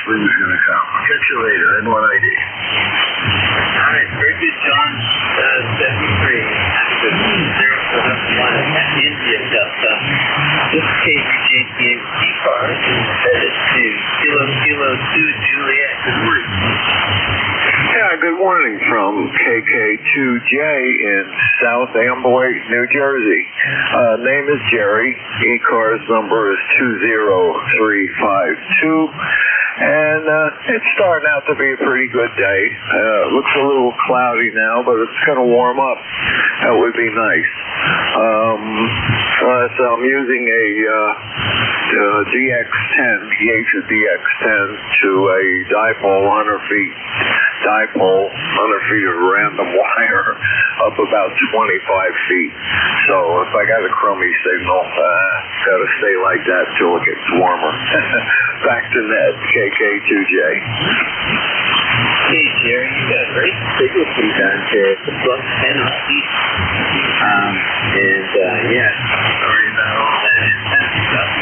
spring's going to come. Catch you later, N1ID. All right, very good, John. 73, active 071 at India Delta. This is KJTH ECARS is headed to Kilo 2 Juliet. Good morning. Yeah, good morning from KK2J in South Amboy, New Jersey. Name is Jerry. ECARS number is 20352. And it's starting out to be a pretty good day. Looks a little cloudy now, but it's going to warm up. That would be nice. So I'm using a DX10, Yates DX10 to a dipole, 100 feet dipole, 100 feet of random wire up about 25 feet. So if I got a crummy signal, got to stay like that till it gets warmer. Back to Ned, KK2J. Hey, Jerry, you got a great signal from down here. It's a plus 10 on east. Yeah, sorry about all that intense stuff.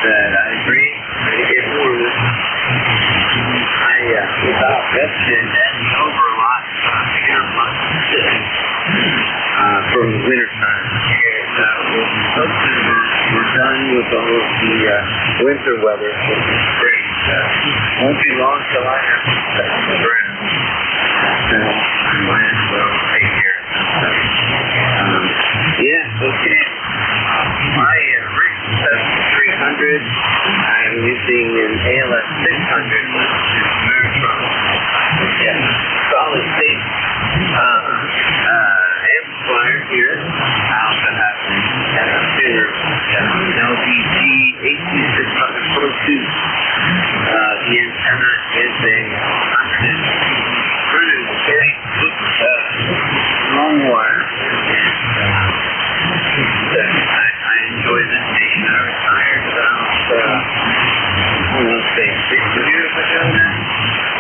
But I agree. I get more of this. Without resting and over a lot, here from winter time. We're done with all of the winter weather. Great. Won't be long till I have to set the ground. Right here. Okay. My rig 7300. I'm using an ALS 600. Solid state amplifier here. I also have an LDG 18600 Pro 2. The antenna is a 150 long wire. I enjoy this station. I retired about, I want to say 6 years ago now.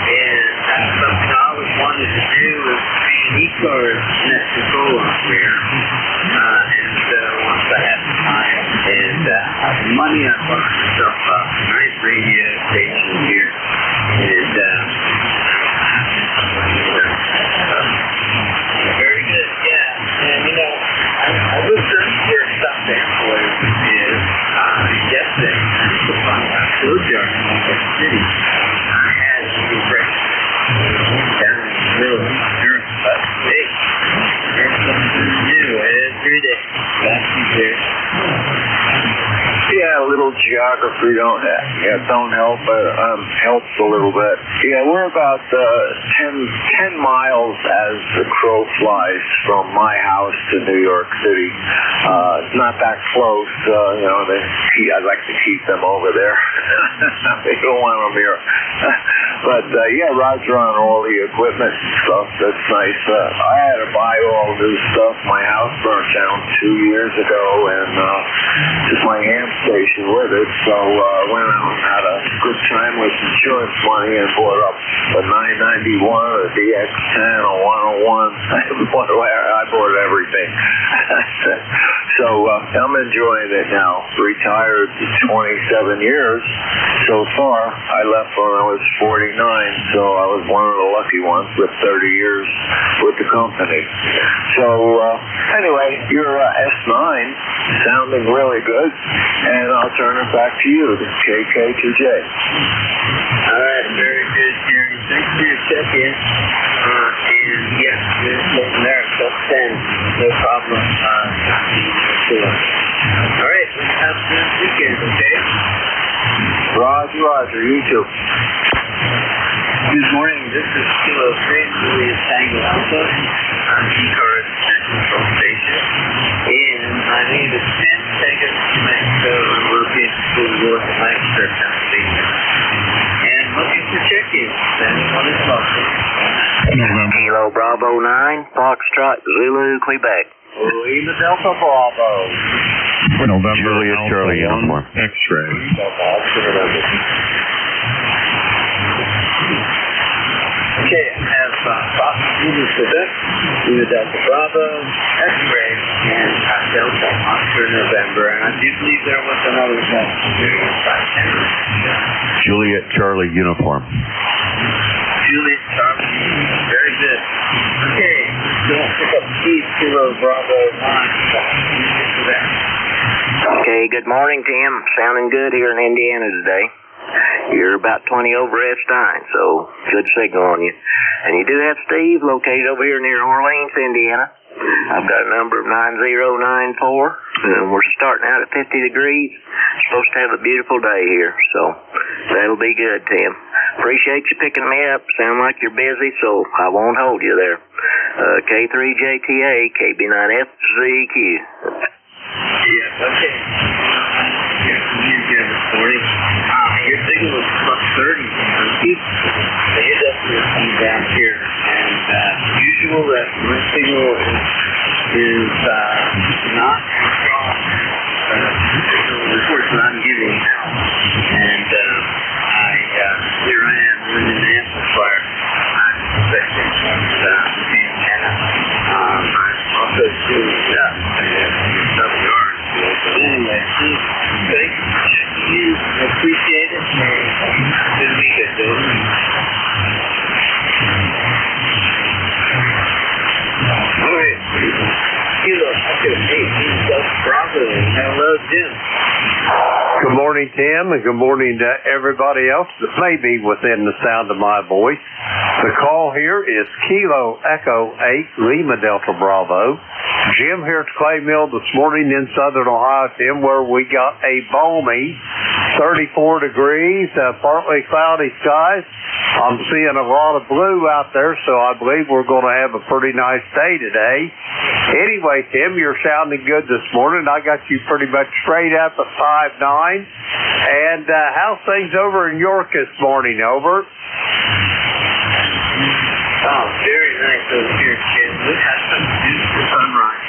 And that's something I always wanted to do was be an ECARS net control operator. And once I had the time and the money, I bought myself a nice radio station here. And very good. Yeah. And I was searching for stuff there for is yesterday. I told you in New City. I had some fresh down in the middle of Europe, but hey, there's something new every day. Back to there. Yeah, a little geography don't help, but helps a little bit. Yeah, we're about 10 miles as the crow flies from my house to New York City. It's not that close, I'd like to keep them over there. They don't want them here. But yeah, Roger on all the equipment and stuff. That's nice. I had to buy all new stuff. My house burnt down 2 years ago, and just my ham station with it. So I went out and had a good time with insurance money and bought up a 991, a DX10, a 101. I bought everything. So I'm enjoying it now. Retired 27 years so far. I left when I was 49, so I was one of the lucky ones with 30 years with the company. So anyway, your S9 sounding really good, and I'll turn it back to you, KK2J. All right, very good, Jerry. Thanks for your check-in. And yes, we're there, plus 10, no problem. All right, let's have this weekend, okay? Roger, you too. Good morning, this is Kilo 3 Juliet Tango Alpha. I'm ECARS Control Station. And my name is San Diego, New Mexico. I'm located to the north of Lancaster, Pennsylvania. And looking for check-ins. Anyone is welcome. Kilo Bravo 9, Foxtrot, Zulu, Quebec. Lima Delta Bravo. For November, Julius Alpha Charlie 1, Uniform. X-ray. Okay, I have Fox Quebec, Lima Delta Bravo, X-ray, and Delta Oscar November. And I do believe there was another one. Juliet Charlie uniform. Juliet Charlie, very good. Okay, don't pick up Steve, Kilo Bravo 9. Okay, good morning, Tim. Sounding good here in Indiana today. You're about 20 over S9, so good signal on you. And you do have Steve located over here near Orleans, Indiana. I've got a number of 9094, and we're starting out at 50 degrees. Supposed to have a beautiful day here, so that'll be good, Tim. Appreciate you picking me up. Sound like you're busy, so I won't hold you there. K3JTA, KB9FZQ. Yes, okay. Your signal is plus 30. The industrial comes down here, and usual that my signal is not strong. The reports that I'm giving now, and here I am running an amplifier. I'm expecting the antenna. I'm also tuning up some yards. Anyway, thank you. I appreciate it. Good weekend, dude. All right. Kilo, Bravo. Hello, Jim. Good morning, Tim, and good morning to everybody else that may be within the sound of my voice. The call here is Kilo Echo 8 Lima Delta Bravo. Jim here at the Clay Mill this morning in southern Ohio, Tim, where we got a balmy 34 degrees, partly cloudy skies. I'm seeing a lot of blue out there, so I believe we're going to have a pretty nice day today. Anyway, Tim, you're sounding good this morning. I got you pretty much straight up at 5'9". And how's things over in York this morning? Over. Oh, very nice over here, Jim. We had some beautiful sunrise.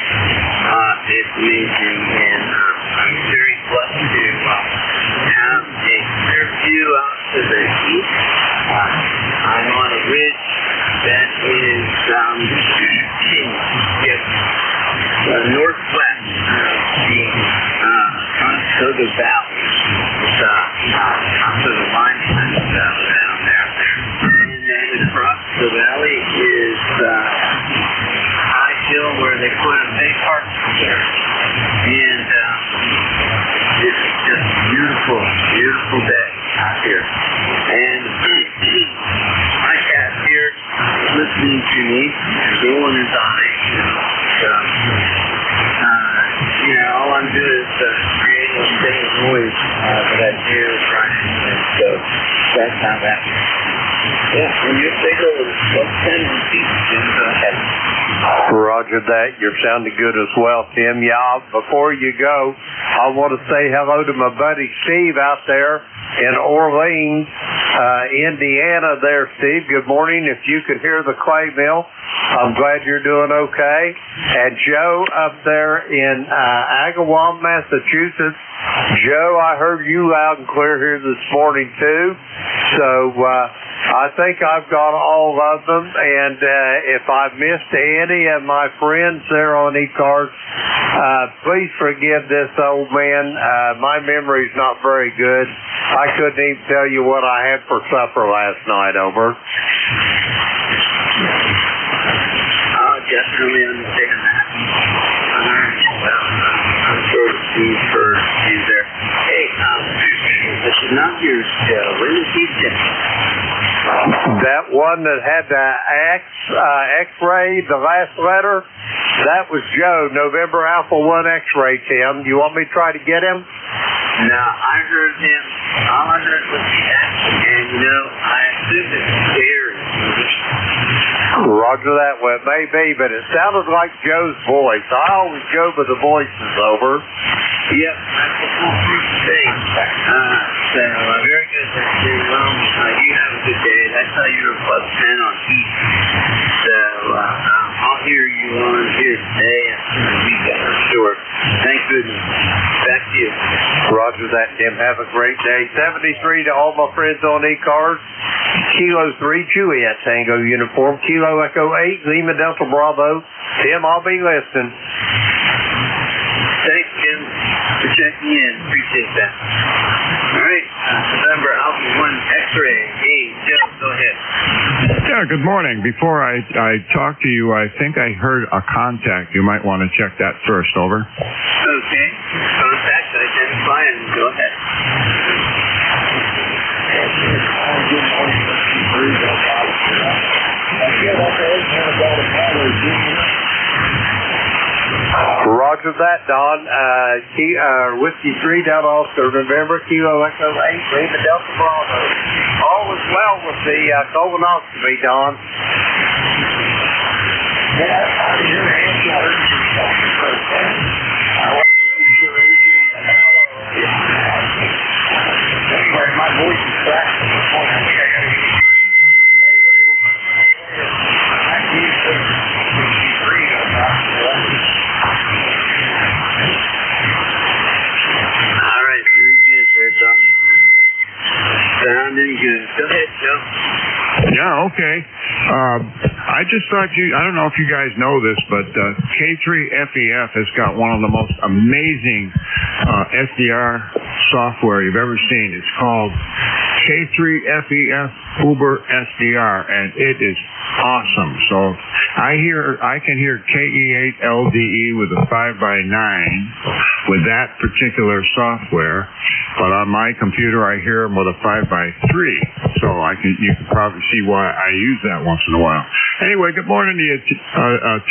It's amazing, and I'm very blessed to have a clear view out to the east. I'm on a ridge that is northwest of the Conestoga Valley. It's top of the limestone valley down there. And then across the valley is high hill where they put a big park there. And it's just a beautiful, beautiful day out here. And my cat's here listening to me, rolling his eyes. All I'm doing is creating a same noise that I hear Brian. And so that's how that works. Yeah, and your signal is plus 10 feet, Jim. Go ahead. Roger that. You're sounding good as well, Tim. Yeah, before you go, I want to say hello to my buddy Steve out there in Orleans, Indiana there, Steve. Good morning. If you can hear the Clay Mill, I'm glad you're doing okay. And Joe up there in Agawam, Massachusetts. Joe, I heard you loud and clear here this morning, too. So I think I've got all of them. And if I've missed any of my friends there on ECARS, please forgive this old man. My memory's not very good. I couldn't even tell you what I had for supper last night, over. I'll definitely understand that. Well, I'm sure Steve first. He's there. Hey, this is not yours, Joe. Where is he sitting? That one that had the X-ray, the last letter, that was Joe, November Alpha 1 X-ray, Tim. You want me to try to get him? No, I heard him. All I heard was the X, and I assumed it's Barry. Roger that. Well, it may be, but it sounded like Joe's voice. I always go by the voices, over. Yep, that's the full proof thing. So, very good. Well, you have a good day. That's how you're plus 10 on heat. So, I'll hear you on here today and the weekend, for sure. Thank goodness. Back to you. Roger that, Tim. Have a great day. 73 to all my friends on ECARS. Kilo 3 Juliet Tango uniform, Kilo Echo 8, Lima Delta Bravo. Tim, I'll be listening. Thanks, Jim, for checking in. Appreciate that. All right, November Alpha 1 X-ray. Hey, Joe, go ahead. Yeah, good morning. Before I talk to you, I think I heard a contact. You might want to check that first. Over. Okay. Contact, identify, and go ahead. Roger that, Don. Whiskey 3 Delta Oscar November, Kilo Echo 8, Lima Delta Bravo. All is well with the colonoscopy, Don. Anyway, my voice is cracking this morning. I think I got to get All right, very good there, Don. Sounding good. Go ahead, Joe. Yeah, okay. I just thought I don't know if you guys know this, but K3FEF has got one of the most amazing SDR software you've ever seen. It's called K3FEF Uber SDR, and it is awesome. So I can hear KE8LDE with a 5x9 with that particular software, but on my computer I hear them with a 5x3. So you can probably see why I use that once in a while. Anyway, good morning to you,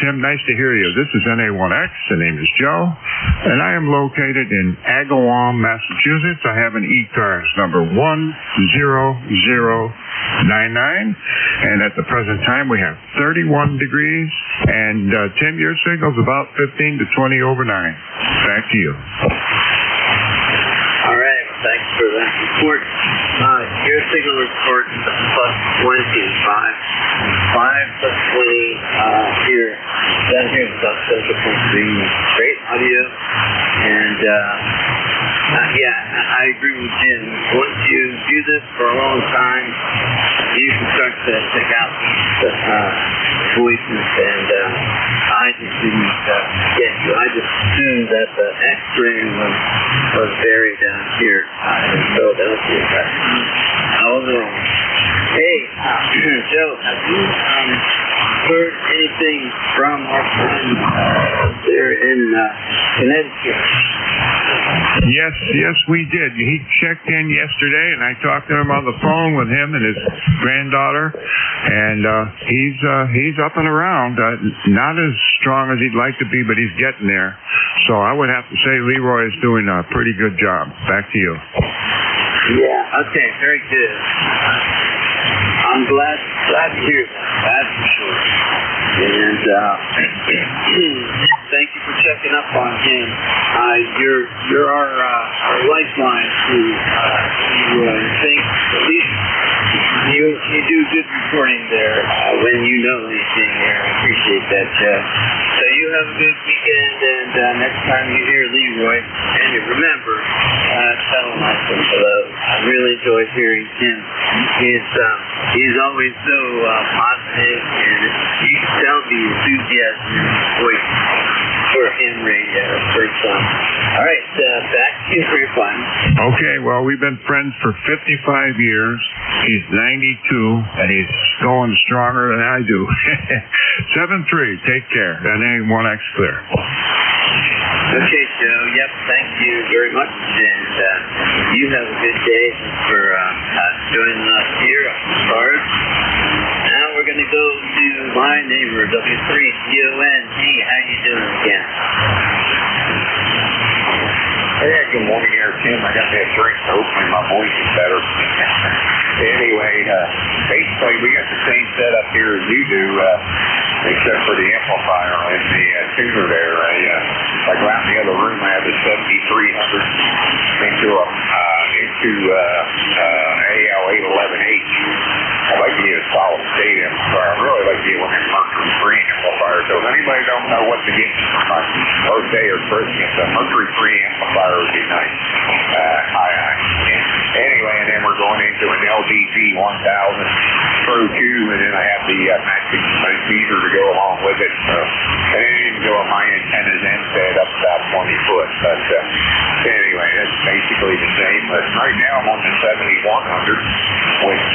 Tim. Nice to hear you. This is NA1X. The name is Joe, and I am located in Agawam, Massachusetts. I have an ECARS number 10099, and at the present time we have 31 degrees, and Tim, your signal's about 15 to 20 over 9. Back to you. All right, thanks for that report. Your signal report plus 20, 5 plus 20 here, down here in South Central Pennsylvania. Great audio, and yeah, I agree with Jim. Once you do this for a long time, you can start to pick out the voices, and I just didn't get you. I just assumed that the X-ray was buried down here in Philadelphia, but I was wrong. Hey, Joe, have you heard anything from our friend there in Connecticut? Yes, we did. He checked in yesterday, and I talked to him on the phone with him and his granddaughter, and he's up and around. Not as strong as he'd like to be, but he's getting there. So I would have to say Leroy is doing a pretty good job. Back to you. Yeah. Okay. Very good. I'm glad to hear that. That's for sure. And thank you for checking up on him. You're our lifeline to think at least you do good reporting there when you know anything there. I appreciate that, Jeff. So you have a good weekend, and next time you hear Leroy, and you remember, tell him I said hello. I really enjoy hearing him. He's always so positive, and you can tell the enthusiasm in his voice for him radio. Great song. All right, back to you for your final. Okay, well, we've been friends for 55 years. He's 92, and he's going stronger than I do. 7-3, take care. NA1X clear. Okay, Joe. Yep, thank you very much, and you have a good day for joining us here at ECARS. Now we're going to go to my neighbor, W3DON. Hey, how you doing again? Hey, good morning here, Tim. I got that drink, so hopefully my voice is better. Anyway, basically we got the same setup here as you do, except for the amplifier and the tuner there. I go out in the other room, I have the 7300 into AL811H. I'd like to get a solid state amplifier. I'd really like to get one of them mercury-free amplifiers. So if anybody don't know what to get for my birthday or Christmas, a mercury-free amplifier would be nice. Anyway, and then we're going into an LDG 1000. Pro 2, and then I have the matching meter to go along with it. So, and it didn't go on my antennas instead up about 20 foot. But anyway, that's basically the same. But right now I'm on the 7100, which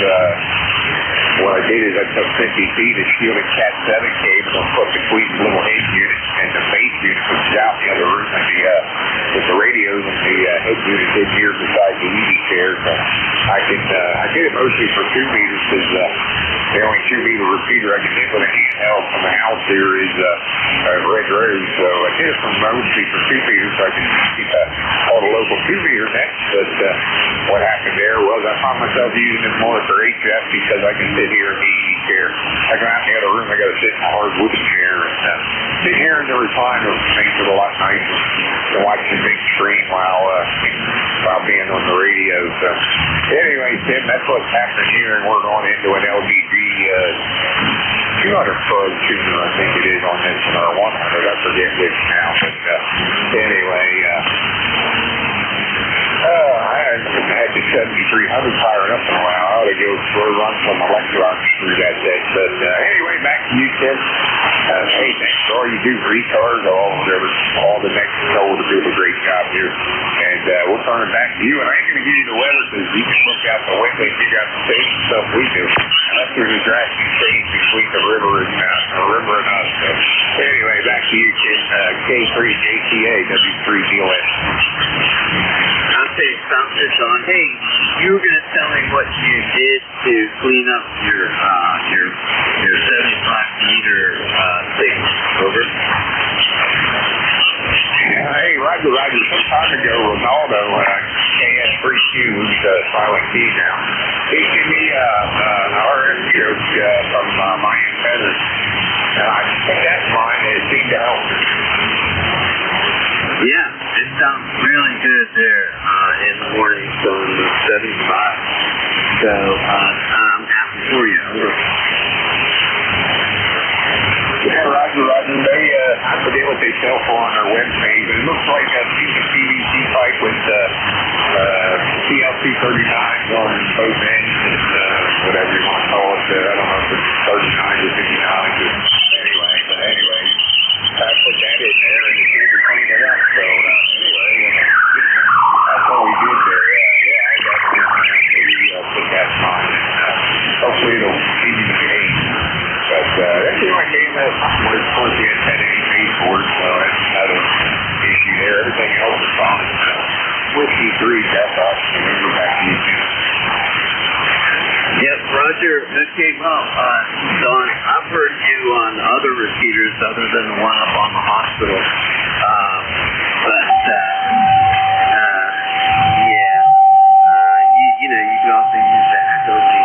what I did is I took 50 feet of shielded Cat 7 cable and put between the little head unit and the base unit, which is out in the other room, and with the radios and the head unit in here beside the easy chair. So I did it mostly for 2 meters because the only 2 meter repeater I can get with a handheld from the house here is Red Rose. So I did it mostly for 2 meters, so I can keep all the local 2 meter next. But what happened there was I found myself using it more for HF because I can sit here in the easy chair. I go out in the other room, I got to sit in a hard wooden chair, and sitting here in the recliner makes it a lot nicer to watch the big screen while being on the radio. So anyway, Tim, that's what's happening here, and we're going into an LDG 200 plug tuner, I think it is, on this, or 100, I forget which now. But anyway, I haven't had the 7300 fired up in a while. I ought to go run some electrons through that thing. But anyway, back to you, Tim. Hey, thanks for all you do for ECARS, all the next told to do a great job here. And we'll turn it back to you. And I ain't going to give you the weather because you can look out the window and figure out the same stuff we do. Unless there's a drastic change between the river and us. So anyway, back to you, Tim. K3JTA, W3DOS. I'll say something, Sean. Hey, you were going to tell me what you did to clean up your 75-meter signal. Over. Hey, Roger. Some time ago, Ronaldo, KS3Q, who's Silent T now, he gave me an RF coach from my antennas. And I think that's mine, and it seemed to help. Yeah, it sounds really good there in the morning on the 75. So I'm happy for you. Over. Yeah, Roger. I forget what they sell for on their webpage, but it looks like a piece of PVC pipe with TLC-39s on both ends, and whatever you want to call it. I don't know if it's 39s or 59s. But anyway, I put that in there, and it seemed to clean it up. So anyway, that's all we did there. Yeah, I got it in there, so we put that on, and hopefully it'll keep you engaged. But that's the only game that was supposed to get had any base for it, so that's another issue there. Everything else is fine. Whiskey 3, that's awesome. We're back to you, Tim. Yep, Roger. Okay, well, Don, I've heard you on other repeaters other than the one up on the hospital. You can also use that ability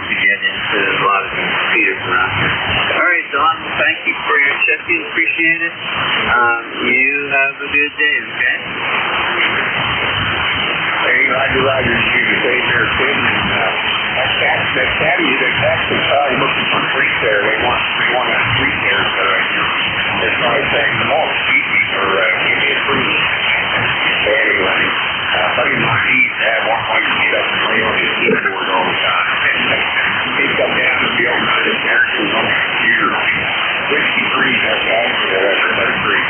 to get into a lot of these repeaters around here. All right, Don, thank you for your check-in. Appreciate it. You have a good day, okay? Hey, Roger, you do the same there, Tim. And that caddy is probably looking for treat there. They want that treat there. So they're probably saying, come on, feed me, or give me a treat. So anyway, buddy of mine, he used to have one place to get up and play on his keyboard all the time. He'd come down and be all kind of characters on the computer. Whiskey 3, that guy, everybody free.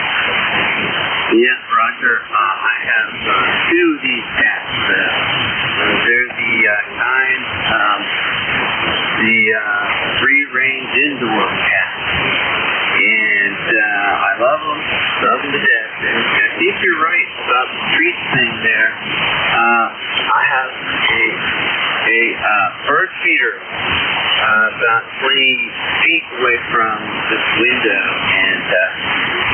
Yeah, Roger. I have 2 of these cats. They're the kind, the free-range indoor cat. And I love them to death. And I think you're right about the treat thing there. I have a bird feeder about 20 feet away from this window, and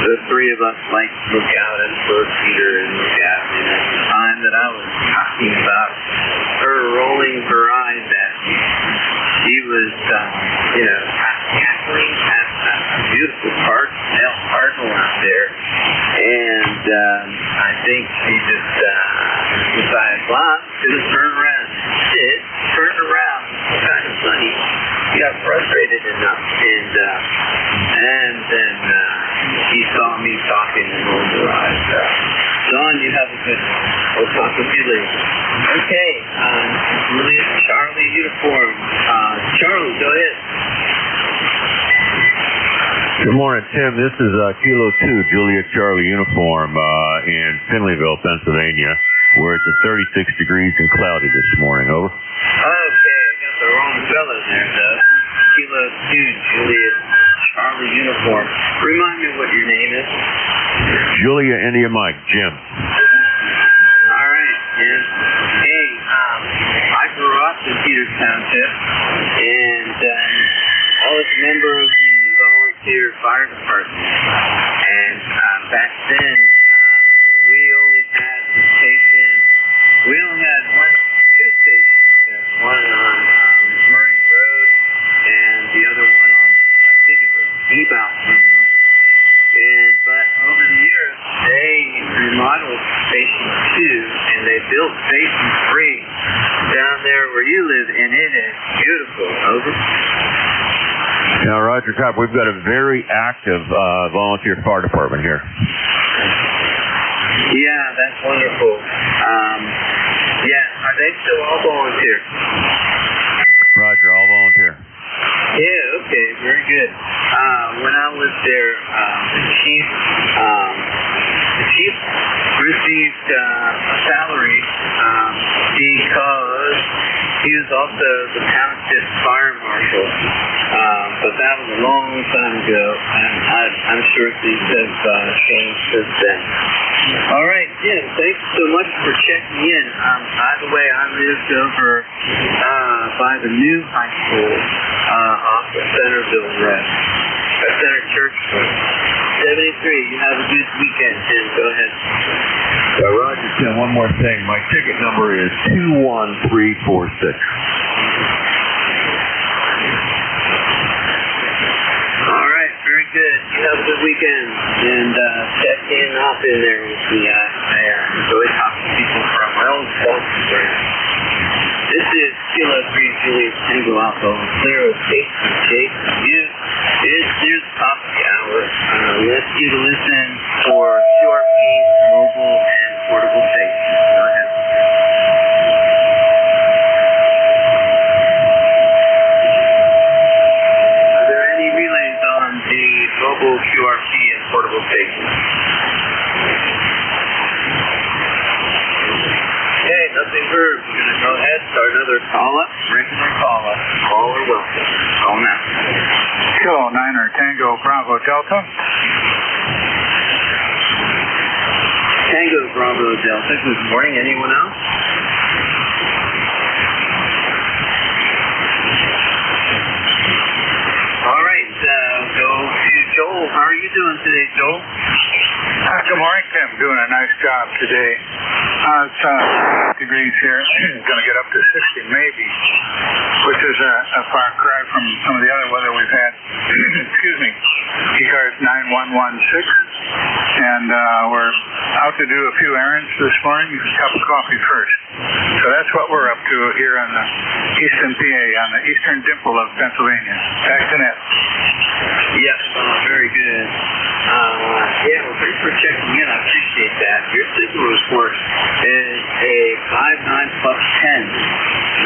the 3 of us like to look out at the bird feeder and look at them. And at the time that I was talking about her rolling her eyes at me, she was, cackling at a beautiful male cardinal out there. And I think she just decided, well, I'm going to turn around. She did. Turned around. Kind of funny. She got frustrated enough, and then she saw me talking and rolled her eyes. Don, you have a good one. We'll talk with you later. Okay. Juliet Charlie uniform. Charlie, go Good morning, Tim. This is Kilo 2, Juliet Charlie uniform in Finleyville, Pennsylvania, where it's 36 degrees and cloudy this morning. Over. Okay, I got the wrong fella there, Doug. Kilo 2, Juliet Charlie uniform. Remind me what your name is. Julia India Mike, Jim. All right, Jim. Hey, I grew up in Peters Township, and I was a member of the volunteer fire department. And back then, we only had two stations there. One on Murray Road, and the other one on, I think it was Ebout. But over the years, they remodeled Station 2, and they built Station 3 down there where you live, and it is beautiful. Over. Now, Roger Cop, we've got a very active volunteer fire department here. Yeah, that's wonderful. Yeah, are they still all volunteer? Roger, all volunteer. Yeah, okay, very good. When I was there, the chief received a salary because he was also the township fire marshal. But that was a long time ago, and I'm sure things have changed since then. All right, Jim, thanks so much for checking in. By the way, I lived over by the new high school off of Centerville Road. Center Church Road. 73, you have a good weekend, Jim. Go ahead. Roger, Tim, one more thing. My ticket number is 21346. All right, very good. You have a good weekend, and check off in there with me. I enjoy talking to people from my own sponsor brand. This is Kilo 3 Juliet Tango Alpha Clear Station J from you. It's near the top of the hour. Let's get a listen for QRP, mobile, and portable stations. Go ahead. Are there any relays on the mobile QRP and portable stations? Okay, nothing heard. We're going to go ahead, start another call-up. Regular call-up. Caller welcome. Call now. Kilo 9er Tango Bravo Delta. Tango Bravo Delta. Good morning. Anyone else? All right, go to Joel. How are you doing today, Joel? Good morning, Tim. Doing a nice job today. It's degrees here. Going to get up to 60 maybe, which is a far cry from some of the other weather we've had. Excuse me. ECARS 9116. And we're out to do a few errands this morning. A cup of coffee first. So that's what we're up to here on the eastern PA, on the eastern dimple of Pennsylvania. Back to net. Yes, very good. Yeah, well, thanks for checking in. I appreciate that. Your signal report is a 5.9 plus 10.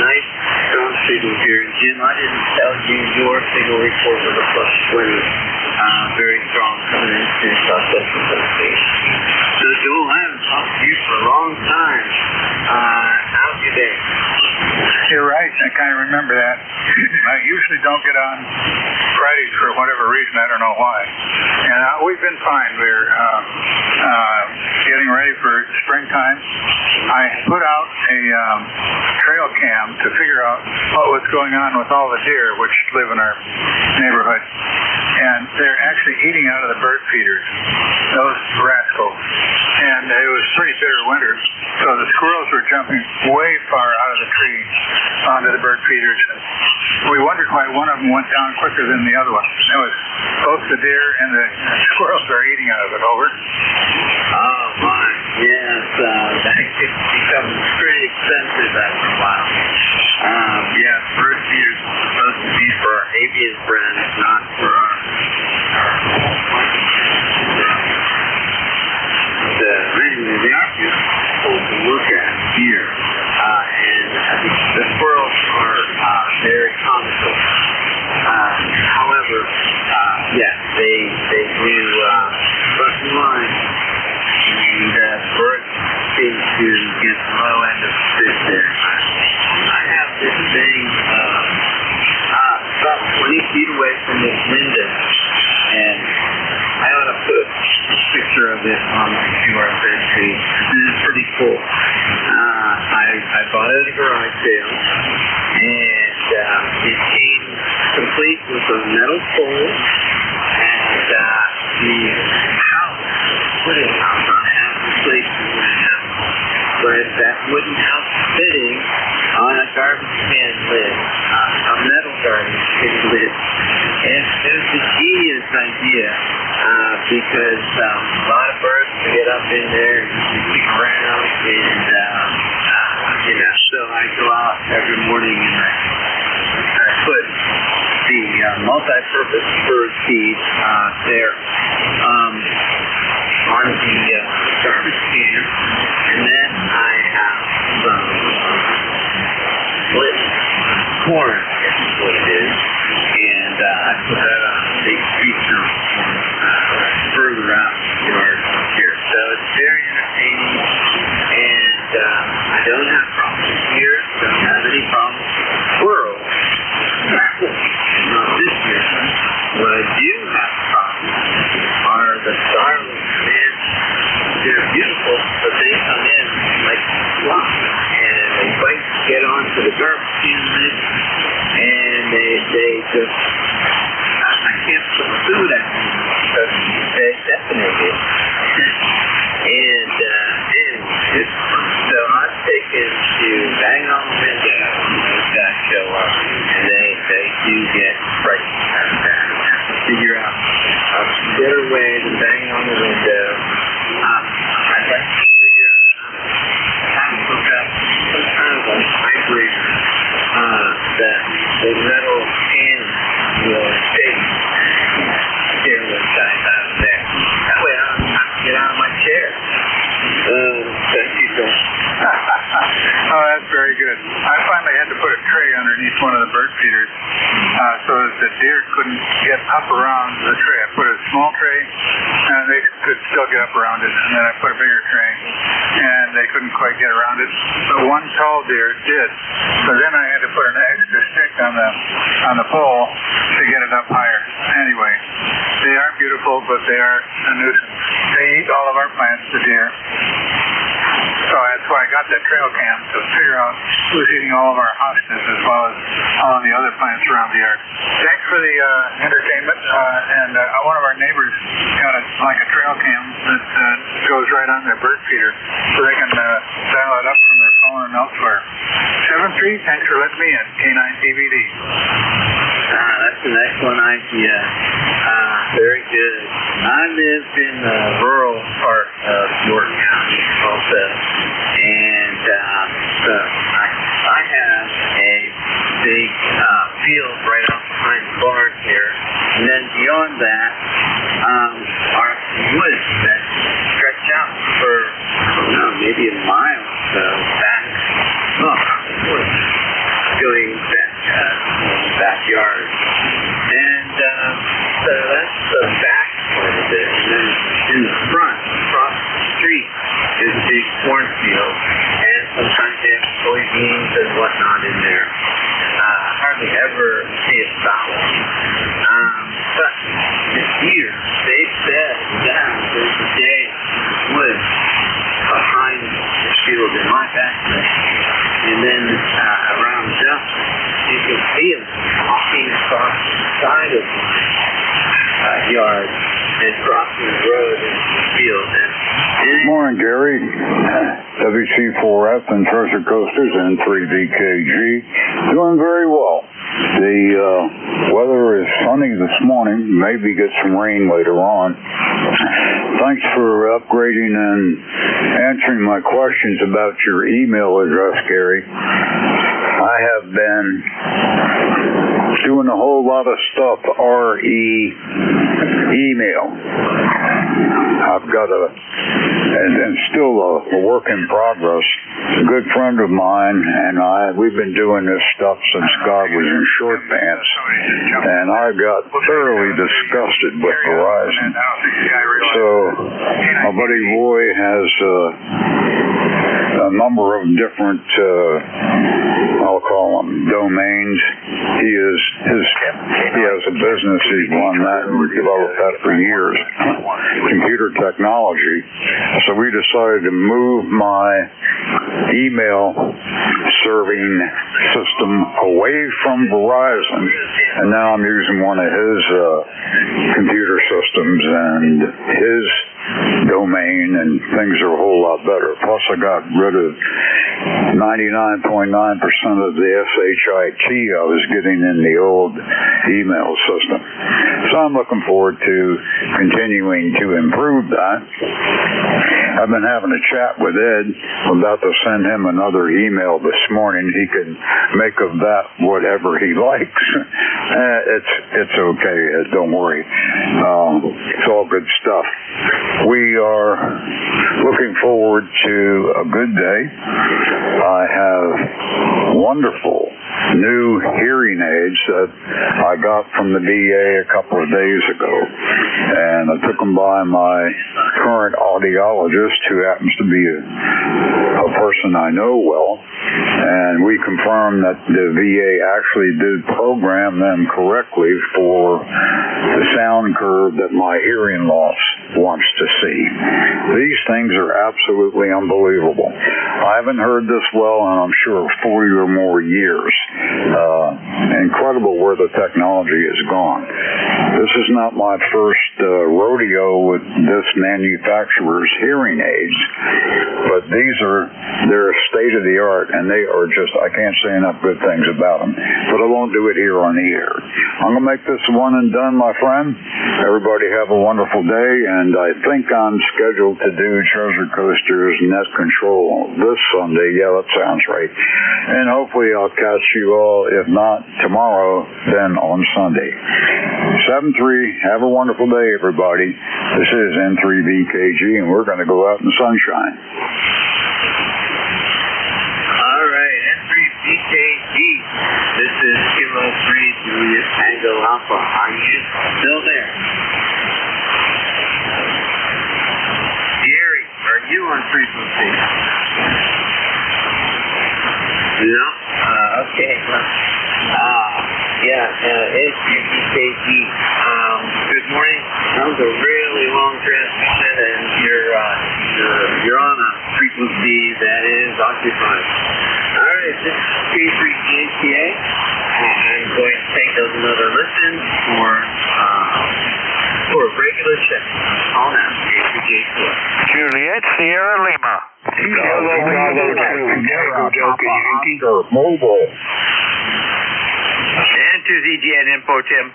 Nice, strong signal here. And Jim, I didn't tell you your signal report was a plus 20. Very strong coming into Southwestern Pennsylvania. So, Joel, I haven't talked to you for a long time. How's your day? You're right. I kind of remember that. I usually don't get on Fridays for whatever reason. I don't know why. And we've been fine. We're getting ready for springtime. I put out a trail cam to figure out what was going on with all the deer which live in our neighborhood. And they're actually eating out of the bird feeders, those rascals. And it was pretty bitter winter, so the squirrels were jumping way far out of the tree onto the bird feeders. And we wondered why one of them went down quicker than the other one. It was both the deer and the squirrels are eating out of it. Over. Oh, my. Yes, that could become pretty expensive after a while. Yeah, bird feeders are supposed to be for our avian friends, not for our anyway, they are beautiful to look at here. And the squirrels are very comical. However, yeah, they this window, and I ought to put a picture of it on my QR code page. This is pretty cool. I bought it at a garage sale, and it came complete with a metal pole, and the house, wooden house, not half the place in the house, but that wooden house fitting on a garbage can lid, a metal garbage can lid. And it was a genius idea, because a lot of birds can get up in there and kick around, and so I go out every morning and I put the multi-purpose bird feed there on the garbage can, and then I have some split corn, I guess is what it is, and I put that on a big feature further out in the yard here. So it's very entertaining, and I don't have problems here, don't have any problems with squirrels. Not this year. What I do have problems are the starlings, man. They're beautiful, but they come in like flies, and they bite to get onto the garbage can lid, and they just, I can't put food at them because they detonate it. And so I've taken to bang on the window when those guys show up, and they do get frightened. I have to figure out a better way than banging on the window. I'd like to figure out how to hook up some kind of a vibrator that the metal can will take scare those guys out of there. That way I don't have to get out of my chair. Oh, that's very good. I finally had to put a tray underneath one of the bird feeders so that the deer couldn't get up around the tray. I put a small tray, and they could still get up around it, and then I put a bigger tray, and they couldn't quite get around it. But one tall deer did. So then I had to put an extra stick on the pole to get it up higher. Anyway, they are beautiful, but they are a nuisance. They eat all of our plants, the deer. So that's why I got that trail cam, to figure out who's eating all of our hostas as well as all of the other plants around the yard. Thanks for the entertainment. And one of our neighbors got a trail cam that goes right on their bird feeder, so they can dial it up from their phone and elsewhere. 7-3, thanks for letting me in. K9 TVD. That's an excellent idea. Very good. I live in the rural part of York County also, and so I have a big field right out behind the barn here, and then beyond that are woods that stretch out for, I don't know, maybe a mile or so back. Going back backyard, and so that's the back part of it. And then in the front, across the street, is a big cornfield, and sometimes they have soybeans and whatnot in there. Hardly ever see a fowl. But this year, they said that there's a day woods behind the field in my backyard, and then around dusk, you can see them walking across the side of my yard and crossing the road into the field. Good morning, Gary. WC4F and Treasure Coasters and 3VKG. Doing very well. The weather is sunny this morning. Maybe get some rain later on. Thanks for upgrading and answering my questions about your email address, Gary. I have been doing a whole lot of stuff, email. I've got and still a work in progress. A good friend of mine and we've been doing this stuff since God was in short pants, and I got thoroughly disgusted with Verizon. So my buddy Roy has a number of different, I'll call them domains. He has a business. He's run that and developed that for years, computer technology. So we decided to move my email serving system away from Verizon, and now I'm using one of his computer systems and his domain, and things are a whole lot better. Plus, I got rid of 99.9% of the SHIT I was getting in the old email system. So I'm looking forward to continuing to improve that. I've been having a chat with Ed. I'm about to send him another email this morning. He can make of that whatever he likes. It's okay, Ed. Don't worry. It's all good stuff. We are looking forward to a good day. I have wonderful new hearing aids that I got from the VA a couple of days ago, and I took them by my current audiologist, who happens to be a person I know well, and we confirmed that the VA actually did program them correctly for the sound curve that my hearing loss wants to see. These things are absolutely unbelievable. I haven't heard this well in, I'm sure, 40 or more years. Incredible where the technology has gone. This is not my first rodeo with this manufacturer's hearing aids, but they're state of the art, and they are just, I can't say enough good things about them, but I won't do it here on the air. I'm going to make this one and done, my friend. Everybody have a wonderful day, and I think I'm scheduled to do Treasure Coaster's Net Control this Sunday. Yeah, that sounds right. And hopefully I'll catch you all, if not tomorrow, then on Sunday. 7-3, have a wonderful day, everybody. This is N3VKG, and we're going to go out in the sunshine. All right, N3VKG. This is Kilo 3 Julius Tango Alpha. Are you still there? Gary, are you on frequency? No? Okay. N3VKG. Good morning. That was a really long transmission, and you're on a frequency that is occupied. All right, this is K3GHTA. I'm going to take another listen for a regular check. Call now, K3GHTA. Juliet Sierra Lima. Mobile. N2ZGN info, Tim.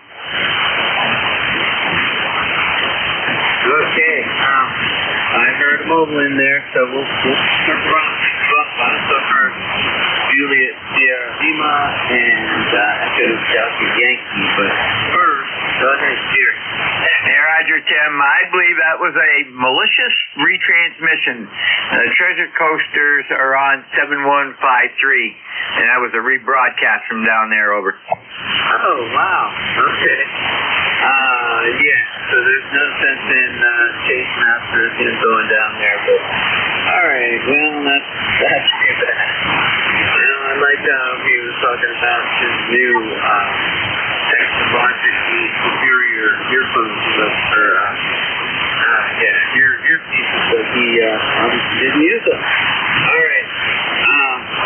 Okay, I heard a mobile in there, so we'll circle around. I also heard Juliet Sierra Lima and Echo Delta Yankee, but first, go ahead, Jerry. Roger, Tim. I believe that was a malicious retransmission. Treasure Coasters are on 7153, and that was a rebroadcast from down there, over. Oh, wow. Okay. Yeah, so there's no sense in chasing after him going down there, but alright, well, that's too bad. Well, I liked how he was talking about his new technologically superior earphones, earpieces, but he obviously didn't use them. Alright,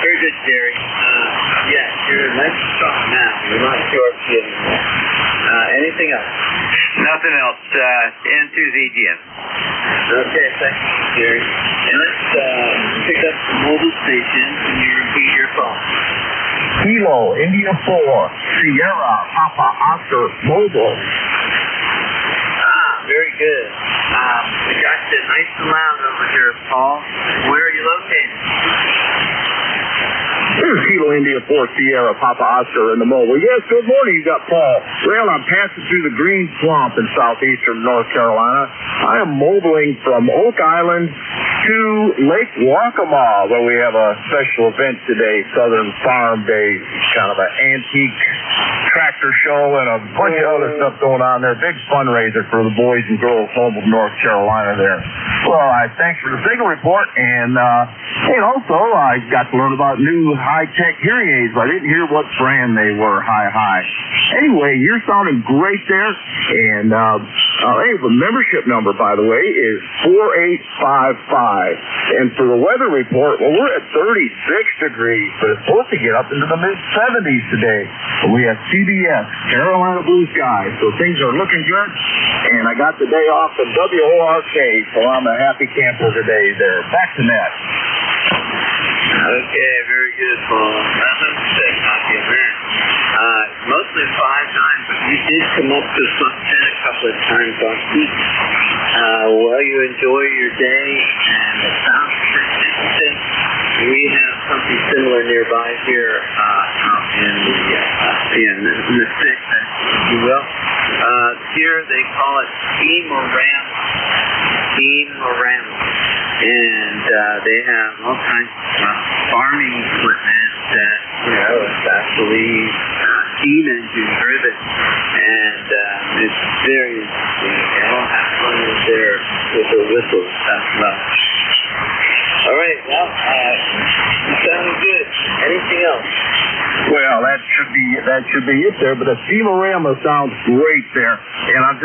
very good, Jerry. Yeah, you're nice to talk now. You're not QRP anymore. Anything else? Nothing else. N2ZGN. Okay, thank you, Jerry. And let's pick up the mobile station and you repeat your phone. Kilo, India 4, Sierra, Papa, Oscar, Mobile. Very good. We got you nice and loud over here, Paul. Where are you located? This is Kilo India 4 Sierra Papa Oscar in the mobile. Yes, good morning. You got Paul. Well, I'm passing through the Green Swamp in southeastern North Carolina. I am mobiling from Oak Island to Lake Waccamaw, where we have a special event today, Southern Farm Day, kind of an antique tractor show and a bunch of other stuff going on there. Big fundraiser for the boys and girls home of North Carolina there. Well, thanks for the signal report, and also I got to learn about new high-tech hearing aids. I didn't hear what brand they were. Hi. Anyway, you're sounding great there, and hey, the membership number, by the way, is 4855. And for the weather report, well, we're at 36 degrees, but it's supposed to get up into the mid-70s today. We have CBS, Carolina Blue Skies, so things are looking good. And I got the day off in WORK, so I'm a happy camper today there. Back to Nat. Okay, very good, Paul. Mostly 5 times, but you did come up to something a couple of times on heat. Well, you enjoy your day, and it sounds persistent. We have something similar nearby here out in the six, if you will. Here they call it steam-o-ram. And they have all kinds of farming equipment that, it's actually steam engine driven. And it's very interesting. They all have fun with their whistles as well. All right, well, sounding good. Anything else? Well, that should be it there, but the steam-o-rama sounds great there, and I'm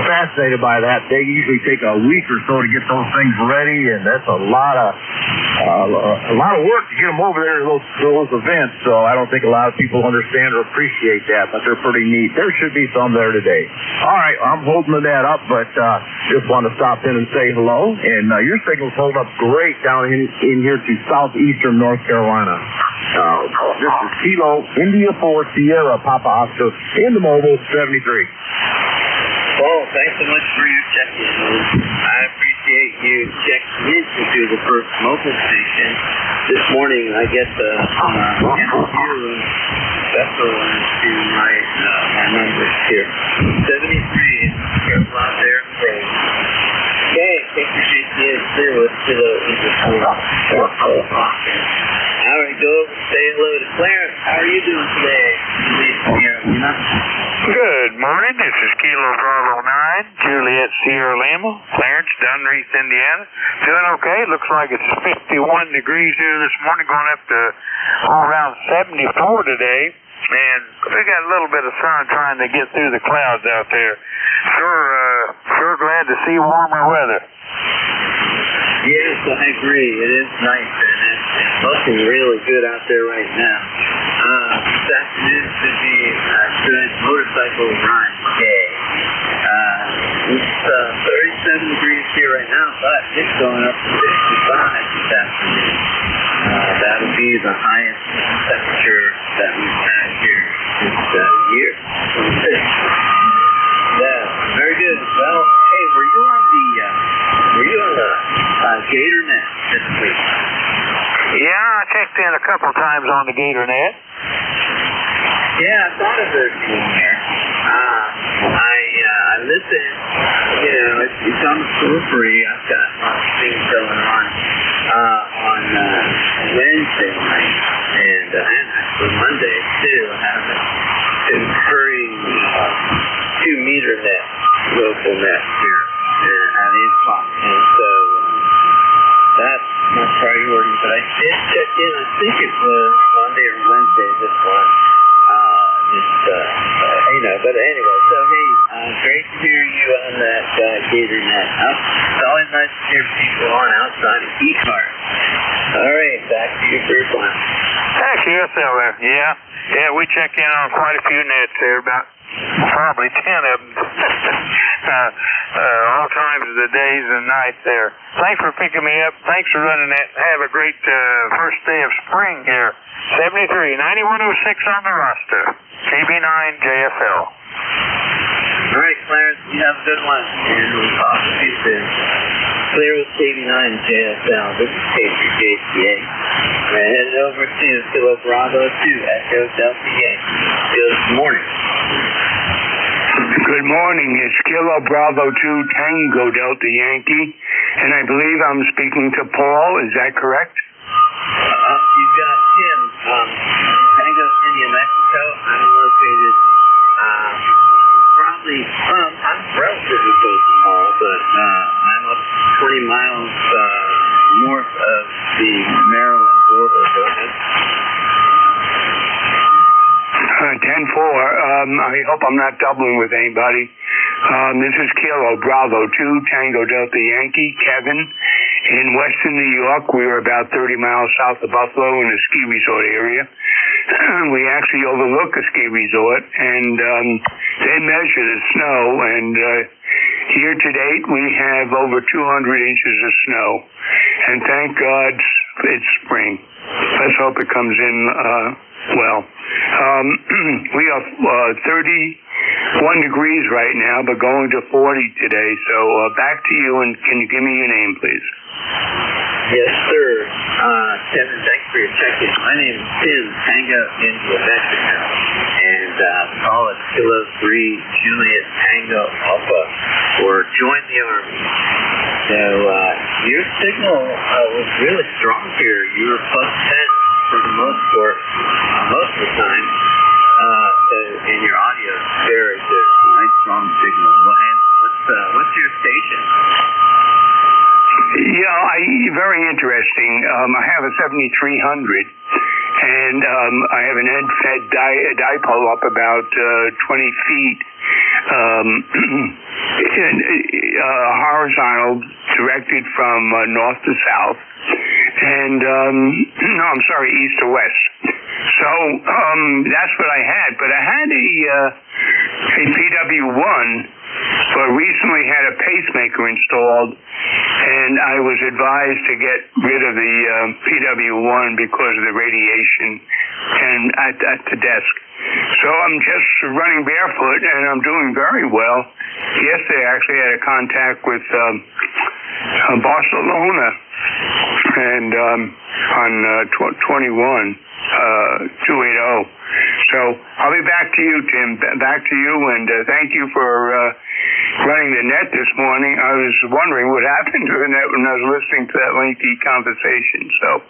fascinated by that. They usually take a week or so to get those things ready, and that's a lot of work to get them over there to those events, so I don't think a lot of people understand or appreciate that, but they're pretty neat. There should be some there today. All right, I'm holding that up, but just want to stop in and say hello, and your signal's hold up great down in here to southeastern North Carolina. This is Kilo India 4 Sierra Papa Oscar in the mobile 73. Well, thanks so much for your check-in. I appreciate you checking into the first mobile station. This morning I get the interview and special to my numbers here. 73, careful out there. Okay, take your GPS clear with Kilo India 4. All right, go over and say hello to Clarence. How are you doing today? Good morning. This is Kilo Bravo 9, Juliet Sierra Lima, Clarence, Dunreath, Indiana. Doing okay. Looks like it's 51 degrees here this morning, going up to around 74 today. And we got a little bit of sun trying to get through the clouds out there. Sure glad to see warmer weather. Yes, I agree. It is nice, and it's looking really good out there right now. This afternoon should be a good motorcycle ride day. It's 37 degrees here right now, but it's going up to 55 this afternoon. That'll be the highest temperature that we've had here this year. Yeah, very good. Well, hey, were you on the GatorNet this week? Yeah, I checked in a couple times on the GatorNet. Yeah, I thought of it there. I listened. It's on the periphery. I've got lots of things going on Wednesday night and actually Monday too. I have a recurring 2-meter net, local net here at Infox, and so that's my priority. But I did check in. I think it was Monday or Wednesday. This one. But anyway, so hey, great to hear you on that GatorNet. It's always nice to hear people on outside of ECARS. All right, back to you, first one. Thank you, there. Yeah, we check in on quite a few nets there, about probably 10 of them. All times of the days and nights there. Thanks for picking me up. Thanks for running that. Have a great first day of spring here. 73, 9106 on the roster. CB9JFL. All right, Clarence, you have a good one, and we'll talk to you soon. Clear with CB9JFL. This is Patriot JCA. We're headed over to Kilo Bravo 2, Echo Delta Yankee. Good morning. Good morning. It's Kilo Bravo 2, Tango Delta Yankee, and I believe I'm speaking to Paul. Is that correct? You've got Tim. Tango, India, Mexico. I'm located the Maryland border, doesn't it? 10-4. I hope I'm not doubling with anybody. This is Kilo Bravo 2, Tango Delta Yankee, Kevin. In western New York, we were about 30 miles south of Buffalo in a ski resort area. We actually overlook a ski resort, and they measure the snow, and year to date, we have over 200 inches of snow. And thank God it's spring. Let's hope it comes in well. We are 31 degrees right now, but going to 40 today. So back to you, and can you give me your name, please? Yes, sir. Kevin, thanks for your check-in. My name is Tim, Tango India Mexico, and call it Kilo 3 Juliet Tango Alpha, or join the Army. So your signal was really strong here. You were plus 10 for the most part, most of the time. And your audio is very good. Nice, strong signal. And what's your station? Yeah, very interesting. I have a 7300, and I have an end-fed dipole up about 20 feet, horizontal, directed from north to south, and no, I'm sorry, east to west. So that's what I had. But I had a PW1, but recently had a pacemaker installed, and I was advised to get rid of the PW1 because of the radiation and at the desk. So I'm just running barefoot, and I'm doing very well. Yesterday, I actually had a contact with Barcelona, and on 280. So I'll be back to you, Tim. Back to you, and thank you for running the net this morning. I was wondering what happened to the net when I was listening to that lengthy conversation. So,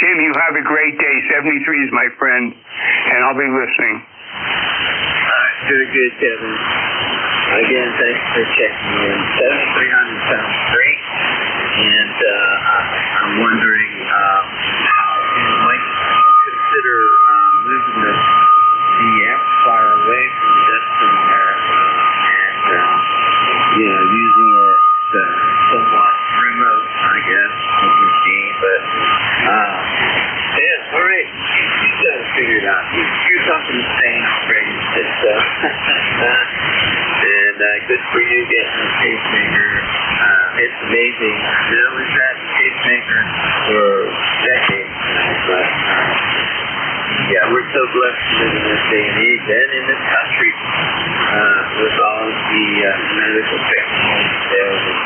Tim, you have a great day. 73 is my friend, and I'll be listening. Very good, Kevin. Again, thanks for checking in. 7300 sounds great, and I'm wondering how you might consider moving the amplifier away from the desktop there, and using it somewhat remote, I guess, from the machine. But yeah, all right, you got it figured out. You're talking to Stan already, so and good for you getting a pacemaker. It's amazing. We've had a pacemaker for decades, but yeah, we're so blessed to live in this day and age, and in this country, with all of the medical technology available.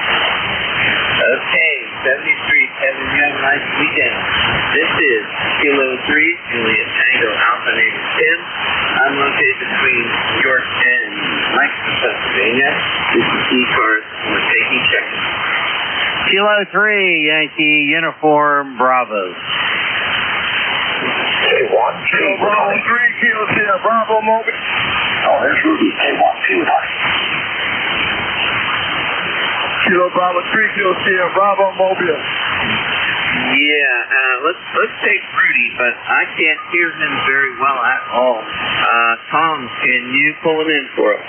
Okay, 73, Kevin, you have a nice weekend. This is Kilo 3, Juliet Tango Alpha Native 10. I'm located between New York and Lancaster, Pennsylvania. This is ECARS. We're taking check-in. Kilo 3, Yankee Uniform Bravo. Say 1, 2, Bravo 3, Kilo Sierra Bravo Mobile. Oh, there's Rudy. Say 1, 2, Kilo Bravo 3, Kilo Sierra Bravo Mobile. Yeah, let's take Rudy, but I can't hear him very well at all. Tom, can you pull him in for us?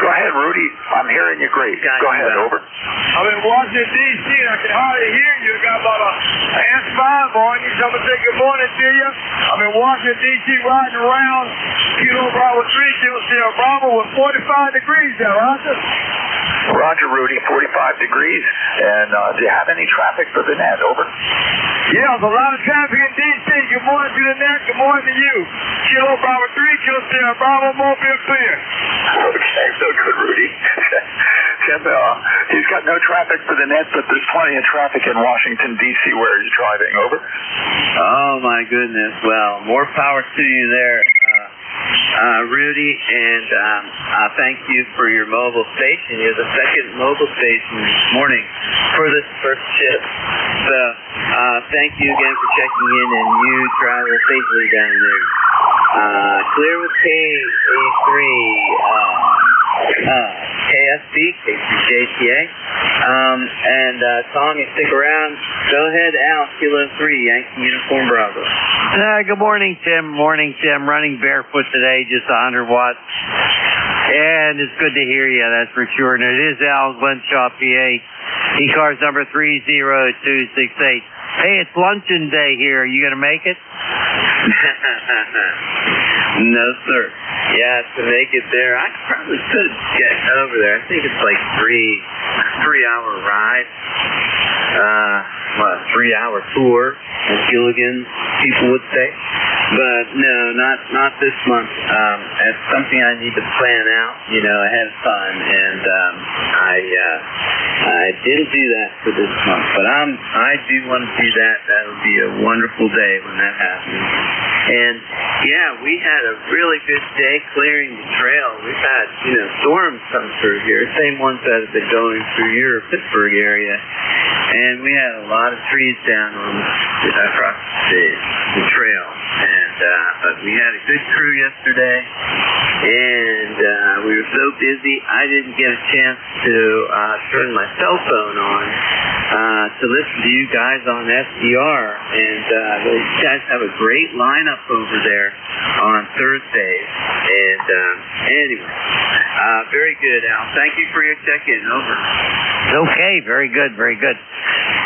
Go ahead, Rudy. I'm hearing you great. Go ahead, over. I'm in Washington, D.C., and I can hardly hear you. I got about an inch 5 on you. Someone say good morning to you. I'm in Washington, D.C., riding around Kilo Bravo 3, Kilo Sierra Bravo with 45 degrees there, Roger. Roger, Rudy, 45 degrees. And do you have any traffic for the net? Over. Yeah, there's a lot of traffic in D.C. Good morning to the net. Good morning to you. Kilo Bravo 3, Kilo Sierra Bravo, Mobile clear. Okay, so good, Rudy. He's got no traffic for the net, but there's plenty of traffic in Washington, D.C. where he's driving. Over. Oh, my goodness. Well, more power to you there, Rudy, and thank you for your mobile station. You're the second mobile station this morning for this first shift. So thank you again for checking in, and you travel safely down there. Clear with K83. KSB, K3JTA. And Tom, you stick around. Go ahead, Al, Kilo 3, Yankee Uniform Bravo. Good morning, Tim. Morning, Tim. Running barefoot today, just 100 watts. And it's good to hear you, that's for sure. And it is Al Glenshaw, PA. ECARS number 30268. Hey, it's luncheon day here. Are you going to make it? No, sir. Yeah, to make it there, I probably could get over there. I think it's like three-hour ride. 3-hour tour, as Gilligan people would say. But no, not this month. It's something I need to plan out, ahead of time. And I didn't do that for this month, but I do want to do that. That'll be a wonderful day when that happens. And yeah, we had a really good day clearing the trail. We've had, storms come through here, same ones that have been going through your Pittsburgh area. And we had a lot of trees down across the trail. And but we had a good crew yesterday, and we were so busy I didn't get a chance to turn my cell phone on to listen to you guys on SDR. And those guys have a great lineup over there on Thursdays. And anyway, very good, Al. Thank you for your check-in. Over. Okay, very good, very good.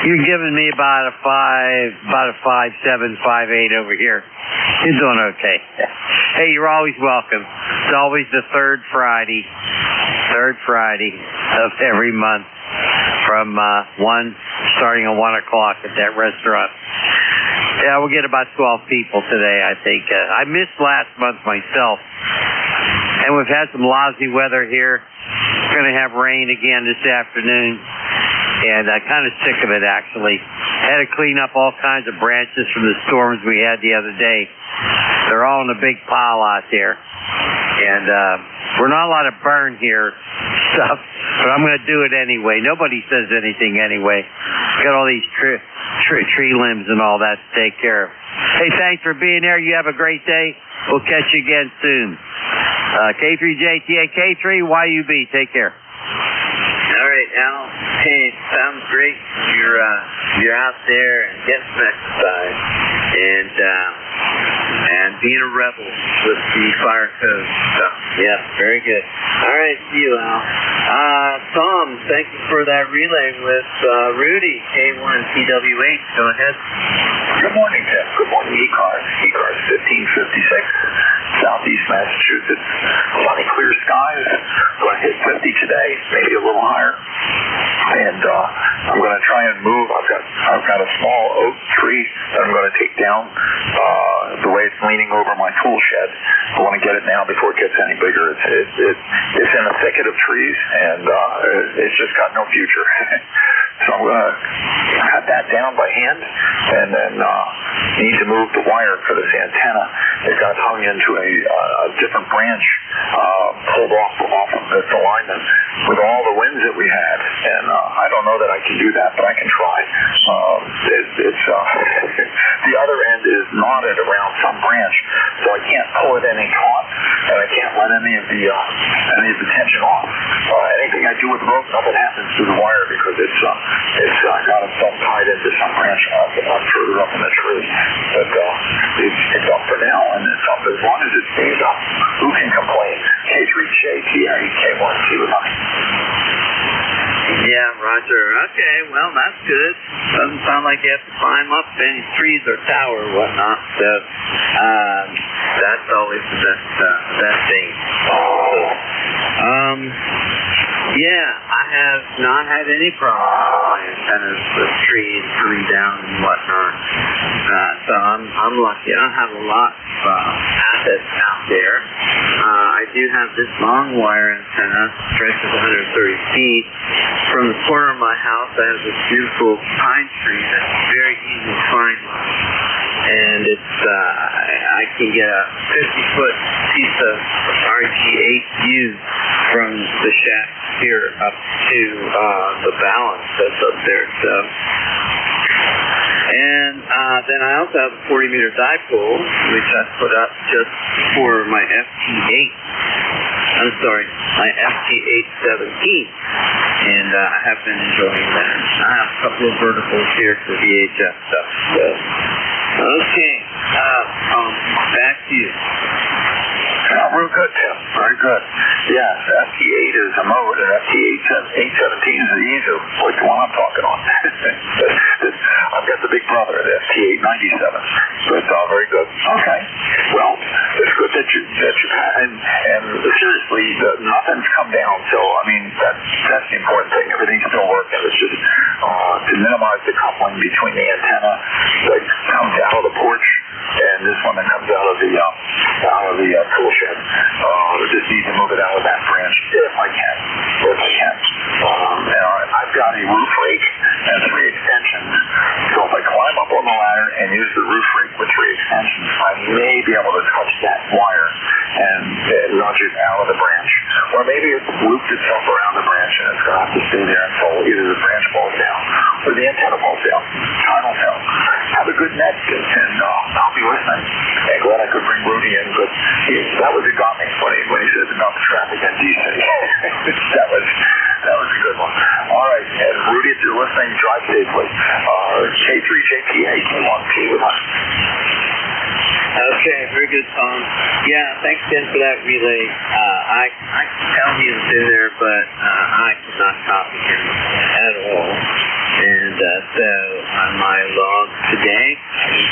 You're giving me about a 5'7", 5'8" over here. You're doing okay. Hey, you're always welcome. It's always the third Friday of every month from starting at 1 o'clock at that restaurant. Yeah, we'll get about 12 people today, I think. I missed last month myself. And we've had some lousy weather here. We're going to have rain again this afternoon. And I'm kind of sick of it, actually. Had to clean up all kinds of branches from the storms we had the other day. They're all in a big pile out there. And we're not allowed to burn here stuff, but I'm going to do it anyway. Nobody says anything anyway. Got all these tree limbs and all that to take care of. Hey, thanks for being there. You have a great day. We'll catch you again soon. K3JTA, K3YUB. Take care. All right, Al. Hey, sounds great. You're out there and getting some exercise and being a rebel with the fire code stuff. Yeah, very good. All right, see you, Al. Tom, thank you for that relay with Rudy, K1TWH. Go ahead. Good morning, Tim. Good morning, ECARS. ECARS 1556, Southeast Massachusetts. Sunny, clear skies. Going to hit 50 today, maybe a little higher. And I'm going to try and move. I've got a small oak tree that I'm going to take down. The way it's leaning over my tool shed, I want to get it now before it gets any bigger. It's in a thicket of trees, and it's just got no future. So I'm going to cut that down by hand, and then need to move the wire for this antenna. It got hung into a different branch, pulled off of this alignment with all the winds that we had. And I don't know that I can do that, but I can try. The other end is knotted around some branch, so I can't pull it any taut, and I can't let any of the tension off. Anything I do with the rope, nothing happens to the wire because it's got itself tied into some branch further up in the tree. But it's up for now, and it's up as long as it stays up. Who can complain? K3JTA, K1TWS. Yeah, Roger. Okay, well, that's good. Doesn't sound like you have to climb up any trees or tower or whatnot. So that's always the best thing. Yeah, I have not had any problems with my antennas with trees coming down and whatnot. So I'm lucky. I don't have a lot of assets out there. I do have this long wire antenna, stretches 130 feet. From the corner of my house, I have this beautiful pine tree that's very easy to find. And it's I can get a 50-foot piece of RG8 view from the shack here up to the balance that's up there. So, and then I also have a 40-meter dipole, which I put up just for my FT8. I'm sorry, my FT817, and I have been enjoying that. I have a couple of verticals here for VHF stuff. So, okay, back to you. Real good, Tim. Very good. Yes, FT8 is a mode, and FT817 is the EZU, like the one I'm talking on. I've got the big brother, the FT897. But very good. Okay. Well, it's good that you've had, and seriously, nothing's come down. So I mean, that's the important thing. Everything's still working. It's just to minimize the coupling between the antenna that comes out of the porch and this one that comes out of the tool shed. Just need to move it out of that branch if I can. And I've got a roof rake and 3 extensions. So if I climb up on the ladder and use the roof rake with 3 extensions, I may be able to touch that wire and nudge it out of the branch. Or maybe it's looped itself around the branch and it's going to have to stay there until either the branch falls down or the antenna falls down. Time will tell. Have a good net, and I'll be listening. And glad I could bring Rudy in, but that was what got me when he said enough traffic in DC. that was a good one. All right, and Rudy, if you're listening, drive safely. K3JPA, K1P with us. Okay, very good, Tom. Yeah, thanks again for that relay. I can tell he was in there, but I could not copy him at all. And so on my log today,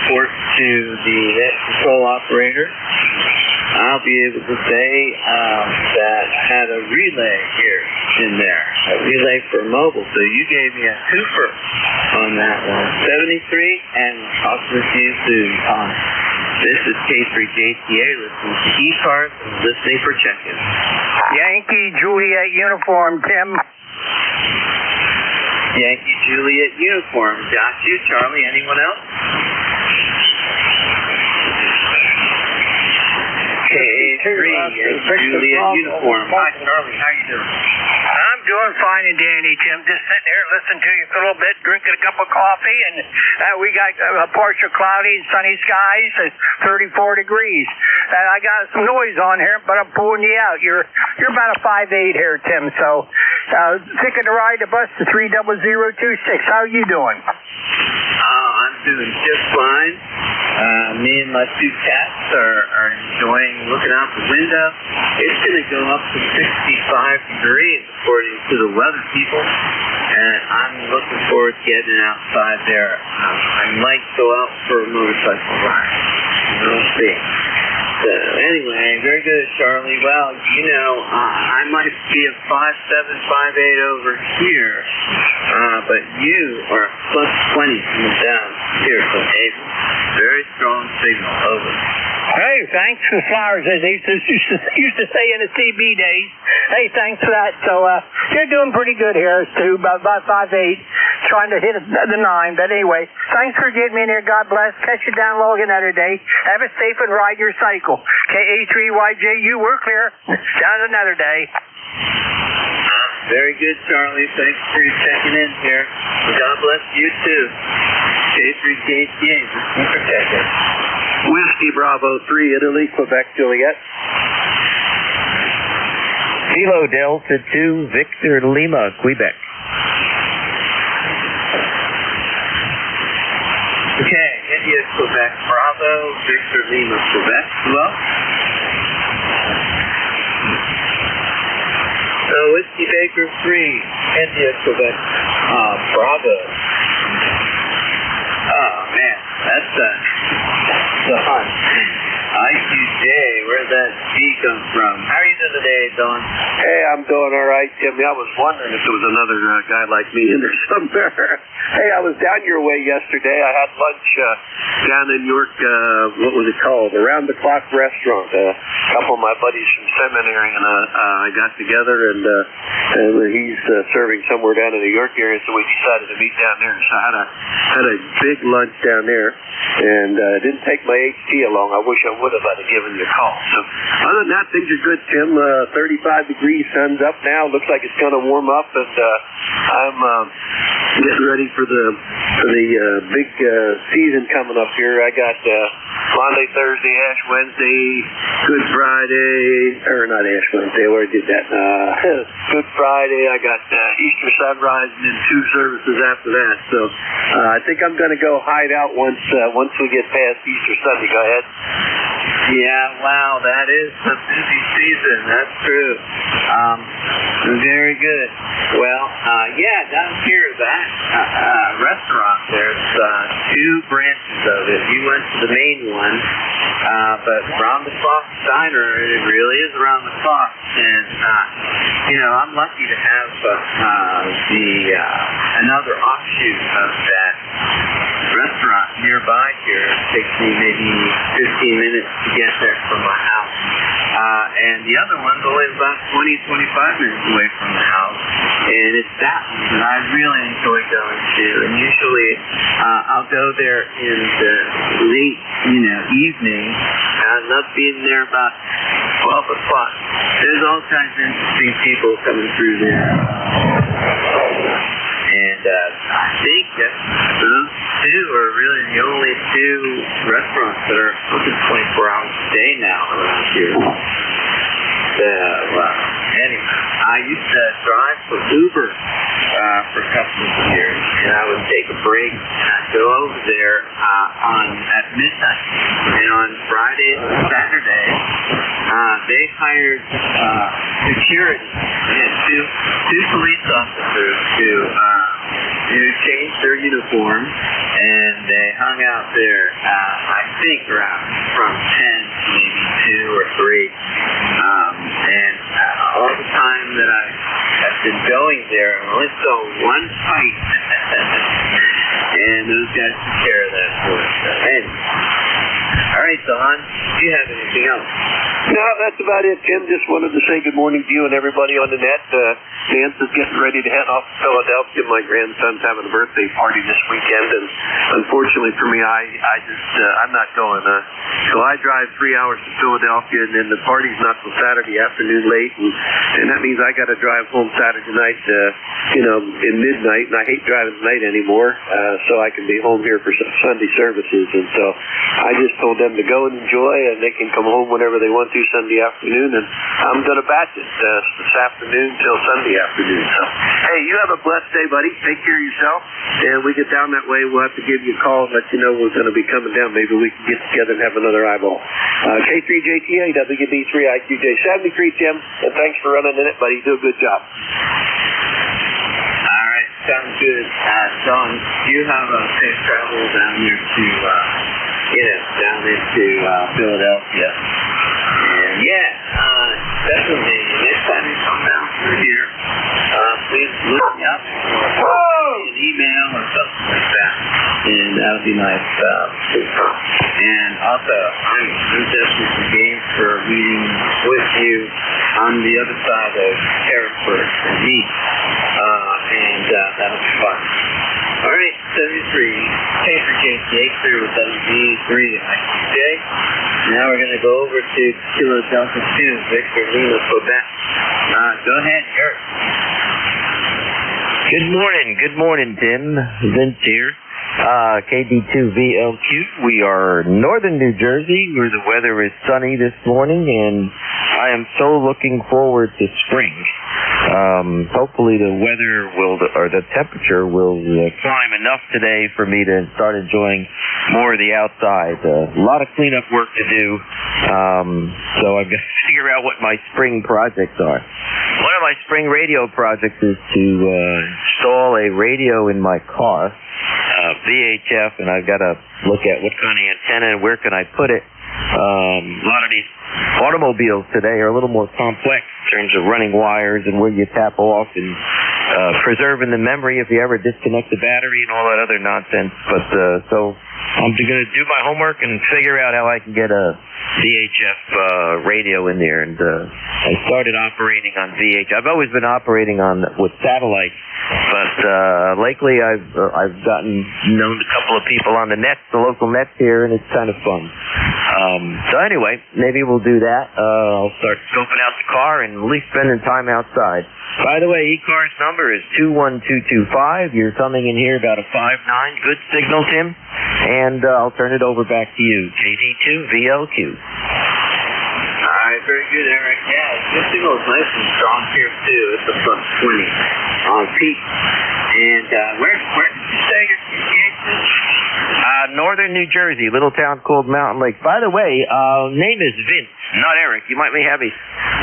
report to the net control operator, I'll be able to say that I had a relay here in there, a relay for mobile. So you gave me a twofer on that one. 73, and I'll talk with you soon, Tom. This is K3JTA listening to ECARS and listening for check-in. Yankee Juliet uniform, Tim. Yankee Juliet uniform. Got you, Charlie. Anyone else? K3 Juliet uniform. Hi, Charlie. How you doing? I'm doing fine and dandy, Tim. Just sitting here listening to you for a little bit, drinking a cup of coffee, and we got a partial cloudy and sunny skies at 34 degrees. And I got some noise on here, but I'm pulling you out. You're about a 5'8" here, Tim. So thinking to ride the bus to 30026. How are you doing? I'm doing just fine. Me and my 2 cats are enjoying looking out the window. It's going to go up to 65 degrees according to the weather people, and I'm looking forward to getting outside there. I might go out for a motorcycle ride. We'll see. So anyway, very good, Charlie. Well, you know, I might be a 5'7", 5'8" over here, but you are a +20 coming down here from April. Very strong signal. Over. Hey, thanks for the flowers, as they used to say in the CB days. Hey, thanks for that. So you're doing pretty good here, too, about 5'8", trying to hit the 9. But anyway, thanks for getting me in here. God bless. Catch you down log another day. Have it safe and ride your cycle. KA3YJU, we're clear. Down another day. Very good, Charlie. Thanks for checking in here. God bless you, too. K3KTA, just for checking. Whiskey Bravo 3, Italy, Quebec, Juliet. Kilo Delta 2, Victor Lima, Quebec. Okay, India, Quebec, Bravo, Victor Lima, Quebec. Hello? Whiskey Baker 3, India, Quebec, Bravo. Oh, man, that's the hunt. IQJ, where'd that G come from? How are you doing today, Don? Hey, I'm doing all right, Jimmy. I was wondering if there was another guy like me in there somewhere. Hey, I was down your way yesterday. I had lunch down in York, what was it called? Around the Clock Restaurant. A couple of my buddies from seminary and I got together, and he's serving somewhere down in the York area, so we decided to meet down there. So I had a big lunch down there, and didn't take my HT along. I wish I would have. I'd have given you a call. So other than that, things are good, Tim. 35 degrees, sun's up now. Looks like it's going to warm up, and I'm getting ready for the big season coming up here. I got Monday, Thursday, Ash Wednesday, Good Friday, or not Ash Wednesday, I already did that. Good Friday, I got Easter sunrise and then 2 services after that. So I think I'm going to go hide out once we get past Easter Sunday. Go ahead. Yeah, wow, that is a busy season. That's true. Very good. Well, yeah, down here, that restaurant, there's 2 branches of it. You went to the main one, but Round the Clock Diner, it really is around the clock. And, I'm lucky to have another offshoot of that restaurant nearby here. It takes me maybe 15 minutes to get there from my house. And the other one's only about 20-25 minutes away from the house. And it's that one that I really enjoy going to. And usually I'll go there in the late, evening. And I'll be in there about 12 o'clock. There's all kinds of interesting people coming through there. And I think that those 2 are really the only 2 restaurants that are open 24 hours a day now around here. Anyway, I used to drive for Uber for a couple of years, and I would take a break and I'd go over there at midnight. And on Fridays and Saturdays, they hired security. They had two police officers who changed their uniform, and they hung out there, I think, around from 10 to maybe 2 or 3. And all the time that I have been going there, I only saw 1 fight. And those guys took care of that for us. Anyway. All right, Don, do you have anything else? No, that's about it, Tim. Just wanted to say good morning to you and everybody on the net. Vance is getting ready to head off to Philadelphia. My grandson's having a birthday party this weekend, and unfortunately for me, I'm not going. So I drive 3 hours to Philadelphia, and then the party's not till Saturday afternoon late, and that means I got to drive home Saturday night, in midnight, and I hate driving at night anymore, so I can be home here for some Sunday services. And so I just told them to go and enjoy, and they can come home whenever they want to Sunday afternoon, and I'm going to batch it this afternoon till Sunday afternoon. So, hey, you have a blessed day, buddy. Take care of yourself, and we get down that way, we'll have to give you a call and let you know we're going to be coming down. Maybe we can get together and have another eyeball. K3JTA, WB3IQJ 73, Tim, and thanks for running in it, buddy. Do a good job. All right, sounds good. Don, you have a safe travel down here to, down into Philadelphia. And definitely, next time you come down through here, please look me up or an email or something like that. And that would be nice. And also, I'm definitely game for meeting with you on the other side of Harrisburg and me. And that'll be fun. All right, 73, K3JTA, clear with WB3IQJ. Now we're going to go over to Kilo Delta 2, Victor Lima, Quebec. Go ahead, Eric. Good morning, Tim. Vince here. KD2VLQ. We are northern New Jersey, where the weather is sunny this morning, and I am so looking forward to spring. Hopefully the weather the temperature will climb enough today for me to start enjoying more of the outside. A lot of cleanup work to do, so I've got to figure out what my spring projects are. One of my spring radio projects is to install a radio in my car, VHF, and I've got to look at what kind of antenna and where can I put it. A lot of these automobiles today are a little more complex in terms of running wires and where you tap off and preserving the memory if you ever disconnect the battery and all that other nonsense. But so I'm going to do my homework and figure out how I can get a VHF radio in there. And I started operating on VHF. I've always been operating with satellites, but lately I've gotten known a couple of people on the nets, the local nets here, and it's kind of fun. So anyway, maybe we'll do that. I'll start scoping out the car and at least spending time outside. By the way, ECARS number is 21225. You're coming in here about a 5.9. Good signal, Tim. And I'll turn it over back to you, KD2VLQ. All right, very good, Eric. Yeah, this signal is nice and strong here too. It's a plus 20 on peak. And where did you say your PCH is? Northern New Jersey, little town called Mountain Lake. By the way, name is Vince, not Eric. You might have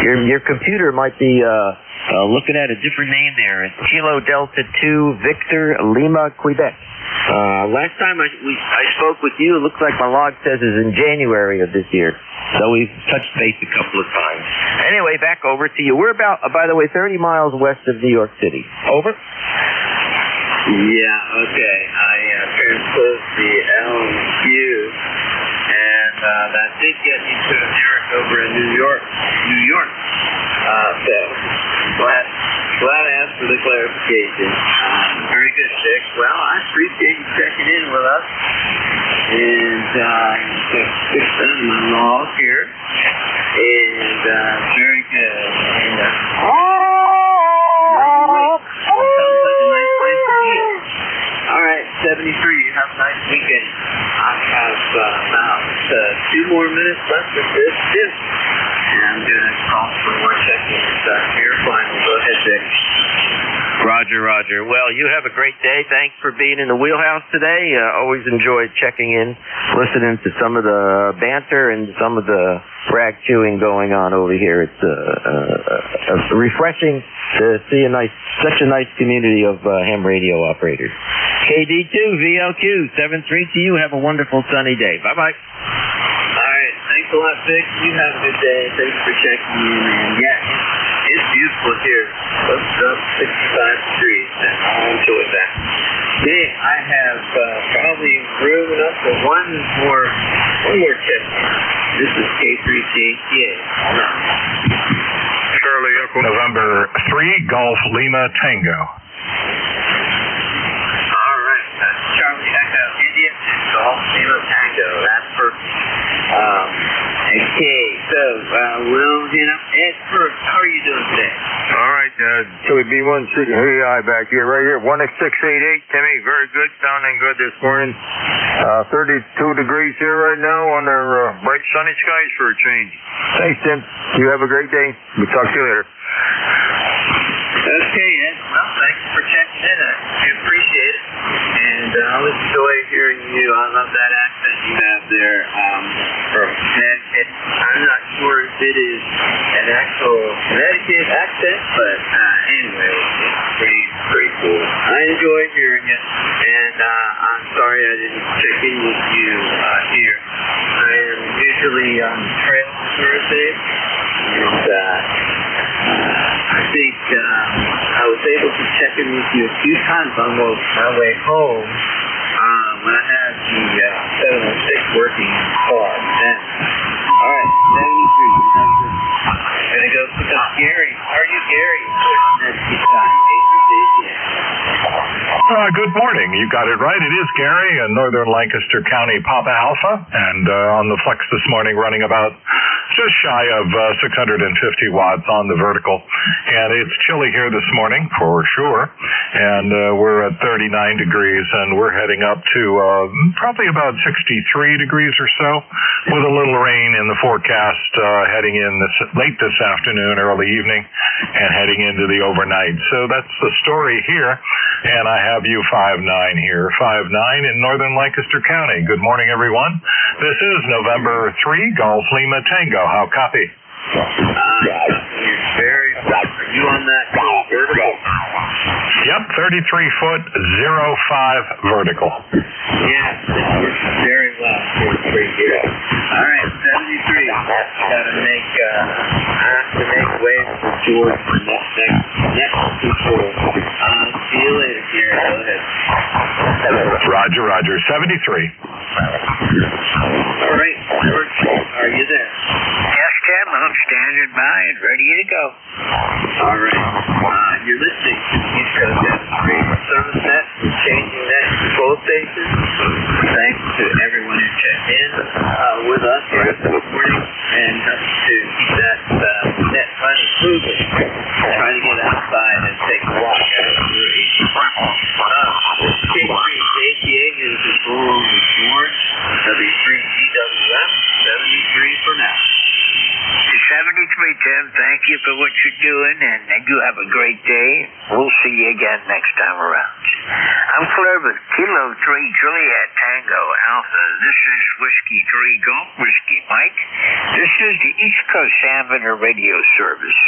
your computer might be looking at a different name there. It's Kilo Delta 2 Victor Lima, Quebec. Last time I spoke with you, it looks like my log says is in January of this year. So we've touched base a couple of times. Anyway, back over to you. We're about, by the way, 30 miles west of New York City. Over. Yeah, okay. I transposed the LQ, and that did get me to Eric over in New York. So, glad I asked for the clarification. Very good, Dick. Well, I appreciate you checking in with us. And fix my log here. And very good. And all right, 73. You have a nice weekend. I have about 2 more minutes left of this shift. And I'm going to call for more check-ins here. Final. Go ahead, Dick. Roger. Well, you have a great day. Thanks for being in the wheelhouse today. Always enjoyed checking in, listening to some of the banter and some of the brag chewing going on over here. It's refreshing to see such a nice community of ham radio operators. KD2VLQ 73 to you. Have a wonderful sunny day. Bye-bye. All right. Thanks a lot, Vic. You have a good day. Thanks for checking in. And yeah, it's beautiful here. It's up 65 degrees, and I'll enjoy that. Today, I have probably room enough for one more tip. This is K3CHTA. Charlie Echo November 3, Golf Lima Tango. All right, that's Charlie Echo India Golf Lima Tango. That's perfect. Okay, so we'll hit up Ed first. How are you doing today? All right, Chili B1 City AI back here, right here, 16688, Timmy, very good, sounding good this morning. 32 degrees here right now under bright sunny skies for a change. Thanks, Tim. You have a great day. We'll talk to you later. Okay, Ed. Well, thanks for checking in. I appreciate it. And I always enjoy hearing you. I love that accent you have there from Connecticut. I'm not sure if it is an actual Connecticut accent, but anyway, it's pretty cool. I enjoy hearing it, and I'm sorry I didn't check in with you here. I am usually on trail Thursdays, and I think I was able to check in with you a few times on my way home when I had the 706 working in the car. Then, all right, 73. Gonna go pick up Gary. How are you, Gary? Good morning. You got it right. It is Gary in northern Lancaster County, Papa Alpha, and on the flex this morning running about just shy of 650 watts on the vertical. And it's chilly here this morning for sure. And we're at 39 degrees and we're heading up to probably about 63 degrees or so with a little rain in the forecast heading in late this afternoon, early evening, and heading into the overnight. So that's the story here. And I have you 5'9" here, 5'9" in northern Lancaster County. Good morning, everyone. This is November 3, Golf Lima Tango. How copy? Very well. Are you on that vertical? Yep, 33-foot, 05 vertical. Yes, it works very well. It's pretty good. All right, 73. Got to make way for George for next control. See you later, Gary. Go ahead. Roger, 73. All right, George, are you there? Yes, Tim, I'm standing by and ready to go. All right. You're listening to the East Coast F3. service net, changing that control station. Thanks to everyone who checked in with us this morning and helped to keep that net running smoothly. Trying to get outside and take a walk out of the ACA is the full report. W3GWS 73 for now. 73, Tim. Thank you for what you're doing, and you have a great day. We'll see you again next time around. I'm Claire with Kilo 3 Juliet Tango Alpha. This is Whiskey 3 Golf Whiskey Mike. This is the East Coast Amateur Radio Service.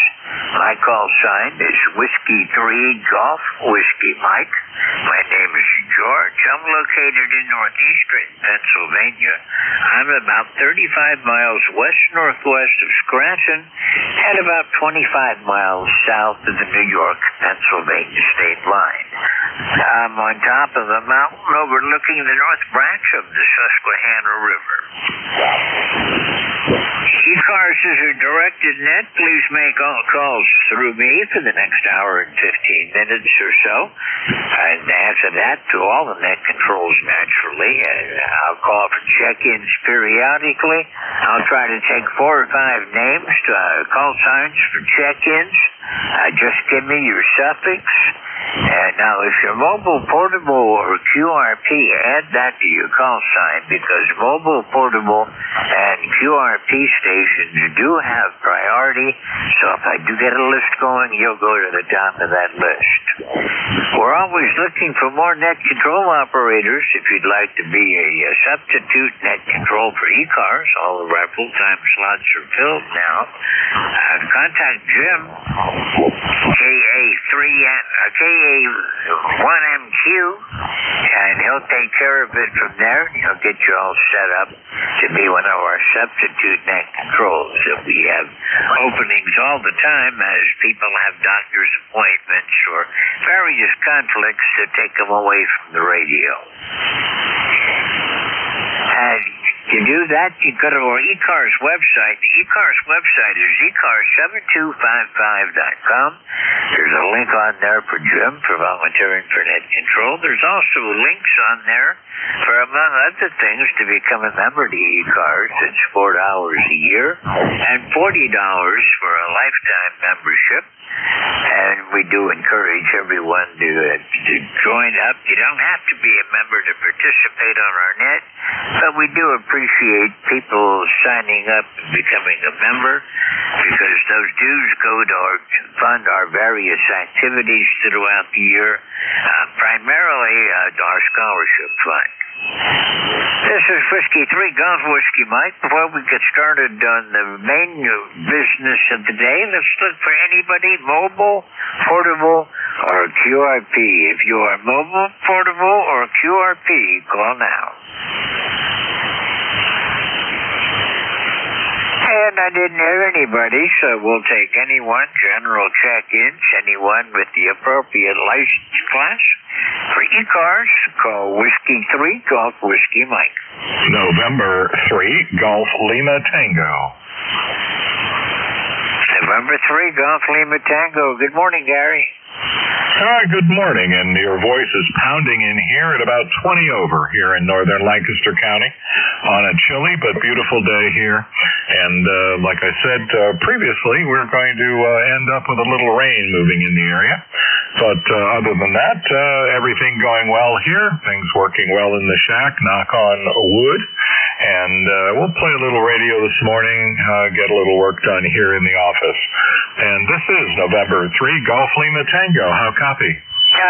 My call sign is Whiskey 3 Golf Whiskey Mike. My name is George. I'm located in northeastern Pennsylvania. I'm about 35 miles west-northwest of Scranton and about 25 miles south of the New York-Pennsylvania state line. I'm on top of a mountain overlooking the north branch of the Susquehanna River. ECARS is a directed net. Please make all calls through me for the next hour and 15 minutes or so. And after that, to all the net controls naturally. I'll call for check-ins periodically. I'll try to take 4 or 5 names to call signs for check-ins. Just give me your suffix. And now, if you're mobile, portable, or QRP, add that to your call sign, because mobile, portable, and QRP stations do have priority. So if I do get a list going, you'll go to the top of that list. We're always looking for more net control operators. If you'd like to be a substitute net control for ECARS, all of our full-time slots are filled now. Contact Jim, KA1MQ, and he'll take care of it from there. He'll get you all set up to be one of our substitute net controls. We have openings all the time as people have doctor's appointments or various conflicts that take them away from the radio. And to do that, you go to our ECARS website. The ECARS website is ECARS7255.com. There's a link on there for Jim for volunteering for net control. There's also links on there for, among other things, to become a member to ECARS. It's $4 a year and $40 for a lifetime membership. And we do encourage everyone to join up. You don't have to be a member to participate on our net, but we do appreciate people signing up and becoming a member, because those dues go to fund our various activities throughout the year, primarily our scholarship fund. This is Whiskey 3 Golf Whiskey Mike. Before we get started on the main business of the day, let's look for anybody mobile, portable, or QRP. If you are mobile, portable, or QRP, call now. And I didn't hear anybody, so we'll take anyone, general check-ins, anyone with the appropriate license class. For ECARS, call Whiskey 3 Golf Whiskey Mike. November 3 Golf Lima Tango. November 3 Golf Lima Tango. Good morning, Gary. Good morning, and your voice is pounding in here at about 20 over here in northern Lancaster County on a chilly but beautiful day here. And like I said previously, we're going to end up with a little rain moving in the area. But other than that, everything going well here. Things working well in the shack, knock on wood. And we'll play a little radio this morning, get a little work done here in the office. And this is November 3 Golf Lima Tango. How copy?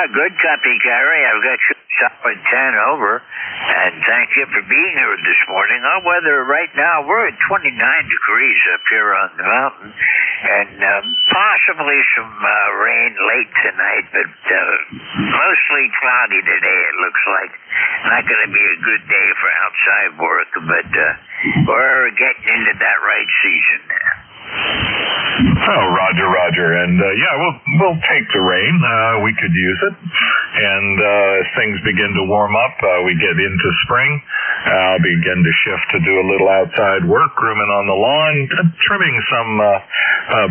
Good copy, Gary. I've got you solid 10 over. And thank you for being here this morning. Our weather right now, we're at 29 degrees up here on the mountain. And possibly some rain late tonight, but mostly cloudy today, it looks like. Not going to be a good day for outside work, but we're getting into that right season now. Oh, Roger. And we'll take the rain. We could use it. And as things begin to warm up, we get into spring. I'll begin to shift to do a little outside work, grooming on the lawn, trimming some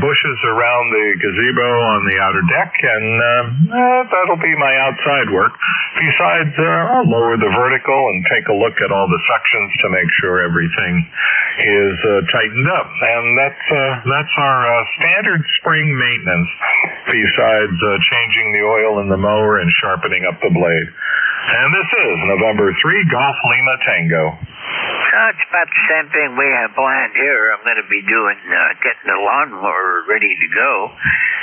bushes around the gazebo on the outer deck, and that'll be my outside work. Besides, I'll lower the vertical and take a look at all the sections to make sure everything is tightened up. And that's our standard spring maintenance, besides changing the oil in the mower and sharpening up the blade. And this is November 3, Golf Lima Tango. It's about the same thing we have planned here. I'm going to be doing, getting the lawnmower ready to go.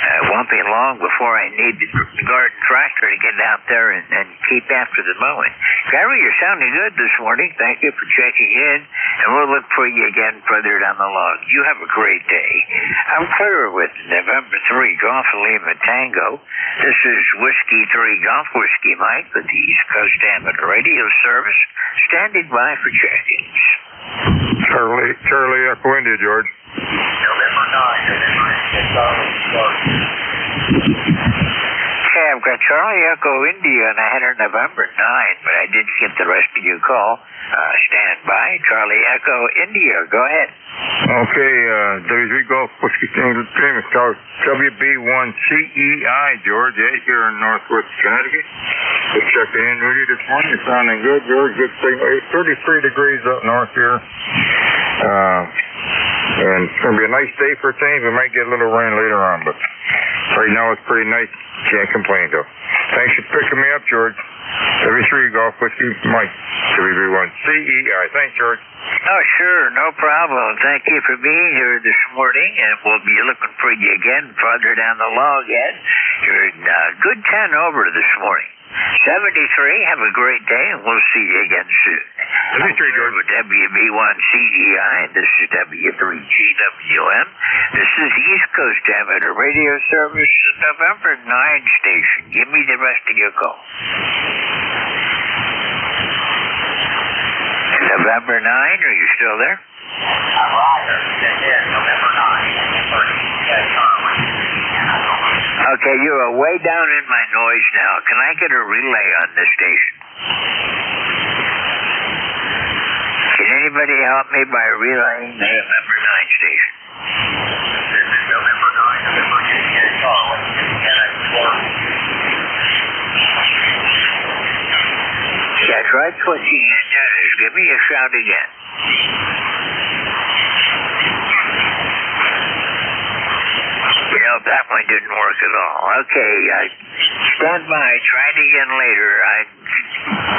It won't be long before I need the garden tractor to get out there and keep after the mowing. Gary, you're sounding good this morning. Thank you for checking in, and we'll look for you again further down the log. You have a great day. I'm clear with November 3 Golf Lima Tango. This is Whiskey 3 Golf Whiskey Mike with the East Coast Amateur Radio Service, standing by for check-ins. Charlie Echo India, George. November 9. Okay, I've got Charlie Echo India, and I had her November 9, but I did skip the rest of your call. Stand by. Charlie Echo India, go ahead. Okay, W3 Golf Whiskey Tango Famous Tower, WB1CEI, George, here in Northwest Connecticut. Just checking in with you this morning. You're sounding good, George. Good signal. It's 33 degrees up north here. And it's going to be a nice day for things. We might get a little rain later on, but right now it's pretty nice. Can't complain, though. Thanks for picking me up, George. W3 Golf Whiskey Mike, WB1CEI. Thanks, George. Oh, sure. No problem. Thank you for being here this morning, and we'll be looking for you again further down the log, Ed. You're in good 10 over this morning. 73, have a great day, and we'll see you again soon. W3 George. With WB1CEI, this is W3GWM. This is East Coast Amateur Radio Service, November 9 station. Give me the rest of your call. November 9, are you still there? Roger. November 9. Okay, you are way down in my noise now. Can I get a relay on this station? Can anybody help me by relaying the November 9 station? This is November 9, November 8, Yeah, try switching antennas. Give me a shout again. You know, that one didn't work at all. Okay, stand by. Try it again later. I'm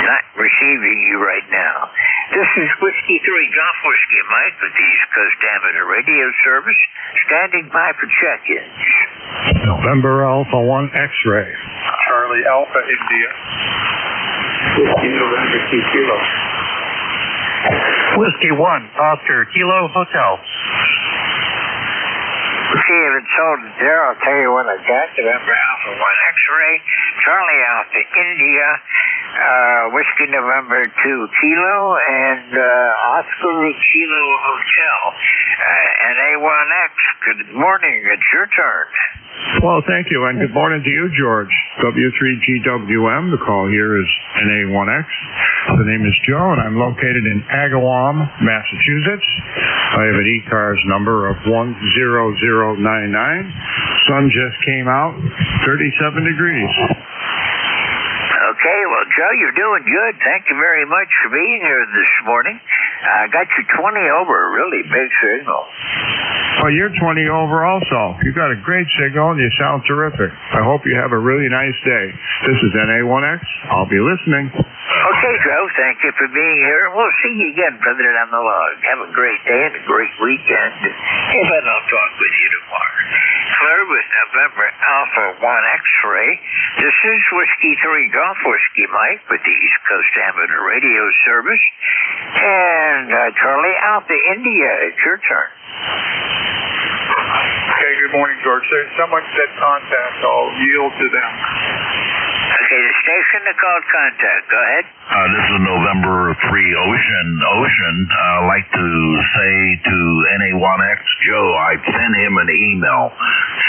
not receiving you right now. This is Whiskey 3 Golf Whiskey Mike with the East Coast Amateur Radio Service, standing by for check-ins. November Alpha 1 X-Ray. Charlie Alpha India. Whiskey November 2 Kilo. Whiskey 1 Oscar Kilo Hotel. See if it's sold there. I'll tell you when I got November Alpha 1 X-Ray, Charlie Alpha India, Whiskey November 2 Kilo, and Oscar Kilo Hotel. NA1X, good morning. It's your turn. Well, thank you, and good morning to you, George. W3GWM, the call here is NA1X. The name is Joe, and I'm located in Agawam, Massachusetts. I have an ECARS number of 10099. Sun just came out, 37 degrees. Okay, well, Joe, you're doing good. Thank you very much for being here this morning. I got you 20 over, a really big signal. Well, you're 20 over also. You got a great signal and you sound terrific. I hope you have a really nice day. This is NA1X. I'll be listening. Okay, Joe, thank you for being here. We'll see you again further down the log. Have a great day and a great weekend. If I don't talk with you tomorrow. Clear with November Alpha 1 X-Ray. This is Whiskey 3 Golf Whiskey Mike with the East Coast Amateur Radio Service. And Charlie Alpha India, it's your turn. Okay, good morning, George. There's someone said contact. I'll yield to them. Okay, the station that called contact. Go ahead. This is November 3 Ocean. I'd like to say to NA1X Joe, I sent him an email,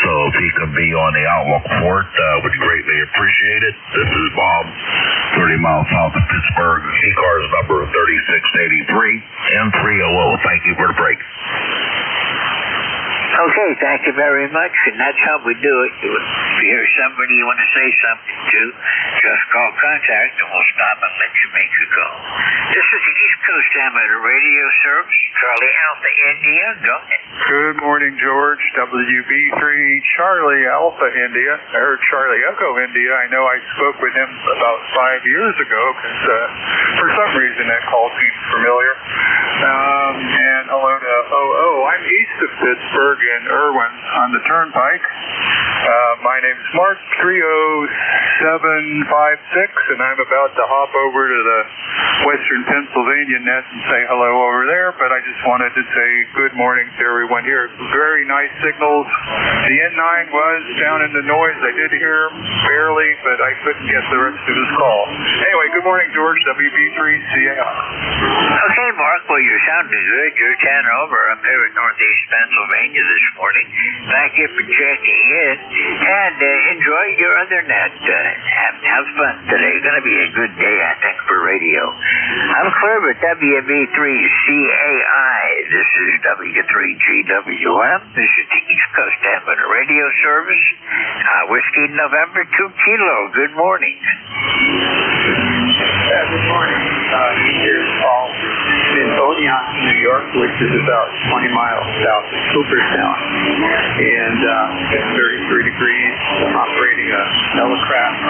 so if he could be on the outlook for it, would greatly appreciate it. This is Bob 30 miles south of Pittsburgh. ECARS number 3683 and 300. Thank you for the break. Okay, thank you very much, and that's how we do it. If you hear somebody you want to say something to, just call contact and we'll stop and let you make a call. This is the East Coast Amateur Radio Service, Charlie Alpha India. Go ahead. Good morning, George. WB3 Charlie Alpha India. I heard Charlie Echo India. I know I spoke with him about 5 years ago because for some reason that call seems familiar. And hello to OO. I'm east of Pittsburgh in Irwin on the Turnpike. My name's Mark 30756, and I'm about to hop over to the Western Pennsylvania net and say hello over there, but I just wanted to say good morning to everyone here. Very nice signals. The N9 was down in the noise. I did hear barely, but I couldn't get the rest of his call. Anyway, good morning, George. WB3CL. Okay, Mark, well, you're sounding good. You're 10 over up here in Northeast Pennsylvania this morning. Thank you for checking in, and enjoy your other net. Have fun today. It's going to be a good day, I think, for radio. I'm clear with WB3CAI. This is W3GWM. This is the East Coast Amateur Radio Service. Whiskey November 2 Kilo. Good morning. Good morning. Here's Paul in Oneonta, New York, which is about 20 miles south of Cooperstown. And it's 33 degrees. I'm operating a Elecraft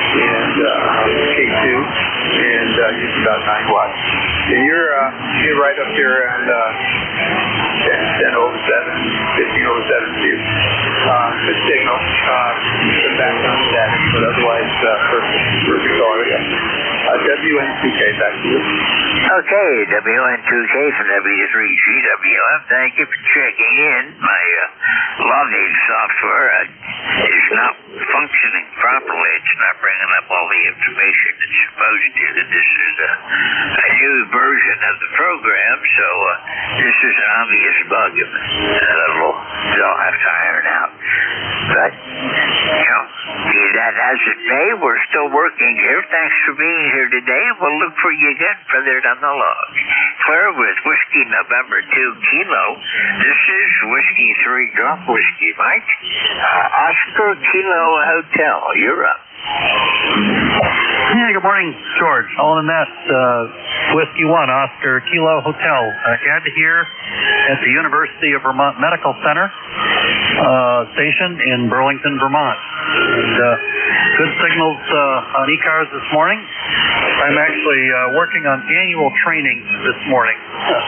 and K2 and using about 9 watts. And you're right up here on 10 over 7, 15 over 7 view. Good signal. Some background static, but otherwise perfect audio. WN2K, back to you. Okay, WN2K from W3GWM. Thank you for checking in. My logging software is not functioning properly. It's not bringing up all the information it's supposed to. This is a new version of the program, so this is an obvious bug that they'll have to iron out. But, be that as it may, we're still working here. Thanks for being here today, and we'll look for you again further down the log. Clear with Whiskey November 2 Kilo. This is Whiskey 3 Golf Whiskey Mike. Oscar Kilo Hotel. You're up. Yeah, good morning, George. All in that, Whiskey 1, Oscar Kilo Hotel. Ed here at the University of Vermont Medical Center station in Burlington, Vermont. And, good signals on ECARS this morning. I'm actually working on annual training this morning,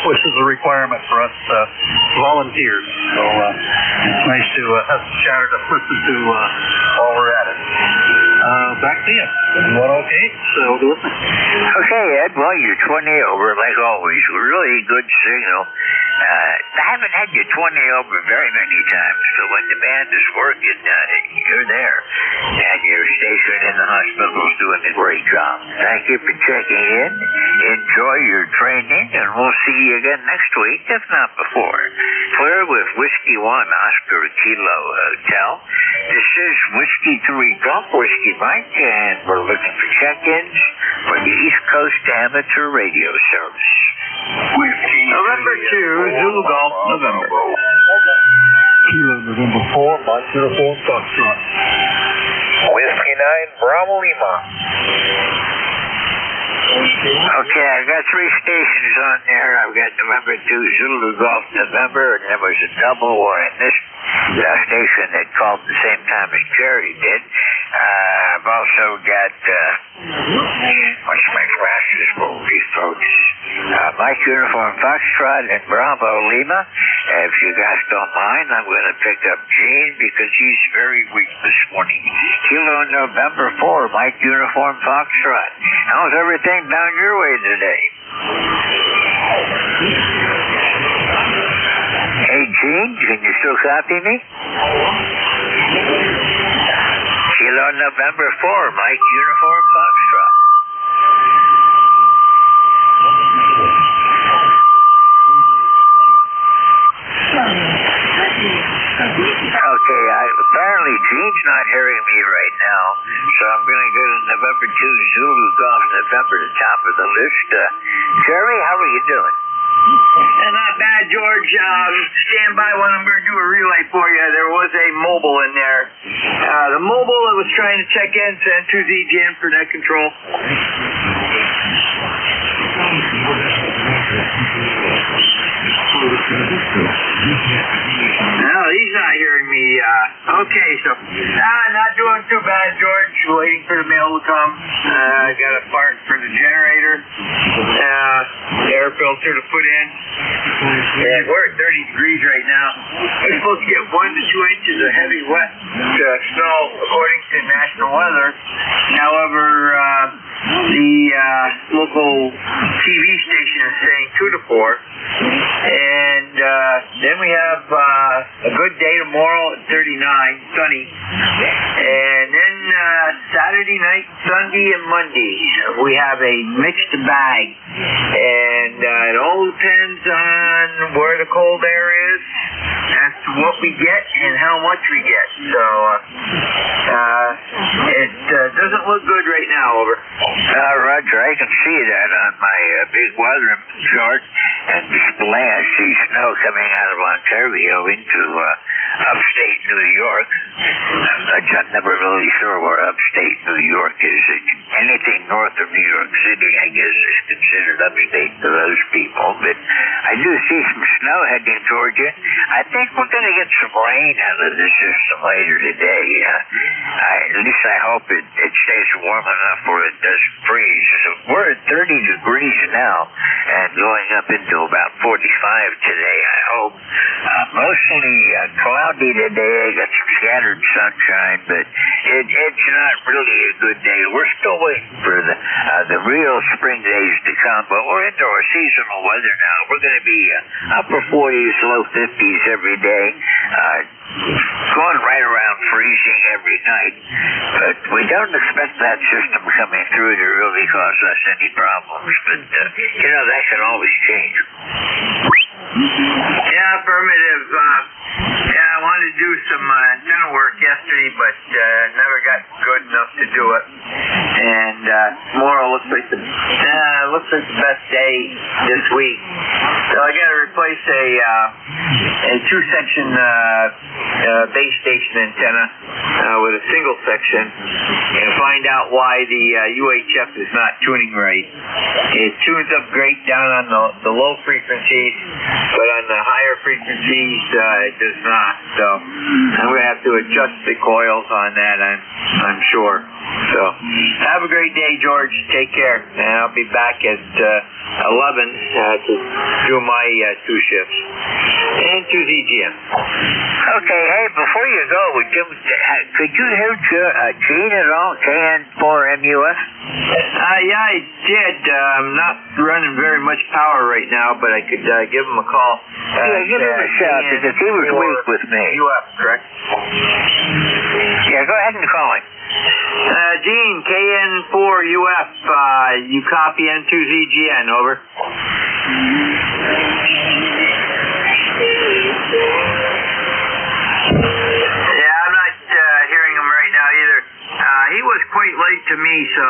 which is a requirement for us volunteers. So it's nice to have some chatter to listen to while we're at it. Back to you. What okay? So listen. Okay, Ed. Well, you're 20 over, like always. Really good signal. I haven't had you 20 over very many times, so when the band is working, you're there. And your station in the hospital is doing a great job. Thank you for checking in. Enjoy your training, and we'll see you again next week, if not before. Clear with Whiskey 1, Oscar Kilo Hotel. This is Whiskey 3 Golf Whiskey Mike, and we're looking for check-ins for the East Coast Amateur Radio Service. Whiskey November 2, Zulu Golf, November. Kilo November 4, Mike Uniform Foxtrot. Whiskey 9, Bravo Lima. Okay, I've got 3 stations on there. I've got November 2, Zulu Golf, November, and there was a double in this station that called the same time as Jerry did. I've also got, what's my glasses for these folks? Mike Uniform Foxtrot and Bravo Lima. If you guys don't mind, I'm going to pick up Gene because he's very weak this morning. Kilo November 4, Mike Uniform Foxtrot. How's everything down your way today? Hey, Gene, can you still copy me? Kilo November 4, Mike Uniform Foxtrot. Okay, apparently apparently Gene's not hearing me right now, so I'm going to go to November 2 Zulu Golf November, the top of the list. Jerry, how are you doing? Not bad, George. Stand by when I'm going to do a relay for you. There was a mobile in there. The mobile that was trying to check in sent to ZGN for net control. No, he's not hearing me. Okay, so not doing too bad, George. Waiting for the mail to come. I got a part for the generator. Air filter to put in. Yeah, we're at 30 degrees right now. We're supposed to get 1 to 2 inches of heavy wet snow according to national weather. However, the local TV station is saying 2 to 4. And then we have a good day tomorrow at 39, sunny. And then Saturday night, Sunday, and Monday, we have a mixed bag. And it all depends on where the cold air is, as to what we get and how much we get. So it doesn't look good right now, over. Roger, I can see that on my big weather chart. And splash, see snow coming out of Ontario into upstate New York. I'm never really sure where upstate New York is. Anything north of New York City, I guess, is considered upstate to those people. But I do see some snow heading toward you. I think we're going to get some rain out of this system later today. At least I hope it stays warm enough where it doesn't freeze. So we're at 30 degrees now and going up into about 45 today, I hope. Mostly cloudy today. I got some scattered sunshine, but it's not really a good day. We're still waiting for the real spring days to come, but we're into our seasonal weather now. We're going to be upper 40s, low 50s every day. Going right around freezing every night, but we don't expect that system coming through to really cause us any problems, but that can always change. Yeah, affirmative. I wanted to do some antenna work yesterday, but never got good enough to do it. And tomorrow looks like the best day this week. So I got to replace a 2-section base station antenna with a single section and find out why the UHF is not tuning right. It tunes up great down on the low frequencies, but on the higher frequencies it does not. So I'm going to have to adjust the coils on that, I'm sure. So have a great day, George. Take care. And I'll be back at 11 to do my 2 shifts. And to ZGM. Okay, hey, before you go, could you hear Gene at all, KN4MUS? Yeah, I did. I'm not running very much power right now, but I could give him a call. Give him a shout, because he was weak with me. UF, correct? Yeah, go ahead and call him. Gene, KN4UF, you copy N2ZGN, over. Yeah, I'm not hearing him right now either. He was quite late to me, so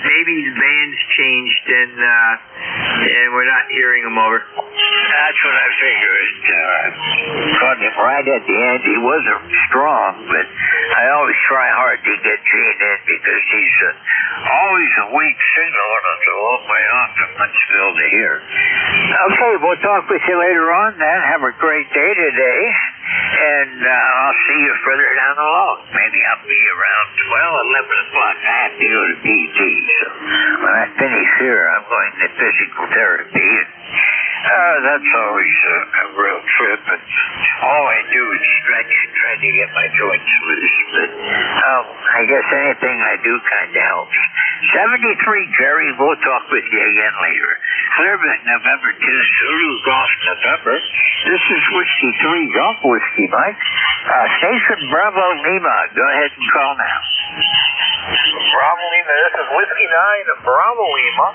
maybe the band's changed and we're not hearing him, over. That's what I figured. Caught him right at the end. He wasn't strong, but I always try hard to get Gene in because he's always a weak signal and it's a long way off from Huntsville to here. Okay, we'll talk with you later on then. Have a great day today. And I'll see you further down the road. Maybe I'll be around 11 o'clock. I have to go to PT. So when I finish here, I'm going to physical therapy. And that's always a real trip. And all I do is stretch and try to get my joints loose. But I guess anything I do kind of helps. 73, Jerry. We'll talk with you again later. Clearville, November 2, Zulu Golf, November. This is Whiskey 3 Golf Whiskey, Mike. Station Bravo Lima. Go ahead and call now. Bravo Lima, this is Whiskey 9, Bravo Lima.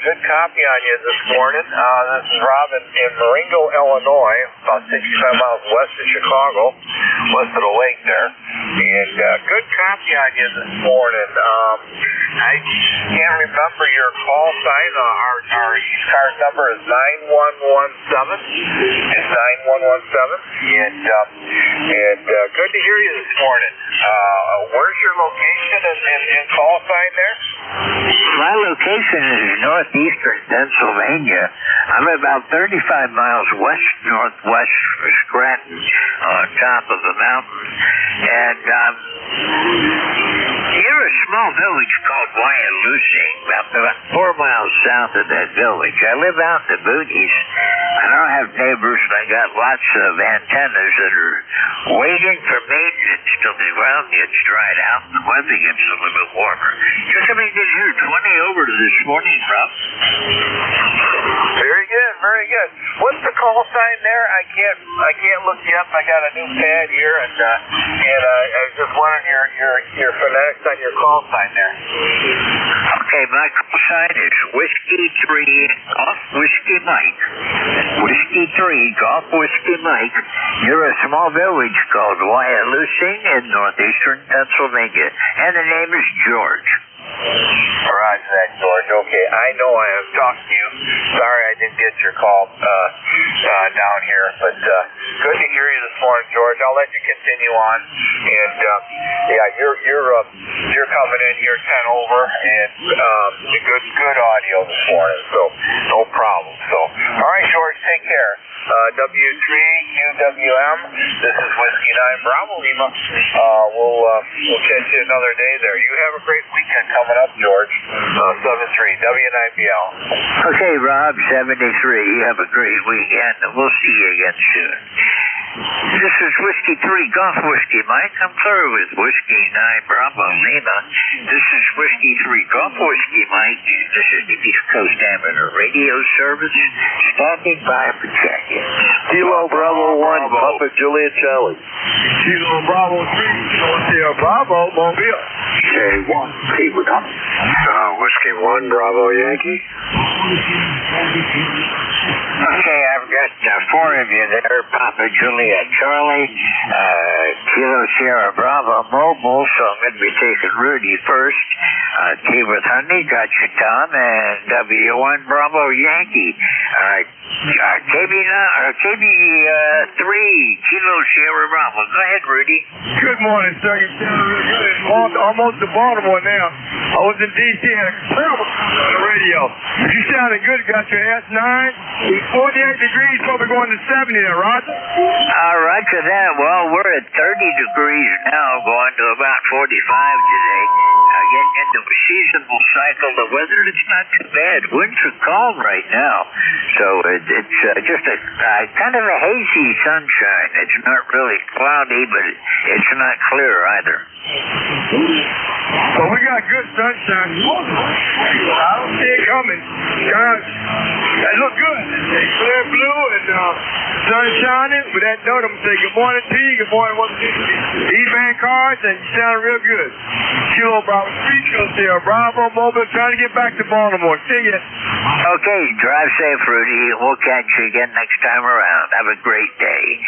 Good copy on you this morning. This is Rob in Marengo, Illinois, about 65 miles west of Chicago, west of the lake there. And good copy on you this morning. I can't remember your call sign. Our ECARS number is 9117. It's 9117. And good to hear you this morning. Where's your location and call sign there? My location is northeastern Pennsylvania. I'm about 35 miles northwest of Scranton, on top of the mountain. And near a small village called Wyalusing, about 4 miles south of that village. I live out in the boonies. I don't have neighbors, and I got lots of antennas that are waiting for maintenance till the ground gets dried out and the weather gets a little bit warmer. You're coming in here 20 over to this morning, Rob. Very good, very good. What's the call sign there? I can't look you up. I got a new pad here, and I was just wondering your phonetics on your call sign there. Okay, my call sign is Whiskey 3 Golf Whiskey Mike. Whiskey 3 Golf Whiskey Mike. Near a small village called Wyalusing in northeastern Pennsylvania, and the name is George. Roger that, George. Okay, I know I have talked to you. Sorry I didn't get your call down here, but good to hear you this morning, George. I'll let you continue on. And yeah, you're coming in here 10 over, and good audio this morning, so no problem. So, all right, George, take care. W3QWM. This is Whiskey 9 Bravo Lima. We'll catch you another day there. You have a great weekend coming up, George. 73 W9BL. Okay, Rob, 73. You have a great weekend, and we'll see you again soon. This is Whiskey 3 Golf Whiskey Mike. I'm sorry with Whiskey 9 Bravo Lima. This is Whiskey 3 Golf Whiskey Mike. This is the East Coast Amateur Radio Service. Standing by for check-in. Kilo Bravo 1, Papa Juliet Charlie. Kilo Bravo 3, Kilo Bravo, Mobile. K1, keep it coming. Whiskey 1, Bravo Yankee. Okay, I've got 4 of you there. Papa Juliet Charlie, Kilo Sierra Bravo Mobile, so I'm going to be taking Rudy first. T with Honey, got you, Tom, and W1 Bravo Yankee. All right, KB3 Kilo Sierra Bravo. Go ahead, Rudy. Good morning, sir. You sound really good. Almost to Baltimore now. I was in D.C. and a terrible on the radio. But you sounded good. Got your S9. 48 degrees, probably going to 70 there, Roger. All right, to that. Well, we're at 30 degrees now, going to about 45 today. Getting into a seasonal cycle. The weather, it's not too bad. Winds are calm right now. So it's just a kind of a hazy sunshine. It's not really cloudy, but it's not clear either. Well, we got good sunshine. I don't see it coming. Guys, that look good. It's clear blue and sun shining. With that note, I'm going to say good morning to you. Good morning, ECARS, and you sound real good. Kilo Bravo 3, Kilo Sierra Bravo Mobile, trying to get back to Baltimore. See ya. Okay, drive safe, Rudy. We'll catch you again next time around. Have a great day.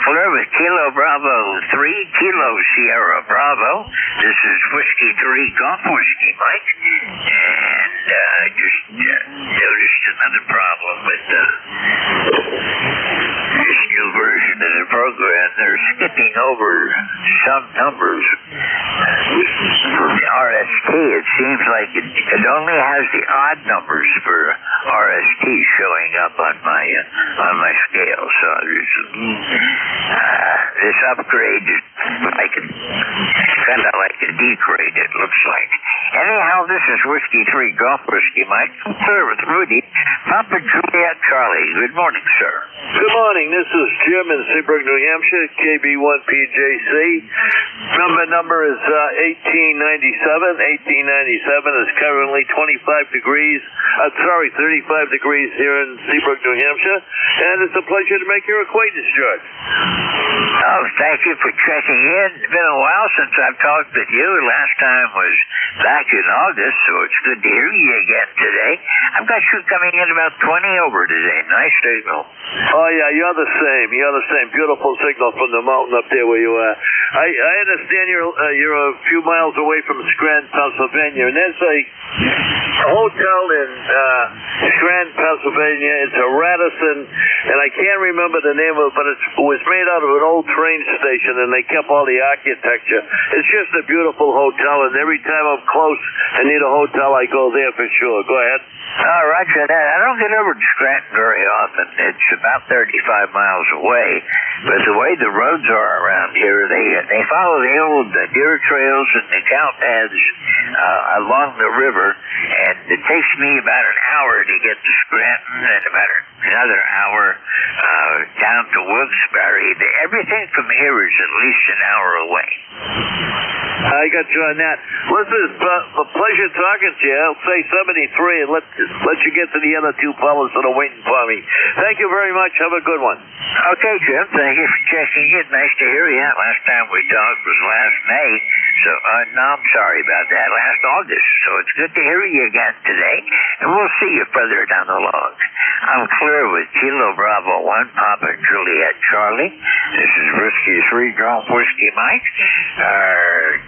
Clear with Kilo Bravo 3, Kilo Sierra Bravo. This is Whiskey 3 Golf Whiskey Mike. And I just noticed another problem with this new version of the program. They're skipping over some numbers for the RST. It seems like it only has the odd numbers for RST showing up on my scale. So this upgrade is kind of like a degrade, it looks like. Anyhow, this is Whiskey 3 Golf Whiskey Mike. I'm clear with Rudy. Papa Juliet Charlie. Good morning, sir. Good morning. This is Jim in Seabrook, New Hampshire, KB1PJC. Number is 1897. 1897 is currently 35 degrees. 35 degrees here in Seabrook, New Hampshire. And it's a pleasure to make your acquaintance, George. Oh, thank you for checking in. It's been a while since I've talked with you. Last time was back in August, so it's good to hear you again today. I've got you coming in about 20 over today. Nice signal. Oh, yeah, you're the same. You're the same. Beautiful signal from the mountain up there where you are. I understand you're a few miles away from Scranton, Pennsylvania, and there's a hotel in Scranton, Pennsylvania. It's a Radisson, and I can't remember the name of it, but it was made out of an old train station, and they kept all the architecture. It's just a beautiful hotel, and every time I'm close and need a hotel, I go there for sure. Go ahead. Oh, roger that. I don't get over to Scranton very often. It's about 35 miles away. But the way the roads are around here, they follow the old deer trails and the cow paths along the river. And it takes me about an hour to get to Scranton and about another hour down to Wilkes-Barre. Everything from here is at least an hour away. I got you on that. Listen, it's a pleasure talking to you. I'll say 73 and let you get to the other two fellas that are waiting for me. Thank you very much. Have a good one. Okay, Jim. Thank you for checking in. Nice to hear you. Last time we talked was last May. So, no, I'm sorry about that. Last August. So it's good to hear you again today. And we'll see you further down the log. I'm clear with Kilo Bravo 1, Papa Juliet Charlie. This is Whiskey 3 Golf Whiskey Mike.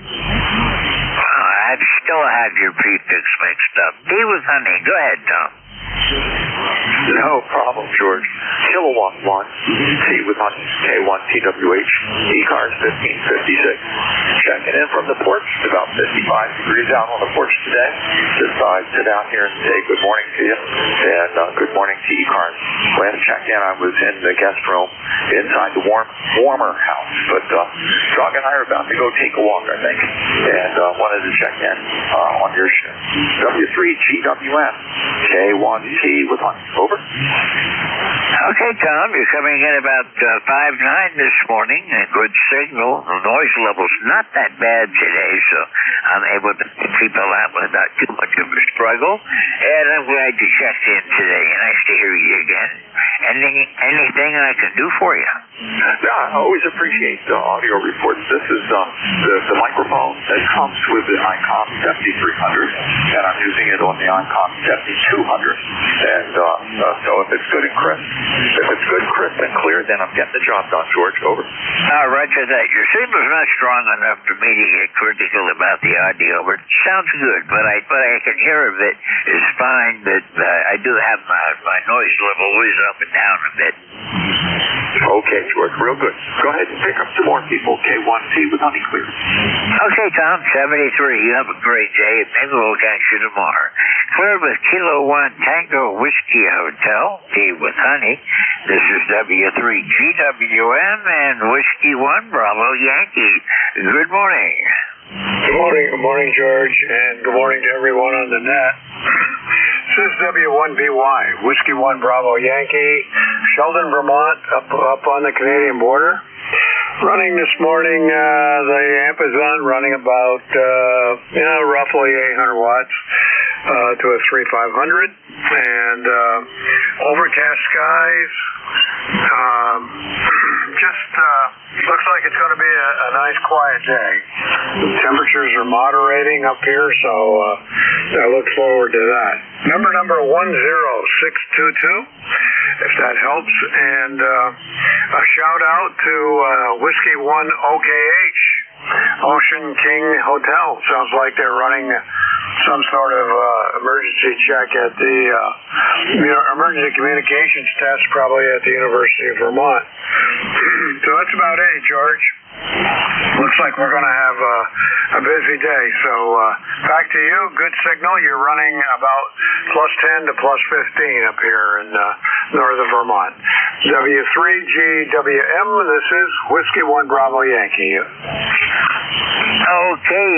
I still have your prefix mixed up. D with honey. Go ahead, Tom. No problem, George. Kilowatt 1, T with honey, K1TWH, ECARS 1556. Checking in from the porch. It's about 55 degrees out on the porch today. Just thought I'd sit out here and say good morning to you. And good morning to ECARS. Last check in, I was in the guest room inside the warmer house. But Doug and I are about to go take a walk, I think. And wanted to check in on your show. W3GWM, K1T with honey. Over. Okay, Tom, you're coming in about 5'9" this morning. A good signal. The noise level's not that bad today, so I'm able to keep a lot without too much of a struggle. And I'm glad you checked in today. Nice to hear you again. Anything I can do for you? Yeah, I always appreciate the audio reports. This is the microphone that comes with the ICOM 7300, and I'm using it on the ICOM 7200. And so if it's good and crisp, and clear, then I'm getting the job done, George. Over. Roger that. Your signal's not strong enough for me to get critical about the audio, but it sounds good. But I can hear of it is fine. But I do have my noise level always up and down a bit. Okay, George, real good. Go ahead and pick up some more people. K1T with honey clear. Okay, Tom, 73. You have a great day, and maybe we'll catch you tomorrow. Clear with Kilo 1 Tango Whiskey Hotel, T with honey. This is W3GWM and Whiskey 1 Bravo Yankee. Good morning. Good morning, George, and good morning to everyone on the net. This is W1BY, Whiskey 1 Bravo Yankee, Sheldon, Vermont, up on the Canadian border. Running this morning, the amp is on, running about roughly 800 watts to a 3500, and overcast skies. Just looks like it's going to be a nice quiet day. The temperatures are moderating up here, so I look forward to that. Number 10622, if that helps, and a shout out to Whiskey 1 OKH, Ocean King Hotel. Sounds like they're running some sort of emergency check at the emergency communications test, probably at the University of Vermont. So that's about it, George. Looks like we're going to have a busy day. So back to you. Good signal. You're running about +10 to +15 up here in northern Vermont. W3GWM. This is Whiskey 1 Bravo Yankee. Okay,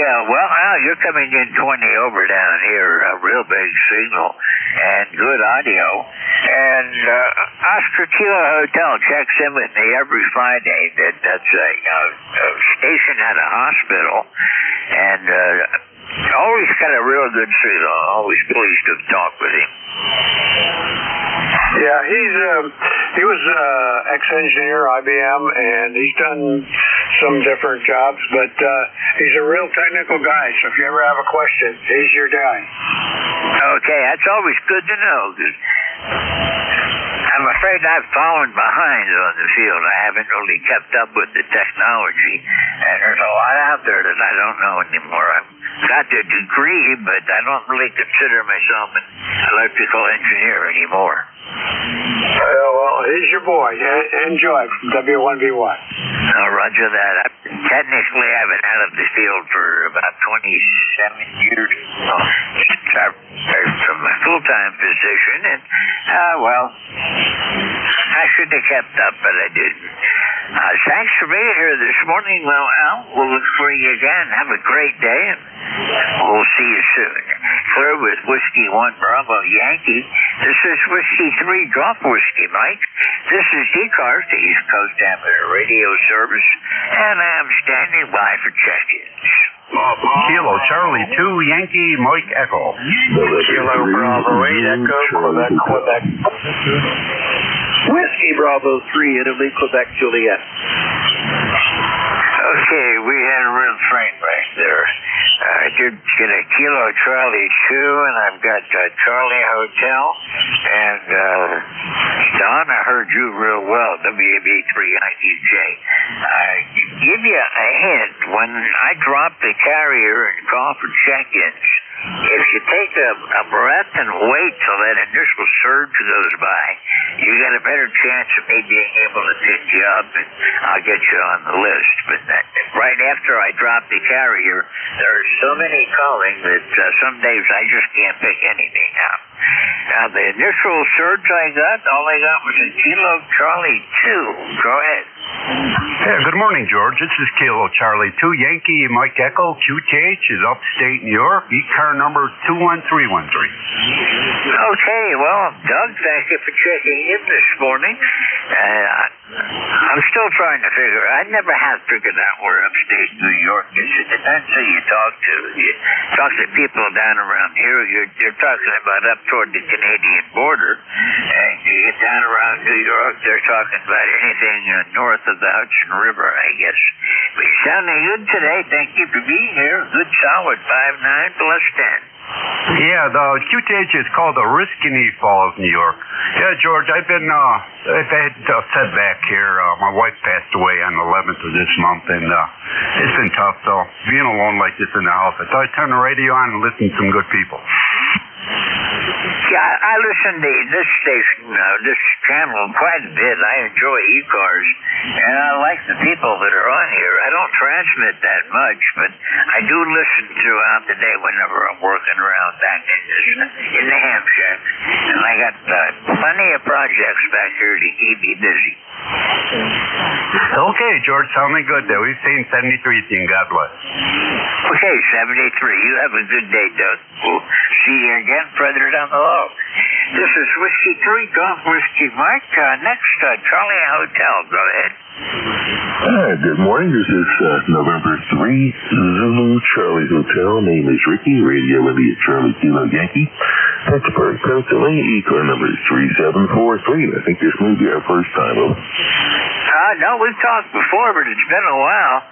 you're coming in 20 over down here, a real big signal and good audio. And Oscar Kilo Hotel checks in with me every Friday. That's a station out of hospital, and always got a real good feel. Always pleased to talk with him. Yeah, he was ex-engineer, IBM, and he's done some different jobs, but he's a real technical guy, so if you ever have a question, he's your guy. Okay, that's always good to know. I'm afraid I've fallen behind on the field. I haven't really kept up with the technology, and there's a lot out there that I don't know anymore. I've got the degree, but I don't really consider myself an electrical engineer anymore. Well, he's your boy. Enjoy from W1B1. Roger that. Technically, I've been out of the field for about 27 years since I retired from my full-time position, and, well, I should have kept up, but I didn't. Thanks for being here this morning. Well, Al, we'll look for you again. Have a great day, and we'll see you soon. Clear with Whiskey 1 Bravo Yankee. This is Whiskey 3 Golf Whiskey Mike. This is ECARS, the East Coast Amateur Radio Service, and I'm standing by for check-ins. Kilo Charlie 2 Yankee Mike Echo. Kilo Bravo 8 Echo, Quebec. Whiskey Bravo 3 Italy, Quebec, Juliet. Okay, we had a real train wreck there. I did get a Kilo Charlie 2, and I've got Charlie Hotel. And, Don, I heard you real well, WB3IDJ. Give you a hint. When I drop the carrier and call for check-ins, if you take a breath and wait till that initial surge goes by, you got a better chance of me being able to pick you up, and I'll get you on the list. But right after I drop the carrier, there are so many calling that some days I just can't pick anything up. Now, the initial surge all I got was a Kilo Charlie 2. Go ahead. Yeah, good morning, George. This is Kilo Charlie 2 Yankee Mike Echo. QTH is upstate New York. ECAR number 21313. Okay, well, Doug, thank you for checking in this morning. I'm still trying to figure. I never have figured out where upstate New York is. It depends who you talk to. You talk to people down around here, you're talking about up toward the Canadian border, and you get down around New York, they're talking about anything north of the Hudson River, I guess. But you're sounding good today. Thank you for being here. Good solid 5'9" plus 10. Yeah, the QTH is called the Riscony Falls, New York. Yeah, George, I've had a setback here. My wife passed away on the 11th of this month, and it's been tough, so being alone like this in the house. I thought I'd turn the radio on and listen to some good people. Yeah, I listen to this station, this channel quite a bit. I enjoy ECARS, and I like the people that are on here. I don't transmit that much, but I do listen throughout the day whenever I'm working around back in the ham shack. And I got plenty of projects back here to keep me busy. Okay, George, sounding good there. We've seen 73 team. God bless. Okay, 73. You have a good day, Doug. We'll see you again further down the road. This is Whiskey 3 Golf Whiskey Mike. Next, Charlie Hotel. Go ahead. Good morning. This is November 3 Zulu Charlie Hotel. Name is Ricky. Radio India Charlie Kilo Yankee. Pittsburgh, Pennsylvania. ECAR number 3743. I think this may be our first time. Over. No, we've talked before, but it's been a while.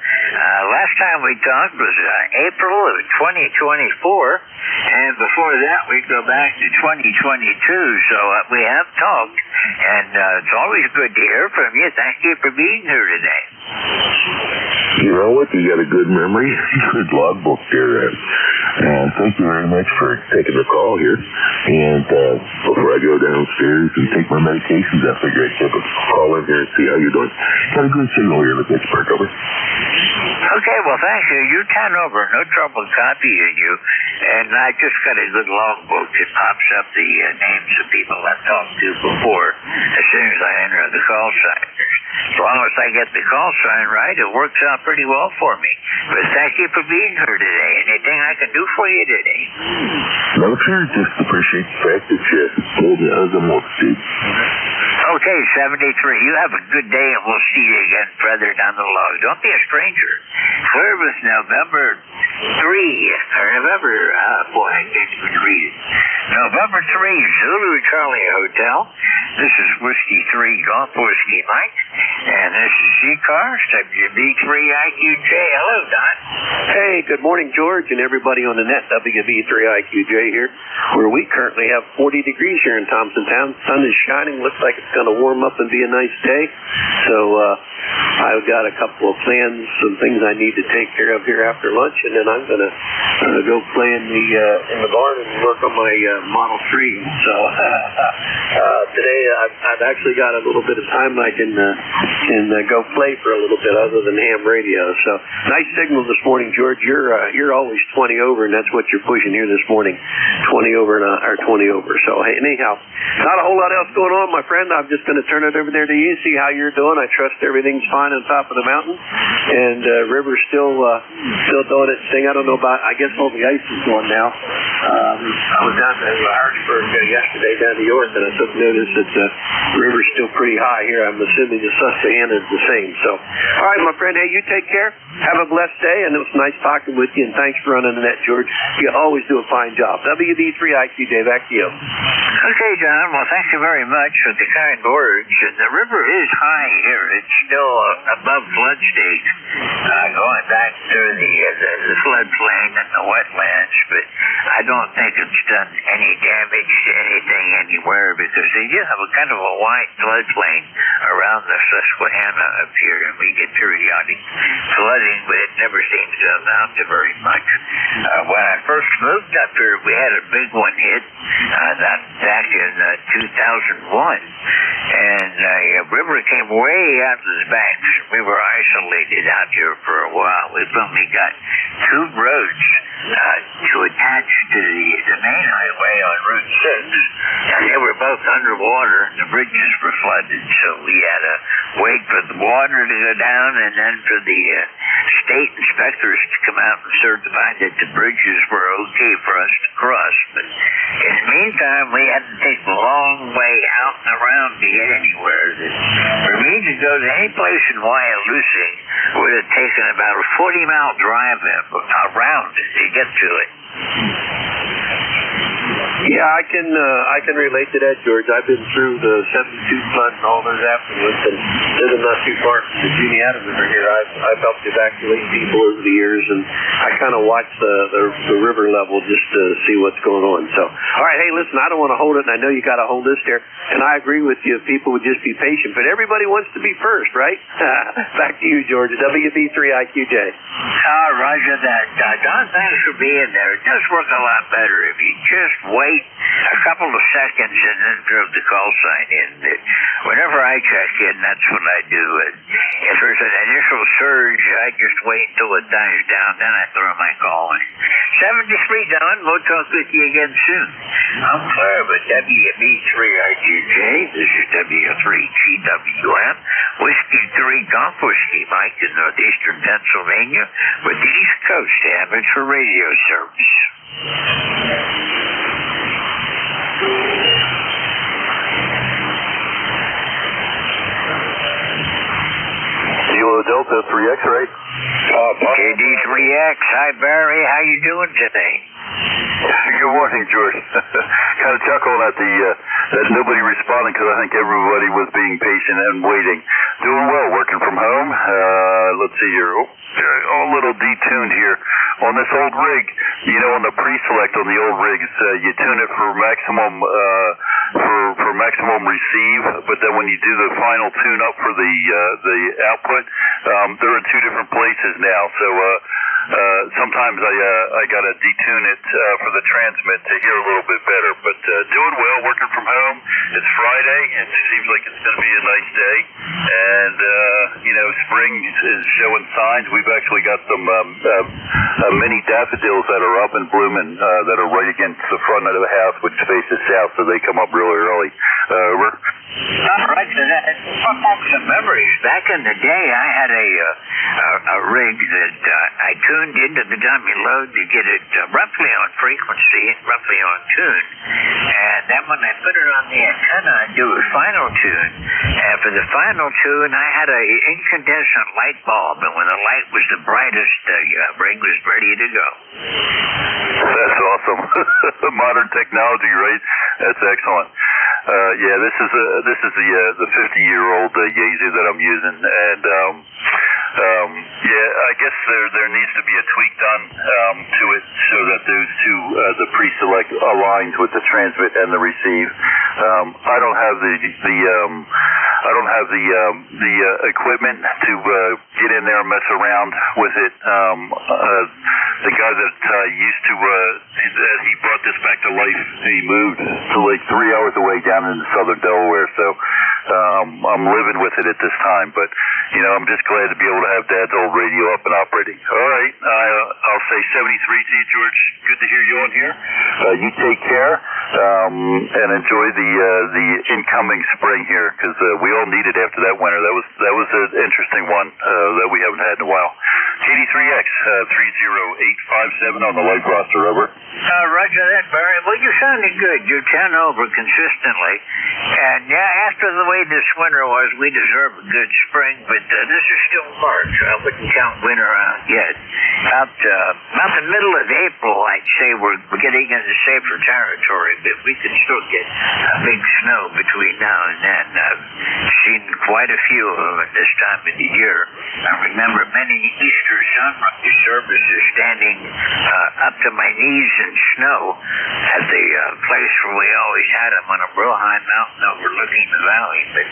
Last time we talked was April of 2024, and before that we go back to 2022, so we have talked, and it's always good to hear from you. Thank you for being here today. You know what? You got a good memory, good logbook there. Thank you very much for taking the call here. And before I go downstairs and take my medications, I figure I'd give a call in here and see how you're doing. Got a good signal here in Pittsburgh, over. Okay, well, thank you. You turn over. No trouble copying you. And I just got a good logbook that pops up the names of people I've talked to before as soon as I enter the call sign. As long as I get the call sign right, it works out pretty well for me. But thank you for being here today. Anything I can do for you today? No, sir. Just appreciate the fact that you told me I was a more Steve. Okay, 73. You have a good day, and we'll see you again further down the road. Don't be a stranger. Clear service November 3, or November, boy, I can't even read it. November 3, Zulu Charlie Hotel. This is Whiskey 3 Golf Whiskey Mike, and this is ECARS, WB3IQJ. Hello, Don. Hey, good morning, George, and everybody on the net. WB3IQJ here, where we currently have 40 degrees here in Thompsontown. Sun is shining. Looks like it's going to warm up and be a nice day. So I've got a couple of plans, some things I need to take care of here after lunch, and then I'm going to go play in the barn and work on my Model 3. So today I've actually got a little bit of time I can go play for a little bit other than ham radio. So nice signal this morning, George. You're always 20 over, and that's what you're pushing here this morning, 20 over or 20 over. So hey, anyhow, not a whole lot else going on, my friend. I'm just going to turn it over there to you, see how you're doing. I trust everything's fine on top of the mountain, and River's still doing its thing. I don't know about. I guess all the ice is gone now. I was down to Harrisburg yesterday down to York, and I took notice that the river's still pretty high here. I'm assuming the Susquehanna is the same. So, all right, my friend. Hey, you take care. Have a blessed day, and it was nice talking with you. And thanks for running the net, George. You always do a fine job. WB3IQJ, back to you. Okay, John. Well, thank you very much for the kind words. And the river is high here. It's still above flood stage, going back through the floodplain and the wetlands. But I don't think it's done any damage to anything anywhere because they do have a kind of a wide floodplain around the Susquehanna up here, and we get periodic flooding, but it never seems to amount to very much. When I first moved up here, we had a big one hit that back in 2001, and the river came way out of the banks. We were isolated out here for a while. We've only got 2 roads to attach to the main highway on Route 6, and they were both underwater, and the bridges were flooded, so we had to wait for the water to go down and then for the state inspectors to come out and certify that the bridges were okay for us to cross. But in the meantime, we had to take a long way out and around to get anywhere. For me to go to any place in Wyalusing would have taken about a 40-mile drive around to get to it. Yeah, I can relate to that, George. I've been through the 72 flood and all those afterwards, and living not too far from the Juniata River here. I've helped evacuate people over the years, and I kind of watch the river level just to see what's going on. So, all right, hey, listen, I don't want to hold it, and I know you got to hold this there, and I agree with you if people would just be patient, but everybody wants to be first, right? Back to you, George. WB3IQJ. Roger that. Don, thanks for being there. It does work a lot better if you just wait a couple of seconds and then throw the call sign in. Whenever I check in, that's what I do. If there's an initial surge, I just wait until it dies down, then I throw my call in. 73, Don. We'll talk with you again soon. I'm Claire with WB3IQJ. This is W3GWM. Whiskey 3 Golf Whiskey Mike in northeastern Pennsylvania with the East Coast amateur radio service. Kilo Delta 3X, right? KD3X. Hi, Barry. How you doing today? Good morning, George. Kind of chuckled at that nobody responding because I think everybody was being patient and waiting. Doing well, working from home. Let's see here. A little detuned here on this old rig. You know, on the pre-select on the old rigs, you tune it for maximum for maximum receive, but then when you do the final tune up for the output, they're in 2 different places now. So sometimes I gotta detune it for the transmit to hear a little bit better. But doing well, working from home. It's Friday. It seems like it's going to be a nice day, and you know, spring is showing signs. We've actually got some many daffodils that are up and blooming that are right against the front of the house, which faces south, so they come up really early. Over. Right to that. Some memories. Back in the day, I had a rig that I tuned into the dummy load to get it roughly on frequency, roughly on tune. And then when I put it on the antenna, I'd do a final tune. And for the final tune, I had a incandescent light bulb. And when the light was the brightest, the rig was ready to go. That's awesome. Modern technology, right? That's excellent. Yeah, this is the 50-year-old Yaesu that I'm using, and yeah, I guess there needs to be a tweak done to it so that those two, the pre-select aligns with the transmit and the receive. I don't have the equipment to get in there and mess around with it. The guy that used to he brought this back to life. He moved to like 3 hours away down in southern Delaware, so I'm living with it at this time. But you know, I'm just glad to be able to have Dad's old radio up and operating. All right, I'll say 73 to you, George. Good to hear you on here. You take care and enjoy the incoming spring here, because we all need it after that winter. That was an interesting one that we haven't had in a while. KD3X 30857 on the life roster. Over. Roger that, Barry. Well, you're sounding good. You're 10 over consistently. And yeah, after the way this winter was, we deserve a good spring, but this is still March. I wouldn't count winter out yet. About the middle of April, I'd say we're getting into safer territory, but we could still get a big snow between now and then. I've seen quite a few of them at this time of the year. I remember many Easter sunrise services standing up to my knees in snow at the place where we always had them on a real high mountain overlooking the valley. But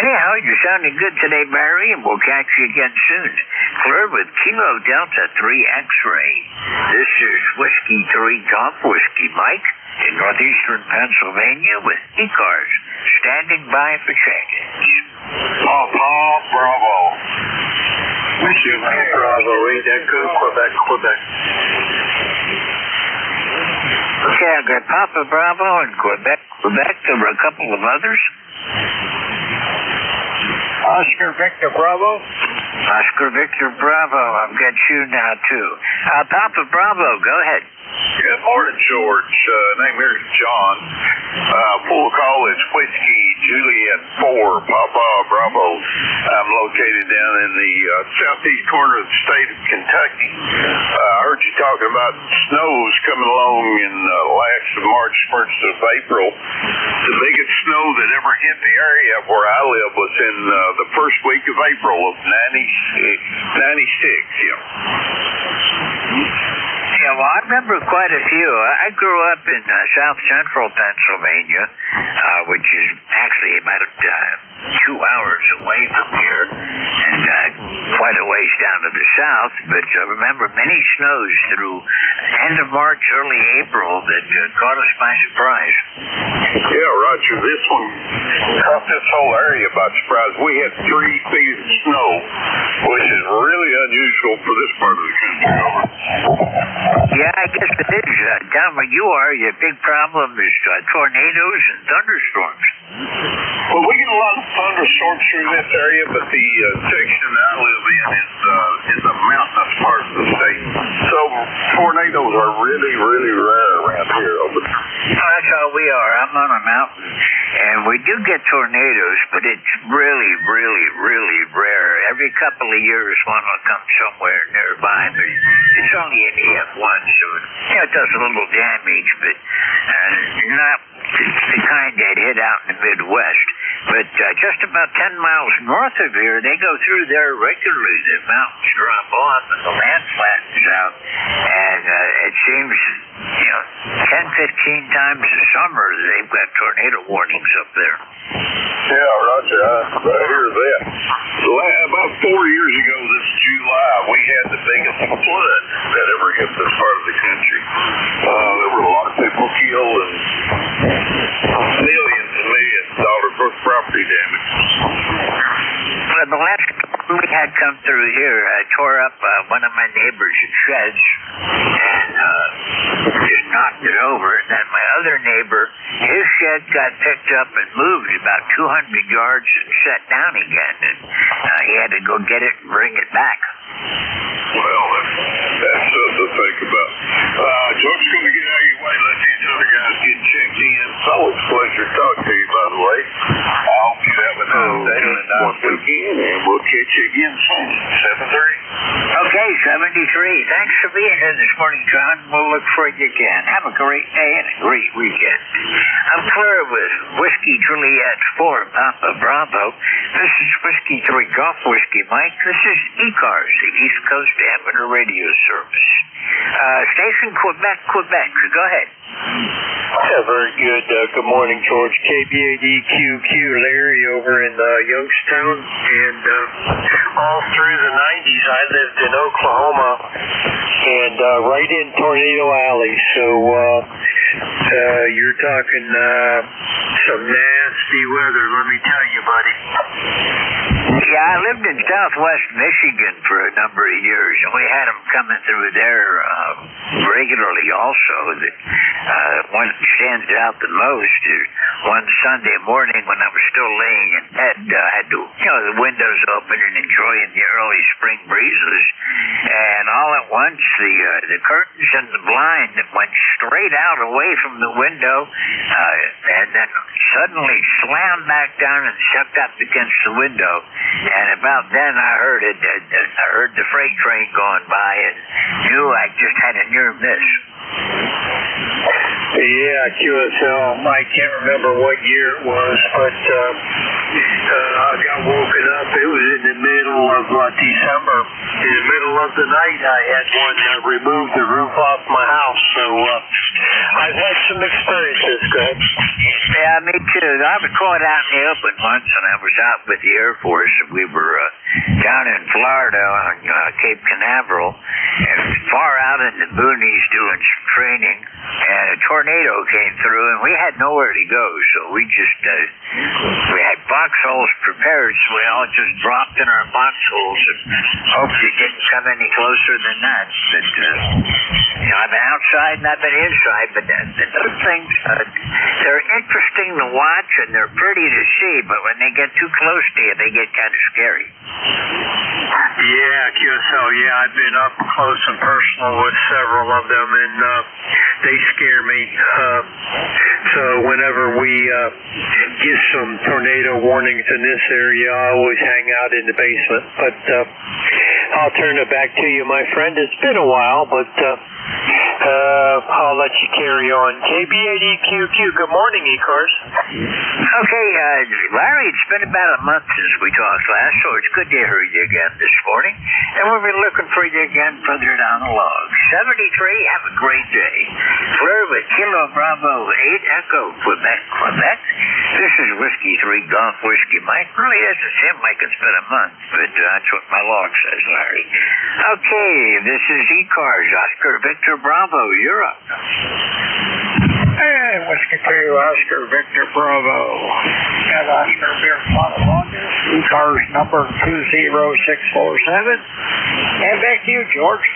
anyhow, you're sounding good today, Barry, and we'll catch you again soon. Clear with Kilo Delta 3 X-Ray. This is Whiskey 3 Golf Whiskey Mike in northeastern Pennsylvania with ECARS standing by for check-ins. Paul Bravo. Whiskey Bravo, Echo, Quebec. Okay, I've got Papa Bravo and Quebec. There were a couple of others. Oscar Victor Bravo. Oscar Victor Bravo, I've got you now too. Papa Bravo, go ahead. Good morning, George. Name here is John. Full call is Whiskey Juliet 4, Papa Bravo. I'm located down in the southeast corner of the state of Kentucky. I heard you talking about snows coming along in last March, 1st of April. The biggest snow that ever hit the area where I live was in the first week of April of 96. Yeah, well, I remember quite a few. I grew up in south central Pennsylvania, which is actually about 2 hours away from here, and quite a ways down to the south. But I remember many snows through end of March, early April that caught us by surprise. Yeah, Roger. This one caught this whole area by surprise. We had 3 feet of snow, which is really unusual for this part of the country. Yeah, I guess it is. Down where you are, your big problem is tornadoes and thunderstorms. Well, we get a lot of thunderstorms through this area, but the section I live in is a mountainous part of the state. So tornadoes are really, really rare around here. That's how we are. I'm on a mountain, and we do get tornadoes, but it's really, really, really rare. Every couple of years, one will come somewhere nearby, but it's only an EF1, so it does a little damage, but not the kind that hit out in the Midwest. But just about 10 miles north of here, they go through there regularly. The mountains drop off and the land flattens out. And it seems, 10, 15 times a summer they've got tornado warnings up there. Yeah, Roger. I hear that. About 4 years ago this July, we had the biggest flood that ever hit this part of the country. There were a lot of people killed and millions and millions of dollars worth of property damage. The last we had had come through here, tore up one of my neighbor's sheds, and just knocked it over. And then my other neighbor, his shed got picked up and moved about 200 yards and set down again. And he had to go get it and bring it back. Well, that's something to think about. George's going to get out of your way. Let these other guys get checked in. It's always a pleasure to talk to you, by the way. I hope you have a nice day and a nice weekend, and we'll catch you again soon. 7-3. Okay, 73. Thanks for being here this morning, John. We'll look for you again. Have a great day and a great weekend. I'm Claire with Whiskey Juliet 4, Papa Bravo. This is Whiskey 3 Golf Whiskey Mike. This is ECARS, the East Coast Amateur Radio Service. Station Quebec. Go ahead. Yeah, very good. Good morning, George. KBADQQ Larry over in Youngstown. And all through the 90s, I lived in Oklahoma and right in Tornado Alley. So you're talking some nasty weather, let me tell you, buddy. Yeah, I lived in Southwest Michigan for a number of years, and we had them coming through there regularly also. That one that stands out the most is one Sunday morning when I was still laying in bed. I had to, the windows open and enjoying the early spring breezes, and all at once the curtains and the blind went straight out away from the window, and then suddenly slammed back down and sucked up against the window. And about then I heard it. I heard the freight train going by and knew I just had a near miss. Yeah, QSL. I can't remember what year it was, but I got woken up. It was in the middle of December. In the middle of the night, I had one remove the roof off my house. So I've had some experiences, Greg. Yeah, me too. I was caught out in the open once, and I was out with the Air Force, and we were down in Florida on Cape Canaveral, and far out in the boonies doing some training, and a tornado came through, and we had nowhere to go, so we just, we had foxholes prepared, so we all just dropped in our foxholes and hoped it didn't come any closer than that. But, I've been outside and I've been inside, but those things, they're interesting to watch and they're pretty to see, but when they get too close to you, they get kind of scary. Yeah, QSL, I've been up close and personal with several of them, and they scare me. So whenever we get some tornado warnings in this area, I always hang out in the basement. But I'll turn it back to you, my friend. It's been a while, but I'll let you carry on. KBADQQ, good morning, ECARS. Okay, Larry, it's been about a month since we talked last, so it's good to hear you again this morning. And we'll be looking for you again further down the log. 73, have a great day. Fleur with Kilo Bravo 8 Echo, Quebec. This is Whiskey 3 Golf Whiskey Mike. Really doesn't seem like it's been a month, but that's what my log says, Larry. Okay, this is ECARS, Oscar Victor Bravo, you're up. Hey, Whiskey 2, Oscar Victor Bravo. Got Oscar Beer Monologues, ECARS number 20647. And back to you, George.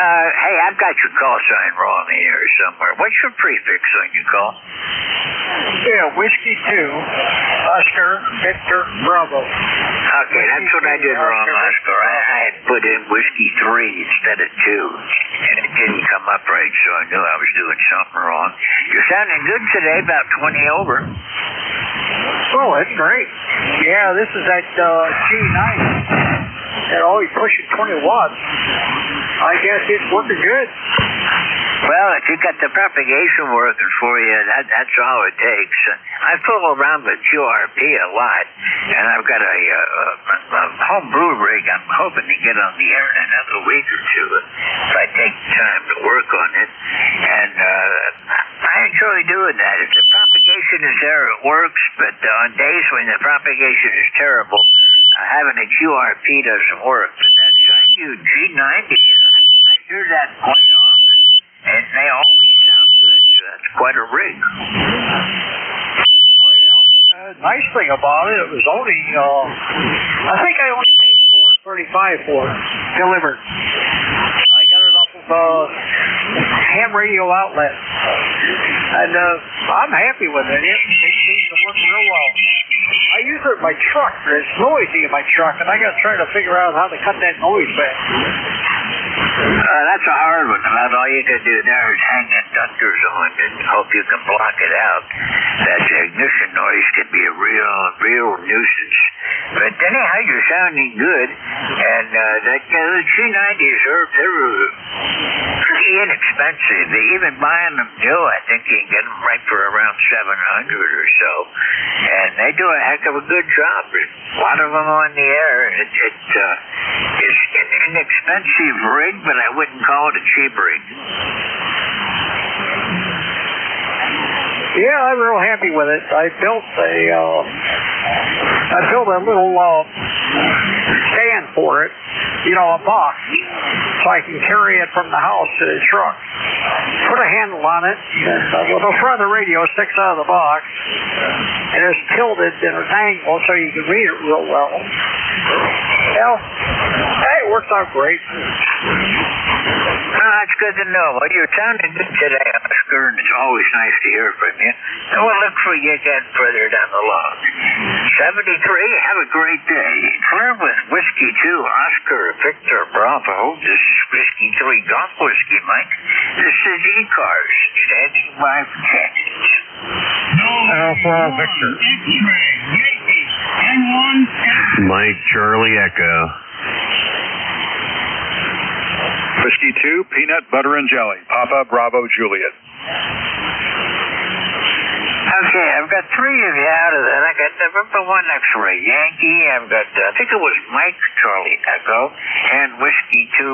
Hey, I've got your call sign wrong here somewhere. What's your prefix on your call? Yeah, Whiskey 2, Oscar Victor Bravo. Okay, that's what I did wrong, Oscar. I had put in Whiskey 3 instead of 2, and it didn't come up right, so I knew I was doing something wrong. You're sounding good today, about 20 over. Oh, that's great. Yeah, this is that G90. They're always pushing 20 watts. I guess it's working good. Well, if you got the propagation working for you, that's all it takes. I fool around with QRP a lot, and I've got a home brew rig I'm hoping to get on the air in another week or two if I take time to work on it. And I enjoy doing that. If the propagation is there, it works, but on days when the propagation is terrible, having a QRP doesn't work. But that Zygu G90, I hear that quite often, and they always sound good, so that's quite a rig. Nice thing about it, it was only, I think I only paid $400 35 for it, delivered. I got it off of ham radio outlet. And I'm happy with it. It seems to work real well. I use it in my truck. It's noisy in my truck, and I got to try to figure out how to cut that noise back. That's a hard one. About all you can do there is hang inductors on and hope you can block it out. That ignition noise can be a real nuisance. But anyhow, you're sounding good. And the C90s they're pretty inexpensive. Even buying them new, I think you can get them right for around $700 or so. And they do a heck of a good job. A lot of them on the air. It's an inexpensive rig, but I wouldn't call it a cheap rig. Yeah, I'm real happy with it. I built a little stand for it, a box, so I can carry it from the house to the truck. Put a handle on it, and the front of the radio sticks out of the box, and it's tilted in an angle so you can read it real well. Well, it works out great. That's good to know. Well, you're sounding good today, Oscar, and it's always nice to hear from you. And we'll look for you again further down the line. 73, have a great day. Clear with Whiskey 2, Oscar, Victor, Bravo. This is Whiskey 3, Golf Whiskey, Mike. This is ECARS, standing by for changes. Alpha Victor. Mike Charlie Echo. Whiskey 2, peanut butter and jelly. Papa Bravo Juliet. Okay, I've got 3 of you out of that. I got November 1 X-ray Yankee. I've got, I think it was Mike Charlie Echo and Whiskey 2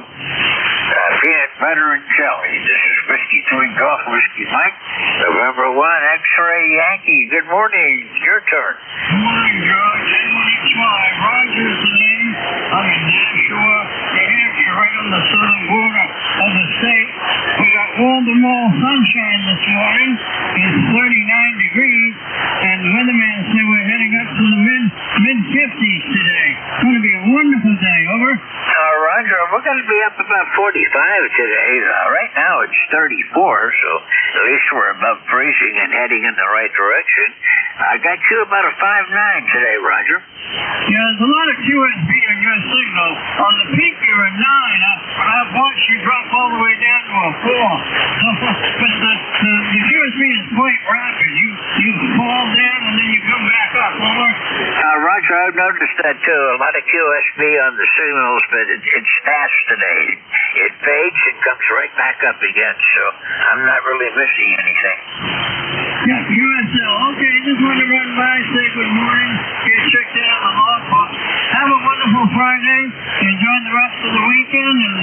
peanut butter and jelly. This is Whiskey 3 Golf Whiskey Mike. November 1 X-ray Yankee. Good morning. Your turn. Good morning, George. N1XY. Roger's the name. I'm in Nashua, New Hampshire, right on the southern border of the state. We got wall-to-wall sunshine this morning. It's 39 degrees, and the weatherman said we're heading up to the mid-50s today. It's going to be a wonderful day. Over. Roger, we're going to be up about 45 today. Right now it's 34, so at least we're above freezing and heading in the right direction. I got you about a 5.9 today, Roger. Yeah, there's a lot of QSB on your signal. On the peak, you're a 9. I've watched you drop all the way down to a 4. But the QSB is quite rapid. You fall down and then you come back up. Over. Roger, I've noticed that too. A lot of QSB on the signals, but it's fast today. It fades and comes right back up again, so I'm not really missing anything. Yeah, QSL. Okay, just want to run by, say good morning, get checked out on the log. Have a wonderful Friday. Enjoy the rest of the weekend, and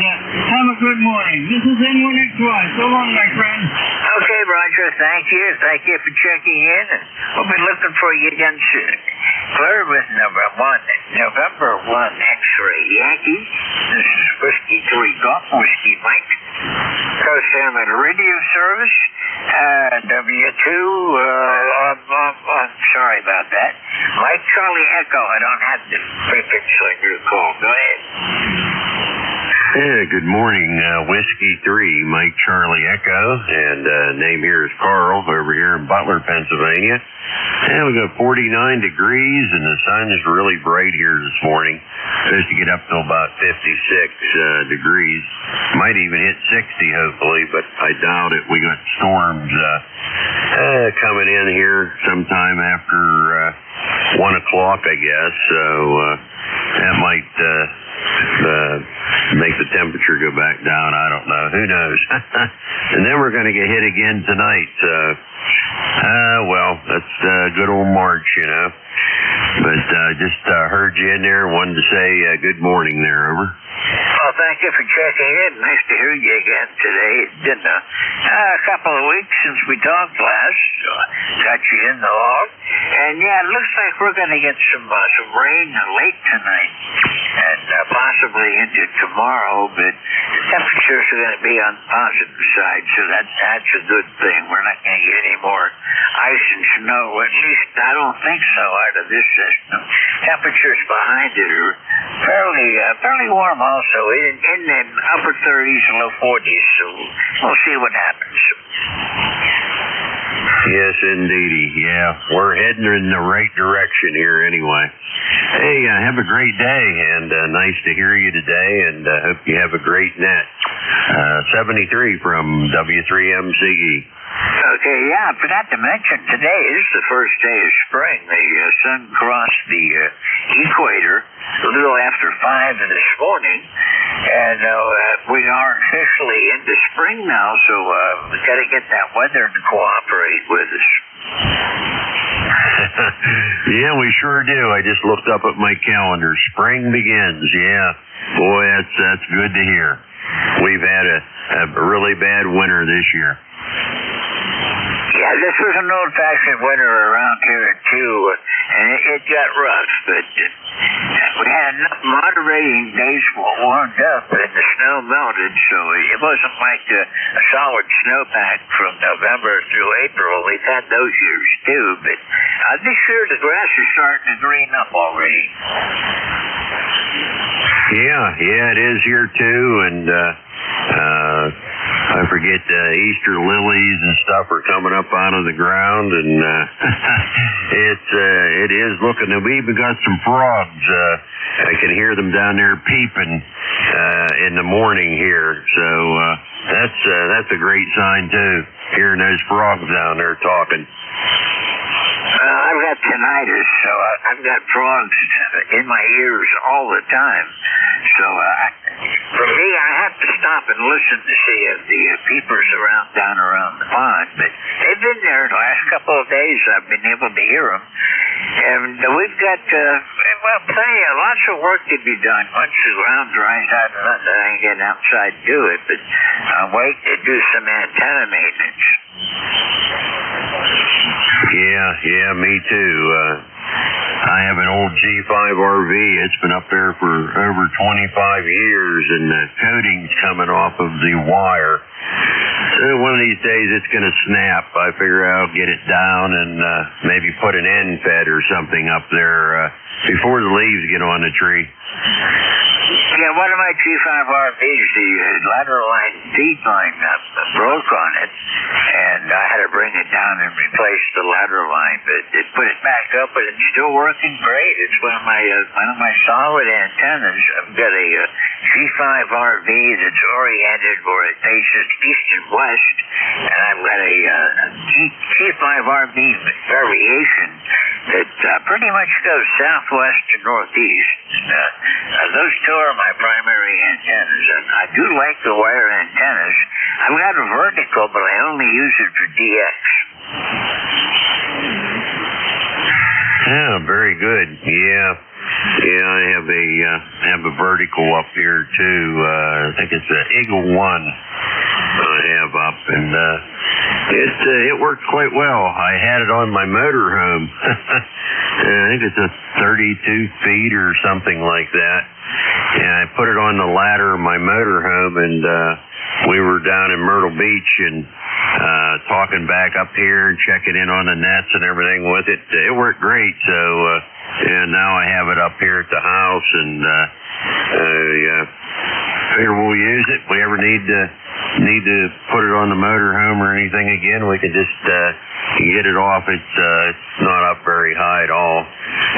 have a good morning. This is N1XY. So long, my friend. Okay, Roger. Thank you. Thank you for checking in, and we'll be looking for you again soon. Clear with November 1 X-ray Yankee. This is Whiskey 3 Golf Whiskey Mike. Coast Airman Radio Service. W2, I'm sorry about that. Mike Charlie Echo. I don't have the prefix on your call. Go ahead. Yeah, good morning, Whiskey 3, Mike Charlie Echo, and name here is Carl over here in Butler, Pennsylvania. And we got 49 degrees, and the sun is really bright here this morning. Supposed to get up to about 56 degrees. Might even hit 60, hopefully, but I doubt it. We got storms coming in here sometime after 1 o'clock, I guess. So that might make the temperature go back down. I don't know. Who knows? And then we're going to get hit again tonight. Well, that's good old March, But just heard you in there. Wanted to say good morning there. Over. Well, thank you for checking in. Nice to hear you again today. It's been a couple of weeks since we talked last. So got you in the log. And yeah, it looks like we're going to get some rain late tonight and possibly into tomorrow. But the temperatures are going to be on the positive side, so that's a good thing. We're not going to get any more ice and snow. At least I don't think so out of this system. temperatures behind it are fairly warm also, in the upper 30s and low 40s, so we'll see what happens. Yes, indeedy. Yeah, we're heading in the right direction here anyway. Hey, have a great day, and nice to hear you today, and hope you have a great net. 73 from W3MCE. Okay, yeah, I forgot to mention, today is the first day of spring. The sun crossed the equator a little after 5 this morning, and we are officially into spring now, so we've got to get that weather to cooperate with us. Yeah, we sure do. I just looked up at my calendar. Spring begins, yeah. Boy, that's good to hear. We've had a really bad winter this year. Yeah, this was an old-fashioned winter around here, too, and it got rough, but we had enough moderating days warmed up and the snow melted, so it wasn't like a solid snowpack from November through April. We've had those years, too, but this year the grass is starting to green up already. Yeah, it is here, too, and I forget Easter lilies and stuff are coming up out of the ground, and it is looking. We even got some frogs. I can hear them down there peeping in the morning here, so that's a great sign too. Hearing those frogs down there talking. I've got tinnitus, so I've got frogs in my ears all the time. So for me, I have to stop and listen to see if the peepers down around the pond. But they've been there the last couple of days. I've been able to hear them. And we've got, lots of work to be done. Once the ground dries out, I ain't getting outside to do it. But I'm waiting to do some antenna maintenance. Yeah, me too. I have an old G5 RV. It's been up there for over 25 years, and the coating's coming off of the wire. So one of these days it's going to snap. I figure I'll get it down and maybe put an end fed or something up there before the leaves get on the tree. Yeah, one of my G5 RVs, the lateral line feed line broke on it, and I had to bring it down and replace the lateral line, but it put it back up, but it's still working great. It's one of my solid antennas. I've got a G5 RV that's oriented where it faces east and west, and I've got a G5 RV variation that pretty much goes southwest to northeast. Those two are my primary antennas, and I do like the wire antennas. I've got a vertical, but I only use it for DX. Yeah, very good. Yeah, I have a vertical up here too. I think it's an Eagle 1 I have up, and it worked quite well. I had it on my motorhome. I think it's a 32 feet or something like that. And I put it on the ladder of my motorhome, and we were down in Myrtle Beach and talking back up here and checking in on the nets and everything with it. It worked great. So and now I have it up here at the house, and figure we'll use it. If we ever need to put it on the motorhome or anything again, we can just get it off. It's not up very high at all.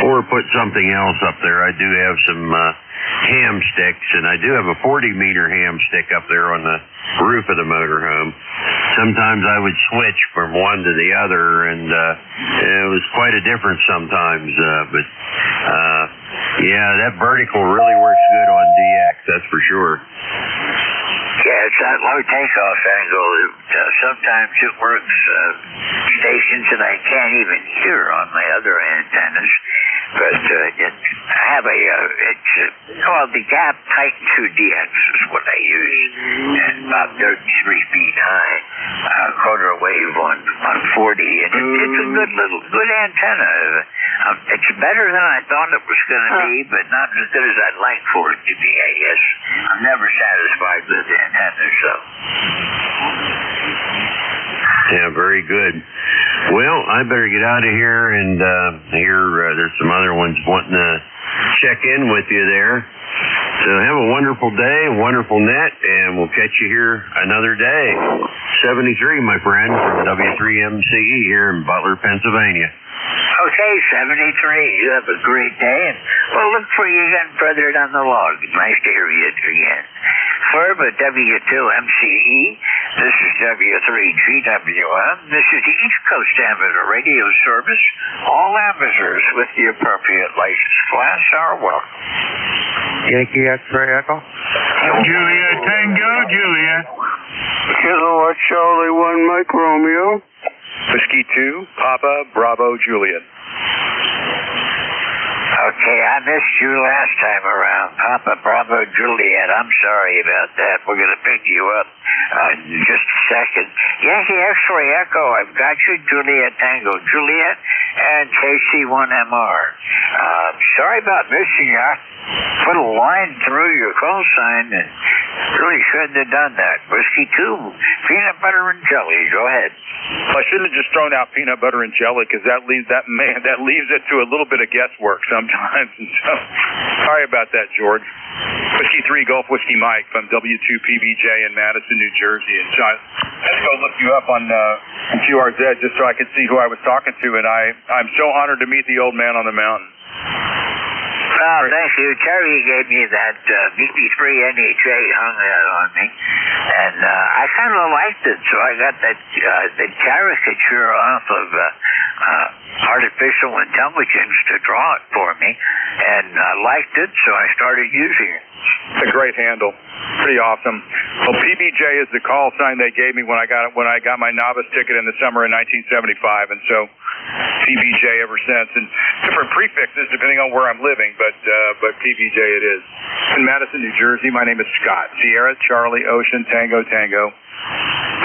Or put something else up there. I do have some ham sticks, and I do have a 40-meter ham stick up there on the roof of the motorhome. Sometimes I would switch from one to the other, and it was quite a difference sometimes. But that vertical really works good on DX, that's for sure. Yeah, it's that low takeoff angle. Sometimes it works stations that I can't even hear on my other antennas. But I have the gap Titan 2DX is what I use, and about 33 feet high, quarter wave on 40, and it's a good antenna. It's better than I thought it was going to be, but not as good as I'd like for it to be, I guess. I'm never satisfied with the antenna, so. Yeah, very good. Well, I better get out of here, and there's some other ones wanting to check in with you there. So have a wonderful day, a wonderful net, and we'll catch you here another day. 73, my friend, from W3MCE here in Butler, Pennsylvania. Okay, 73. You have a great day, and we'll look for you again further down the log. Nice to hear you again. For W2MCE, this is W3GWM. This is the East Coast Amateur Radio Service. All amateurs with the appropriate license class are welcome. Yankee X-ray Echo. Juliet Tango, Juliet. Kilowatt Charlie 1 Mike Romeo. Whiskey 2, Papa Bravo Juliet. Okay, I missed you last time around. Papa Bravo Juliet, I'm sorry about that. We're going to pick you up in just a second. Yankee X-ray Echo, I've got you. Juliet Tango Juliet and KC1MR. Sorry about missing you. Put a line through your call sign and really shouldn't have done that. Whiskey 2, peanut butter and jelly. Go ahead. I shouldn't have just thrown out peanut butter and jelly because that leaves it to a little bit of guesswork sometimes. And so, sorry about that, George. Whiskey 3 Gulf Whiskey Mike from W2PBJ in Madison, New Jersey. And so I had to go look you up on QRZ just so I could see who I was talking to, and I'm so honored to meet the old man on the mountain. Oh, thank you. Terry gave me that BP3 NHA, hung that on me, and I kind of liked it, so I got that the caricature off of artificial intelligence to draw it for me, and I liked it, so I started using it. It's a great handle. Pretty awesome. Well, PBJ is the call sign they gave me when I got my novice ticket in the summer of 1975, and so PBJ ever since, and different prefixes depending on where I'm living, but PBJ it is. In Madison, New Jersey, my name is Scott. Sierra, Charlie, Ocean, Tango, Tango.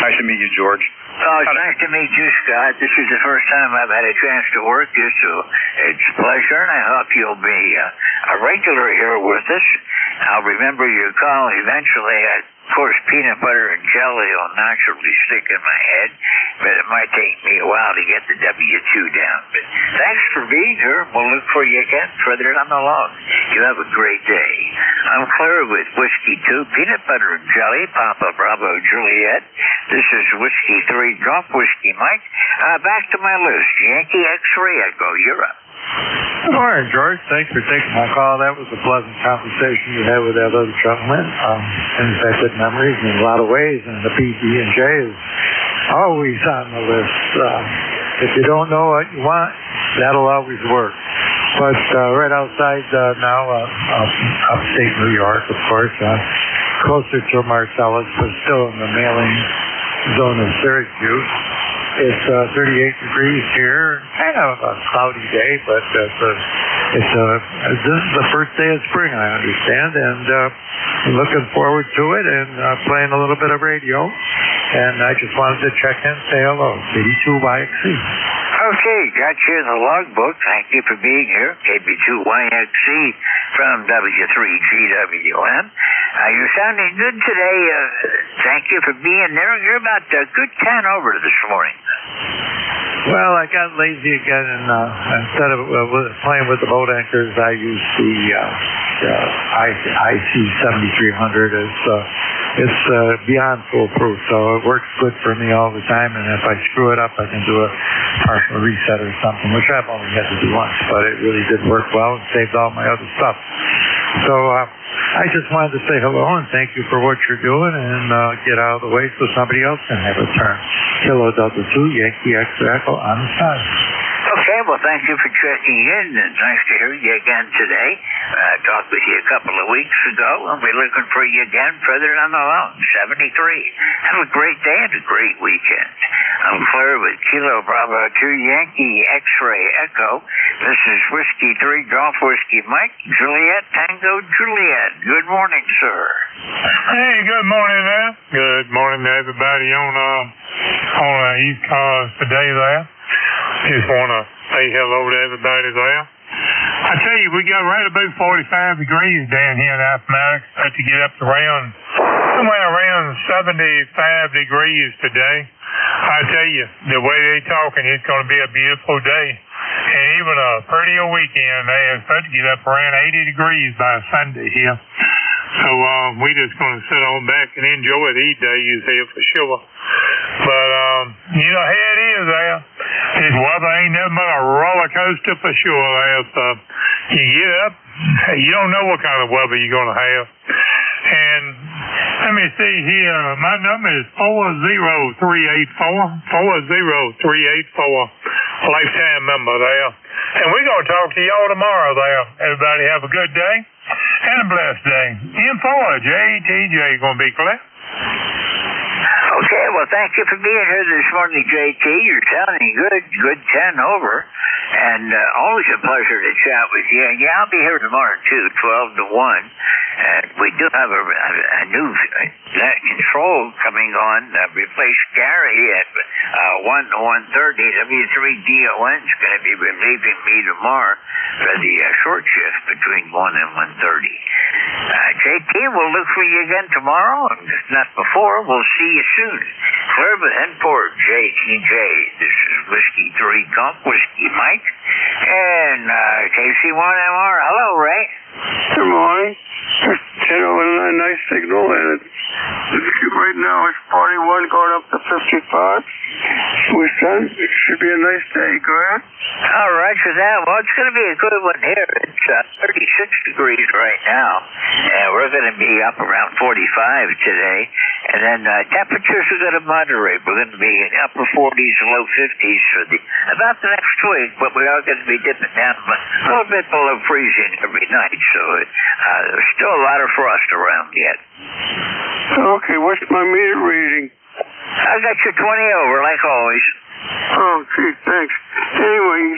Nice to meet you, George. Oh, it's nice to meet you, Scott. This is the first time I've had a chance to work you, so it's a pleasure, and I hope you'll be a regular here with us. I'll remember your call eventually. Of course, peanut butter and jelly will naturally stick in my head, but it might take me a while to get the W2 down. But thanks for being here. We'll look for you again further down the log. You have a great day. I'm Claire with Whiskey 2, peanut butter and jelly, Papa Bravo Juliet. This is Whiskey 3, Gulf Whiskey Mike. Back to my list. Yankee X-ray Echo, you're up. Good morning, George. Thanks for taking my call. That was a pleasant conversation you had with that other gentleman. And he's had good memories in a lot of ways, and the PB&J is always on the list. If you don't know what you want, that'll always work. But right outside now, upstate New York, of course, closer to Marcellus, but still in the mailing zone of Syracuse. It's 38 degrees here, kind of a cloudy day, but this is the first day of spring, I understand, and I'm looking forward to it and playing a little bit of radio. And I just wanted to check in and say hello. 82YXC. Okay, got you in the logbook. Thank you for being here. KB2YXC from W3GWM. You're sounding good today. Thank you for being there. You're about a good 10 over this morning. Well, I got lazy again, and instead of playing with the boat anchors, I used the IC7300. It's beyond foolproof, so it works good for me all the time. And if I screw it up, I can do a partial reset or something, which I've only had to do once, but it really did work well and saved all my other stuff. So I just wanted to say hello and thank you for what you're doing, and get out of the way so somebody else can have a turn. Kilo Delta 2, Yankee X-Echo on the side. Okay, well, thank you for checking in. It's nice to hear you again today. I talked with you a couple of weeks ago, and we're looking for you again further down the line, 73. Have a great day and a great weekend. I'm Claire with Kilo Bravo 2 Yankee X-Ray Echo. This is Whiskey 3 Golf Whiskey Mike, Juliet Tango Juliet. Good morning, sir. Hey, good morning there. Good morning to everybody on ECARS today there. Just want to say hello to everybody there. I tell you, we got right about 45 degrees down here in Appomattox. Had to get up to somewhere around 75 degrees today. I tell you, the way they talking, it's going to be a beautiful day. And even a prettier weekend. They expect to get up around 80 degrees by Sunday here. So we just going to sit on back and enjoy these days here for sure. But, you know how it is there. This weather ain't nothing but a roller coaster for sure there. So you get up, you don't know what kind of weather you're going to have. And let me see here. My number is 40384. 40384. Lifetime member there. And we're going to talk to y'all tomorrow there. Everybody have a good day and a blessed day. Info JTJ going to be clear. Okay, well, thank you for being here this morning, JT. You're sounding good 10 over. And always a pleasure to chat with you. And yeah, I'll be here tomorrow, too, 12 to 1. And we do have a new net control coming on. Replace Gary at 1 to 1:30. W3DON is going to be relieving me tomorrow for the short shift between 1 and 1:30. JT, we'll look for you again tomorrow. If not before, we'll see you soon. Clear and for JTJ, this is Whiskey 3 Gump, Whiskey Mike, and KC1MR. Hello, Ray. Good morning. 10 over 9, nice signal, and right now it's 41 going up to 55. With sun, it should be a nice day. Go ahead. All right, for that. Well, it's going to be a good one here. It's 36 degrees right now, and we're going to be up around 45 today. And then temperatures are going to moderate. We're going to be in upper 40s, low 50s for about the next week, but we are going to be dipping down a little bit below freezing every night. So there's still a lot of frost around yet. Okay, what's my meter reading? I got you 20 over, like always. Oh, gee, thanks. Anyway,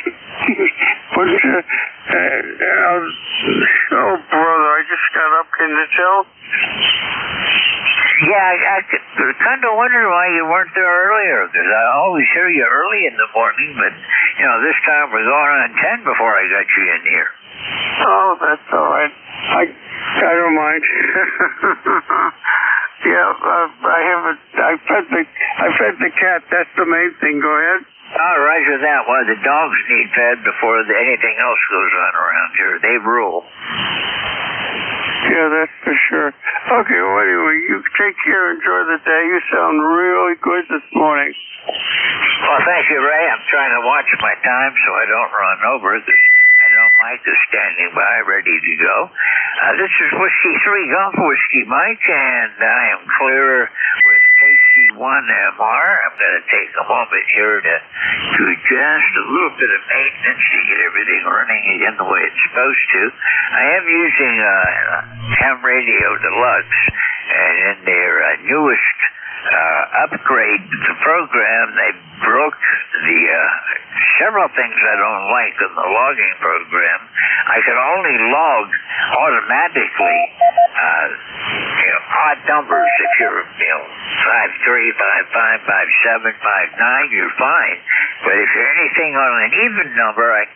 oh, brother, I just got up. Can you tell? Yeah, I kind of wondered why you weren't there earlier, because I always hear you early in the morning, but, you know, this time we're going on 10 before I got you in here. Oh, that's all right. I don't mind. Yeah, I fed the cat. That's the main thing. Go ahead. All right, with that. Well, the dogs need fed before anything else goes on around here. They rule. Yeah, that's for sure. Okay, well, anyway, you take care. Enjoy the day. You sound really good this morning. Well, thank you, Ray. I'm trying to watch my time so I don't run over this. I know Mike is standing by, ready to go. This is Whiskey 3 Gulf, Whiskey Mike, and I am clear with KC1MR. I'm going to take a moment here to adjust a little bit of maintenance to get everything running again the way it's supposed to. I am using Ham Radio Deluxe, and in their newest upgrade to the program, they broke the several things I don't like in the logging program. I could only log automatically odd numbers. If you're 53, 55, 57, 59, you're fine. But if you're anything on an even number, I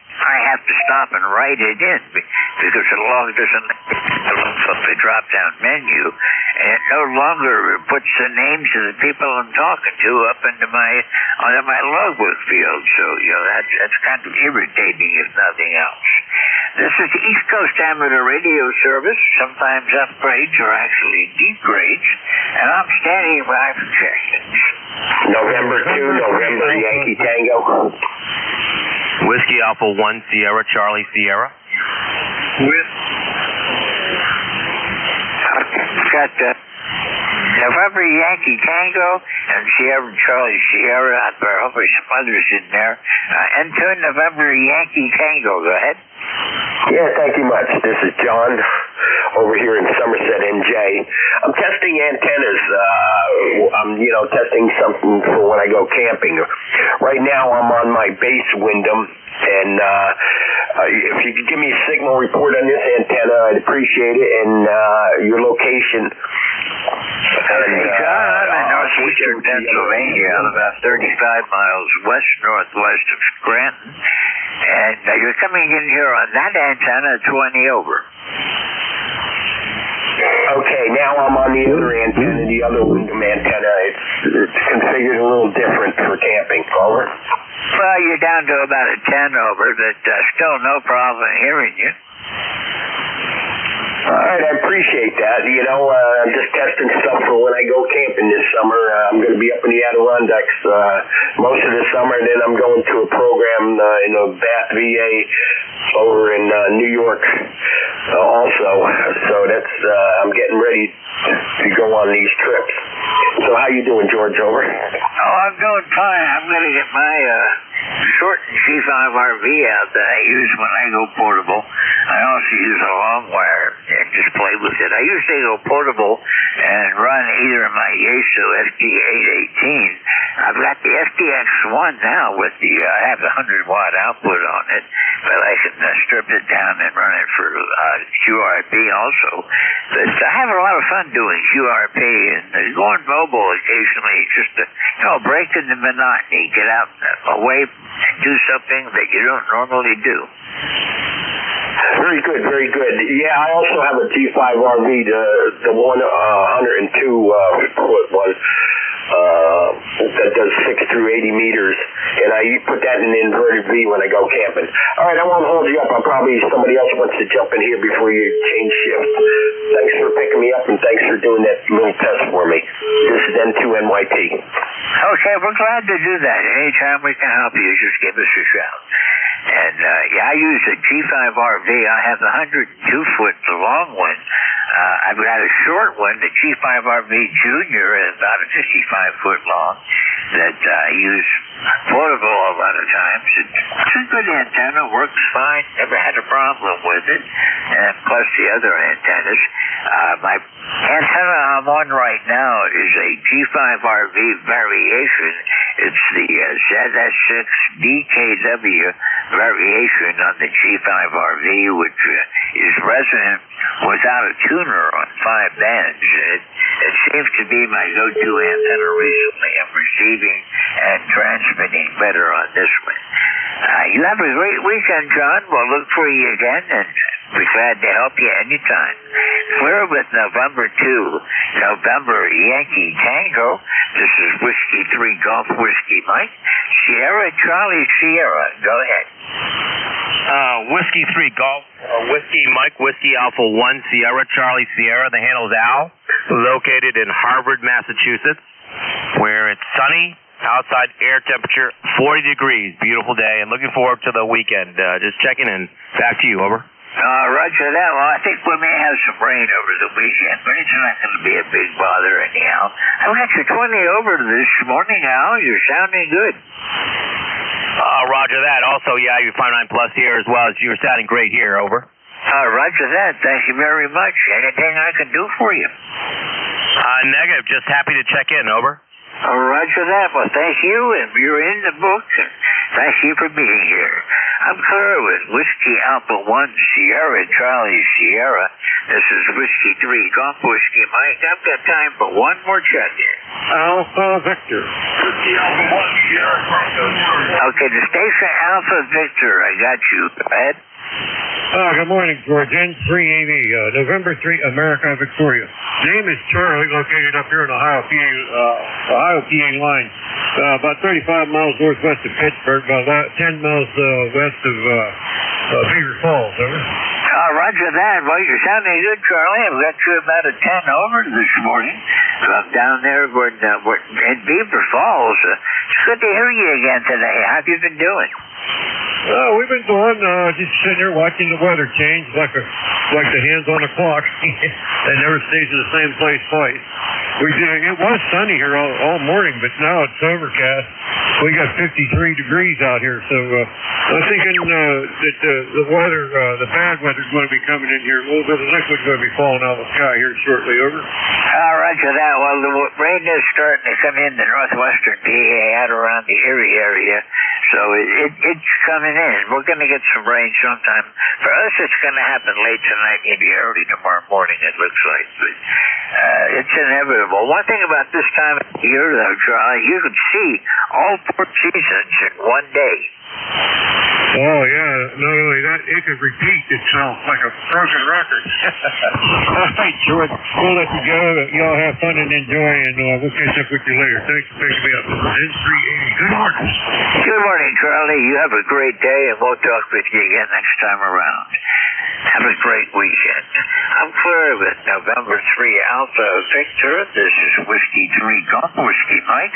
have to stop and write it in because the log doesn't look up the drop-down menu, and it no longer puts the names of the people I'm talking to up into my logbook field. So that's kind of irritating, if nothing else. This is the East Coast Amateur Radio Service. Sometimes upgrades are actually degrades, and I'm standing by for questions. November 2, November Yankee Tango. Whiskey Alpha 1 Sierra Charlie Sierra. With got November Yankee Tango and Sierra Charlie Sierra. Hopefully some others in there. Enter November Yankee Tango. Go ahead. Yeah, thank you much. This is John over here in Somerset, NJ. I'm testing antennas. I'm, testing something for when I go camping. Right now, I'm on my base Wyndham, and if you could give me a signal report on this antenna, I'd appreciate it, and your location. John, I'm in northeastern Pennsylvania, about 35 miles west-northwest of Scranton, and you're coming in here on that antenna 20 over. Okay, now I'm on the other antenna, the other Wyndham antenna. It's configured a little different for camping. Over. Well, you're down to about a 10 over, but still no problem hearing you. All right, I appreciate that. You know, I'm just testing stuff for when I go camping this summer. I'm going to be up in the Adirondacks most of the summer, and then I'm going to a program in a Bath, VA over in New York also. So that's I'm getting ready to go on these trips. So how you doing, George? Over. Oh, I'm doing fine. I'm going to get my short G5 RV out that I use when I go portable. I also use a long wire and just play with it. I usually go portable and run either my Yaesu SD818. I've got the SDX1 now with the, I have the 100-watt output on it, but I can strip it down and run it for QRP also. But I have a lot of fun doing QRP and going mobile occasionally just to, you know, break in the monotony, get out away and do something that you don't normally do. Very good, very good. Yeah, I also have a G5 RV, the 102-foot one that does 6 through 80 meters, and I put that in an inverted V when I go camping. All right, I won't hold you up. Somebody else wants to jump in here before you change shifts. Thanks for picking me up, and thanks for doing that little test for me. This is N2NYP. Okay, we're glad to do that. Anytime we can help you, just give us a shout. And, yeah, I use a G5 RV. I have the 102-foot, the long one. I've got a short one, the G5 RV Junior, about a 55-foot long, that I use portable a lot of times. It's a good antenna, works fine, never had a problem with it, and plus the other antennas. My antenna I'm on right now is a G5 RV variation. It's the ZS6DKW variation on the G5 RV, which is resonant without a tuner on 5 bands. It seems to be my go-to antenna recently. I'm receiving and transmitting better on this one. You have a great weekend, John. We'll look for you again, and be glad to help you anytime. Clear with November 2, November Yankee Tango. This is Whiskey 3 Golf Whiskey Mike. Sierra Charlie Sierra. Go ahead. Whiskey 3 Golf, Whiskey Mike, Whiskey Alpha 1 Sierra Charlie Sierra. The handle is Al, located in Harvard, Massachusetts, where it's sunny, outside air temperature 40 degrees. Beautiful day, and looking forward to the weekend. Just checking in. Back to you, over. Roger that. Well, I think we may have some rain over the weekend, but it's not going to be a big bother anyhow. I've got you 20 over this morning, Al. You're sounding good. Roger that. Also, yeah, you 59 plus here as well. You're sounding great here, over. Roger that. Thank you very much. Anything I can do for you? Negative. Just happy to check in, over. Roger that. Well, thank you, and you're in the book. Thank you for being here. I'm clear with Whiskey Alpha 1 Sierra Charlie Sierra. This is Whiskey 3 Golf Whiskey Mike. I've got time for one more check-in. Alpha Victor. Whiskey Alpha 1 Sierra Charlie. Okay, the station Alpha Victor. I got you. Go ahead. Good morning, George. N3AV, November 3, America, Victoria. Name is Charlie, located up here in Ohio, PA line. About 35 miles northwest of Pittsburgh, about 10 miles west of Beaver Falls, over. Roger that. Well, you're sounding good, Charlie. I've got you about a 10 over this morning. I'm down there in Beaver Falls. It's good to hear you again today. How have you been doing? We've been going, just sitting here watching the weather change like the hands on a clock. It never stays in the same place twice. It was sunny here all morning, but now it's overcast. We got 53 degrees out here, so I'm thinking that the weather, the bad weather is going to be coming in here. A little bit of liquid's going to be falling out of the sky here shortly, over. Roger that. Well, the rain is starting to come in the northwestern PA out around the Erie area, so it's coming in. We're going to get some rain sometime. For us, it's going to happen late tonight, maybe early tomorrow morning, it looks like. But it's inevitable. One thing about this time of year, though, Charlie, you can see all 4 seasons in one day. Oh, yeah. Not only that, it could repeat itself like a broken record. All right, George. We'll let you go. Y'all have fun and enjoy, and we'll catch up with you later. Thanks for picking me up. N380. Good morning. Good morning, Charlie. You have a great day, and we'll talk with you again next time around. Have a great weekend. I'm clear with November 3 Alpha Victor. This is Whiskey 3 Golf Whiskey Mike.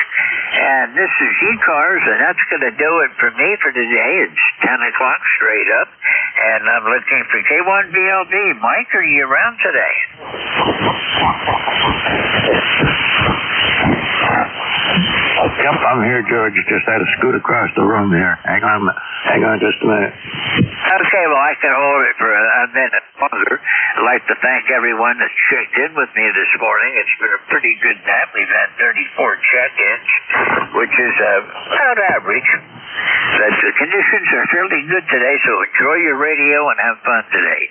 And this is ECARS, and that's going to do it for me for today. It's 10 o'clock straight up. And I'm looking for K1BLB. Mike, are you around today? Yep, I'm here, George. Just had to scoot across the room here. Hang on just a minute. Okay, well, I can hold it for a minute longer. I'd like to thank everyone that's checked in with me this morning. It's been a pretty good night. We've had 34 check-ins, which is about average. But the conditions are fairly good today, so enjoy your radio and have fun today.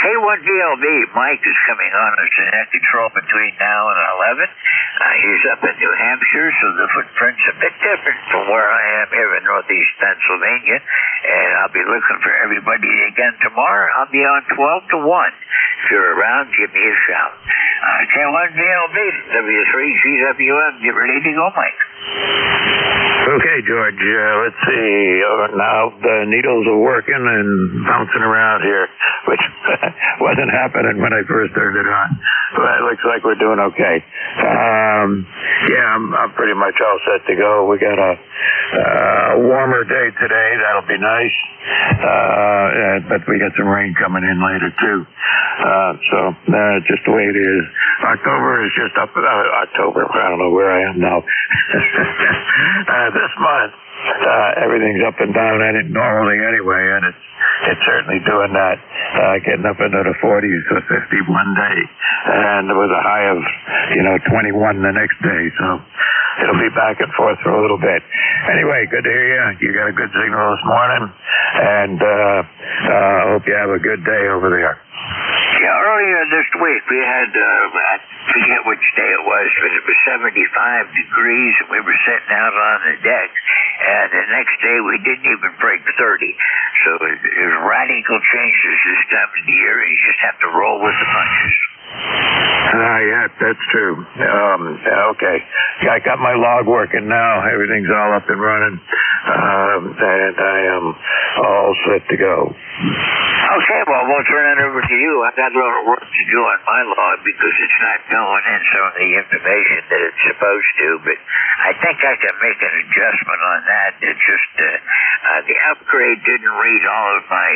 K1VLB, Mike is coming on as the net control between now and 11. He's up in New Hampshire, so the footprint's a bit different from where I am here in northeast Pennsylvania. And I'll be looking for everybody again tomorrow. I'll be on 12 to 1. If you're around, give me a shout. K1VLB, W3GWM, get ready to go, Mike. Okay, George, let's see. Now the needles are working and bouncing around here, which wasn't happening when I first turned it on. But it looks like we're doing okay. I'm pretty much all set to go. We got a warmer day today. That'll be nice. But we got some rain coming in later, too. So just the way it is. October is just up. October, I don't know where I am now. This month, everything's up and down in it normally anyway, and it's certainly doing that, getting up into the 40s for 51 day, and there was a high of 21 the next day, so it'll be back and forth for a little bit. Anyway, good to hear you. You got a good signal this morning, and I hope you have a good day over there. Yeah, earlier this week we had, I forget which day it was, but it was 75 degrees and we were sitting out on the deck. And the next day we didn't even break 30. So there's radical changes this time of the year, and you just have to roll with the punches. Yeah, that's true. Okay. I got my log working now. Everything's all up and running. And I am all set to go. Okay, well, we'll turn it over to you. I've got a little work to do on my log because it's not filling in some of the information that it's supposed to, but I think I can make an adjustment on that. It's just the upgrade didn't read all of my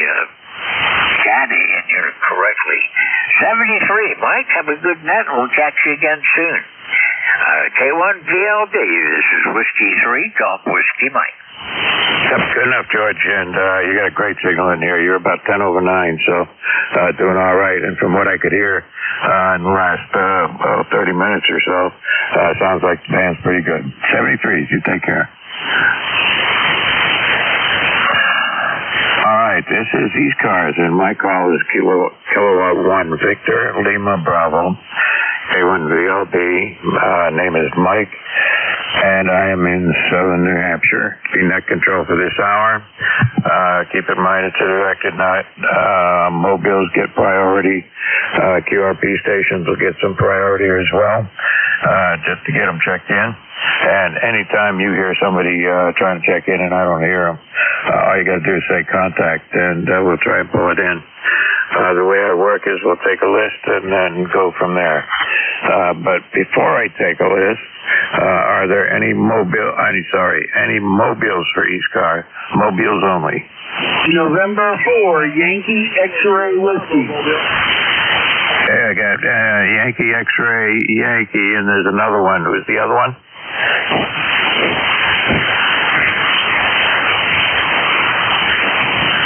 data in here correctly. 73, Mike, have a good night, and we'll catch you again soon. K1VLD, this is Whiskey 3, Golf Whiskey Mike. Yep, good enough, George, and you got a great signal in here. You're about 10 over 9, so doing all right. And from what I could hear in the last 30 minutes or so, sounds like the band's pretty good. 73s, you take care. All right, this is ECARS, and my call is Kilowatt 1 Victor Lima Bravo, K1VLB. Name is Mike, and I am in southern New Hampshire. Be net control for this hour. Keep in mind it's a directed night. Mobiles get priority. QRP stations will get some priority as well, just to get them checked in. And anytime you hear somebody trying to check in and I don't hear them, all you got to do is say contact, and we'll try and pull it in. The way I work is we'll take a list and then go from there. But before I take a list, are there any mobiles for ECARS? Mobiles only. November 4, Yankee X-Ray Whiskey. Yeah, I got Yankee X-Ray, Yankee, and there's another one. Who's the other one?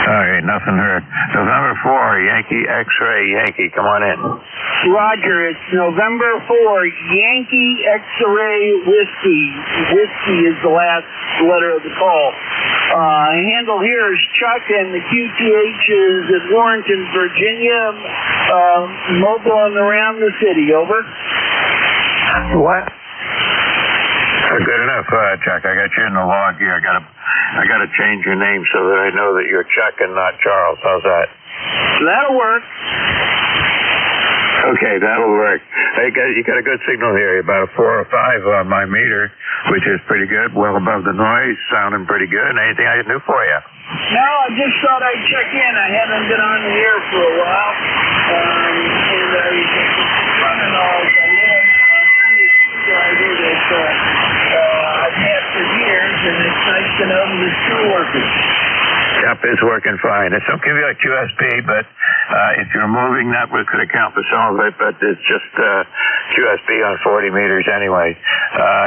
Okay, nothing heard. November 4, Yankee X-Ray, Yankee. Come on in. Roger, it's November 4, Yankee X-Ray Whiskey. Whiskey is the last letter of the call. Handle here is Chuck, and the QTH is at Warrenton, Virginia. Mobile and around the city. Over. What? Good enough. enough, Chuck. I got you in the log here. I gotta change your name so that I know that you're Chuck and not Charles. How's that? That'll work. Okay, that'll work. Hey, you got a good signal here, about a 4 or 5 on my meter, which is pretty good, well above the noise, sounding pretty good. Anything I can do for you? No, I just thought I'd check in. I haven't been on the air for a while, and I was running all the driver that I've had for years, and it's nice to know that it's still working. Yep, it's working fine. It's okay like QSP, but if you're moving, that could account for some of it, but it's just QSP on 40 meters anyway.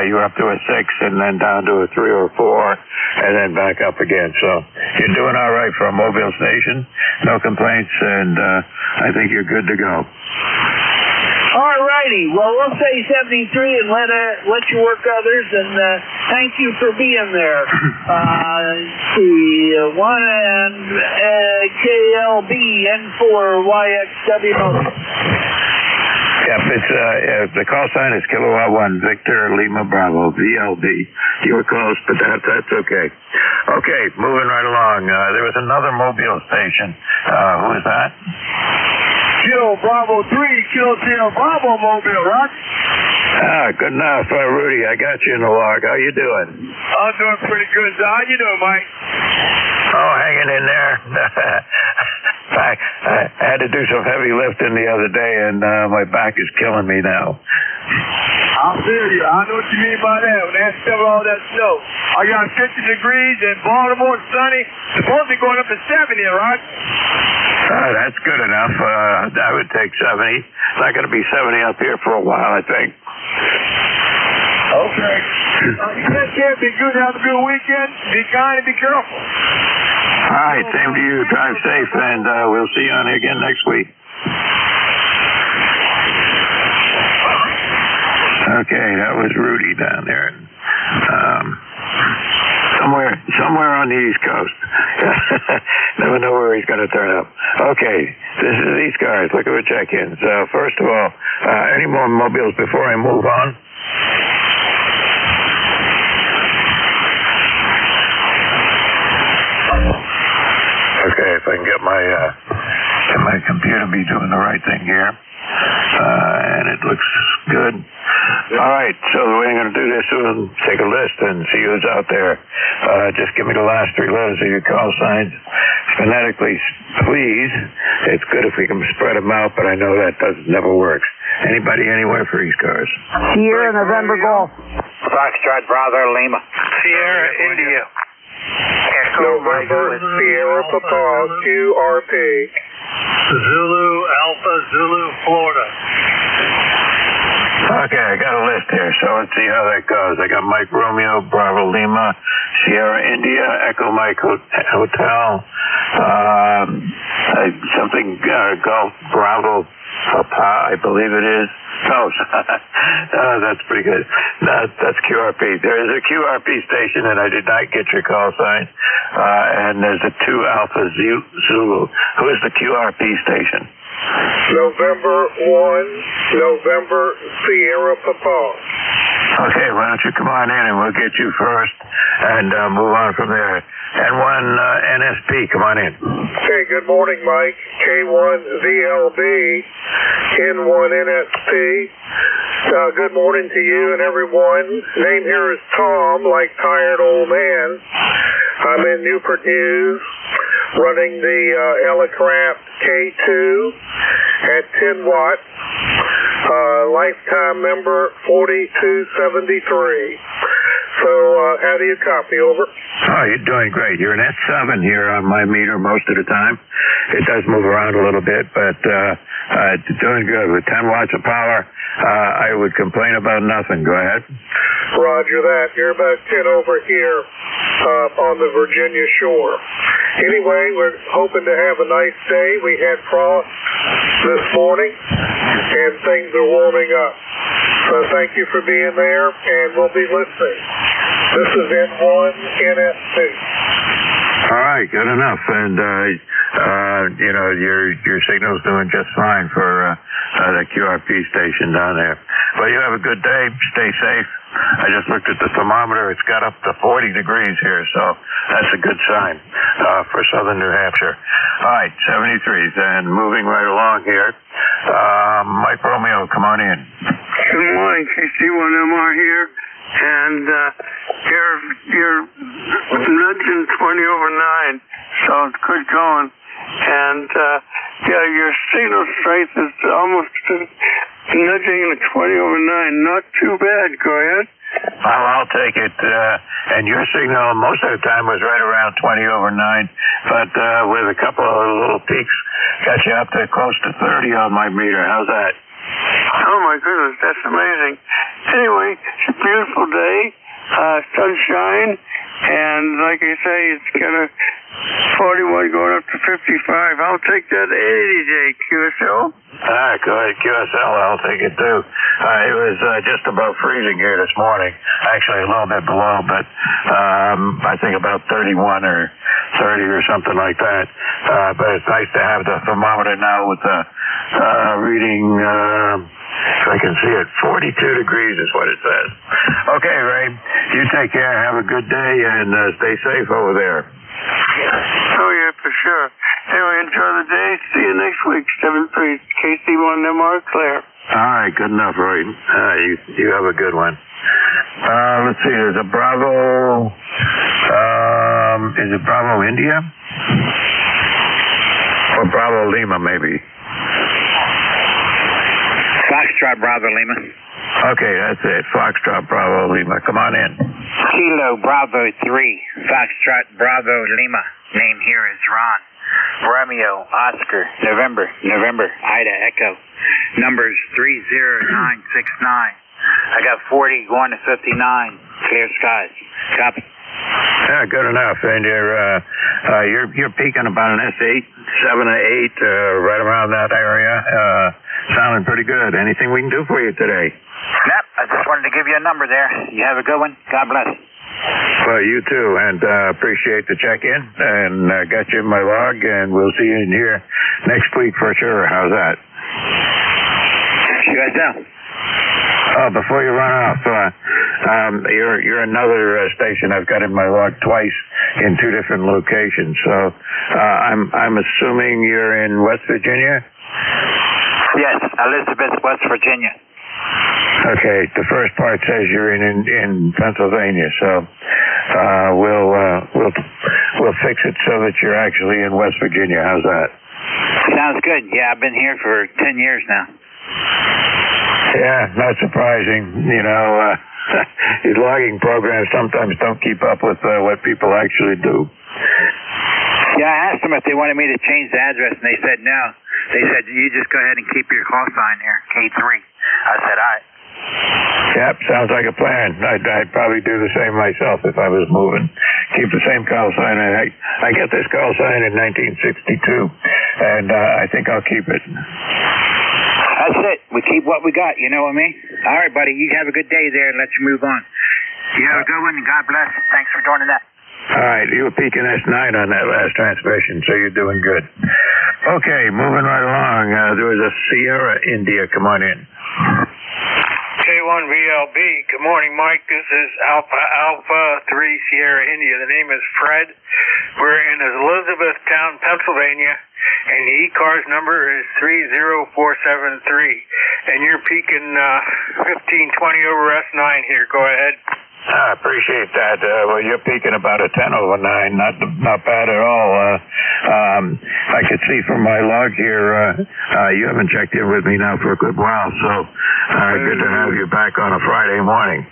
You're up to a 6 and then down to a 3 or 4 and then back up again. So you're doing all right for a mobile station. No complaints, and I think you're good to go. All righty. Well, we'll say 73 and let you work others, and thank you for being there. The 1 and KLB N4YXW. Yep, it's the call sign is Kilowatt 1 Victor Lima Bravo VLB. You were close, but that's okay. Okay, moving right along. There was another mobile station. Who is that? Kilo Bravo 3, Kilo Sierra Bravo mobile, right? Good enough, Rudy. I got you in the log. How you doing? I'm doing pretty good. How you doing, Mike? Oh, hanging in there. I had to do some heavy lifting the other day, and my back is killing me now. I feel you. I know what you mean by that. When they shovel all that snow. I got 50 degrees in Baltimore, sunny. Supposed to be going up to 70, right? That's good enough. I would take 70. It's not going to be 70 up here for a while, I think. Okay. Take care. Be good. Have a good weekend. Be kind and be careful. All right. Same to you. Drive safe, and we'll see you on again next week. Okay, that was Rudy down there. Somewhere on the East Coast. Never know where he's going to turn up. Okay, this is ECARS. Look at the check-ins. First of all, any more mobiles before I move on? Okay, if I can get my computer be doing the right thing here. And it looks good. All right, so the way I'm going to do this is we'll take a list and see who's out there. Just give me the last 3 letters of your call signs phonetically, please. It's good if we can spread them out, but I know that never works. Anybody anywhere for ECARS? Sierra November Golf. Foxtrot Bravo Lima. Sierra India. November Sierra Papa QRP. Zulu Alpha Zulu Florida. Okay, I got a list here, so let's see how that goes. I got Mike Romeo, Bravo Lima, Sierra India, Echo Mike Hotel, Golf Bravo Papa, I believe it is. Oh, that's pretty good. That's QRP. There is a QRP station, and I did not get your call sign. And there's a 2 Alpha Zulu. Who is the QRP station? November 1, November Sierra Papa. Okay, why don't you come on in and we'll get you first and move on from there. N1 NSP, come on in. Okay, good morning, Mike. K1 VLB, N1 NSP. Good morning to you and everyone. Name here is Tom, like tired old man. I'm in Newport News, running the Elecraft K2 at 10 watt. Lifetime member 4273. So, how do you copy? Over. Oh, you're doing great. You're an S7 here on my meter most of the time. It does move around a little bit, but it's doing good. With 10 watts of power, I would complain about nothing. Go ahead. Roger that. You're about 10 over here on the Virginia shore. Anyway, we're hoping to have a nice day. We had frost this morning, and things are warming up. So thank you for being there, and we'll be listening. This is N1 NSP. All right, good enough. And, your signal's doing just fine for the QRP station down there. Well, you have a good day. Stay safe. I just looked at the thermometer. It's got up to 40 degrees here, so that's a good sign for southern New Hampshire. All right, 73s. And moving right along here, Mike Romeo, come on in. Good morning, KC1MR here. And you're nudging 20 over 9, so it's good going. And your signal strength is almost nudging in a 20 over 9. Not too bad. Go ahead. Well, I'll take it. And your signal most of the time was right around 20 over 9, but with a couple of little peaks, got you up to close to 30 on my meter. How's that? Oh my goodness, that's amazing. Anyway, it's a beautiful day, sunshine, and like I say, it's kind of 41 going up to 55. I'll take that any day, QSL. Go ahead, QSL. I'll take it too. It was just above freezing here this morning. Actually, a little bit below, but I think about 31 or 30 or something like that. But it's nice to have the thermometer now with the reading, if I can see it, 42 degrees is what it says. Okay, Ray, you take care. Have a good day and stay safe over there. Oh, yeah, for sure. Anyway, enjoy the day. See you next week, 7-3, KC1MR, Claire. All right, good enough, Roy. You have a good one. Let's see, there's a Bravo, is it Bravo India? Or Bravo Lima, maybe? Foxtrot Bravo Lima. Okay, that's it. Foxtrot Bravo Lima. Come on in. Kilo Bravo 3, Foxtrot Bravo Lima. Name here is Ron. Romeo, Oscar, November, Ida, Echo. Numbers 30969. I got 40 going to 59. Clear skies. Copy. Yeah, good enough. And you're peaking about an S8, 7 or 8, right around that area. Sounding pretty good. Anything we can do for you today? Nope, I just wanted to give you a number there. You have a good one. God bless. Well, you too, and appreciate the check-in, and got you in my log, and we'll see you in here next week for sure. How's that? QSL. Oh, before you run off, you're another station I've got in my log twice in 2 different locations. So I'm assuming you're in West Virginia? Yes, Elizabeth, West Virginia. Okay, the first part says you're in Pennsylvania, so we'll fix it so that you're actually in West Virginia. How's that? Sounds good. Yeah, I've been here for 10 years now. Yeah, not surprising. You know, these logging programs sometimes don't keep up with what people actually do. Yeah, I asked them if they wanted me to change the address, and they said no. They said, you just go ahead and keep your call sign here, K3. I said, all right. Yep, sounds like a plan. I'd probably do the same myself if I was moving. Keep the same call sign. I got this call sign in 1962, and I think I'll keep it. That's it. We keep what we got, you know what I mean? All right, buddy, you have a good day there, and let you move on. You have a good one, and God bless. Thanks for joining that. All right, you were peaking S9 on that last transmission, so you're doing good. Okay, moving right along. There was a Sierra India. Come on in. K1VLB. Good morning, Mike. This is Alpha 3 Sierra India. The name is Fred. We're in Elizabethtown, Pennsylvania, and the ECARS number is 30473. And you're peaking 1520 over S9 here. Go ahead. I appreciate that. Well, you're peaking about a 10 over 9. Not bad at all. I could see from my log here, you haven't checked in with me now for a good while, so good to have you back on a Friday morning.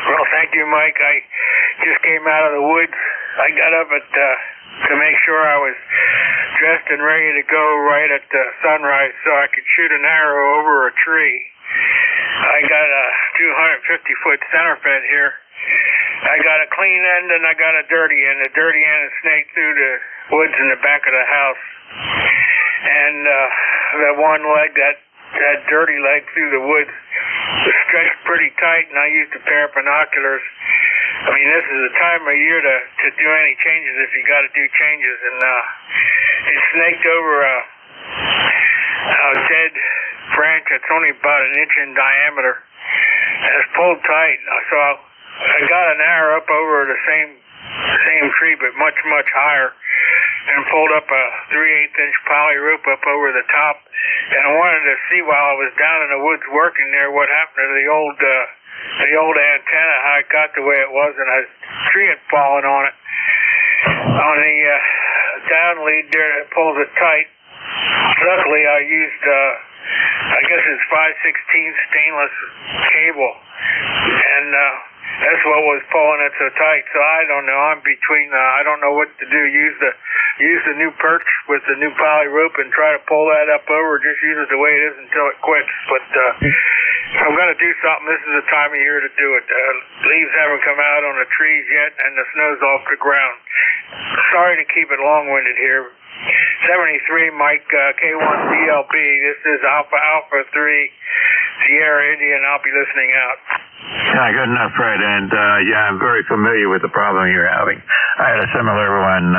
Well, thank you, Mike. I just came out of the woods. I got up to make sure I was dressed and ready to go right at sunrise so I could shoot an arrow over a tree. I got a 250-foot center fed here. I got a clean end and I got a dirty end. The dirty end is snaked through the woods in the back of the house. And that one leg, that dirty leg through the woods was stretched pretty tight, and I used a pair of binoculars. I mean, this is the time of year to do any changes if you got to do changes. And it snaked over a dead branch that's only about an inch in diameter, and it's pulled tight. So I got an arrow up over the same tree, but much higher, and pulled up a 3/8-inch poly rope up over the top. And I wanted to see while I was down in the woods working there what happened to the old antenna, how it got the way it was, and a tree had fallen on it. On the down lead there that pulls it tight. Luckily, I used, I guess it's 5/16 stainless cable, and that's what was pulling it so tight. So I don't know. I'm between. I don't know what to do. Use the new perch with the new poly rope and try to pull that up over. Just use it the way it is until it quits. But if I'm going to do something, this is the time of year to do it. Leaves haven't come out on the trees yet, and the snow's off the ground. Sorry to keep it long-winded here. 73 Mike K1 DLB. This is Alpha 3 Sierra Indian. I'll be listening out. Yeah, good enough, Fred. And yeah, I'm very familiar with the problem you're having. I had a similar one.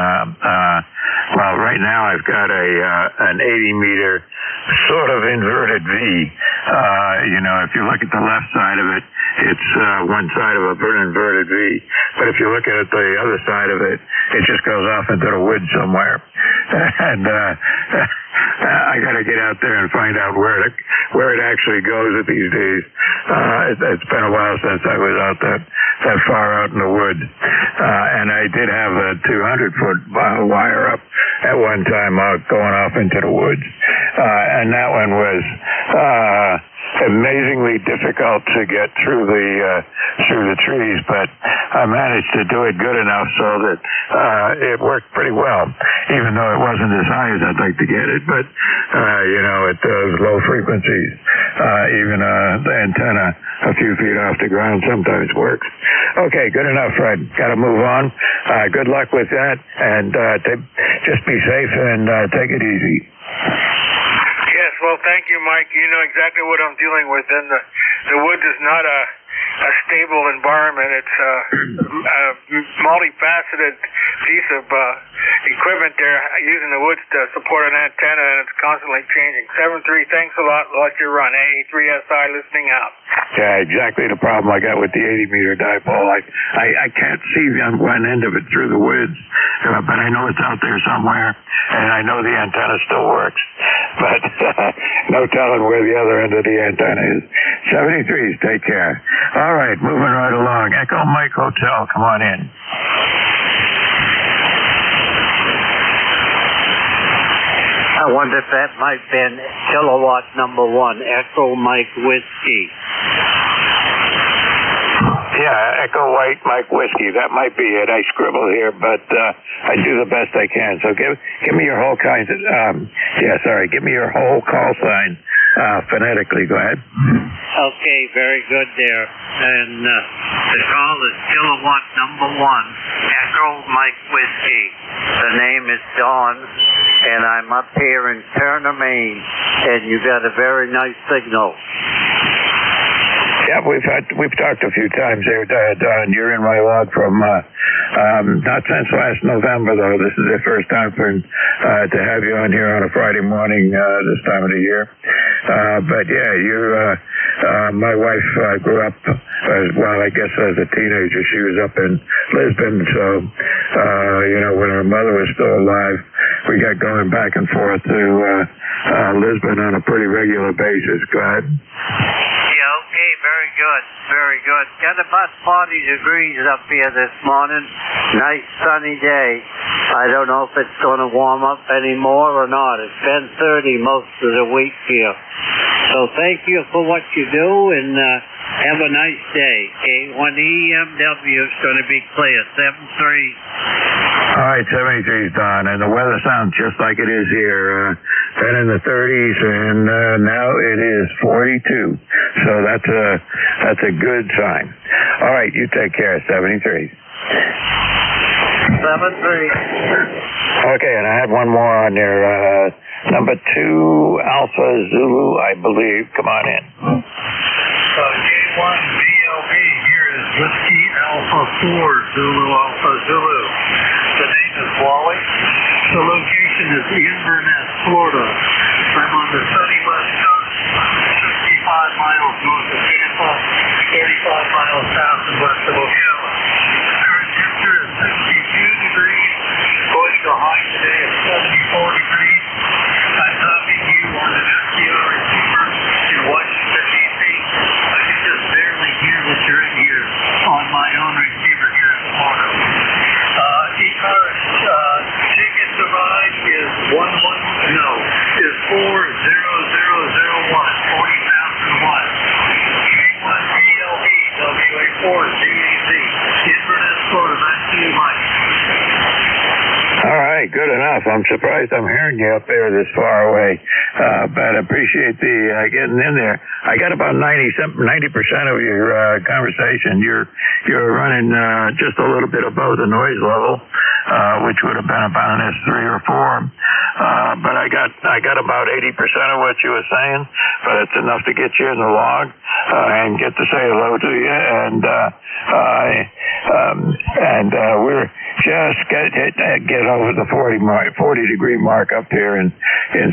Well, right now I've got an 80-meter sort of inverted V. If you look at the left side of it, it's one side of an inverted V. But if you look at the other side of it, it just goes off into the woods somewhere. And I got to get out there and find out where it actually goes these days. It's been a while since I was out that far out in the woods. And I did have a 200-foot wire up at one time going off into the woods. And that one was amazingly difficult to get through the trees, but I managed to do it good enough so that it worked pretty well, even though it wasn't as high as I'd like to get it. But at those low frequencies, even the antenna a few feet off the ground sometimes works. Okay, good enough, Fred. Got to move on. Good luck with that, and just be safe and take it easy. Yes, well, thank you, Mike. You know exactly what I'm dealing with. And the woods is not a stable environment. It's a multifaceted piece of equipment there, using the woods to support an antenna, and it's constantly changing. 7-3, thanks a lot. Let you run. A3SI listening out. Yeah, exactly the problem I got with the 80-meter dipole. I can't see one end of it through the woods, but I know it's out there somewhere, and I know the antenna still works. But no telling where the other end of the antenna is. 73s, take care. All right, moving right along. Echo Mike Hotel, come on in. I wonder if that might have been kilowatt number 1, Echo Mike Whiskey. Yeah, Echo White Mike Whiskey. That might be it. I scribble here, but I do the best I can. So give me your whole give me your whole call sign phonetically. Go ahead. Okay, very good there. And the call is kilowatt number 1, Echo Mike Whiskey. The name is Dawn, and I'm up here in Turner, Maine, and you got a very nice signal. Yeah, we've talked a few times here, Don. You're in my log from not since last November, though. This is the first time to have you on here on a Friday morning this time of the year. But yeah, my wife grew up I guess as a teenager. She was up in Lisbon, so when her mother was still alive, we got going back and forth to Lisbon on a pretty regular basis. Go ahead. Yeah, okay, very good, very good. Got about 40 degrees up here this morning. Nice sunny day. I don't know if it's going to warm up anymore or not. It's been 30 most of the week here. So thank you for what you do, and have a nice day. K1EMW is going to be clear. 7-3. All right, 73's Don, and the weather sounds just like it is here. Been in the 30s, and now it is 42. So that's a good sign. All right, you take care, 73. 7-3. Okay, and I had one more on there. Number 2, Alpha Zulu, I believe. Come on in. J1 BLB, here is Whiskey Alpha 4, Zulu Alpha Zulu. The name is Wally. The location is Inverness, Florida. I'm on the sunny west coast. miles north of Tampa, 35 miles south and west of Ocala. Current temperature is 62 degrees. Going to high today of 74 degrees. I'm talking to you on an SDR receiver in Washington, D.C. I can just barely hear what you're in here on my own receiver here in Florida. ECARS ticket to ride is 40001, 40,001. K1BLB, WA4, GAZ. Inverness, Florida, back to you, Mike. All right, good enough. I'm surprised I'm hearing you up there this far away, but I appreciate the getting in there. I got about 90% of your conversation. You're running just a little bit above the noise level, which would have been about an S3 or 4. But I got about 80% of what you were saying, but it's enough to get you in the log and get to say hello to you. And we're just get over the 40 degree mark up here in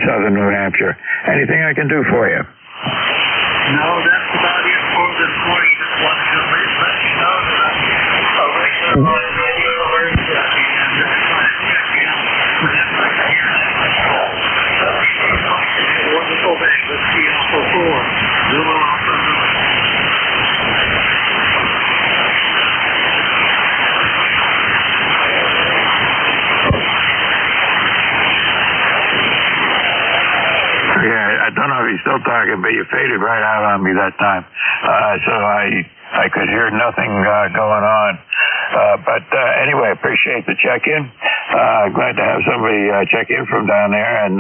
southern New Hampshire. Anything I can do for you? No, that's about it for this morning. Just wanted to let you know that I'm a regular on radio alert and trying to check in with that right here in control. Wonderful day. Let's see Alpha 4. Zulu Alpha Zulu. Yeah, I don't know if he's still talking, but you faded right out on me that time. So I could hear nothing going on. But anyway, appreciate the check-in. Glad to have somebody check in from down there, and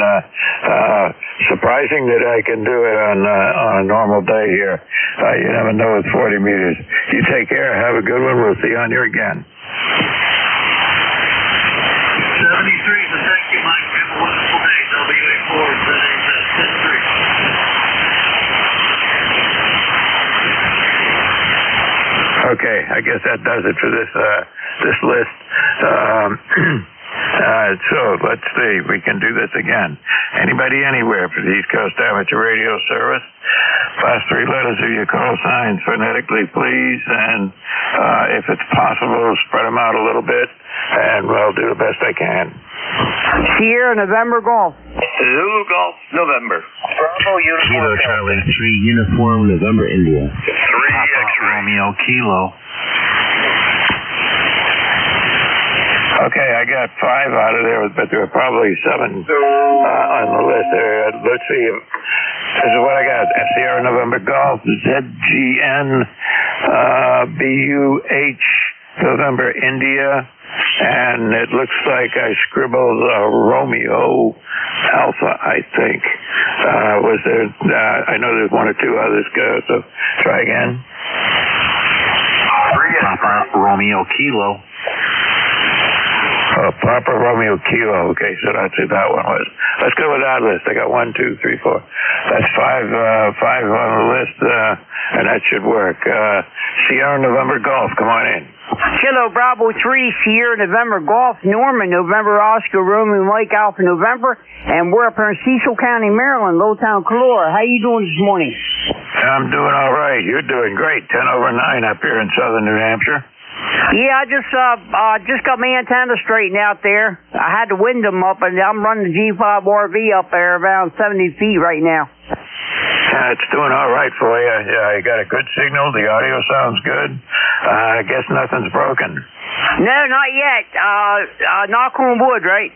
surprising that I can do it on a normal day here. You never know with 40 meters. You take care. Have a good one. We'll see you on here again. 73, so thank you, Mike. Have a wonderful day. WA4 today. Okay, I guess that does it for this list. So let's see, we can do this again. Anybody anywhere for the East Coast Amateur Radio Service? Last 3 letters of your call signs phonetically, please, and if it's possible, spread them out a little bit, and I'll do the best I can. Sierra November Golf. Zulu Golf November. Bravo Uniform. Kilo Charlie 3 Uniform November India. 3 X-ray. Romeo Kilo. Okay, I got 5 out of there, but there were probably 7 on the list there. Let's see. This is what I got. Sierra November Golf, ZGN, BUH, November India, and it looks like I scribbled Romeo Alpha, I think. Was there, I know there's 1 or 2 others go, so try again. Papa Romeo Kilo. Oh, Papa Romeo Kilo. Okay, so that's who that one was. Let's go with that list. I got 1, 2, 3, 4. That's 5 on the list, and that should work. Sierra November Golf, come on in. Kilo Bravo 3, Sierra November Golf, Norman, November Oscar, Romeo Mike Alpha November, and we're up here in Cecil County, Maryland, Lowtown, Calora. How you doing this morning? I'm doing all right. You're doing great. 10 over 9 up here in southern New Hampshire. Yeah, I just got my antenna straightened out there. I had to wind them up, and I'm running the G5 RV up there around 70 feet right now. It's doing all right for you. You got a good signal. The audio sounds good. I guess nothing's broken. No, not yet. Knock on wood, right?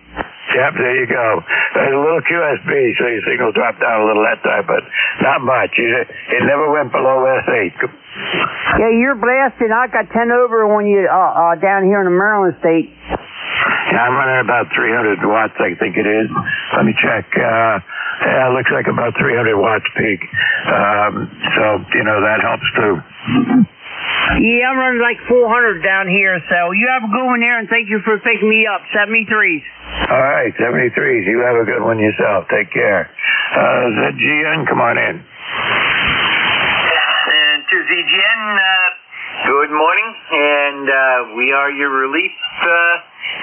Yep, there you go. There's a little QSB, so your signal dropped down a little that time, but not much. It never went below S8. Yeah, you're blasting. I got 10 over on you down here in the Maryland state. Yeah, I'm running about 300 watts, I think it is. Let me check. Yeah, it looks like about 300 watts peak. So, that helps too. Yeah, I'm running like 400 down here, so you have a good one there, and thank you for picking me up. 73s. All right, 73s. You have a good one yourself. Take care. ZGN, come on in. To ZGN, good morning, and we are your relief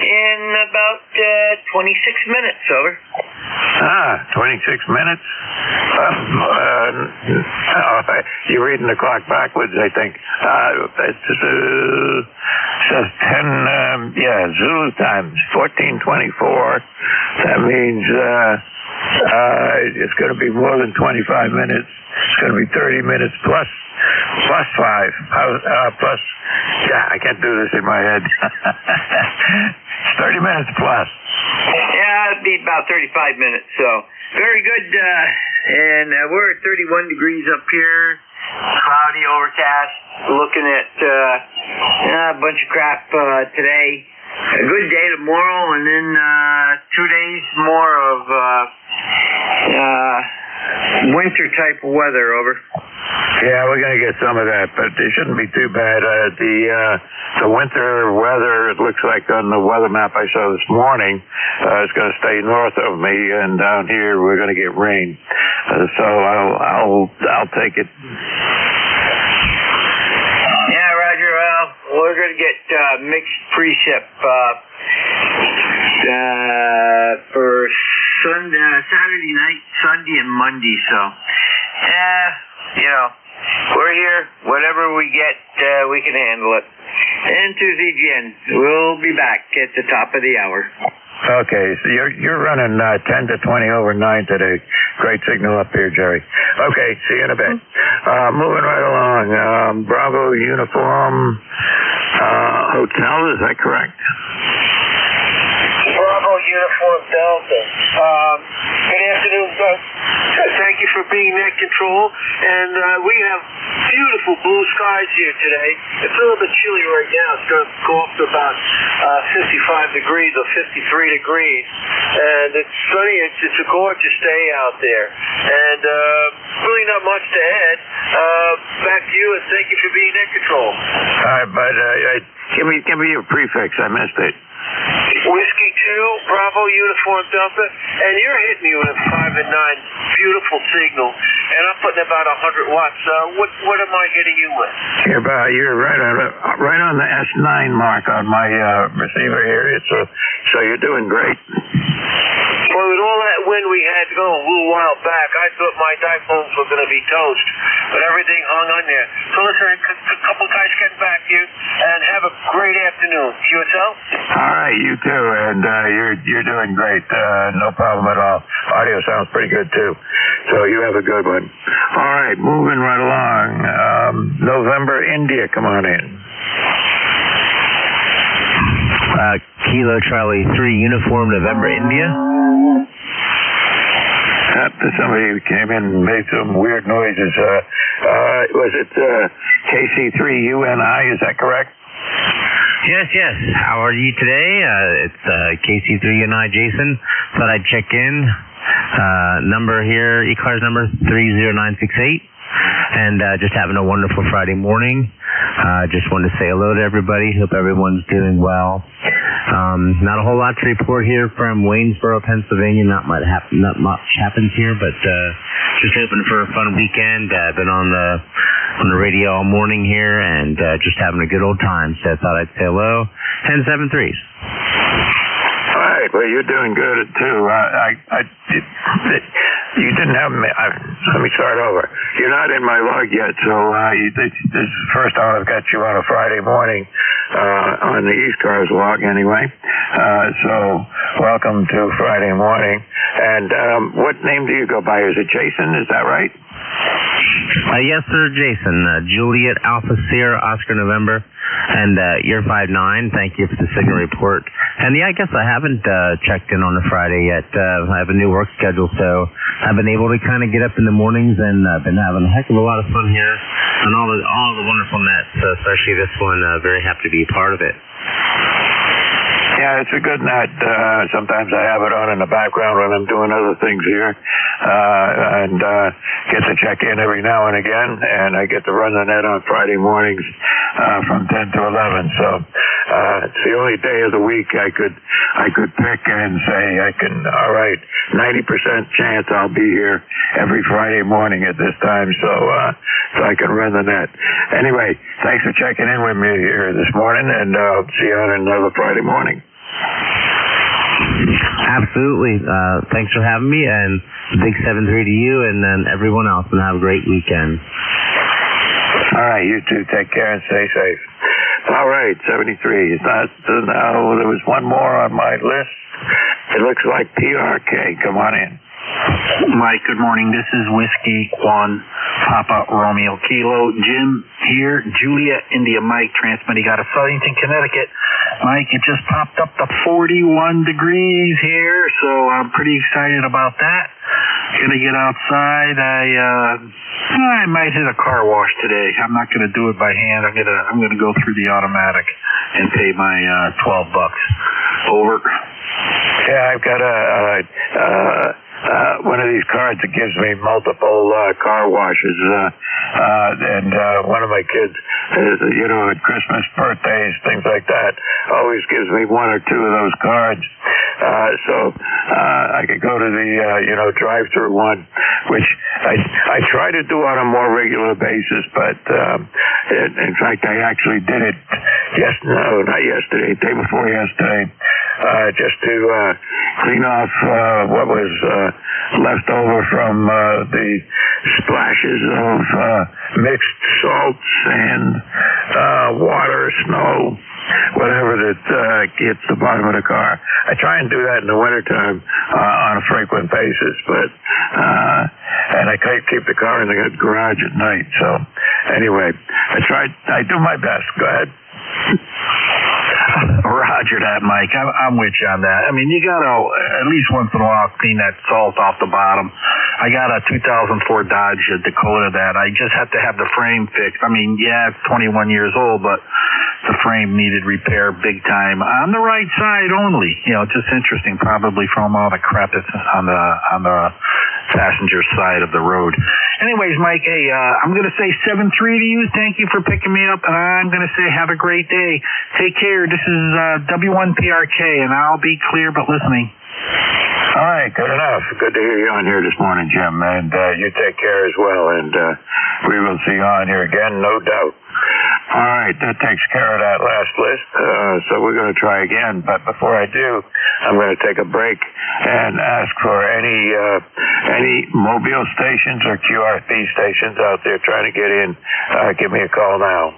in about 26 minutes, over. 26 minutes? You're reading the clock backwards, I think. It says 10, Zulu time, 14:24. That means it's going to be more than 25 minutes. It's going to be 30 minutes plus 5. I can't do this in my head. It's 30 minutes plus. Yeah, it'd be about 35 minutes. So very good. And we're at 31 degrees up here. Cloudy, overcast. Looking at a bunch of crap today. A good day tomorrow, and then 2 days more of winter type of weather. Over. Yeah, we're going to get some of that, but it shouldn't be too bad. The winter weather, it looks like on the weather map I saw this morning, is going to stay north of me, and down here we're going to get rain. So I'll take it. Yeah, Roger. Well, we're going to get mixed precip for Saturday night, Sunday, and Monday. So, we're here. Whatever we get, we can handle it. And Tuesday again, we'll be back at the top of the hour. Okay, so you're running 10 to 20 over 9 today. Great signal up here, Jerry. Okay, see you in a bit. Moving right along. Bravo Uniform Hotel, is that correct? Bravo Uniform Delta. Good afternoon, folks. Thank you for being net control. And we have beautiful blue skies here today. It's a little bit chilly right now. It's going to go up to about 55 degrees or 53 degrees. And it's sunny. It's a gorgeous day out there. And really not much to add. Back to you, and thank you for being net control. All right, but give me your prefix. I missed it. Whiskey 2, Bravo Uniform Delta, and you're hitting me with a 5 and 9 beautiful signal, and I'm putting about 100 watts. What am I hitting you with? You're right on the S9 mark on my receiver here. So you're doing great. Well, with all that wind we had going a little while back, I thought my diphones were going to be toast, but everything hung on there. So listen, a couple guys getting back to you, and have a great afternoon. QSL? All right, you too, and you're doing great. No problem at all. Audio sounds pretty good too. So you have a good one. All right, moving right along. November India, come on in. Kilo Charlie 3 Uniform November India. Somebody came in and made some weird noises. Was it KC3UNI? Is that correct? Yes. How are you today? It's KC3UNI Jason. Thought I'd check in. Number here, ECARS number 30968. And just having a wonderful Friday morning. Just wanted to say hello to everybody. Hope everyone's doing well. Not a whole lot to report here from Waynesboro, Pennsylvania. Not much happens here, but just hoping for a fun weekend. Been on the radio all morning here, and just having a good old time. So I thought I'd say hello. 10-7-3s. All right. Well, you're doing good too. You didn't have me. Let me start over. You're not in my log yet, so this is the first time I've got you on a Friday morning on the ECARS log anyway. So welcome to Friday morning. And what name do you go by? Is it Jason? Is that right? Yes, sir, Jason. Juliet Alpha Sierra Oscar November. And you're 5'9". Thank you for the signal report. And I guess I haven't checked in on a Friday yet. I have a new work schedule, so I've been able to kind of get up in the mornings, and I've been having a heck of a lot of fun here on all the wonderful nets, especially this one. Very happy to be a part of it. Yeah, it's a good net. Sometimes I have it on in the background when I'm doing other things here, and get to check in every now and again, and I get to run the net on Friday mornings from 10 to 11. So it's the only day of the week I could pick and say all right, 90% chance I'll be here every Friday morning at this time, so I can run the net. Anyway, thanks for checking in with me here this morning, and I'll see you on another Friday morning. Absolutely. Thanks for having me, and big 7-3 to you and then everyone else, and have a great weekend. All right, you too. Take care and stay safe. All right, 73. Now there was one more on my list. It looks like PRK. Come on in. Mike, good morning. This is Whiskey 1, Papa Romeo Kilo. Jim here, Juliet India Mike transmitting out of Southington, Connecticut. Mike, it just popped up to 41 degrees here, so I'm pretty excited about that. Gonna get outside. I might hit a car wash today. I'm not gonna do it by hand. I'm gonna go through the automatic and pay my $12. Over. Yeah, I've got one of these cards that gives me multiple car washes, and one of my kids, at Christmas, birthdays, things like that, always gives me one or two of those cards. So I could go to the drive-through one, which I try to do on a more regular basis, but in fact I actually did it not yesterday, day before yesterday, just to clean off what was left over from the splashes of mixed salt, sand, water, snow, whatever that hits the bottom of the car. I try and do that in the wintertime on a frequent basis, but and I keep the car in the garage at night. So anyway, I do my best. Go ahead. Roger that, Mike. I'm with you on that. I mean, you gotta at least once in a while clean that salt off the bottom. I got a 2004 Dodge Dakota that I just had to have the frame fixed. I mean, yeah, it's 21 years old, but the frame needed repair big time on the right side only. Just interesting, probably from all the crap that's on the passenger side of the road. Anyways, Mike, hey, I'm going to say 7-3 to you. Thank you for picking me up, and I'm going to say have a great day. Take care. This is W1PRK, and I'll be clear but listening. All right, good enough. Good to hear you on here this morning, Jim, and you take care as well, and we will see you on here again, no doubt. All right, that takes care of that last list, so we're going to try again, but before I do, I'm going to take a break and ask for any mobile stations or QRP stations out there trying to get in, give me a call now.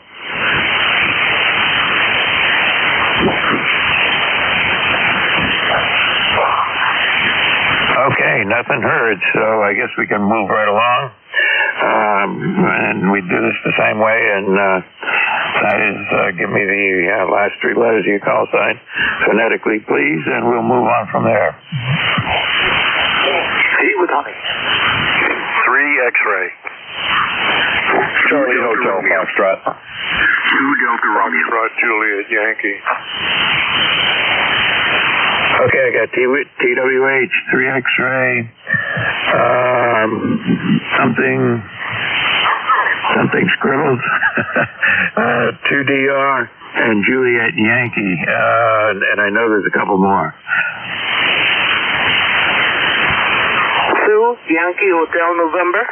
Okay, nothing heard, so I guess we can move right along. And we do this the same way, and that is give me the last three letters of your call sign phonetically, please, and we'll move on from there. Heat with honey. 3 X-ray. Charlie Hotel Foxtrot. 2 Delta Romeo. Foxtrot Juliet Yankee. Okay, I got TWH, 3 X-ray, something scribbled, 2DR, and Juliet Yankee, and I know there's a couple more. 2 Yankee Hotel November.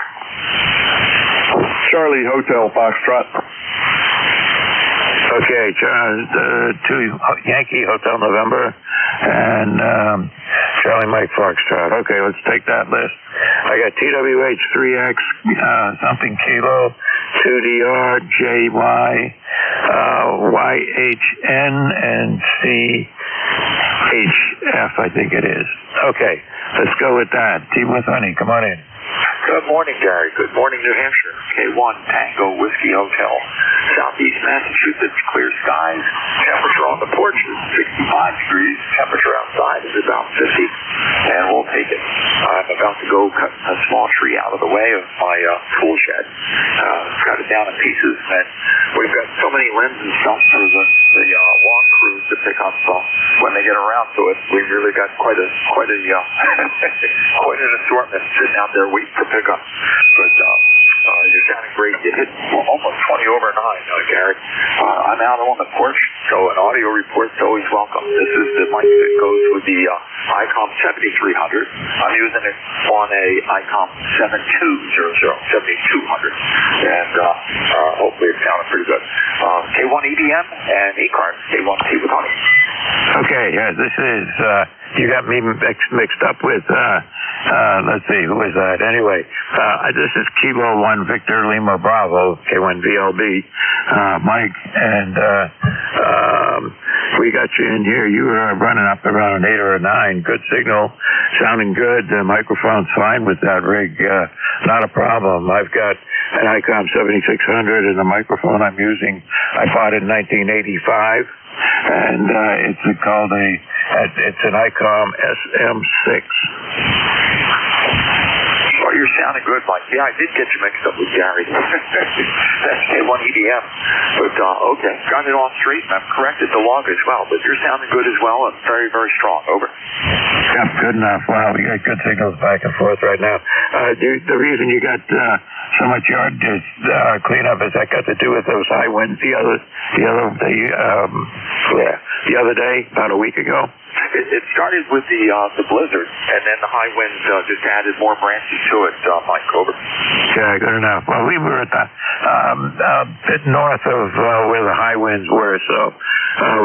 Charlie Hotel Foxtrot. Okay, 2 Yankee Hotel November, and Charlie Mike Foxtrot. Okay, let's take that list. I got TWH 3X, something Kilo, 2DR, JY, YHN, and CHF, I think it is. Okay, let's go with that. Team with Honey, come on in. Good morning, Gary. Good morning, New Hampshire. K1 Tango Whiskey Hotel. Southeast Massachusetts, clear skies. Temperature on the porch is 65 degrees. Temperature outside is about 50. And we'll take it. I'm about to go cut a small tree out of the way of my tool shed. Cut it down in pieces. And we've got so many limbs and stumps for the lawn crews to pick up. When they get around to it, we've really got quite an assortment sitting out there waiting for pickup. But you're sounding great. You hit almost 20 over 9, Gary. I'm out on the porch, so an audio report's always welcome. This is the mic that goes with the ICOM 7300. I'm using it on a ICOM 7200, and hopefully it's sounding pretty good. K1 EDM and ECARS, K1 Tea with Honey. Okay, this is, you got me mixed up with, let's see, who is that? Anyway, this is Kilo 1 Victor Lima Bravo, K1VLB, Mike, and we got you in here. You were running up around 8 or 9. Good signal, sounding good. The microphone's fine with that rig, not a problem. I've got an ICOM 7600, and the microphone I'm using, I bought in 1985. And it's called it's an ICOM SM6. Oh, you're sounding good, Mike. Yeah, I did get you mixed up with Gary. That's K1EDM. But, okay, got it all straight, and I've corrected the log as well. But you're sounding good as well and very, very strong. Over. Yep, good enough. Wow, we got good signals back and forth right now. The reason you got so much yard cleanup, has that got to do with those high winds the other day, about a week ago? It started with the blizzard, and then the high winds just added more branches to it, Mike. Over. Yeah, good enough. Well, we were at the bit north of where the high winds were, so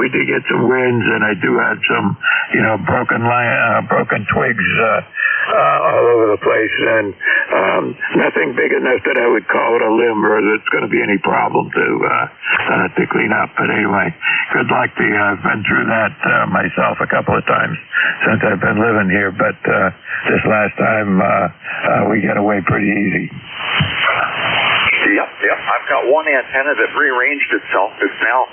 we did get some winds, and I do have some, broken twigs all over the place, and nothing big enough that I would call it a limb or that's going to be any problem to clean up. But anyway, good luck to you. I've been through that myself a couple of times since I've been living here, but this last time we got away pretty easy. Yep. I've got one antenna that rearranged itself. It's now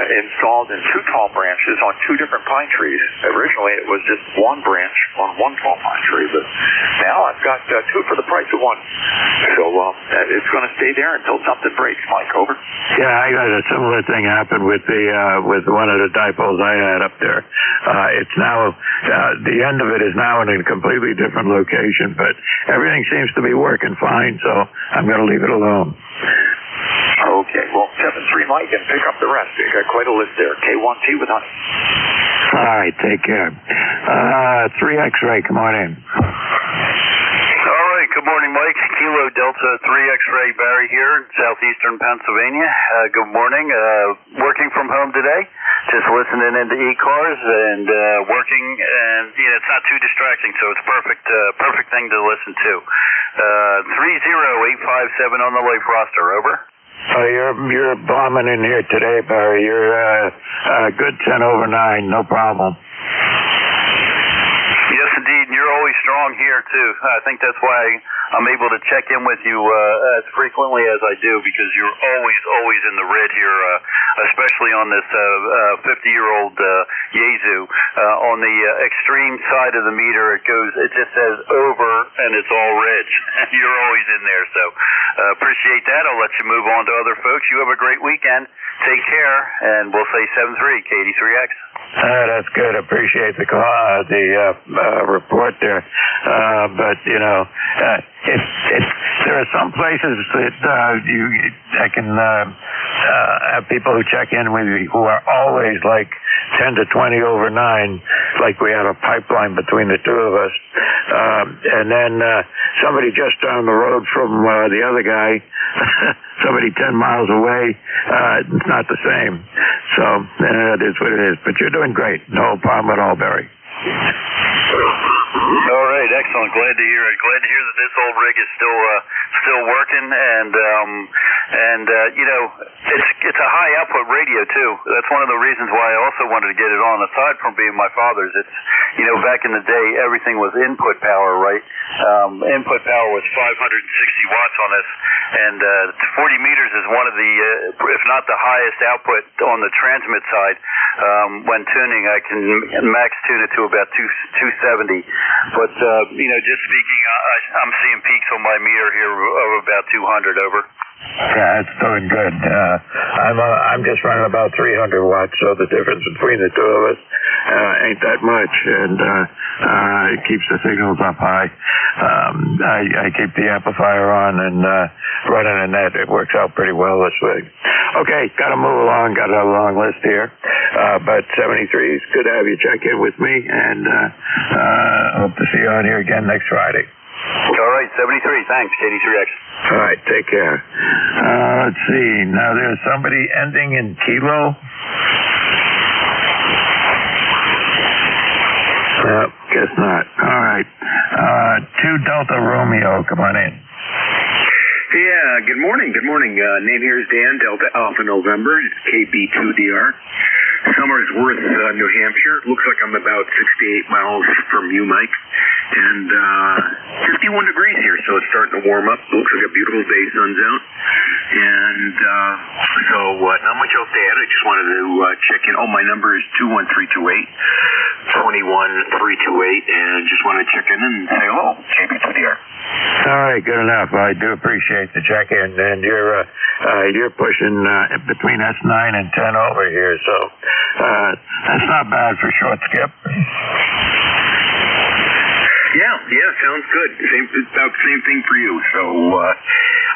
installed in 2 tall branches on 2 different pine trees. Originally, it was just 1 branch on 1 tall pine tree, but now I've got 2 for the price of 1. So it's going to stay there until something breaks, Mike. Over. Yeah, I got a similar thing happen with with one of the dipoles I had up there. It's now the end of it is now in a completely different location, but everything seems to be working fine. So I'm going to leave it alone. Okay, well, 7-3, Mike, and pick up the rest. You got quite a list there. K1T with honey. All right, take care. 3 X-ray, come on in. All right, good morning, Mike. Kilo Delta 3 X-ray Barry here in southeastern Pennsylvania. Good morning. Working from home today. Just listening into ECARS and working, and it's not too distracting, so it's perfect thing to listen to. 30857 on the life roster. Over. You're bombing in here today, Barry. You're good 10 over 9, no problem. Yes, indeed. And you're always strong here, too. I think that's why I'm able to check in with you as frequently as I do, because you're always in the red here, especially on this 50-year-old Yaesu. On the extreme side of the meter, it just says over, and it's all red. You're always in there, so appreciate that. I'll let you move on to other folks. You have a great weekend. Take care, and we'll say 7-3, K83X. That's good. Appreciate the call, the report there. But there are some places that I can have people who check in with me who are always like 10 to 20 over 9, like we have a pipeline between the 2 of us. And then somebody just down the road from the other guy, somebody 10 miles away, it's not the same. So it is what it is. But you're doing great. No problem at all, Barry. All right, excellent. Glad to hear it. Glad to hear that this old rig is still working, and it's a high output radio too. That's one of the reasons why I also wanted to get it on. Aside from being my father's, it's back in the day everything was input power, right? Input power was 560 watts on this, and 40 meters is one of the, if not the highest output on the transmit side. When tuning, I can max tune it to about 270. But just speaking, I'm seeing peaks on my meter here of about 200. Over. Yeah, it's doing good. I'm just running about 300 watts, so the difference between the 2 of us ain't that much, and it keeps the signals up high. I keep the amplifier on and running a net. It works out pretty well this way. Okay, got to move along. Got a long list here, but 73 is good to have you check in with me, and hope to see you on here again next Friday. All right, 73. Thanks, K83X. All right, take care. Let's see. Now there's somebody ending in Kilo. No, guess not. All right. 2 Delta Romeo, come on in. Yeah, good morning. Good morning. Name here is Dan, Delta Alpha November, KB2DR. Somersworth, New Hampshire. Looks like I'm about 68 miles from you, Mike. And 51 degrees here, so it's starting to warm up. Looks like a beautiful day, sun's out. And so not much else to add. I just wanted to check in. Oh, my number is 21328, 21328, and just want to check in and say hello, KB2DR. All right, good enough. I do appreciate the check-in, and you're pushing between S9 and 10 over here, so that's not bad for short skip. Yeah, sounds good. About the same thing for you. So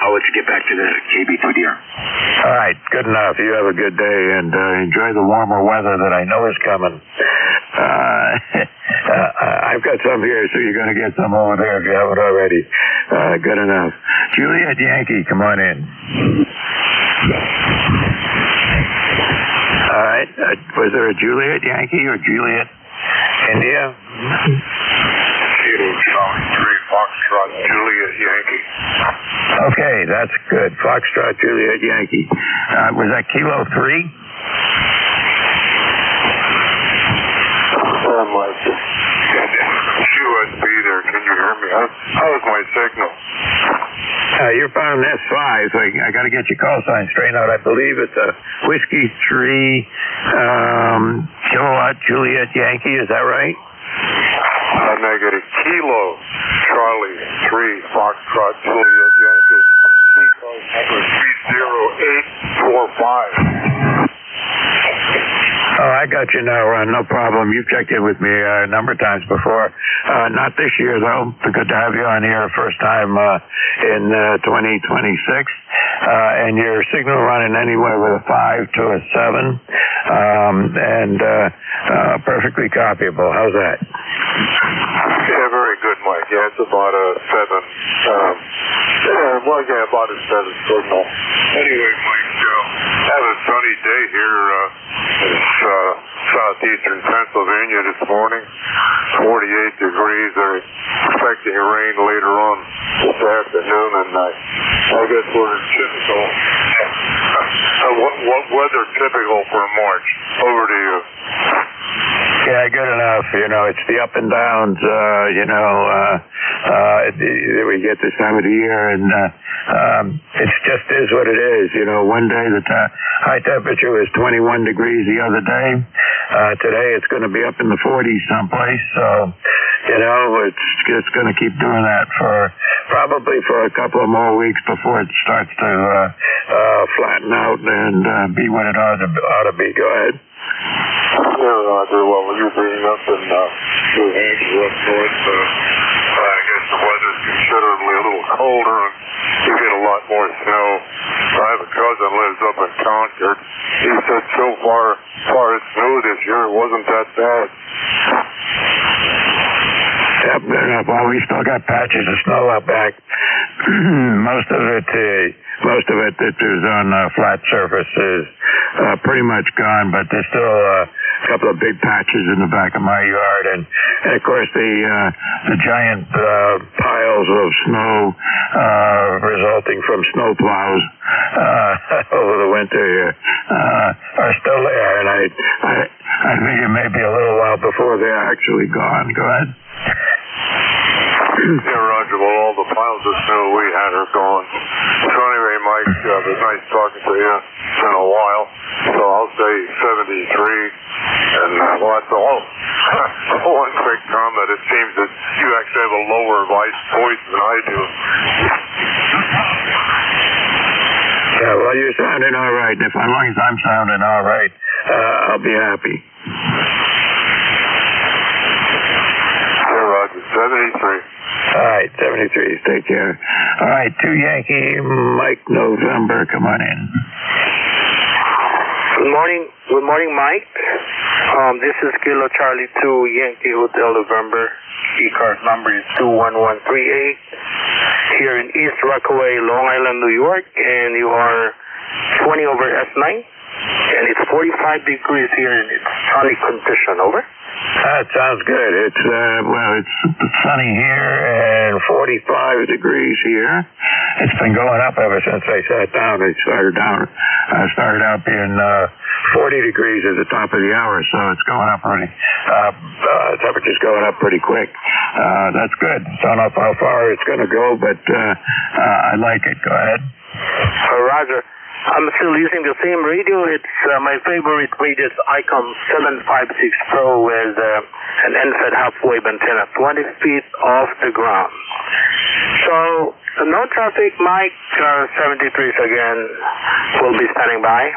I'll let you get back to the KB2DR. All right, good enough. You have a good day, and enjoy the warmer weather that I know is coming. I've got some here, so you're going to get some over there if you haven't already. Good enough. Juliet Yankee, come on in. All right. Was there a Juliet Yankee or Juliet India? Kilo Charlie 3 Foxtrot Juliet Yankee. Okay, that's good. Foxtrot Juliet Yankee. Was that Kilo 3? USB there. Can you hear me? How's my signal? You're on S5, so I got to get your call sign straightened out. I believe it's a Whiskey 3 Kilowatt Juliet Yankee. Is that right? Negative. Kilo Charlie 3 Foxtrot Juliet Yankee. Number 30845. Oh, I got you now, Ron. No problem. You've checked in with me a number of times before. Not this year, though. Good to have you on here first time in 2026. And your signal running anywhere with a 5 to a 7. And perfectly copyable. How's that? Yeah, very good, Mike. Yeah, it's about a 7. About a 7 signal. Anyway, Mike, have a sunny day here. It's southeastern Pennsylvania this morning. 48 degrees. They're expecting rain later on this afternoon, and I guess we're typical. What weather typical for March? Over to you. Yeah, good enough. You know, it's the up and downs, that we get this time of the year, and it just is what it is. You know, one day the high temperature was 21 degrees the other day. Today it's going to be up in the 40s someplace, so, it's going to keep doing that probably for a couple of more weeks before it starts to flatten out and be what it ought to be. Go ahead. Yeah, Roger. Well, you're being up in New Hampshire up north, I guess the weather's considerably a little colder, and you get a lot more snow. I have a cousin lives up in Concord. He said so far it snowed this year, it wasn't that bad. Yep, good enough. Well, we still got patches of snow out back. Most of it that is on flat surface is pretty much gone, but there's still a couple of big patches in the back of my yard, and of course the giant piles of snow resulting from snow plows over the winter here are still there, and I think it may be a little while before they're actually gone. Go ahead. Yeah, Roger. Well, all the piles of snow we had are gone. So anyway, Mike, it was nice talking to you. It's been a while. So I'll say 73. And that's all. One quick comment. It seems that you actually have a lower voice than I do. Yeah, well, you're sounding all right. And as long as I'm sounding all right, I'll be happy. Yeah, Roger. 73. All right, 73s. Take care. All right, 2 Yankee, Mike November. Come on in. Good morning, Mike. This is Kilo Charlie 2 Yankee Hotel November. ECARS number is 21138. Here in East Rockaway, Long Island, New York, and you are 20 over S9. and it's 45 degrees here and it's sunny condition. Over. That sounds good. It's it's sunny here and 45 degrees here. It's been going up ever since I sat down. It started out being 40 degrees at the top of the hour, so it's going up pretty. Temperature's going up pretty quick. That's good. Don't know how far it's going to go, but I like it. Go ahead. Roger. I'm still using the same radio. It's my favorite radio is ICOM 756 Pro with an NFED half-wave antenna, 20 feet off the ground. So, no traffic, Mike 73s again will be standing by.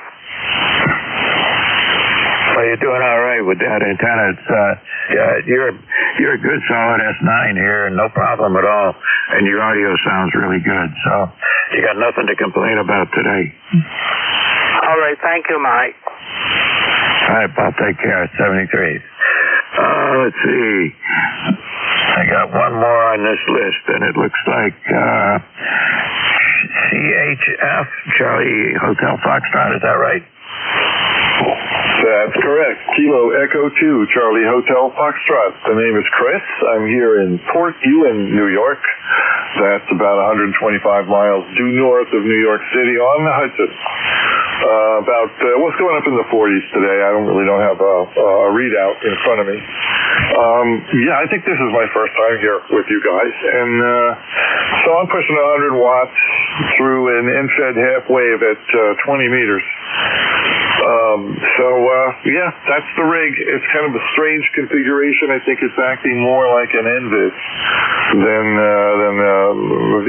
Well, you're doing all right with that antenna. It's you're a good solid S9 here, and no problem at all. And your audio sounds really good. So you got nothing to complain about today. All right, thank you, Mike. All right, Bob, take care. 73. Let's see. I got one more on this list, and it looks like CHF, Charlie Hotel Foxtrot. Is that right? That's correct. Kilo Echo 2, Charlie Hotel Foxtrot. The name is Chris. I'm here in Port Ewan, New York. That's about 125 miles due north of New York City on the Hudson. What's going up in the 40s today? I don't have a readout in front of me. I think this is my first time here with you guys. And so I'm pushing 100 watts through an NFED half wave at 20 meters. That's the rig. It's kind of a strange configuration. I think it's acting more like an NVIS than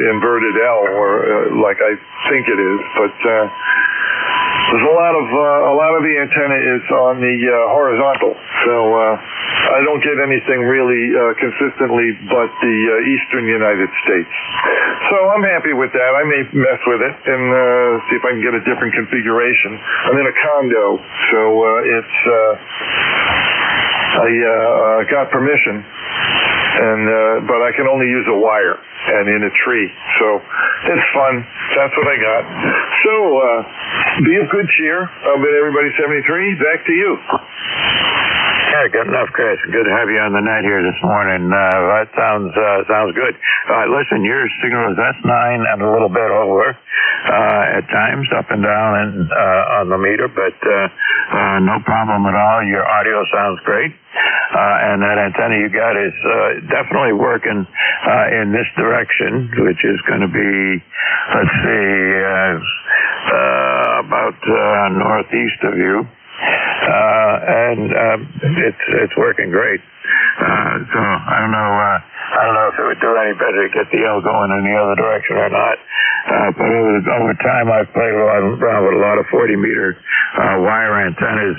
inverted L, or like I think it is. But there's a lot of the antenna is on the horizontal, so I don't get anything really consistently but the eastern United States. So I'm happy with that. I may mess with it and see if I can get a different configuration. I'm in a condo, so I got permission, but I can only use a wire and in a tree. So it's fun. That's what I got. So be of good cheer. I'll bet everybody 73. Back to you. Yeah, good enough, Chris. Good to have you on the net here this morning. That sounds good. Listen, your signal is S9 and a little bit over at times, up and down and on the meter, but no problem at all. Your audio sounds great. And that antenna you got is definitely working in this direction, which is going to be, let's see, about northeast of you. It's working great. So I don't know if it would do any better to get the L going in the other direction or not. But over time, I've played around with a lot of 40-meter wire antennas,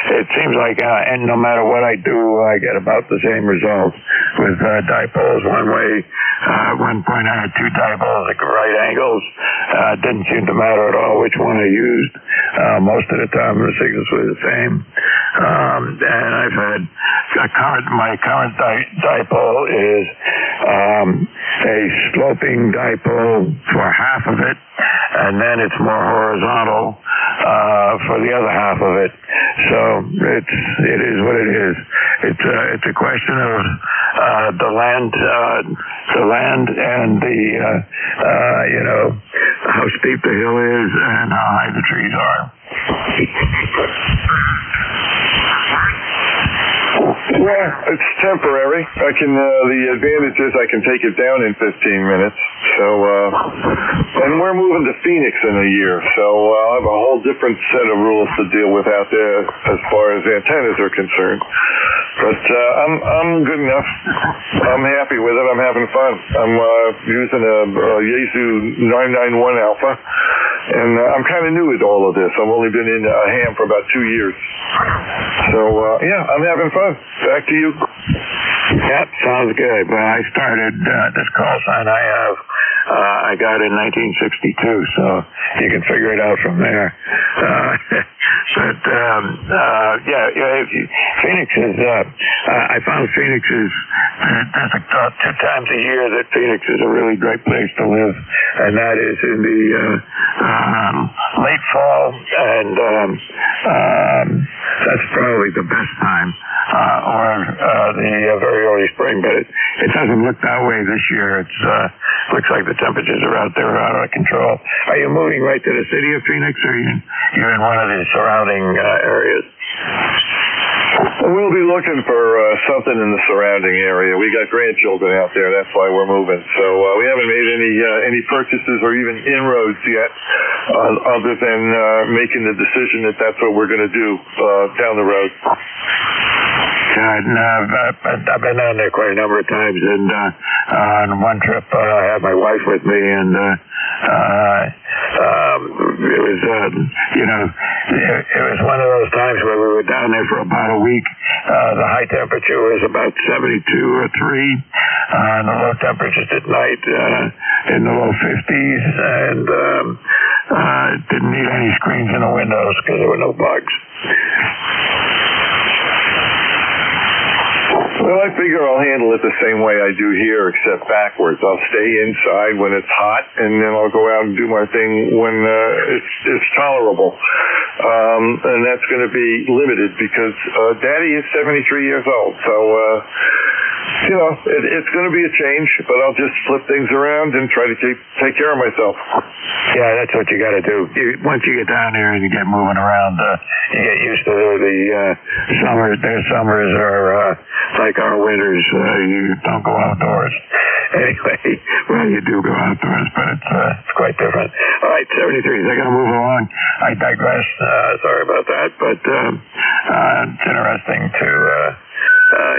it seems like, and no matter what I do, I get about the same results with dipoles. One point I had two dipoles at right angles. Didn't seem to matter at all which one I used. Most of the time, the signals were the same. And I've had my current dipole is a sloping dipole for half of it, and then it's more horizontal for the other half of it. So it is what it is. It's a question of the land and the how steep the hill is and how high the trees are. Well, it's temporary. I can. The advantage is I can take it down in 15 minutes. So, and we're moving to Phoenix in a year, so I'll have a whole different set of rules to deal with out there as far as antennas are concerned. But I'm good enough. I'm happy with it. I'm having fun. I'm using a Yaesu 991 Alpha, and I'm kind of new at all of this. I've only been in ham for about 2 years. So, I'm having fun. Back to you. Yep, sounds good. Well, I started this call sign I have I got in 1962, so you can figure it out from there. Phoenix is, I found Phoenix is, there's about 2 times a year that Phoenix is a really great place to live, and that is in the late fall, and that's probably the best time, or the very early spring, but it doesn't look that way this year. It's looks like the temperatures are out of control. Are you moving right to the city of Phoenix, or you're in one of the surrounding areas? We'll be looking for something in the surrounding area. We got grandchildren out there. That's why we're moving. So we haven't made any purchases or even inroads yet, other than making the decision that that's what we're going to do down the road. I've been down there quite a number of times, and on one trip I had my wife with me, and it was it was one of those times where we were down there for about a week. The high temperature was about 72 or 3, and the low temperatures at night in the low 50s, and didn't need any screens in the windows because there were no bugs. Well, I figure I'll handle it the same way I do here, except backwards. I'll stay inside when it's hot, and then I'll go out and do my thing when it's tolerable. And that's going to be limited because Daddy is 73 years old. So, it's going to be a change, but I'll just flip things around and try to take care of myself. Yeah, that's what you got to do. Once you get down there and you get moving around, you get used to the summers. Their summers are like our winters. You don't go outdoors. Anyway, well, you do go outdoors, but it's quite different. All right, 73s. I got to move along. I digress. Sorry about that, but it's interesting to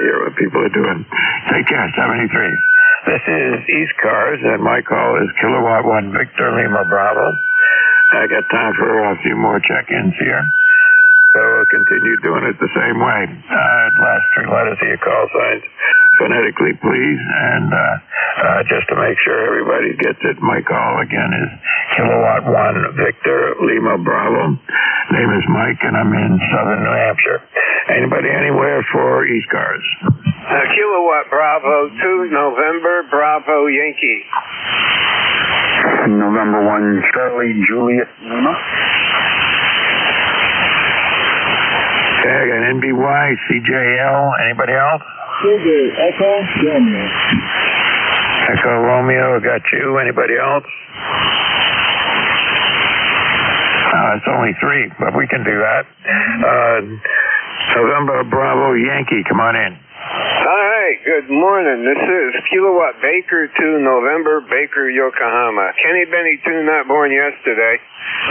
hear what people are doing. Take care, 73. This is ECARS, and my call is Kilowatt 1 Victor Lima Bravo. I got time for a few more check-ins here. So we'll continue doing it the same way. Last 3 letters of your call signs phonetically, please. And just to make sure everybody gets it, my call again is Kilowatt 1 Victor Lima Bravo. Name is Mike, and I'm in southern New Hampshire. Anybody anywhere for ECARS? Kilowatt Bravo 2 November Bravo Yankee. November 1 Charlie Juliet Lima. Okay, I got NBY, CJL. Anybody else? Echo Romeo. Echo Romeo, got you. Anybody else? It's only 3, but we can do that. November Bravo Yankee, come on in. Hi, good morning. This is Kilowatt Baker 2 November Baker, Yokohama. Kenny Benny 2 not born yesterday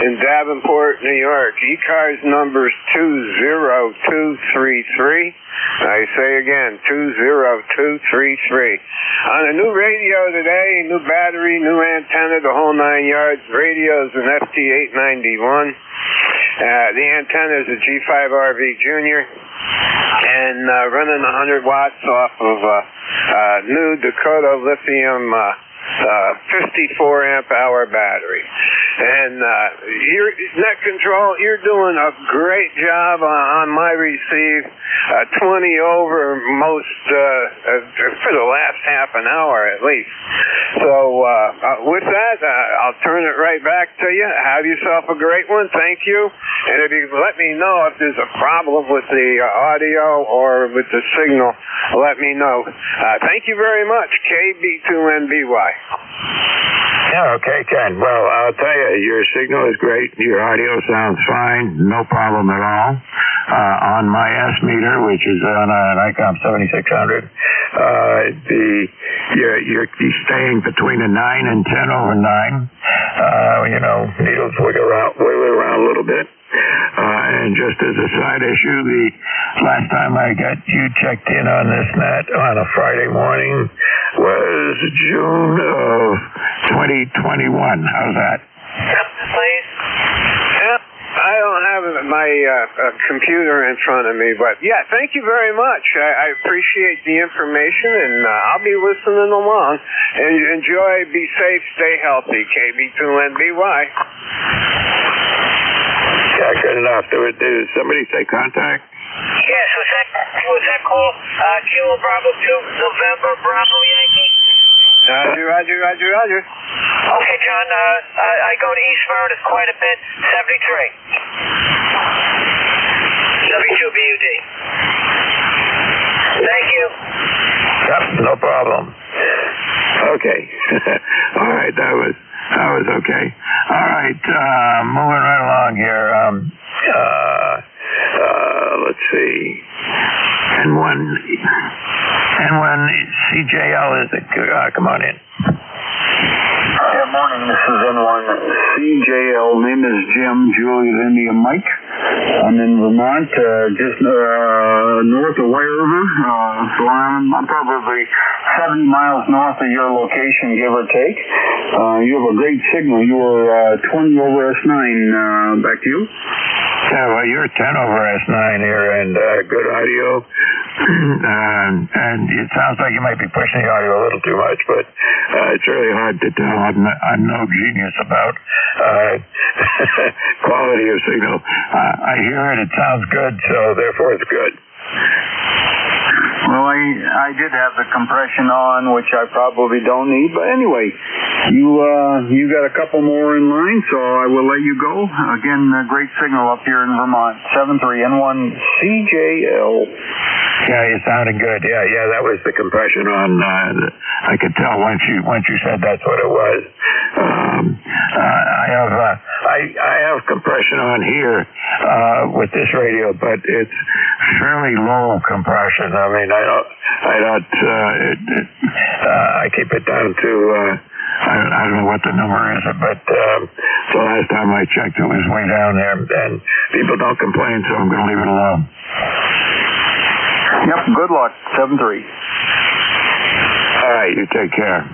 in Davenport, New York. ECARS numbers 20233. I say again, 20233. On a new radio today, new battery, new antenna, the whole 9 yards. Radio is an FT891. The antenna is a G5RV Junior, and running 100 watts off of new Dakota lithium 54 amp hour battery. And your net control, you're doing a great job on my receive. 20 over most for the last half an hour at least. So with that, I'll turn it right back to you. Have yourself a great one. Thank you. And if you let me know if there's a problem with the audio or with the signal, let me know. Thank you very much. KB2NBY. Yeah, okay, Ken. Well, I'll tell you, your signal is great. Your audio sounds fine. No problem at all. On my S meter, which is on an ICOM 7600, you're staying between a 9 and 10 over 9. Needles wiggle around a little bit. And just as a side issue, the last time I got you checked in on this net on a Friday morning was June of 2021. How's that? Yep, please. Yep. I don't have my computer in front of me, but yeah, thank you very much. I appreciate the information, and I'll be listening along. And enjoy, be safe, stay healthy. KB2NBY. Yeah, good enough. Did somebody say contact? Yes, was that call? Kilo Bravo 2, November Bravo Yankee? Roger. Okay, John, I go to East Meredith quite a bit. 73. 72 BUD. Thank you. Yep, no problem. Okay. All right, that was okay. All right, moving right along here. Let's see. N1 CJL is it? Come on in. Good morning. This is N1 CJL. Name is Jim, Juliet India Mike. I'm in Vermont, just north of White River. So I'm probably 70 miles north of your location, give or take. You have a great signal. You were 20 over S9. Back to you. Yeah, well, you're 10 over S9 here, and good audio. And it sounds like you might be pushing the audio a little too much, but it's really hard to tell. I'm no genius about quality of signal. I hear it. It sounds good, so therefore it's good. Well, I did have the compression on, which I probably don't need. But anyway, you got a couple more in line, so I will let you go. Again, a great signal up here in Vermont. 73N1 CJL. Yeah, you're sounding good. Yeah, that was the compression on. I could tell once you said that's what it was. I have compression on here with this radio, but it's fairly low compression. I mean, I keep it down to I don't know what the number is, but the last time I checked, it was way down there, and people don't complain, so I'm going to leave it alone. Yep, good luck. 7-3. All right, you take care.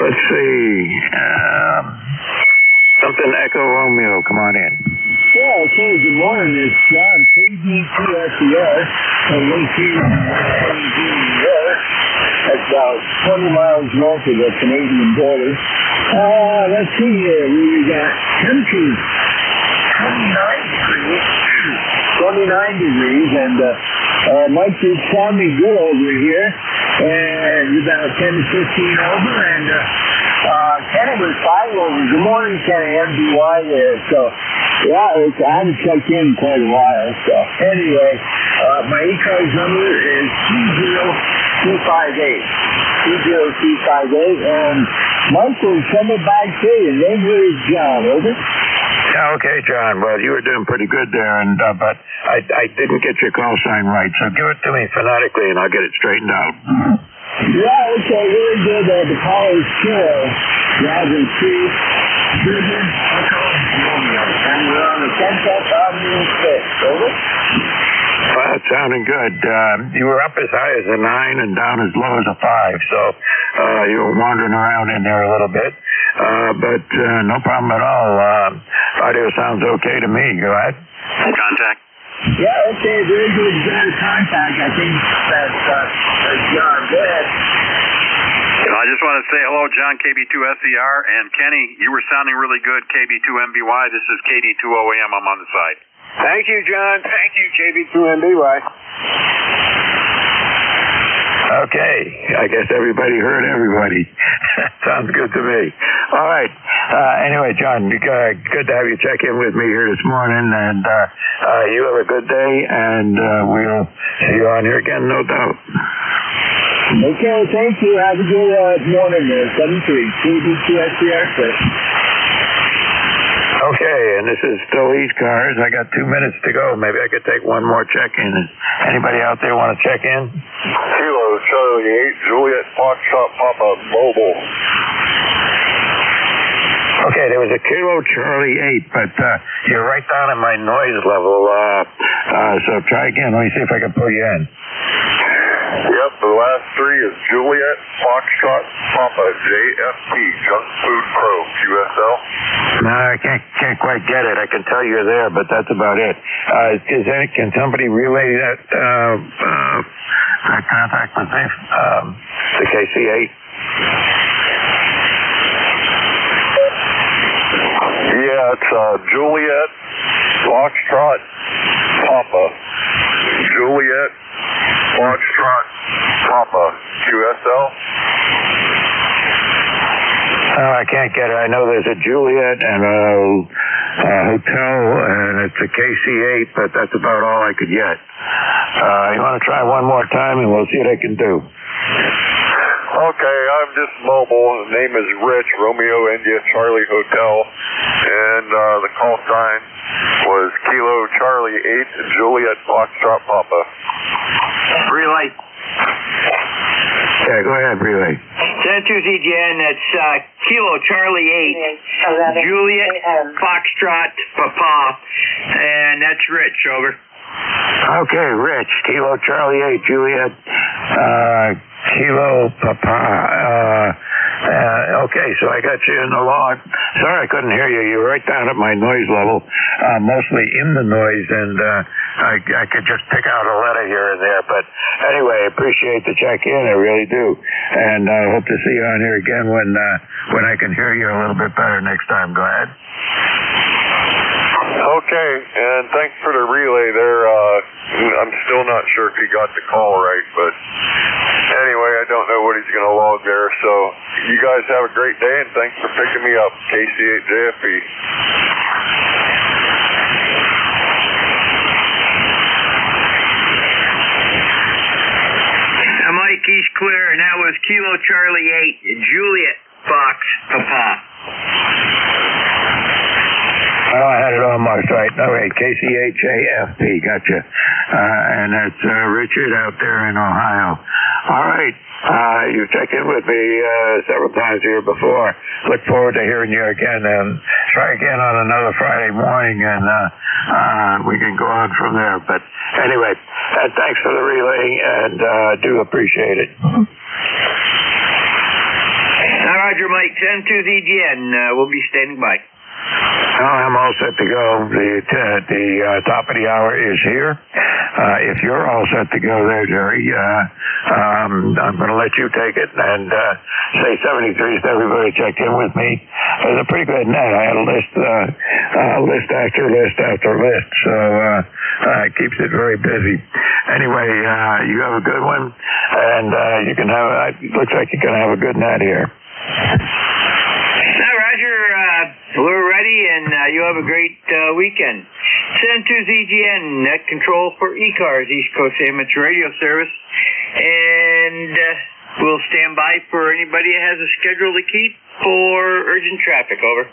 Let's see. Something Echo Romeo, come on in. Yeah, okay, good morning. It's John, KD2SES, located in Western US. That's about 20 miles north of the Canadian border. Let's see here. We got temperature 29 degrees, and Mike just found me good over here, and about 10 to 15 over, and Kenny was 5 over. Good morning, Kenny, MDY there. So, yeah, I haven't checked in quite a while. So, anyway, my ECARS number is 20258. 20258, and Mike will send it back to you. Name here is John, over. Yeah, okay, John. Well, you were doing pretty good there, and but I didn't get your call sign right, so give it to me phonetically, and I'll get it straightened out. Yeah, okay, really good. The call is Cheryl, Robin C. Susan, Echo, Romeo, and we're on the 10th Avenue 6, over. Well, it's sounding good. You were up as high as a 9 and down as low as a 5, so you were wandering around in there a little bit. But no problem at all. Audio sounds okay to me. Go ahead. Contact. Yeah, okay, very good. You got a contact. I think that's John. Go ahead. I just want to say hello, John, KB2SER, and Kenny, you were sounding really good, KB2MBY. This is KD2OAM. I'm on the side. Thank you, John. Thank you, KB2MBY. Okay, I guess everybody heard everybody. Sounds good to me. All right. Anyway, John, good to have you check in with me here this morning, and you have a good day, and we'll see you on here again, no doubt. Okay, thank you. Have a good morning there. 7-3, KD2SER. Okay, and this is still ECARS. I got 2 minutes to go. Maybe I could take one more check-in. Anybody out there want to check in? Kilo Charlie 8, Juliet Foxtrot Papa Mobile. Okay, there was a Kilo Charlie 8, but you're right down at my noise level. So try again. Let me see if I can pull you in. Yep, the last three is Juliet, Foxtrot, Papa, JFP, Junk Food Pro, QSL. No, I can't quite get it. I can tell you're there, but that's about it. Can somebody relay that contact with me? The KC8? Yeah, it's Juliet, Foxtrot, Papa, Juliet, Foxtrot, Papa, QSL. I can't get it. I know there's a Juliet and a hotel, and it's a KC8, but that's about all I could get. You want to try one more time, and we'll see what I can do. Okay, I'm just mobile. The name is Rich, Romeo India Charlie Hotel, and the call sign was Kilo Charlie 8, Juliet Foxtrot Papa. Relay. Yeah, go ahead, relay. 10-2ZGN, that's Kilo Charlie 8, Juliet Foxtrot Papa, and that's Rich, over. Okay, Rich, Kilo Charlie 8, Juliet, Kilo Papa. Okay, so I got you in the log. Sorry I couldn't hear you. You were right down at my noise level, mostly in the noise, and I could just pick out a letter here and there. But anyway, I appreciate the check-in. I really do. And I hope to see you on here again when I can hear you a little bit better next time. Go ahead. Okay, and thanks for the relay there. I'm still not sure if he got the call right, but anyway, I don't know what he's going to log there. So you guys have a great day, and thanks for picking me up. KC8JFB. Mike, he's clear, and that was Kilo Charlie 8, Juliet Fox Papa. Oh, I had it almost right. All right, KC8JFP, gotcha. And that's Richard out there in Ohio. All right, you've checked in with me several times here before. Look forward to hearing you again, and try again on another Friday morning, and we can go on from there. But anyway, thanks for the relay, and do appreciate it. Roger, Mike, 10-2ZGN, we'll be standing by. I'm all set to go. The top of the hour is here. If you're all set to go there, Jerry, I'm going to let you take it and say 73 to everybody checked in with me. It was a pretty good net. I had a list after list after list, so it keeps it very busy. Anyway, you have a good one, and you can have. It looks like you're going to have a good net here. We're ready, and you have a great weekend. 10-2ZGN, net control for ECARS, East Coast Amateur Radio Service. And we'll stand by for anybody that has a schedule to keep for urgent traffic. Over.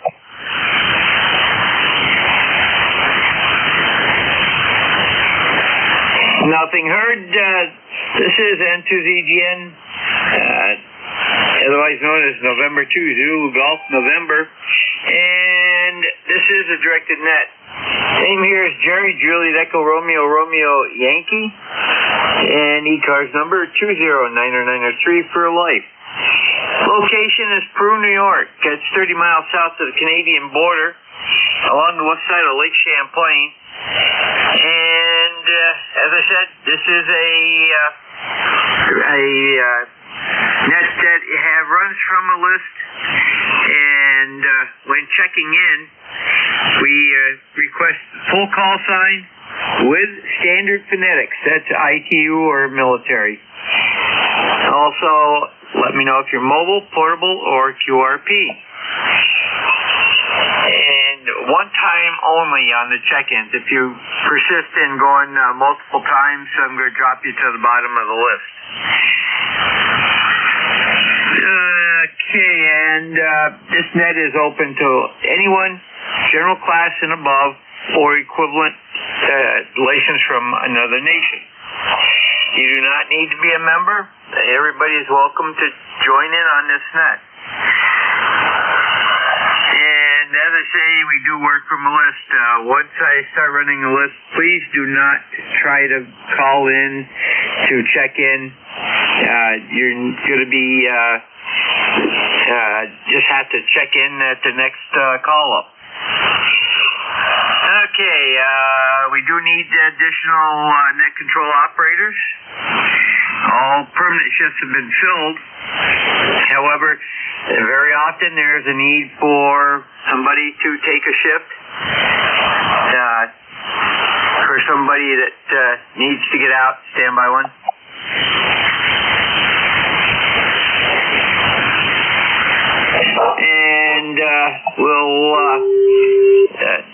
Nothing heard. This is N2ZGN. Otherwise known as November 2, Zulu Golf November. And this is a directed net. Name here is Jerry, Juliet Echo Romeo Yankee. And ECARS number 2090903 for life. Location is Peru, New York. It's 30 miles south of the Canadian border along the west side of Lake Champlain. And as I said, this is a net that runs from a list, and when checking in, we request full call sign with standard phonetics. That's ITU or military. Also, let me know if you're mobile, portable, or QRP. And one time only on the check-ins. If you persist in going multiple times, I'm going to drop you to the bottom of the list. Okay, and this net is open to anyone, general class and above, or equivalent license from another nation. You do not need to be a member. Everybody is welcome to join in on this net. And as I say, we do work from a list. Once I start running a list, please do not try to call in to check in. You're going to be just have to check in at the next call-up. Okay, we do need additional net control operators. All permanent shifts have been filled. However, very often there's a need for somebody to take a shift. For somebody that needs to get out, standby one. And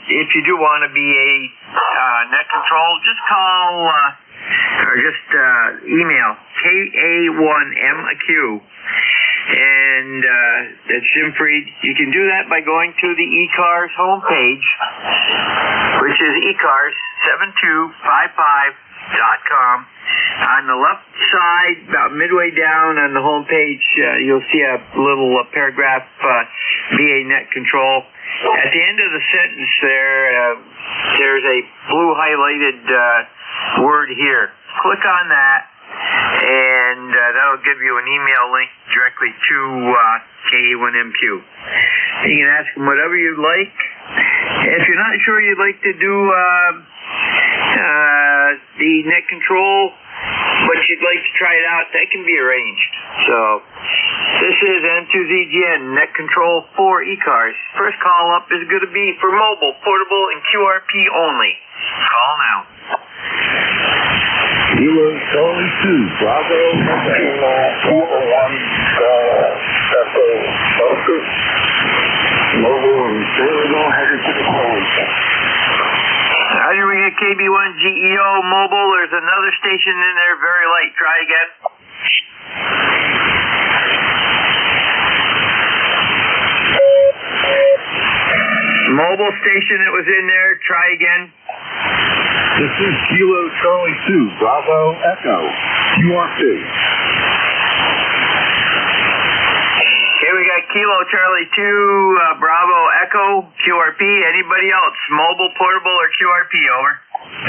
if you do want to be a net control, just call or just email KA1MAQ, and that's Jim Freed. You can do that by going to the ECARS homepage, which is ECARS7255.com. On the left side, about midway down on the homepage, you'll see a little paragraph, VA net control. At the end of the sentence there's a blue highlighted word here. Click on that, and that'll give you an email link directly to KA1MQ. You can ask them whatever you'd like. If you're not sure you'd like to do the net control, but you'd like to try it out, that can be arranged. So this is N2ZGN net control for ECARS. First call up is going to be for mobile, portable, and QRP only. Call now. Kilo Charlie 2, Bravo, Kilo 1, Echo, Oscar, mobile, and Serial headed to the close. How do we get KB1 GEO mobile? There's another station in there, very light. Try again. Mobile station that was in there, try again. This is Kilo Charlie 2, Bravo, Echo, QRP. Okay, we got Kilo Charlie 2, Bravo, Echo, QRP. Anybody else? Mobile, portable, or QRP, over.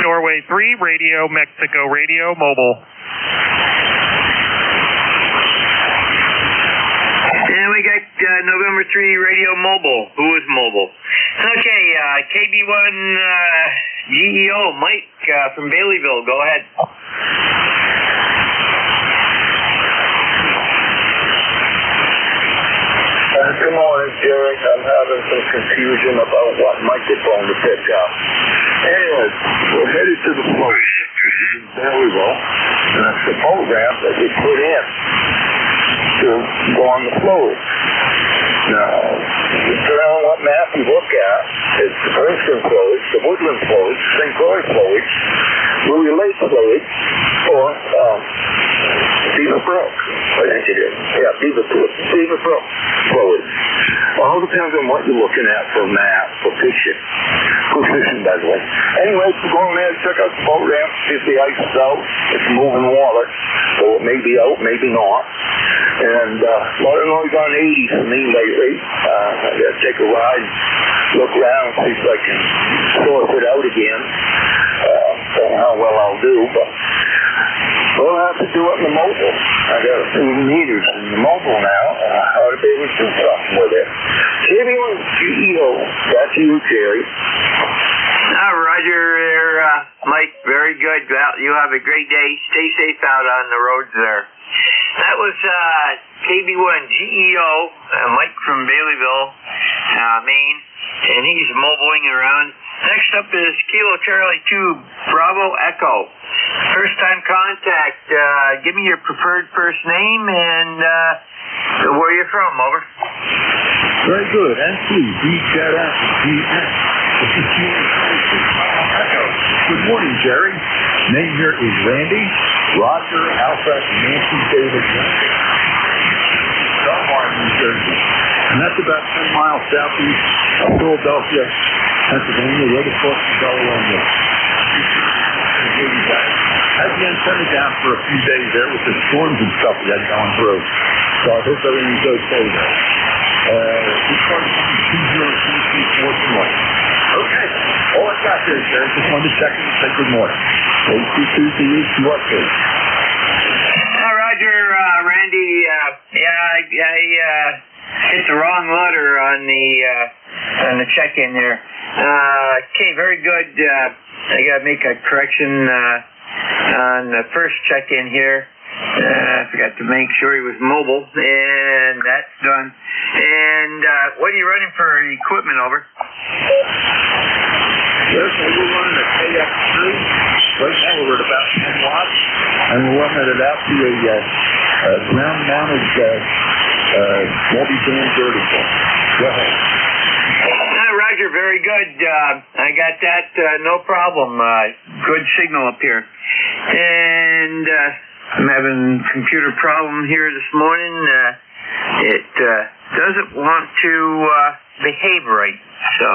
Norway 3, radio, Mexico radio, mobile. And we got November 3, radio, mobile. Who is mobile? Okay, KB1 GEO, Mike from Baileyville, go ahead. Good morning, Jerry. I'm having some confusion about what microphone to pick up. Anyway, we're headed to the float. There we go. And that's the program that we put in to go on the float. Now, depending on what map you look at, it's the Princeton floats, the Woodland floats, St. Croix floats, Louis Lake floats, or Beaver Brook. I think it is. Yeah, Beaver Brook floats. All depends on what you're looking at for a map, for fishing. Good fishing, by the way. Anyway, we're going there to check out the boat ramp, see if the ice is out. It's moving water, so it may be out, maybe not. And water noise on 80 for me lately. I gotta take a ride, look around, see if I can source it out again. Don't know how well I'll do, but we'll have to do it in the mobile. I got a few meters in the mobile now. I ought to be able to do something with it. KB1 GEO, that's you, Jerry. Roger there, Mike. Very good. Well, you have a great day. Stay safe out on the roads there. That was KB1 GEO, Mike from Baileyville, Maine, and he's mobiling around. Next up is Kilo Charlie 2, Bravo Echo. First time contact, give me your preferred first name and where you're from, over. Very good. N2ZS. This is Kilo Charlie 2, Bravo Echo. Good morning, Jerry. Name here is Randy, Roger, Alpha, Nancy, David, Belmar, New Jersey. And that's about 10 miles southeast of Philadelphia, Pennsylvania, right across the Delaware River. Had the antenna down for a few days there with the storms and stuff we had going through. So I hope everything's okay there. This part is 2023 Okay. All I got there, sir. Just wanted to check in and say good morning. 82 to you, QRP. hit the wrong letter on the check-in there. Okay, very good. I gotta make a correction on the first check-in here. I forgot to make sure he was mobile, and that's done. And what are you running for equipment, over? Yes, we're running a KX3. Right now we're at about 10 watts, and we're running it out to a ground-mounted multi-band vertical. Go ahead. Roger, very good. I got that, no problem. Good signal up here. And I'm having a computer problem here this morning. It doesn't want to behave right. So,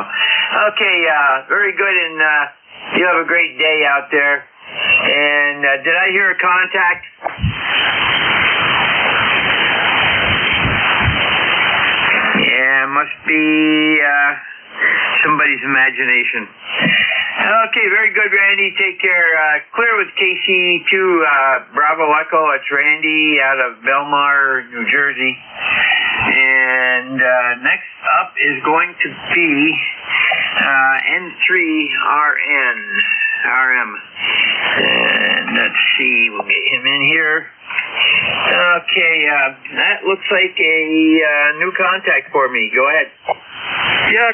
okay, very good, and you have a great day out there. And did I hear a contact? Yeah, must be somebody's imagination. Okay, very good, Randy. Take care. Clear with KC2 Bravo Echo. It's Randy out of Belmar, New Jersey. And next up is going to be N3RM. And let's see, we'll get him in here. Okay, that looks like a new contact for me. Go ahead. Yeah,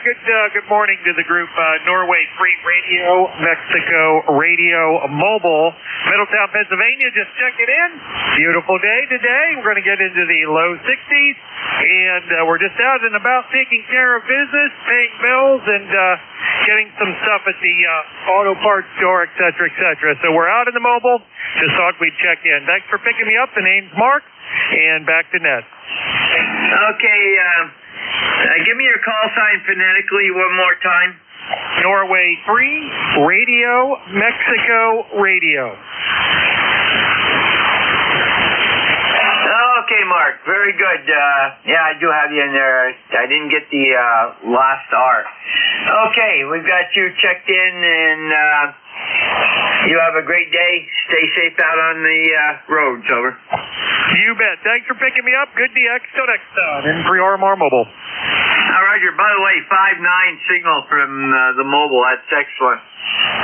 good morning to the group. Norway Free Radio, Mexico Radio Mobile, Middletown, Pennsylvania. Just checking in. Beautiful day today. We're going to get into the low 60s, and we're just out and about taking care of business, paying bills, and getting some stuff at the auto parts store, et cetera, et cetera. So we're out in the mobile. Just thought we'd check in. Thanks for picking me up. The name's Mark, and back to Ned. Okay, give me your call sign phonetically one more time. Norway Free Radio, Mexico Radio. Okay, Mark. Very good. Yeah, I do have you in there. I didn't get the last R. Okay, we've got you checked in, and you have a great day. Stay safe out on the roads, over. You bet. Thanks for picking me up. Good DX. Till next time. In for your more mobile. Roger. By the way, 5-9 signal from the mobile. That's excellent.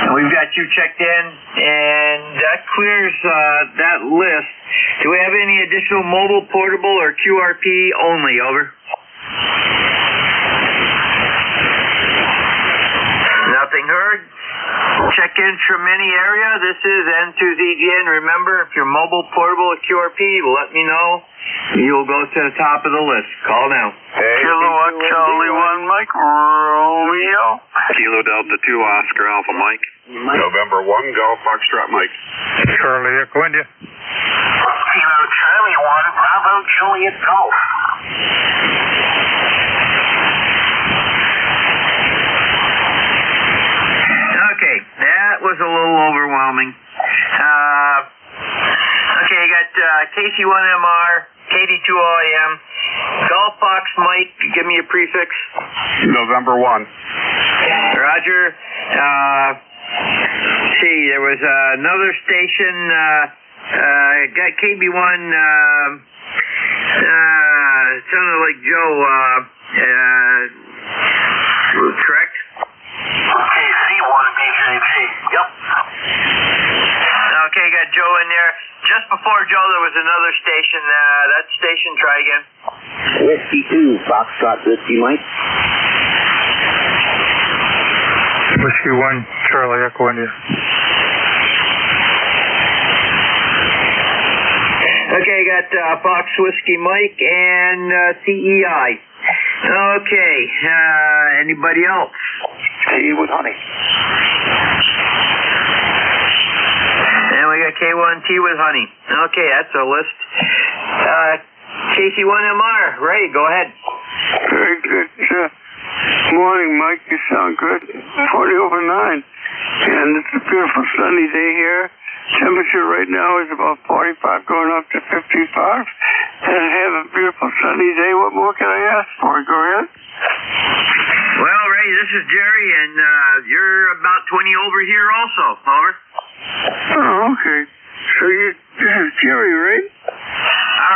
And we've got you checked in, and that clears that list. Do we have any additional mobile, portable, or QRP only, over? Nothing heard. Check-ins from any area. This is N2ZGN. Remember, if you're mobile, portable, or QRP, let me know. You'll go to the top of the list. Call now. Kilowatt Charlie 1 Mike Romeo. Kilo Delta 2 Oscar Alpha Mike. November 1 Golf Foxtrot Mike. Charlie Echo India. Kilo Charlie 1 Bravo Juliet Golf. Okay, that was a little overwhelming. Okay, I got KC1MR, KD2OAM, Golf Fox Mike, give me a prefix. November 1. Roger. See, there was another station, got KB1, it sounded like Joe, correct? KC1 BJG. Yep. Okay, got Joe in there. Just before Joe, there was another station. That station, try again. Whiskey 2, Foxtrot Whiskey Mike. Whiskey 1, Charlie Echo India. Okay, got Fox Whiskey Mike and CEI. Okay, anybody else? Tea with honey. And we got K1T with honey. Okay, that's a list. KC1MR, Ray, go ahead. Very good. Morning, Mike. You sound good. 40 over 9. And it's a beautiful sunny day here. Temperature right now is about 45, going up to 55. And have a beautiful sunny day. What more can I ask for? Go ahead. Well, Ray, this is Jerry, and you're about 20 over here also. Over. Oh, okay. So this is Jerry, right?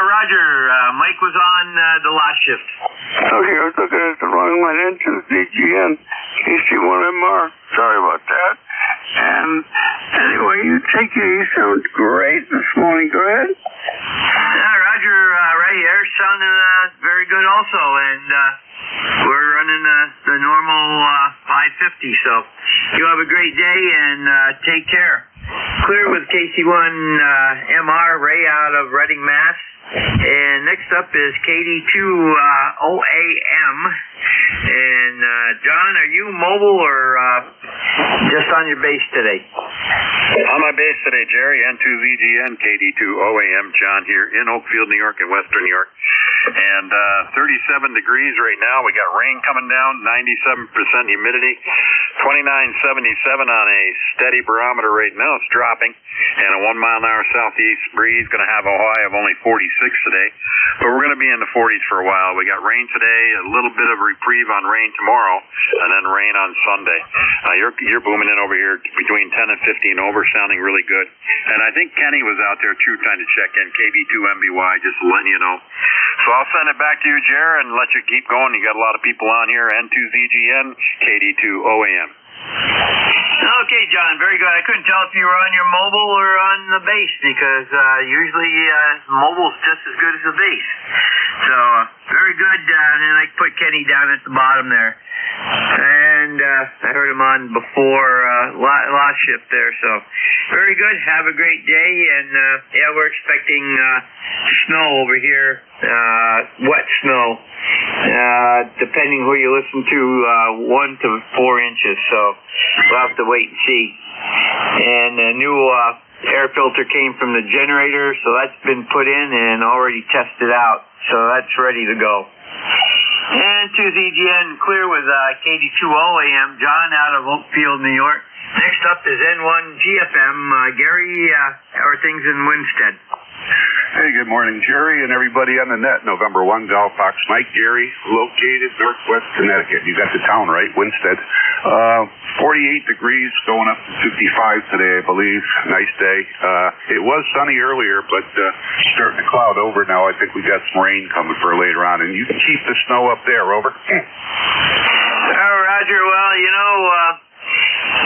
Roger. Mike was on shift. Okay, I was looking at the wrong one. N2ZGN, KC1MR. Sorry about that. And anyway, you take it. You sound great this morning. Go ahead. Roger, right here, sounding very good also, and we're running the normal 550. So you have a great day and take care. Clear with KC1MR, Ray out of Reading, Mass. And next up is KD2OAM. And John, are you mobile or just on your base today? On my base today, Jerry, N2VGN, KD2OAM, John here in Oakfield, New York, in Western New York. And 37 degrees right now. We got rain coming down, 97% humidity, 2977 on a steady barometer right now. It's dropping. And a 1 mile an hour southeast breeze, going to have a high of only 46 today. But we're going to be in the 40s for a while. We got rain today, a little bit of reprieve on rain tomorrow, and then rain on Sunday. You're booming in over here between 10 and 15 over, sounding really good. And I think Kenny was out there too, trying to check in, KB2MBY, just letting you know. So I'll send it back to you, Jer, and let you keep going. You got a lot of people on here, N2ZGN, KD2OAM. Okay, John, very good. I couldn't tell if you were on your mobile or on the base because usually mobile's just as good as the base. So, very good. And then I put Kenny down at the bottom there. And I heard him on before last shift there. So, very good. Have a great day. And, yeah, we're expecting snow over here, wet snow. Depending who you listen to, 1 to 4 inches. So we'll have to wait and see. And a new air filter came from the generator, so that's been put in and already tested out. So that's ready to go. And to ZGN, clear with KD2OAM, John out of Oakfield, New York. Next up is N1GFM, Gary, how are things in Winstead? Hey, good morning, Jerry, and everybody on the net. November 1, Golf Fox Mike, Gary, located northwest Connecticut. You got the town right, Winstead. 48 degrees, going up to 55 today, I believe. Nice day. It was sunny earlier, but starting to cloud over now. I think we got some rain coming for later on, and you can keep the snow up there, over. Roger, well, you know,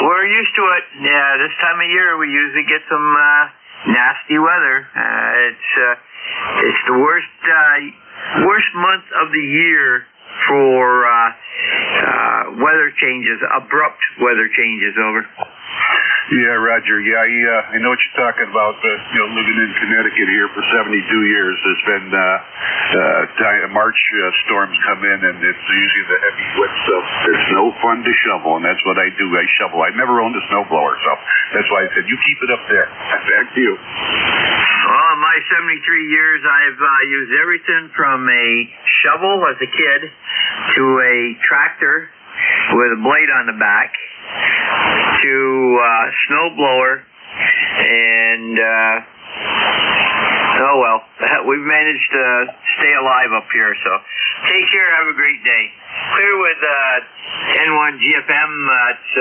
we're used to it. Yeah, this time of year we usually get some nasty weather. It's the worst month of the year for weather changes, abrupt weather changes, over. Yeah, Roger. Yeah, I know what you're talking about. Living in Connecticut here for 72 years, there's been March storms come in, and it's usually the heavy, wet stuff. It's no fun to shovel, and that's what I do. I shovel. I've never owned a snowblower, so that's why I said you keep it up there. Back to you. Well, in my 73 years, I've used everything from a shovel as a kid to a tractor with a blade on the back to snowblower, and oh well, we've managed to stay alive up here. So take care, have a great day. Clear with N1GFM. It's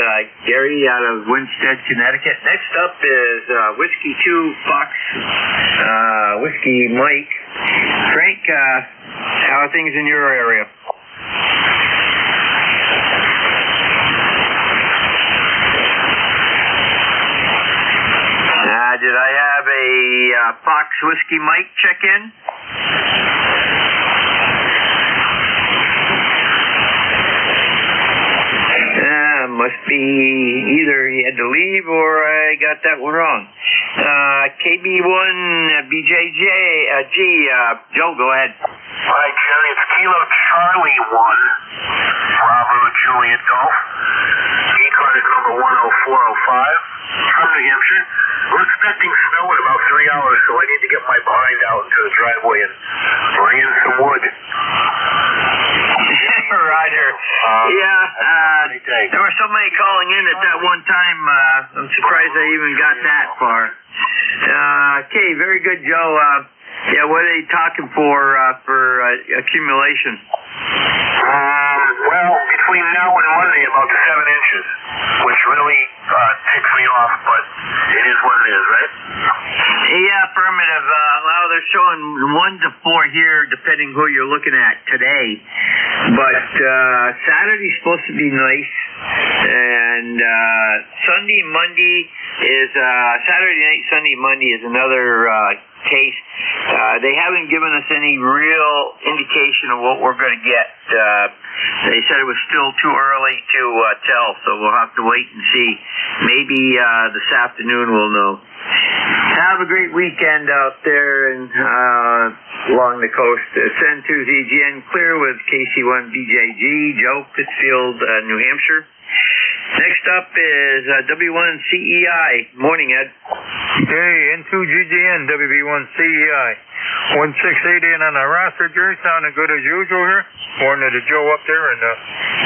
Gary out of Winstead, Connecticut. Next up is Whiskey 2 Fox, Whiskey Mike. Frank, how are things in your area? Did I have a Fox Whiskey Mike check in? Must be either he had to leave or I got that one wrong. KB1BJJ, Joe, go ahead. Hi, Jerry. It's Kilo Charlie 1, Bravo Juliet Golf. ECARS number 10405. From New Hampshire. We're expecting snow in about 3 hours, so I need to get my behind out into the driveway and bring in some wood. Roger. There were so many calling in at that one time. I'm surprised I even got that far. Okay, very good, Joe. What are they talking for accumulation? Well, between now and Monday, about 7 inches, which really ticks me off, but it is what it is, right? Yeah, affirmative. Well, they're showing 1 to 4 here, depending who you're looking at today. But Saturday's supposed to be nice, and Sunday, Monday is Saturday night. Sunday, Monday is another case. They haven't given us any real indication of what we're going to get. They said it was still too early to tell, so we'll have to wait and see. Maybe this afternoon we'll know. Have a great weekend out there and along the coast. Send to ZGN Clear with KC1BJG, Joe, Pittsfield, New Hampshire. Next up is W1CEI. Morning, Ed. Hey, N2GGN, WB1CEI. 168 in on the roster, Jerry. Sounding good as usual here. Morning to Joe up there and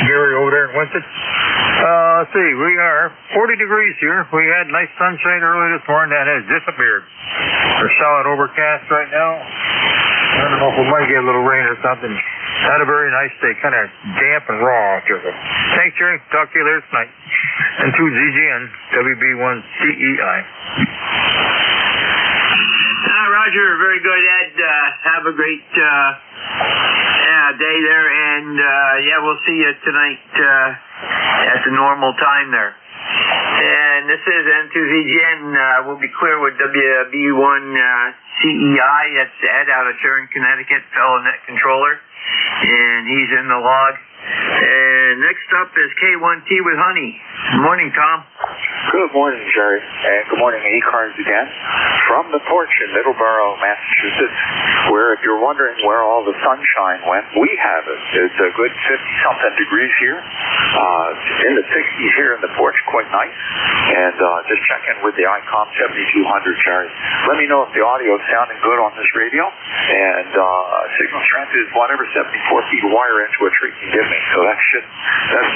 Gary over there in Winston. Let's see, we are 40 degrees here. We had nice sunshine early this morning. That has disappeared. We're solid overcast right now. I don't know if we might get a little rain or something. Had a very nice day, kind of damp and raw. Thanks, Jerry. Talk to you later tonight. N2ZGN, WB1CEI. Roger, very good, Ed. Have a great day there, and we'll see you tonight at the normal time there. And this is N2ZGN. We'll be clear with WB1CEI. That's Ed out of Sharon, Connecticut, fellow net controller, and he's in the log. And next up is K1T with Honey. Good morning, Tom. Good morning, Jerry, and good morning, ECARS again. From the porch in Middleborough, Massachusetts, where if you're wondering where all the sunshine went, we have it. It's a good 50-something degrees here. In the 60s here in the porch, quite nice. And just checking with the ICOM 7200, Jerry. Let me know if the audio is sounding good on this radio. And signal strength is whatever 74 feet wire into a tree can give me. So that's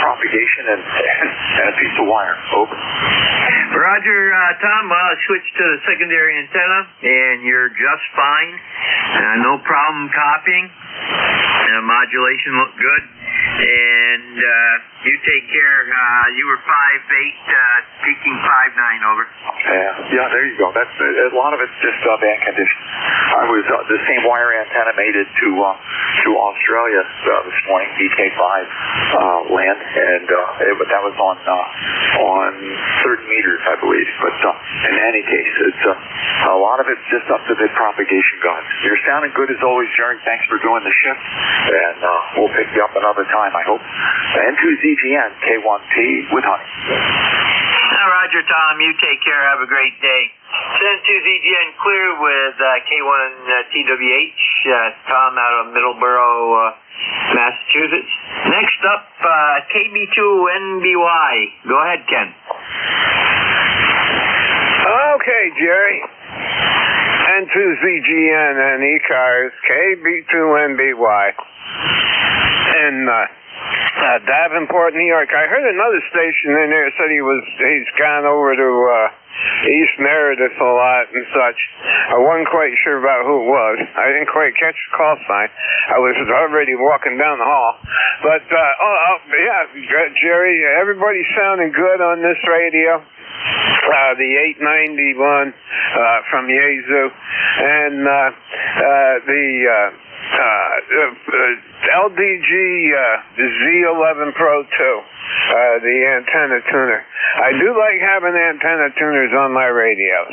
propagation and a piece of wire. Over. Roger, Tom, I'll switch to the secondary antenna, and you're just fine. No problem copying. Modulation looked good. And you take care. You were 5'8", peaking 5'9", over. Yeah, there you go. That's a lot of it's just band conditions. I was the same wire antenna made it to Australia this morning, BK5 land, and that was on 30 meters, I believe. But in any case, it's a lot of it's just up to the propagation guns. You're sounding good as always, Jerry. Thanks for doing the shift, and we'll pick you up another time, I hope. N2ZGN, K1T with Honey. Roger, Tom. You take care. Have a great day. N2ZGN Clear with K1TWH. Tom out of Middleborough, Massachusetts. Next up, KB2NBY. Go ahead, Ken. Okay, Jerry. N2ZGN and ECARS, KB2NBY. And Davenport, New York. I heard another station in there said he's gone over to East Meredith a lot and such. I wasn't quite sure about who it was. I didn't quite catch the call sign. I was already walking down the hall. But Jerry, everybody's sounding good on this radio. The 891 from Yazoo, and the LDG Z11 Pro 2, the antenna tuner. I do like having antenna tuners on my radios.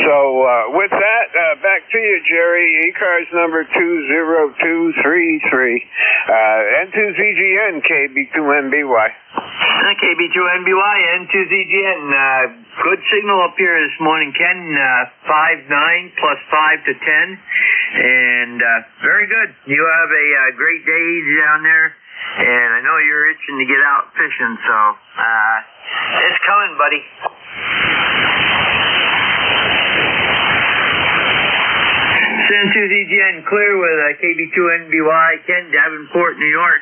So with that, back to you, Jerry. ECARS number 20233, N2ZGN KB2NBY. KB2NBY, N2ZGN. Good signal up here this morning, Ken. 5'9" plus 5 to 10. And very good. You have a great day down there. And I know you're itching to get out fishing, so it's coming, buddy. N2ZGN Clear with KB2NBY, Ken, Davenport, New York.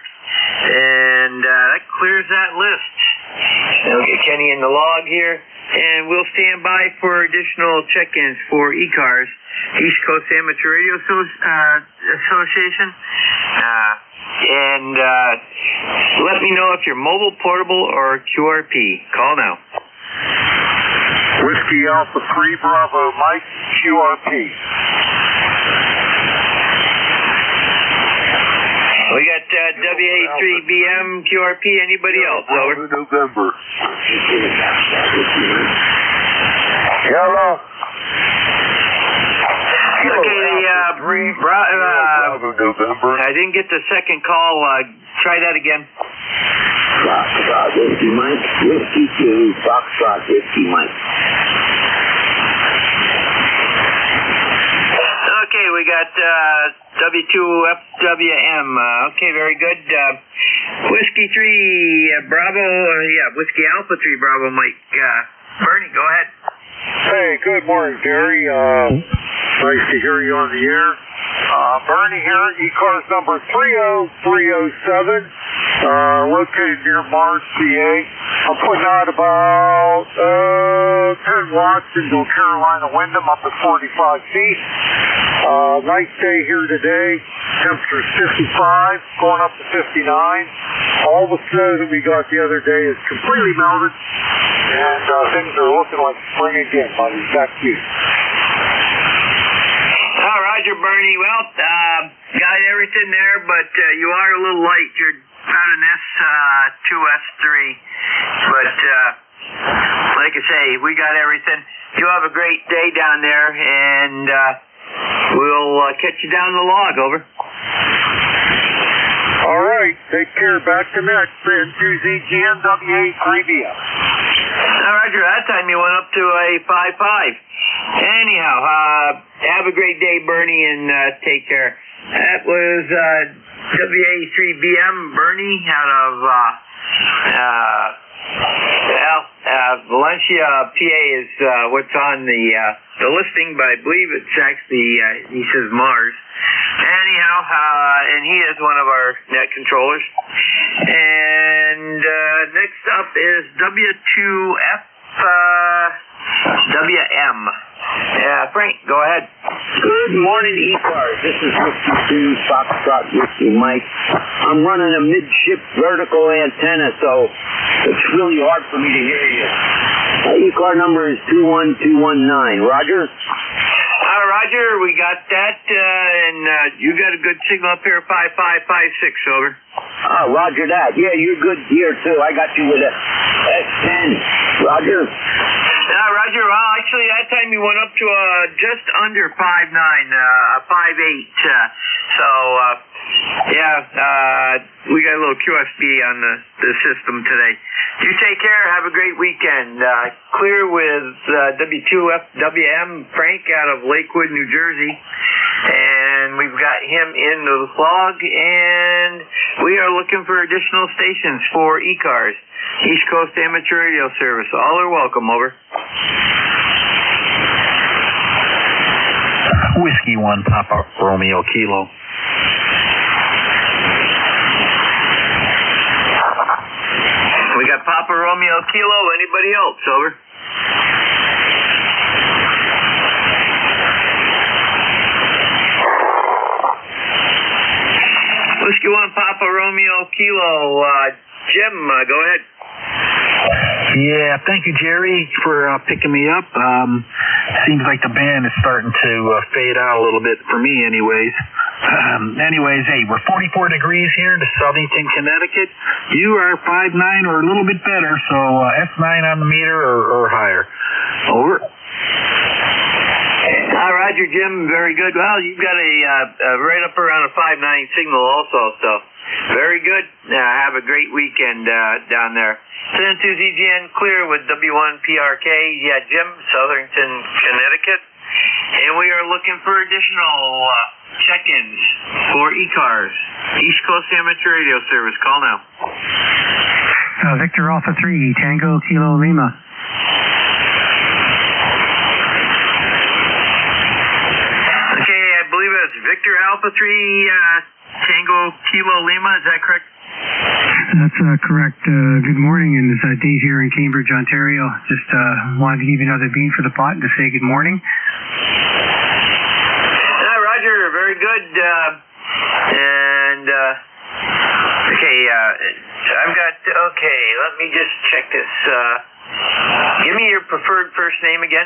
And that clears that list. We'll get Kenny in the log here, and we'll stand by for additional check-ins for ECARS, East Coast Amateur Radio Association. And let me know if you're mobile, portable, or QRP. Call now. Whiskey Alpha 3 Bravo Mike, QRP. We got WA3BM, QRP, anybody else? Over. November. Hello. Okay, November. I didn't get the second call. Try that again. Foxtrot Whiskey Mike, Whiskey 2, Foxtrot Whiskey Mike. Okay, we got W2FWM. Okay, very good. Whiskey 3 Bravo, Whiskey Alpha 3 Bravo Mike. Bernie, go ahead. Hey, good morning, Gary. Nice to hear you on the air. Bernie here, ECARS number 30307, located near Mars, PA. I'm putting out about 10 watts into a Carolina Wyndham up at 45 feet. Nice day here today. Temperature's 55, going up to 59. All the snow that we got the other day is completely melted, and things are looking like spring again, buddy. Back to you. Roger, Bernie. Well, got everything there, but you are a little light. You're about an S2S3. But like I say, we got everything. You have a great day down there, and we'll catch you down the log. Over. All right. Take care. Back to next. N2ZGN WA3BM. Roger, that time you went up to a 5.5. Anyhow, have a great day, Bernie, and take care. That was WA3BM, Bernie, out of Valencia, PA is what's on the listing, but I believe it's actually, he says Mars. Anyhow, and he is one of our net controllers. And next up is W2F WM. Frank, go ahead. Good morning, ECARS. This is Whiskey 2, Foxtrot Whiskey Mike. I'm running a midship vertical antenna, so it's really hard for me to hear you. ECAR number is 21219. Roger? Roger, we got that, and you got a good signal up here, 5556, over. Roger that. Yeah, you're good here, too. I got you with a S10. Roger? Roger, well, actually, that time you went up to just under 5.9, 5.8. We got a little QSB on the system today. You take care. Have a great weekend. Clear with W2FWM, Frank, out of Lakewood, New Jersey. And we've got him in the log, and we are looking for additional stations for ECARS, East Coast Amateur Radio Service. All are welcome, over. Whiskey 1, Papa Romeo Kilo. We got Papa Romeo Kilo. Anybody else? Over. Whiskey 1, Papa Romeo Kilo. Jim, go ahead. Yeah, thank you, Jerry, for picking me up. Seems like the band is starting to fade out a little bit for me anyways. Hey, we're 44 degrees here in Southington, Connecticut. You are 5'9" or a little bit better, so S9 on the meter or higher. Over. Roger, Jim. Very good. Well, you've got a right up around a 5.9 signal also, so very good. Have a great weekend down there. N2ZGN clear with W1PRK. Yeah, Jim, Southington, Connecticut. And we are looking for additional check-ins for ECARS, East Coast Amateur Radio Service. Call now. Victor Alpha 3, Tango Kilo Lima. Okay, I believe it's Victor Alpha 3, Tango Kilo Lima. Is that correct? That's correct. Good morning, and it's Dave here in Cambridge, Ontario. Just wanted to give you another bean for the pot and to say good morning. Roger, very good. I've got, let me just check this. Give me your preferred first name again?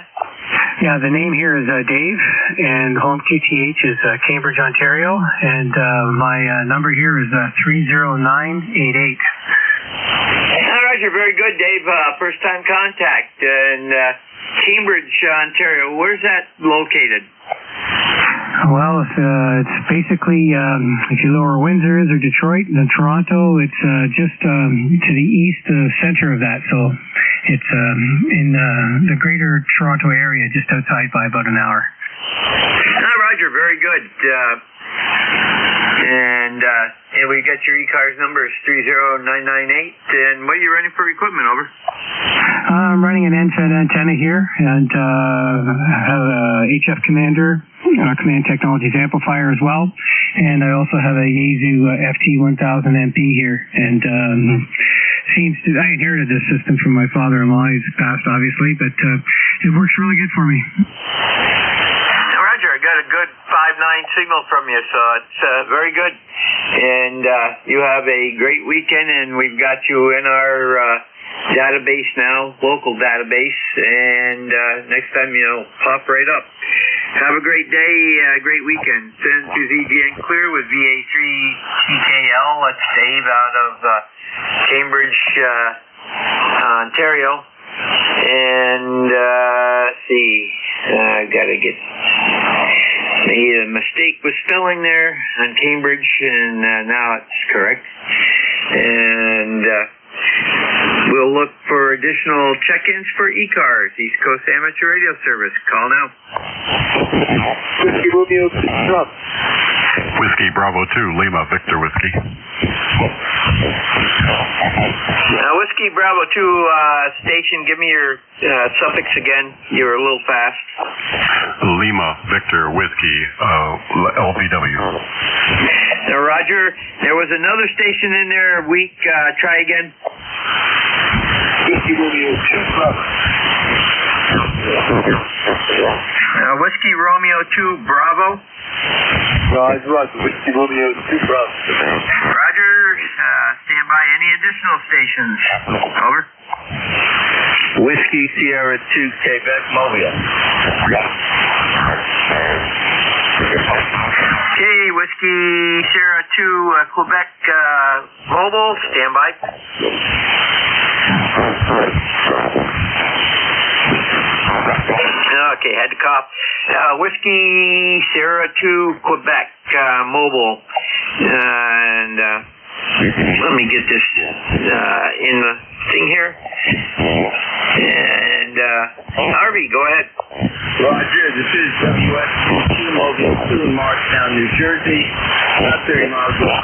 Yeah, the name here is Dave, and home QTH is Cambridge, Ontario, and my number here is 30988. Roger, very good, Dave. First time contact. And Cambridge, Ontario, where's that located? Well, it's basically, if you lower Windsor is or Detroit, and then Toronto, it's just to the east center of that. So it's in the greater Toronto area, just outside by about an hour. Roger, very good. And we got your ECARS number is 30998. And what are you running for equipment, over? I'm running an NFET antenna here, and have a HF Commander, Command Technologies amplifier as well. And I also have a Yaesu FT1000MP here. And I inherited this system from my father-in-law. He's passed, obviously, but it works really good for me. Roger, I got a good 5.9 signal from you, so it's very good. And you have a great weekend, and we've got you in our database now, local database, and next time you'll pop right up. Have a great day, great weekend. Send to ZGN Clear with VA3TKL. That's Dave out of Cambridge, Ontario. And let's see, I gotta get made a mistake with spelling there on Cambridge, and now it's correct. And we'll look for additional check-ins for ECARS, East Coast Amateur Radio Service. Call now. Whiskey Romeo 2 Bravo. Whiskey Bravo 2, Lima, Victor Whiskey. Whiskey Bravo 2 station, give me your suffix again. You were a little fast. Lima, Victor Whiskey, LVW. Now, Roger, there was another station in there weak. Try again. Whiskey Romeo 2 Bravo. Whiskey Romeo 2 Bravo. Roger, Whiskey Romeo 2 Bravo. Roger, stand by. Any additional stations? Over. Whiskey Sierra 2 Quebec Mobile. Okay, Whiskey Sierra 2 Quebec Mobile, stand by. Okay, had to cough. Whiskey Sierra 2 Quebec Mobile. And let me get this in the thing here. And Harvey, go ahead. Roger, this is WS2 Mobile 2 in Marshtown, New Jersey. About 30 miles away.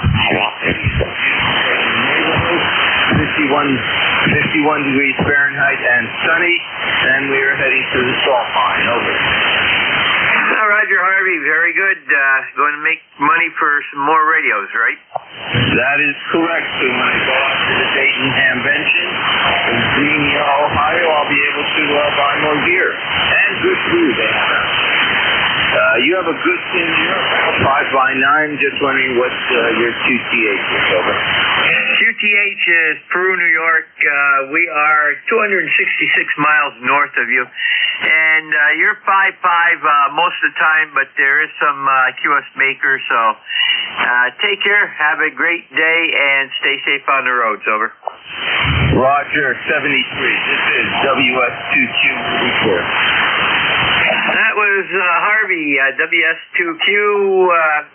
51 degrees Fahrenheit and sunny, and we are heading to the salt mine. Over. Roger, Harvey, very good. Going to make money for some more radios, right? That is correct. So when I go out to the Dayton Hamvention in Greenville, Ohio, I'll be able to buy more gear and good food. They have. You have a good thing here, 5x9. Just wondering what your QTH is. Over. QTH is Peru, New York. We are 266 miles north of you. And you're 5.5 most of the time, but there is some QS makers. So take care, have a great day, and stay safe on the roads. Over. Roger, 73. This is WS2Q report. That was Harvey, WS2Q.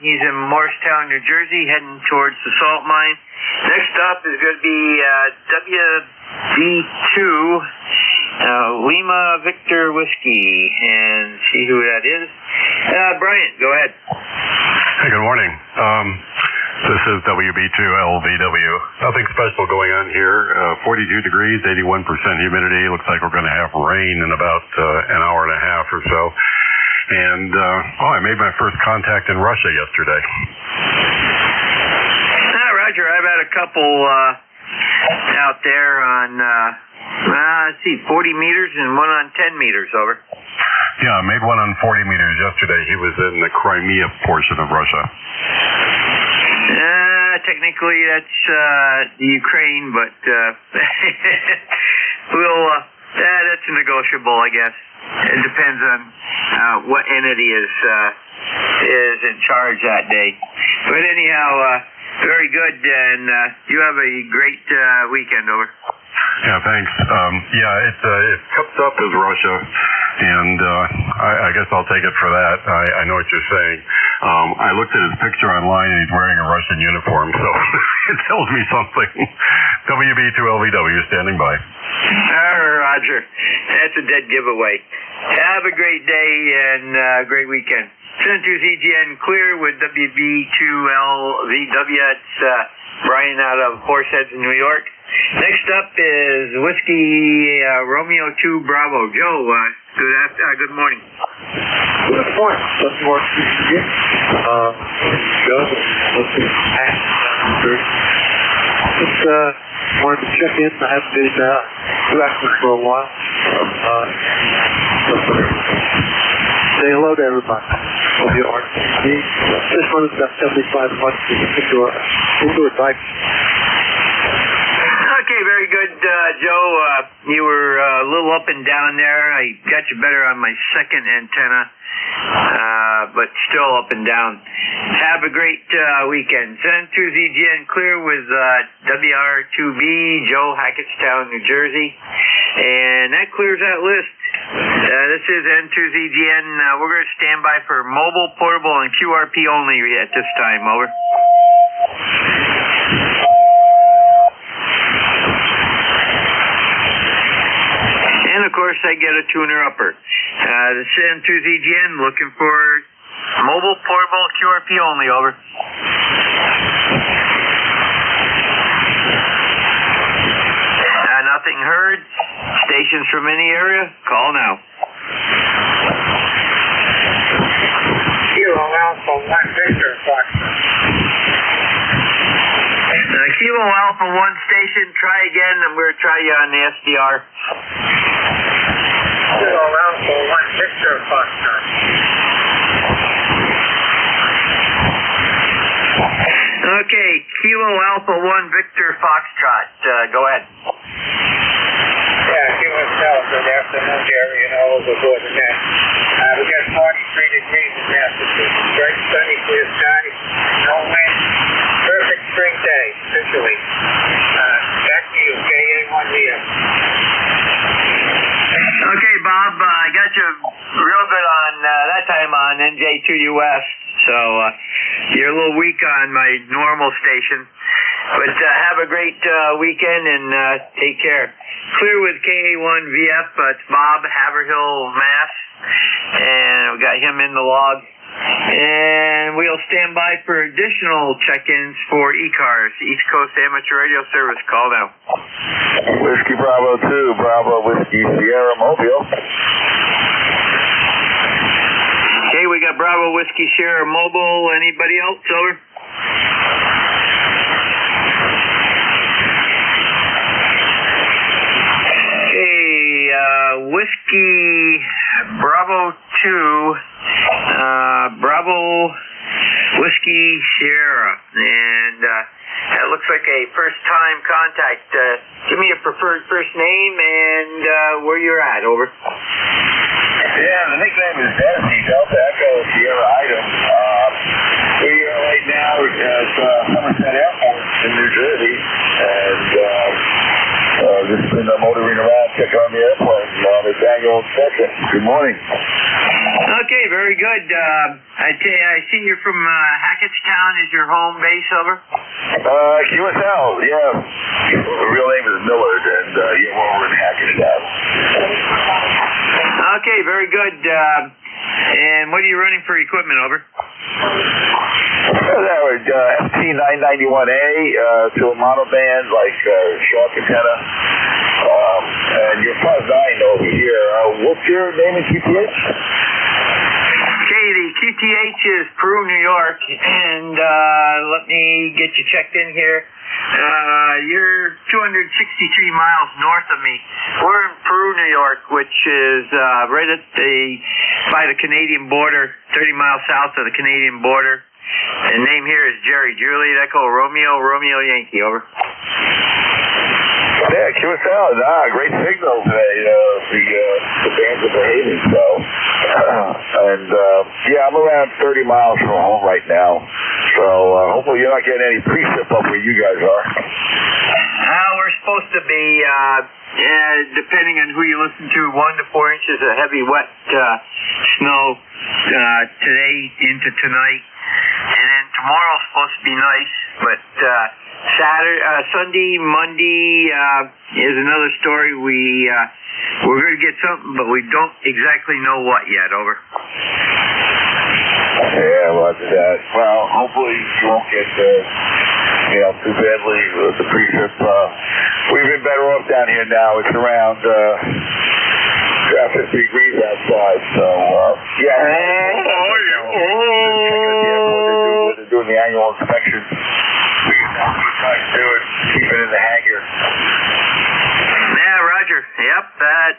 He's in Morristown, New Jersey, heading towards the salt mine. Next up is going to be WD2, Lima Victor Whiskey, and see who that is. Brian, go ahead. Hey, good morning. This is WB2LVW. Nothing special going on here. 42 degrees, 81% humidity. Looks like we're going to have rain in about an hour and a half or so. And, I made my first contact in Russia yesterday. Roger, I've had a couple out there on, let's see, 40 meters and one on 10 meters, over. Yeah, I made one on 40 meters yesterday. He was in the Crimea portion of Russia. Technically, that's Ukraine, but that's negotiable, I guess. It depends on what entity is in charge that day. But anyhow, very good, and you have a great weekend. Over. Yeah, thanks. It cups up as Russia, and I guess I'll take it for that. I know what you're saying. I looked at his picture online, and he's wearing a Russian uniform, so it tells me something. WB2LVW standing by. Roger. That's a dead giveaway. Have a great day and great weekend. Centers EGN clear with WB2LVW. It's Brian out of Horseheads in New York. Next up is Whiskey Romeo 2 Bravo. Joe, good morning. Good morning. Good morning. Joe, just wanted to check in. I haven't been active for a while. Say hello to everybody. Hope you are. This one is about 75 months into a bike. Okay, very good, Joe. You were a little up and down there. I got you better on my second antenna, but still up and down. Have a great weekend. Centers EGN clear with WR2B, Joe, Hackettstown, New Jersey. And that clears that list. This is Centers EGN. We're going to stand by for mobile, portable, and QRP only at this time. Over. And of course, I get a tuner upper. The Centers EGN looking for mobile, portable, QRP only. Over. Nothing heard. Stations from any area, call now. Kilo Alpha 1 Victor Foxtrot. Kilo Alpha 1 station, try again. I'm going to try you on the SDR. Kilo Alpha 1 Victor Foxtrot. Okay, Kilo Alpha 1 Victor Foxtrot. Go ahead. Yeah, give us help. Good afternoon, Jerry, and all over board and that. We got 43 degrees in Massachusetts. Bright, sunny, clear skies, no wind. Perfect spring day, officially. Back to you, KA1VF. Okay, Bob, I got you real good on that time on NJ2US. So you're a little weak on my normal station. But have a great weekend and take care. Clear with KA1VF. It's Bob, Haverhill, Mass. And we got him in the log. And we'll stand by for additional check-ins for ECARS, East Coast Amateur Radio Service. Call now. Whiskey Bravo 2, Bravo Whiskey Sierra Mobile. Okay, we got Bravo Whiskey Sierra Mobile. Anybody else? Over. Whiskey Bravo 2, Bravo Whiskey Sierra, and that looks like a first-time contact. Give me a preferred first name and where you're at. Over. Yeah, the nickname is Desi, Delta Echo Sierra Item. We are right now at Somerset Airport in New Jersey, and just been motoring around, checking on the airplane on its annual inspection. Good morning. Okay, very good. I see you're from Hackettstown. Is your home base. Over? QSL, yeah. The real name is Millard, and we're over in Hackettstown. Okay, very good. And what are you running for equipment. Over? That was FT991A to a monoband like shark antenna. And you're +9 over here. What's your name in QTH? Okay, the QTH is Peru, New York. And let me get you checked in here. You're 263 miles north of me. We're in Peru, New York, which is right at by the Canadian border, 30 miles south of the Canadian border. The name here is Jerry, Juliet Echo Romeo, Romeo Yankee. Over. Yeah, QSL. Great signal today. The guys are behaving so. I'm around 30 miles from home right now. So hopefully you're not getting any precip up where you guys are. We're supposed to be, depending on who you listen to, 1 to 4 inches of heavy, wet snow today into tonight. And then tomorrow's supposed to be nice, but Sunday, Monday is another story. We're going to get something, but we don't exactly know what yet. Over. Yeah, well, hopefully you won't get too badly with the precip. We've been better off down here now. It's around 50 degrees outside, so they're doing the annual inspection. We try to do it, keep it in the hangar. Yeah, Roger. Yep, that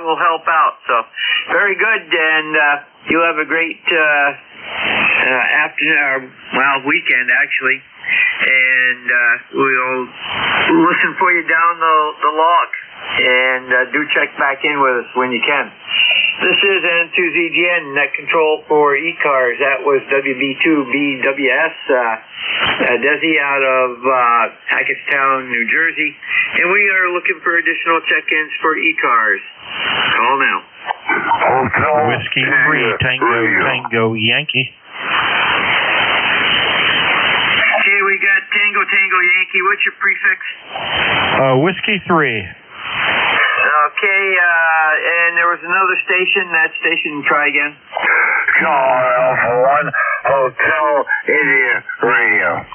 will help out. So very good, and you have a great weekend actually, and we'll listen for you down the log, and do check back in with us when you can. This is N2ZGN, net control for ECARS. That was WB2BWS, Desi out of Hackettstown, New Jersey. And we are looking for additional check-ins for ECARS. Call now. Whiskey 3, Tango, Yankee. Okay, we got Tango, Yankee. What's your prefix? Whiskey 3. Okay, and there was another station. That station, try again. Charlie Alpha 1, Hotel India Radio.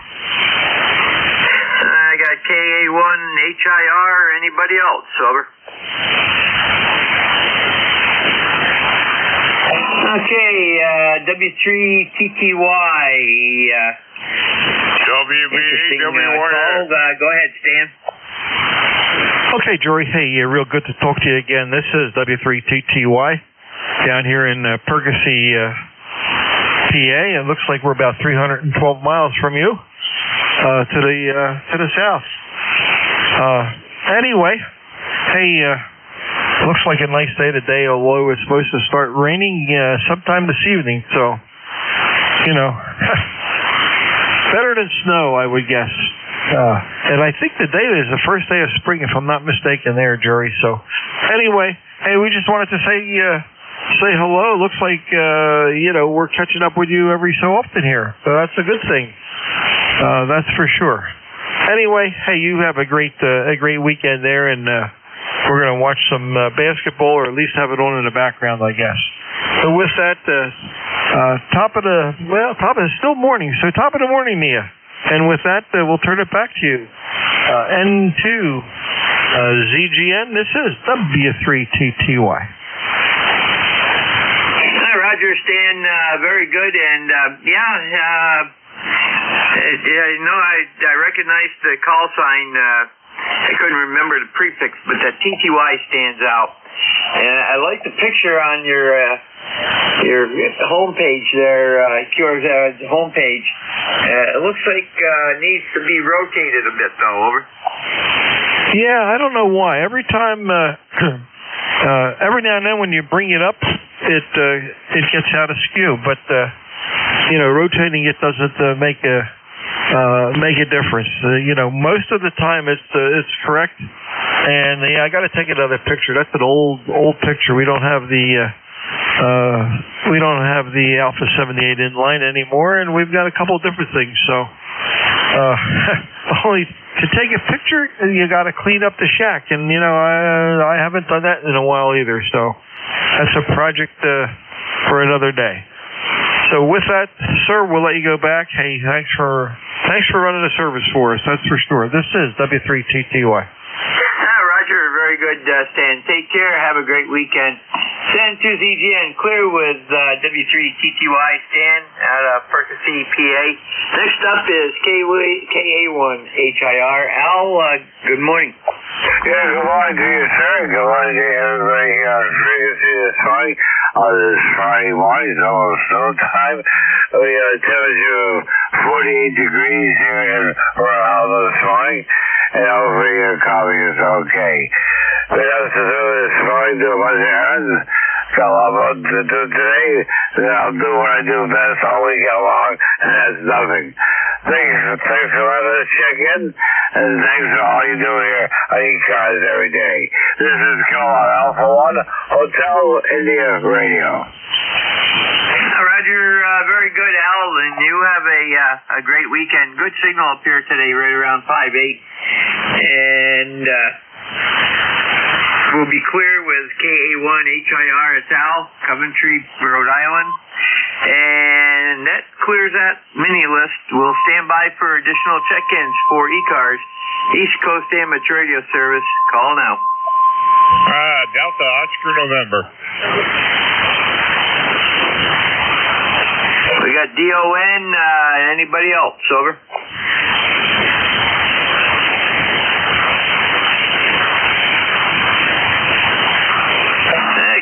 I got KA1, HIR. Anybody else? Over. Okay, W3TTY. WB8W1. Go ahead, Stan. Okay, Jory. Hey, real good to talk to you again. This is W3TTY down here in Percy, PA. It looks like we're about 312 miles from you to the south. Anyway, hey, looks like a nice day today, although it's supposed to start raining sometime this evening. So, better than snow, I would guess. And I think today is the first day of spring, if I'm not mistaken there, Jerry. So, anyway, hey, we just wanted to say hello. Looks like, we're catching up with you every so often here. So that's a good thing. That's for sure. Anyway, hey, you have a great weekend there, and we're going to watch some basketball, or at least have it on in the background, I guess. So with that, still morning. So top of the morning, Mia. And with that, we'll turn it back to you. N2ZGN, this is W3TTY. Hi, Roger, Stan, very good. And, I recognized the call sign. I couldn't remember the prefix, but that TTY stands out. And I like the picture on your homepage there, ECARS homepage. It looks like it needs to be rotated a bit, though. Over. Yeah, I don't know why. Every time, every now and then when you bring it up, it gets out of skew. But rotating it doesn't make a difference. Most of the time it's correct. And I got to take another picture. That's an old picture. We don't have the Alpha 78 in line anymore, and we've got a couple of different things. So, only to take a picture, you got to clean up the shack, and I haven't done that in a while either. So, that's a project for another day. So, with that, sir, we'll let you go back. Hey, thanks for running the service for us. That's for sure. This is W3TTY. Very good, Stan. Take care. Have a great weekend. N2ZGN, clear with W3TTY, Stan, out of Percy, PA. Next up is KA1HIR. Al, good morning. Yeah, good morning to you, sir. Good morning to everybody here on frequency this morning. On this Friday morning, it's almost snow time. We have a temperature of 48 degrees here in Royal this morning. And hopefully your coffee is okay. because it's going to my errands. So I'll do today, then I'll do what I do best all weekend long, and that's nothing. Thanks for letting us check in, and thanks for all you do here on ECARS every day. This is Kilowatt Alpha 1, Hotel India Radio. Roger, very good, Al, and you have a great weekend. Good signal up here today, right around 5.8, and we'll be clear with KA1 HIR at Al, Coventry, Rhode Island, and that clears that mini list. We'll stand by for additional check-ins for ECARS, East Coast Amateur Radio Service. Call now. Delta Oscar November. We got DON, anybody else? Over.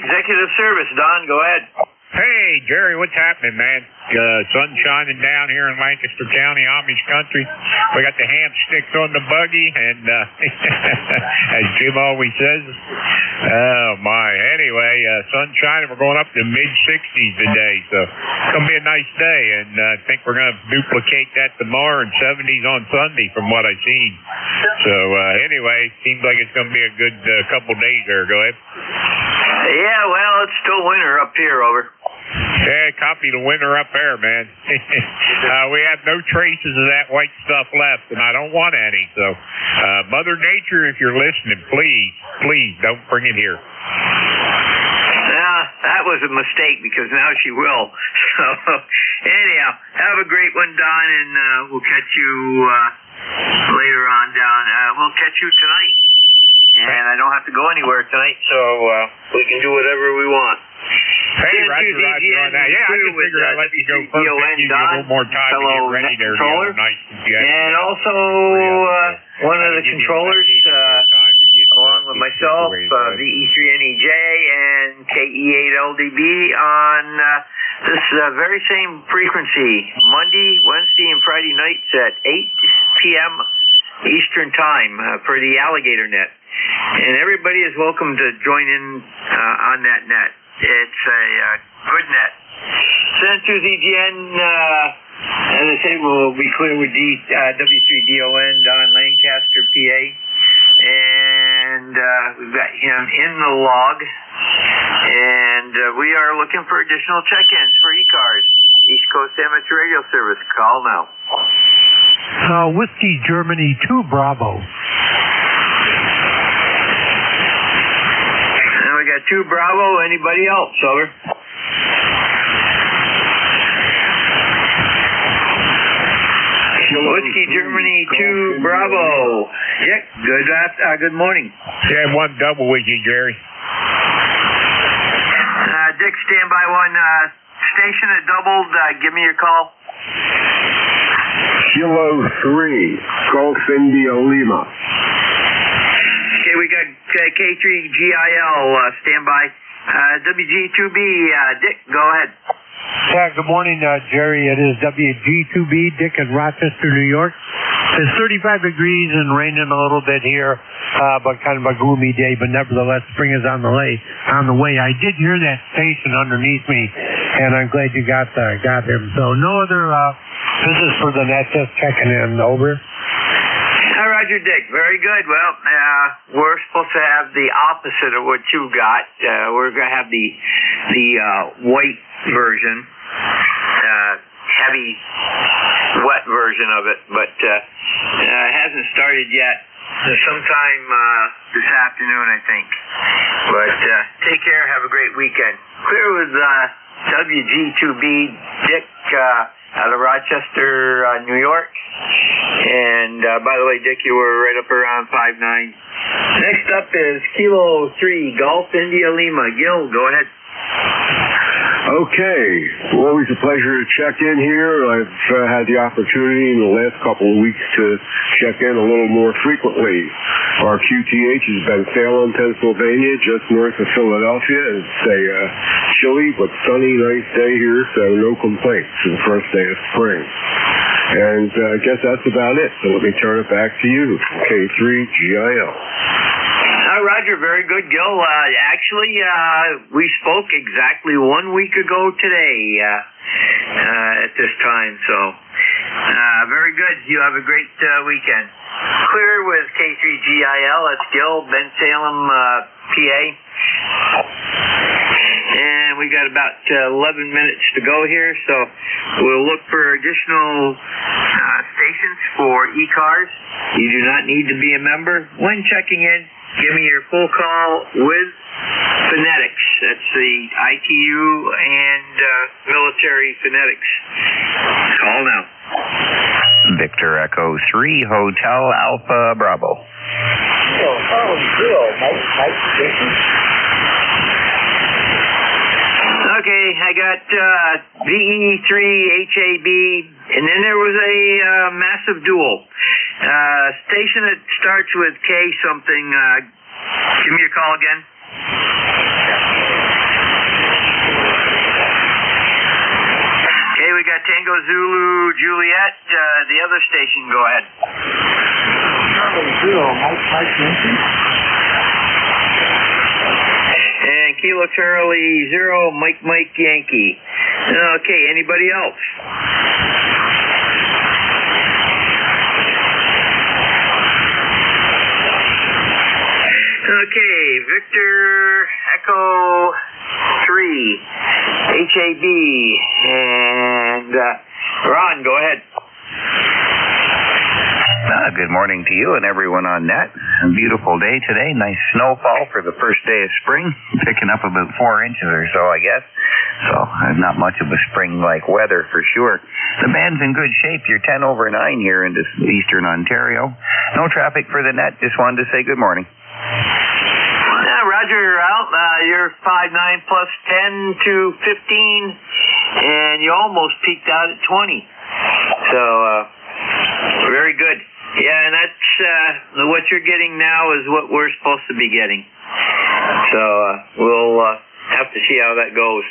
Executive Service, Don, go ahead. Hey, Jerry, what's happening, man? Sun shining down here in Lancaster County, Amish country. We got the ham sticks on the buggy, and as Jim always says, oh my. Anyway, sun shining. We're going up to mid-60s today, so it's going to be a nice day, and I think we're going to duplicate that tomorrow, and 70s on Sunday from what I've seen. So anyway, seems like it's going to be a good couple days there. Go ahead. Yeah, well, it's still winter up here, over. Yeah, copy the winter up there, man. We have no traces of that white stuff left, and I don't want any. So, Mother Nature, if you're listening, please don't bring it here. That was a mistake because now she will. So, anyhow, have a great one, Don, and we'll catch you later on down. We'll catch you tonight. And I don't have to go anywhere tonight, so we can do whatever we want. Hey, Roger on that. Yeah, I just figured I'd let you go first and give you a little more time to get ready there the other night. And also, one of the controllers, along with myself, VE3NEJ and KE8LDB on this very same frequency, Monday, Wednesday, and Friday nights at 8 p.m. Eastern Time for the Alligator Net. And everybody is welcome to join in on that net. It's a good net. Send to ZGN, as I say, we'll be clear with W3DON, Don Lancaster, PA. And we've got him in the log. And we are looking for additional check-ins for ECARS, East Coast Amateur Radio Service. Call now. Whiskey Germany 2 Bravo. And we got 2 Bravo. Anybody else? Over. Whiskey Germany 2 Bravo. Yeah, good morning. Yeah, one double with you, Jerry. Dick, stand by one. Station that doubled. Give me your call. Kilo 3, Golf India Lima. Okay, we got K3GIL, stand by. WG2B, Dick, go ahead. Yeah, good morning, Jerry. It is WG2B, Dick in Rochester, New York. It's 35 degrees and raining a little bit here, but kind of a gloomy day, but nevertheless, spring is on the way. I did hear that station underneath me, and I'm glad you got him. So no other business for the net, just checking in. Over. Roger, Dick. Very good. Well, we're supposed to have the opposite of what you got. We're going to have the white version, heavy, wet version of it, but it hasn't started yet. Sometime this afternoon, I think. But take care. Have a great weekend. Clear with WG2B, Dick, out of Rochester, New York. And by the way, Dick, you were right up around 5'9". Next up is Kilo 3, Golf India Lima. Gil, go ahead. Okay, always a pleasure to check in here. I've had the opportunity in the last couple of weeks to check in a little more frequently. Our QTH has been Salem, Pennsylvania, just north of Philadelphia. It's a chilly but sunny, nice day here, so no complaints for the first day of spring. And I guess that's about it. So let me turn it back to you, K3GIL. Roger, very good, Gil. Actually, we spoke exactly 1 week ago today at this time, so very good. You have a great weekend. Clear with K3GIL. That's Gil, Ben Salem, PA. And we got about 11 minutes to go here, so we'll look for additional stations for ECARS. You do not need to be a member. When checking in, give me your full call with phonetics. That's the ITU and military phonetics. Call now. Victor Echo 3, Hotel Alpha Bravo. Okay, I got VE3HAB, and then there was a massive duel. Station that starts with K something, give me your call again. Okay, we got Tango Zulu Juliet, the other station, go ahead. And Kilo Charlie 0, Mike Yankee. Okay, anybody else? Okay, Victor Echo 3, HAB, and Ron, go ahead. Good morning to you and everyone on net. A beautiful day today. Nice snowfall for the first day of spring. Picking up about 4 inches or so, I guess. So not much of a spring-like weather for sure. The band's in good shape. You're 10 over 9 here in eastern Ontario. No traffic for the net. Just wanted to say good morning. Roger, you're out. You're 5.9 plus 10 to 15, and you almost peaked out at 20. So, very good. Yeah, and that's what you're getting now is what we're supposed to be getting. So we'll have to see how that goes.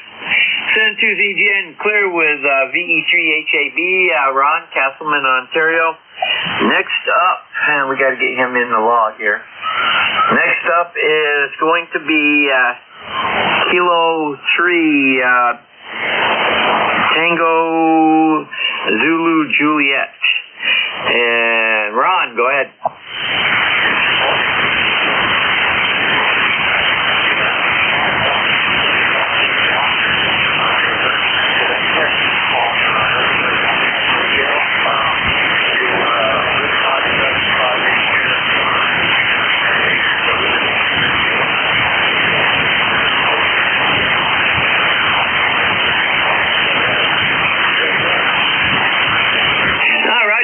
72ZGN clear with VE3HAB, Ron Castleman, Ontario. Next up, and we got to get him in the log here. Next up is going to be Kilo 3 Tango Zulu Juliet. And Ron, go ahead.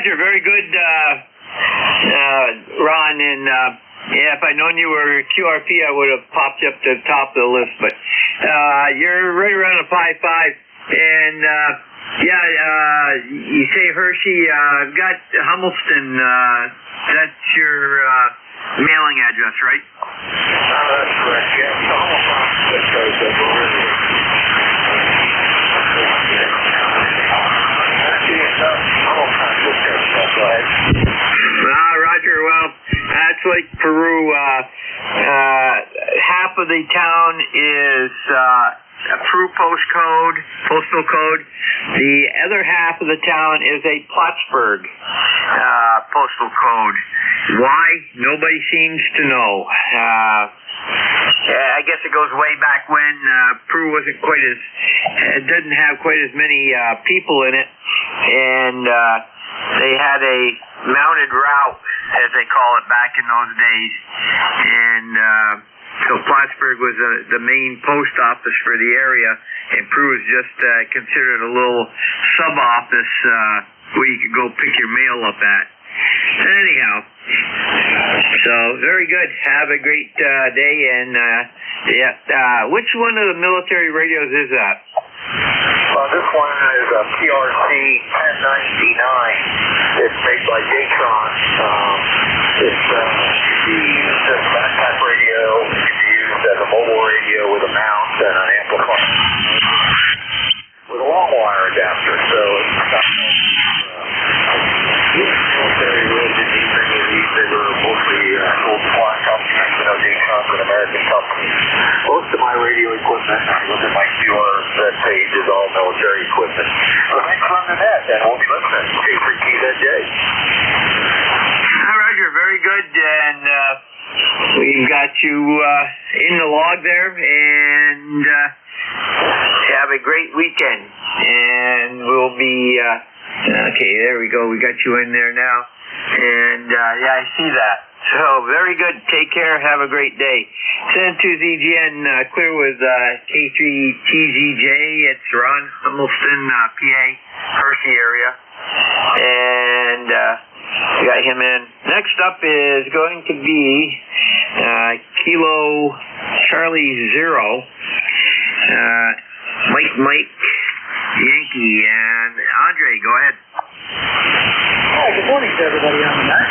Very good, Ron, and yeah, if I'd known you were QRP, I would have popped you up to the top of the list, but you're right around a 5.5, and you say Hershey, I've got Humelston, that's your mailing address, right? That's correct, yeah. Roger, well, that's like Peru. Half of the town is a Peru postal code. The other half of the town is a Plattsburgh postal code. Why? Nobody seems to know. I guess it goes way back when Peru wasn't quite as, it didn't have quite as many people in it, and they had a mounted route, as they call it, back in those days, and so Plattsburgh was the main post office for the area, and Peru was just considered a little sub-office where you could go pick your mail up at. Anyhow, so very good. Have a great day, and which one of the military radios is that? This one is a PRC 1099. It's made by Datron. It's the backpack radio. It can be used as a mobile radio with a mount and an amplifier with a long wire adapter. So it's military really didn't need many of these. They were mostly sold to flying companies. Datron Look at my QR that page is all military equipment. So thanks for running that. And we'll be listening. K3TZJ. Hi, Roger. Very good. And we've got you in the log there. And have a great weekend. And we'll be... okay, there we go. We got you in there now. And, yeah, I see that. So, very good. Take care. Have a great day. Send to ZGN, clear with K3TZJ. It's Ron Hummelston, PA, Hershey area. And we got him in. Next up is going to be Kilo Charlie 0. Mike Yankee. And Andre, go ahead. Hi, good morning to everybody on the net.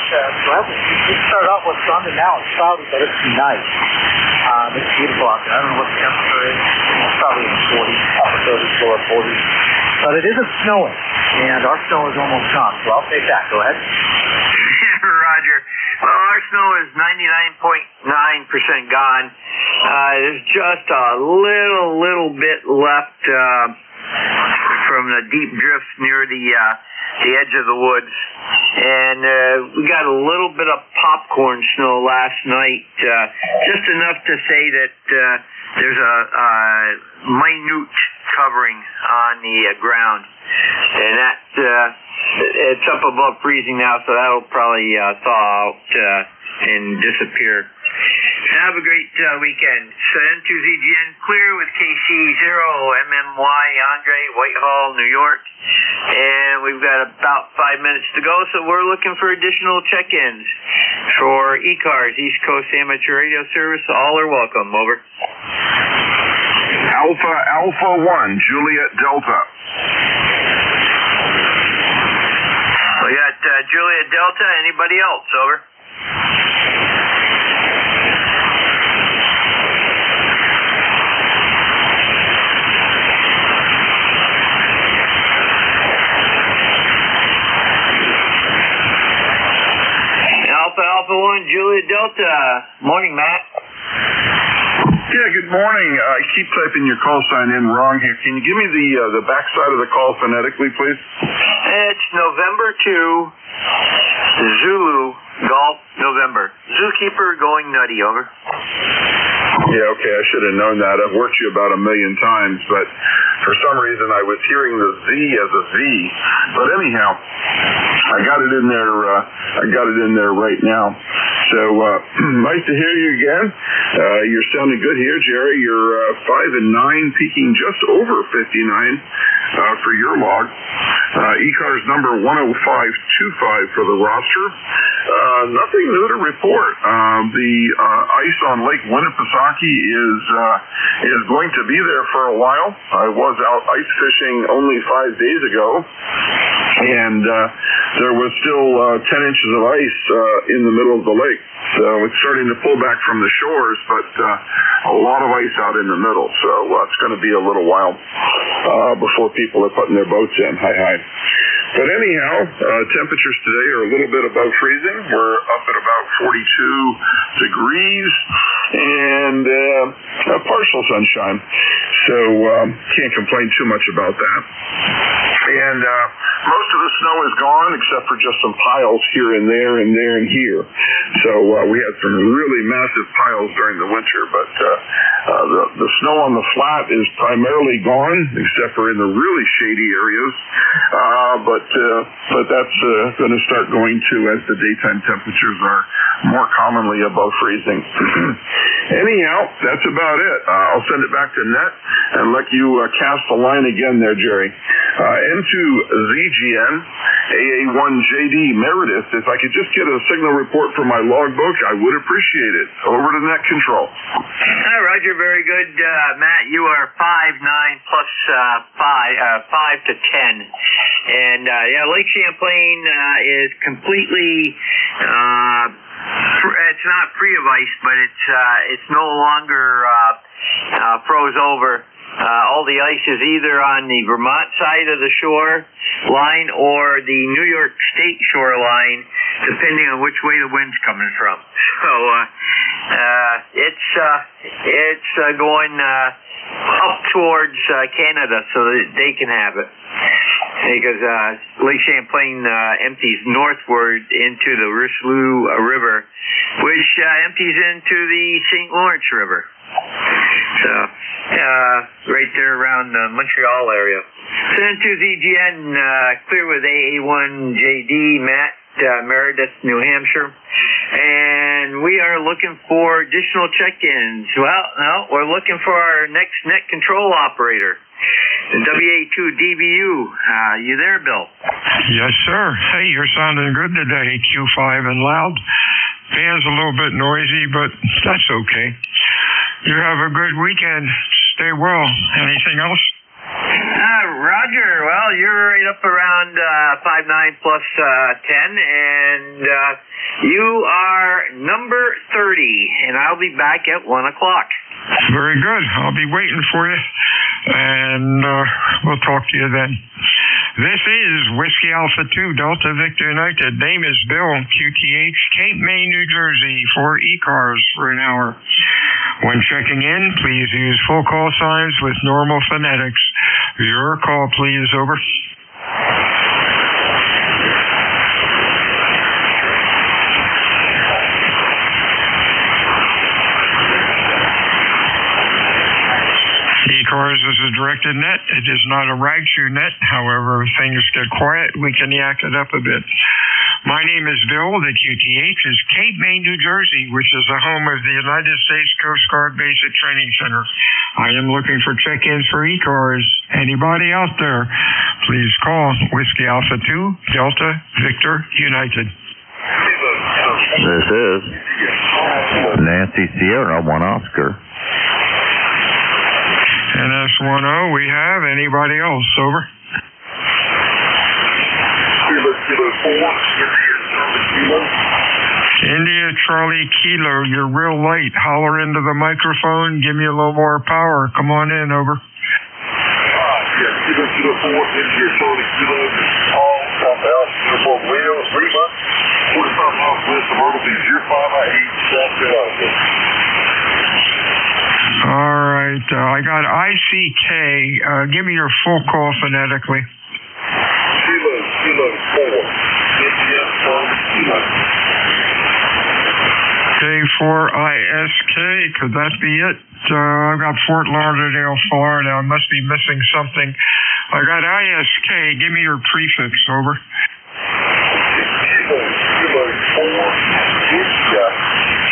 We started off with sun and now it's cloudy, but it's nice. It's beautiful out there. I don't know what the temperature is. It's probably in the 40s, upper 30s, lower 40s. But it isn't snowing, and our snow is almost gone, so I'll take that. Go ahead. Roger. Well, our snow is 99.9% gone. There's just a little bit left from the deep drifts near the edge of the woods. And we got a little bit of popcorn snow last night, just enough to say that there's a minute covering on the ground. And that it's up above freezing now, so that'll probably thaw out and disappear. Have a great weekend. Send to ZGN clear with KC0MMY Andre, Whitehall, New York. And we've got about 5 minutes to go, so we're looking for additional check-ins for ECARS, East Coast Amateur Radio Service. All are welcome. Over. Alpha 1, Juliet Delta. We got Juliet Delta. Anybody else? Over. Alpha 1, Juliet Delta. Morning, Matt. Yeah, good morning. I keep typing your call sign in wrong here. Can you give me the backside of the call phonetically, please? It's November 2, Zulu, Golf, November. Zookeeper going nutty, over. Yeah, okay, I should have known that. I've worked you about 1 million times, but for some reason I was hearing the Z as a V. But anyhow, I got it in there. I got it in there right now. So nice to hear you again. You're sounding good here, Jerry. You're 5 and 9, peaking just over 59 for your log. ECARS number 10525 for the roster. Nothing new to report. The ice on Lake Winnipesaukee is going to be there for a while. I was out ice fishing only 5 days ago, and there was still 10 inches of ice in the middle of the lake. So it's starting to pull back from the shores, but a lot of ice out in the middle. So it's going to be a little while before people are putting their boats in. Hi. But anyhow, temperatures today are a little bit above freezing. We're up at about 42 degrees and partial sunshine. So can't complain too much about that. And most of the snow is gone except for just some piles here and there and there and here. So we had some really massive piles during the winter, but the snow on the flat is primarily gone except for in the really shady areas. But that's going to start going to as the daytime temperatures are more commonly above freezing. Anyhow, that's about it. I'll send it back to Net and let you cast the line again there, Jerry. N2ZGN, AA1JD Meredith, if I could just get a signal report for my logbook, I would appreciate it. Over to Net Control. Hi, Roger. Very good. Matt, you are 5'9" plus 5 to 10. And, yeah, Lake Champlain is completely... it's not free of ice, but it's no longer froze over. All the ice is either on the Vermont side of the shore line or the New York State shoreline, depending on which way the wind's coming from. So It's going up towards Canada so that they can have it. Because Lake Champlain empties northward into the Richelieu River, which empties into the St. Lawrence River. So, right there around the Montreal area. Send to ZGN, clear with AA1JD, Matt, Meredith, New Hampshire. And we are looking for additional check-ins. Well, no, we're looking for our next net control operator. WA2DBU, you there, Bill? Yes, sir. Hey, you're sounding good today, Q5 and loud. Fan's a little bit noisy, but that's okay. You have a good weekend. Stay well. Anything else? Roger. Well, you're right up around 5'9 plus 10, and you are number 30, and I'll be back at 1 o'clock. Very good. I'll be waiting for you, and we'll talk to you then. This is Whiskey Alpha 2 Delta Victor United. Name is Bill, QTH, Cape May, New Jersey, for ECARS for an hour. When checking in, please use full call signs with normal phonetics. Your call, please. Over. ECARS is a directed net. It is not a rag shoe net. However, if things get quiet, we can yak it up a bit. My name is Bill. The QTH is Cape May, New Jersey, which is the home of the United States Coast Guard Basic Training Center. I am looking for check-ins for ECARS. Anybody out there, please call Whiskey Alpha 2 Delta Victor United. This is Nancy Sierra 1 Oscar. NS10, we have anybody else? Over. India Charlie Kilo, you're real light. Holler into the microphone. Give me a little more power. Come on in. Over. Kilo 4, India Charlie Kilo, all South House, Uniform Leo, 3 months, 45 miles west of Myrtle Beach, 0598, South Carolina. All right. I got ICK. Give me your full call phonetically. Kilo 4. India Charlie Kilo. K4ISK. Could that be it? I've got Fort Lauderdale, Florida. I must be missing something. I got ISK. Give me your prefix. Over. Kilo 4. India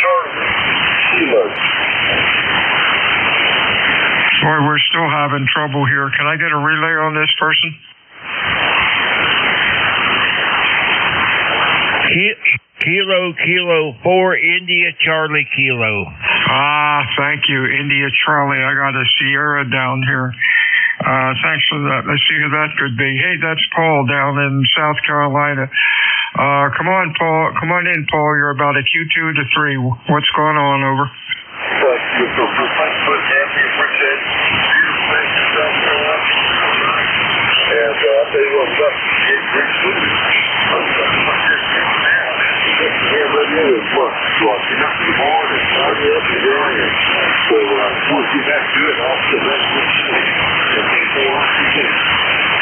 Charlie Kilo. Boy, we're still having trouble here. Can I get a relay on this person? Kilo 4, India Charlie Kilo. Thank you, India Charlie. I got a Sierra down here. Thanks for that. Let's see who that could be. Hey, that's Paul down in South Carolina. Come on, Paul. Come on in, Paul. You're about a Q2 to 3. What's going on? Over. And I'll tell you what's up.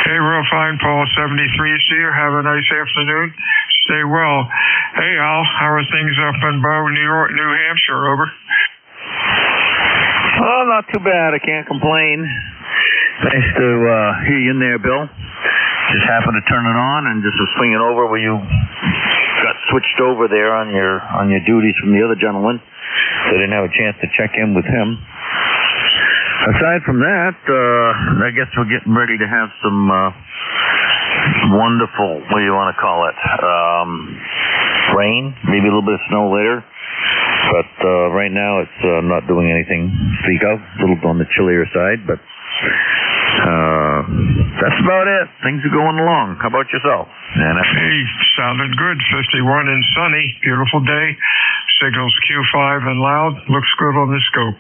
Hey, real fine, Paul. 73 Seer. Have a nice afternoon. Stay well. Hey, Al. How are things up in Bow, New Hampshire? Over. Oh, not too bad. I can't complain. Nice to hear you in there, Bill. Just happened to turn it on and just was swinging over where you got switched over there on your duties from the other gentleman. So I didn't have a chance to check in with him. Aside from that, I guess we're getting ready to have some wonderful, what do you want to call it, rain, maybe a little bit of snow later. But right now it's not doing anything to speak of, a little on the chillier side, but that's about it. Things are going along. How about yourself? Hey, sounded good. 51 and sunny. Beautiful day. Signals Q5 and loud. Looks good on the scope.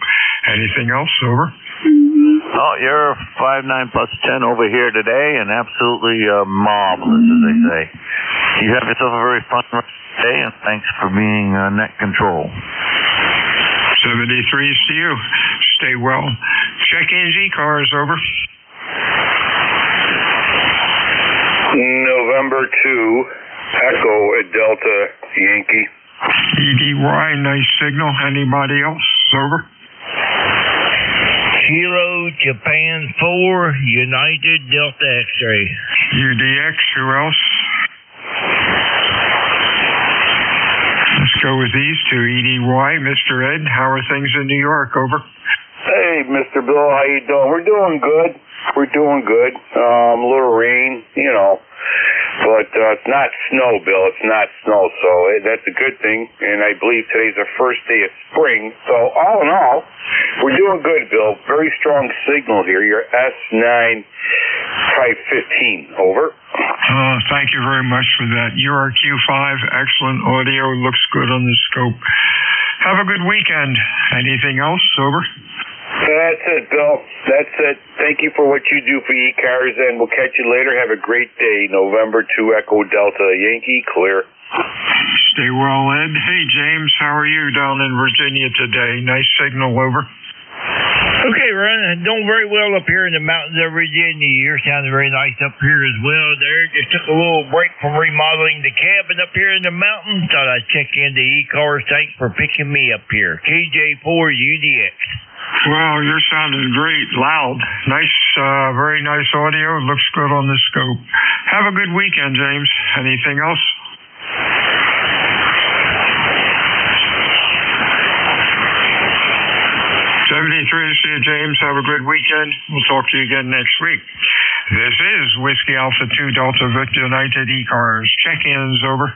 Anything else? Over. Oh, you're 5'9 plus 10 over here today, and absolutely marvelous, as they say. You have yourself a very fun day, and thanks for being net control. 73 is to you. Stay well. Check-ins, ECARS, over. November 2, Echo at Delta Yankee. EDY, nice signal. Anybody else? Over. Kilo Japan 4, United Delta X-ray. UDX, who else? Let's go with these two. EDY, Mr. Ed, how are things in New York? Over. Hey, Mr. Bill, how you doing? We're doing good. We're doing good. A little rain, you know. But it's not snow, Bill. It's not snow, so that's a good thing. And I believe today's the first day of spring. So all in all, we're doing good, Bill. Very strong signal here. You're S9 type 15. Over. Thank you very much for that. URQ5, excellent audio. Looks good on the scope. Have a good weekend. Anything else? Over. That's it, Bill. That's it. Thank you for what you do for ECARS, and we'll catch you later. Have a great day. November 2, Echo Delta Yankee, clear. Stay well, Ed. Hey, James, how are you down in Virginia today? Nice signal, over. Okay, Ron, doing very well up here in the mountains of Virginia. You're sounding very nice up here as well there. Just took a little break from remodeling the cabin up here in the mountains. Thought I'd check into ECARS. Thanks for picking me up here. KJ4 UDX. Well, you're sounding great, loud. Nice, very nice audio. Looks good on the scope. Have a good weekend, James. Anything else? See you, James. Have a good weekend. We'll talk to you again next week. This is Whiskey Alpha 2 Delta Victor United ECARS. Check-ins, over.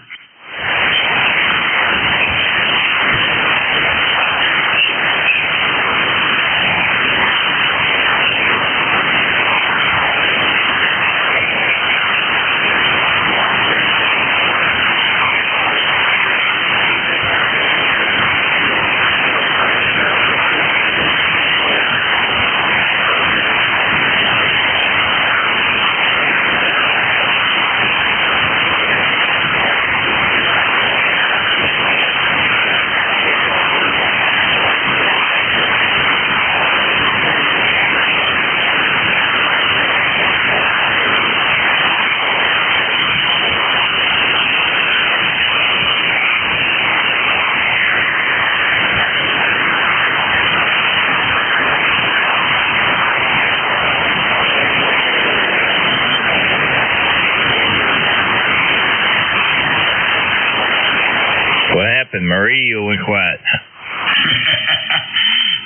My radio went quiet.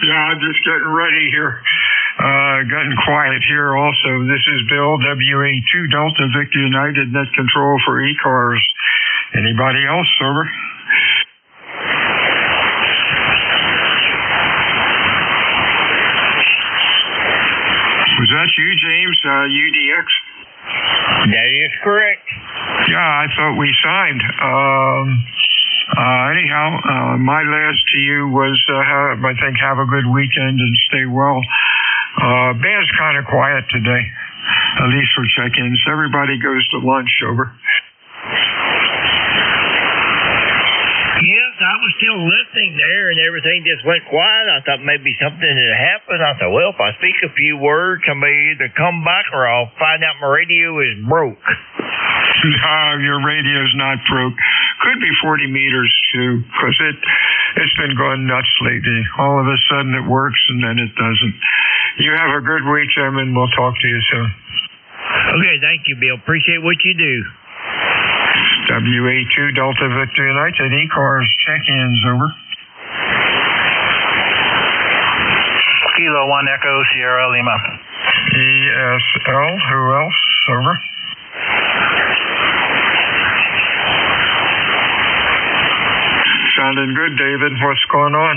Yeah, I'm just getting ready here. Getting quiet here also. This is Bill, WA2 Delta Victor United Net Control for ECARS. Anybody else? Over. Was that you, James? UDX? That is correct. Yeah, I thought we signed. Anyhow, my last to you was, I think, have a good weekend and stay well. Band's kind of quiet today, at least for check-ins. Everybody goes to lunch, over. Yes, I was still listening there, and everything just went quiet. I thought maybe something had happened. I thought, well, if I speak a few words, somebody either come back or I'll find out my radio is broke. No, your radio's not broke. Could be 40 meters, too, because it's been going nuts lately. All of a sudden it works, and then it doesn't. You have a good week, Jim, and we'll talk to you soon. Okay, thank you, Bill. Appreciate what you do. WA2 Delta Victor United ECARS. Check-ins, over. Kilo 1 Echo Sierra Lima. ESL, who else? Over. Sounding good, David. What's going on?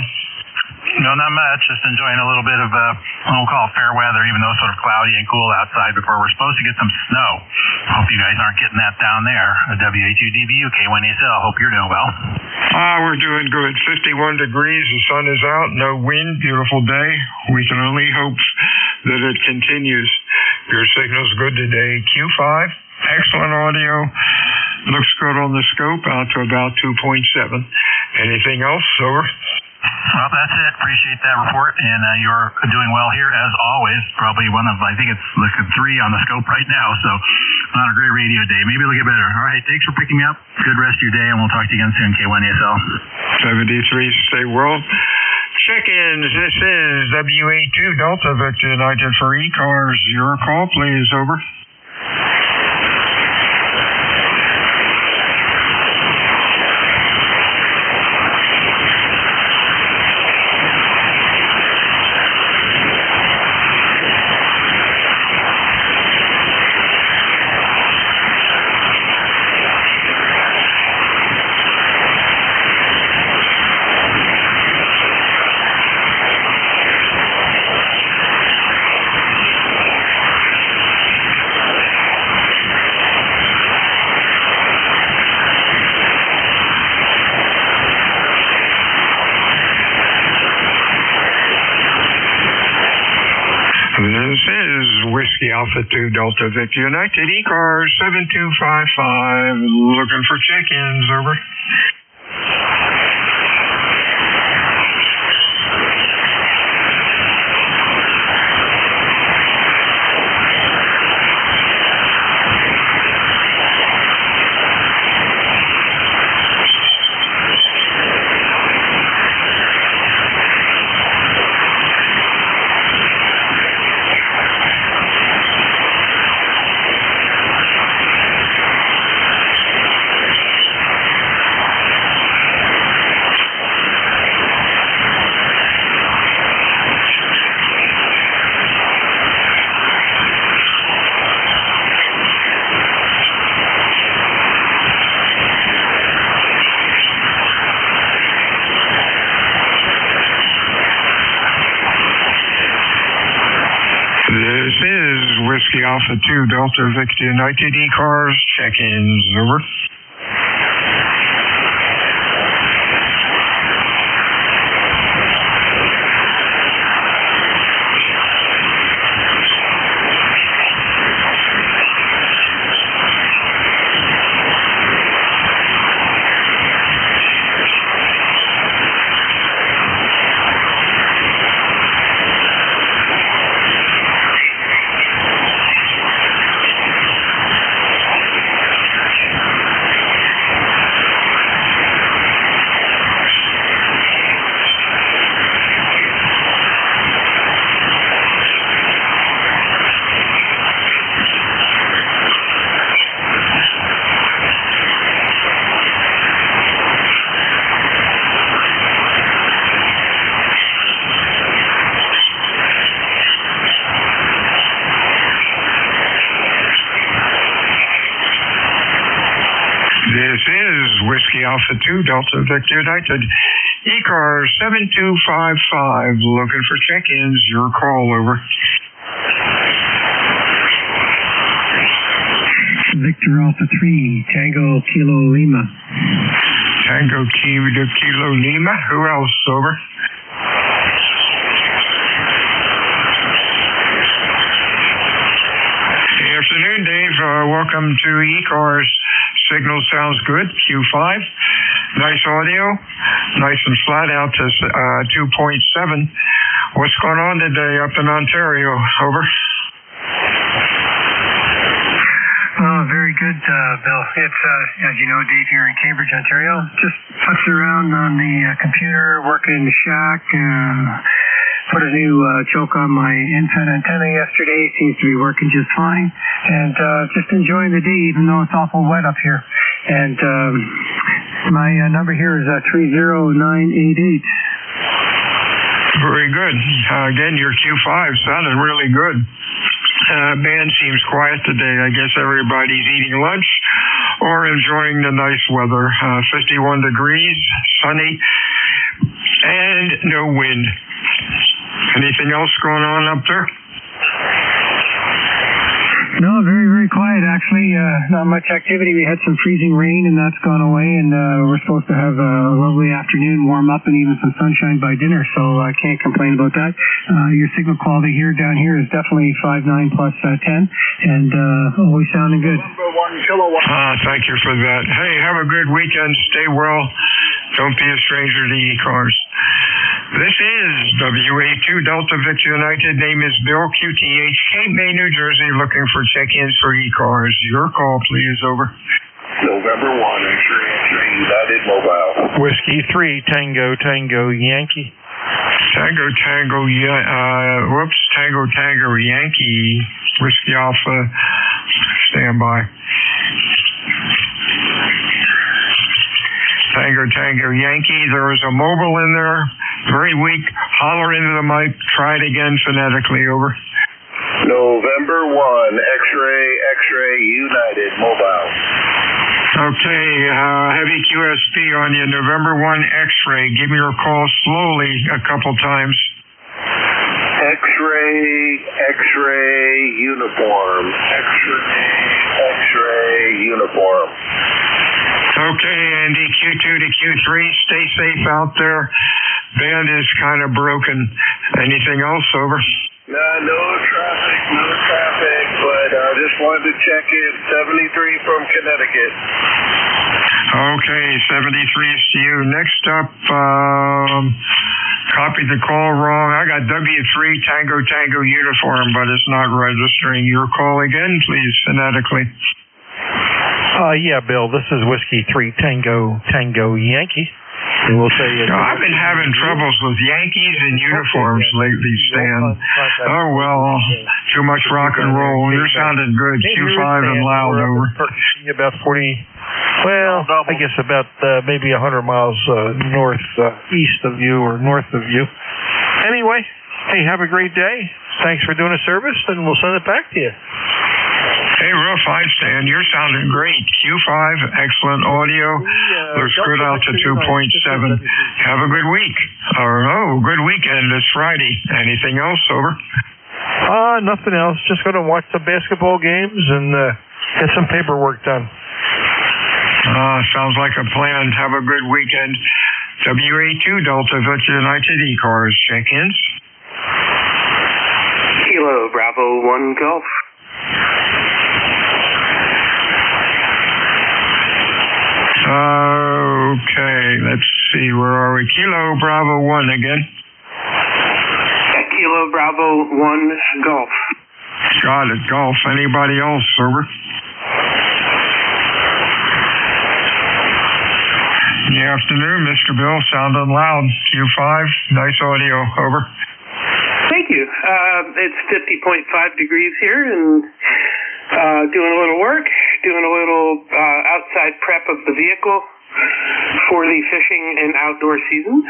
No, not much. Just enjoying a little bit of what we'll call fair weather, even though it's sort of cloudy and cool outside before we're supposed to get some snow. Hope you guys aren't getting that down there. WA2DBU, K1ESL. Hope you're doing well. We're doing good. 51 degrees. The sun is out. No wind. Beautiful day. We can only hope that it continues. Your signal's good today. Q5. Excellent audio. Looks good on the scope. Out to about 2.7. Anything else? Over. Well, that's it. Appreciate that report, and you're doing well here as always. Probably one of, I think it's like 3 on the scope right now, so not a great radio day. Maybe it'll get better. All right, thanks for picking me up. Good rest of your day, and we'll talk to you again soon, K1ESL. 73, stay well. Check-ins, this is WA2 Delta Victor United for ECARS. Your call, please, over. This is Whiskey Alpha 2 Delta Victor United, ECARS 7255, looking for check-ins, over. This is Whiskey Alpha 2 Delta Victor United, ECARS, check-ins, over. This is Whiskey Alpha 2 Delta Victor United, ECARS 7255, looking for check-ins. Your call, over. Victor Alpha 3, Tango Kilo Lima. Tango Kilo Lima. Who else, over? Afternoon, Dave. Welcome to ECARS. Signal sounds good. Q5. Nice audio. Nice and flat out to 2.7. What's going on today up in Ontario? Over. Very good, Bill. It's, as you know, Dave, here in Cambridge, Ontario. Just putzing around on the computer, working in the shack. Put a new choke on my NFET antenna yesterday. Seems to be working just fine. And just enjoying the day, even though it's awful wet up here. And my number here is 30988. Very good. Again, your Q5 sounded really good. Band seems quiet today. I guess everybody's eating lunch or enjoying the nice weather. 51 degrees, sunny, and no wind. Anything else going on up there? No, very, very quiet, actually. Not much activity. We had some freezing rain, and that's gone away, and we're supposed to have a lovely afternoon, warm up, and even some sunshine by dinner, so I can't complain about that. Your signal quality down here is definitely 5.9 plus 10, and always sounding good. Thank you for that. Hey, have a good weekend. Stay well. Don't be a stranger to ECARS. This is WA2 Delta Victor United. Name is Bill, QTH, Cape May, New Jersey, looking for check-ins for ECARS. Your call, please. Over. November 1, X-ray United Mobile. Whiskey 3, Tango, Tango, Yankee. Tango, Tango, Tango, Yankee. Whiskey Alpha, stand by. Tango, Tango, Yankee. There is a mobile in there. Very weak. Holler into the mic. Try it again phonetically. Over. November 1, X-ray United Mobile. Okay, heavy QSP on you. November 1 X-ray. Give me your call slowly a couple times. X-ray uniform. X-ray uniform. Okay, Andy, Q2 to Q3. Stay safe out there. Band is kind of broken. Anything else? Over. No traffic, but I just wanted to check it. 73 from Connecticut. Okay, 73 is to you. Next up, copied the call wrong. I got W3 Tango uniform, but it's not registering. Your call again, please, phonetically. Yeah, Bill, this is Whiskey 3 Tango Yankee. And we'll say I've been having troubles with Yankees and uniforms lately, Stan. Oh, well, too much rock and roll. You're sounding good. Q5 and loud. Over. About 40, well, I guess about maybe 100 miles east of you or north of you. Anyway, hey, have a great day. Thanks for doing a service, and we'll send it back to you. Hey, real fine, Stan. You're sounding great. Q5, excellent audio. Looks good out to 2.7. Have a good week. Good weekend this Friday. Anything else? Over. Nothing else. Just going to watch some basketball games and get some paperwork done. Sounds like a plan. Have a good weekend. WA2 Delta Victor United ECARS. Check-ins. Kilo Bravo 1 Golf. Okay, let's see. Where are we? Kilo Bravo 1 again. Kilo Bravo 1 Golf. Got it. Golf. Anybody else? Over. Good afternoon, Mr. Bill. Sounding loud. Q5. Nice audio. Over. Thank you. It's 50.5 degrees here, and doing a little work, doing a little outside prep of the vehicle for the fishing and outdoor season.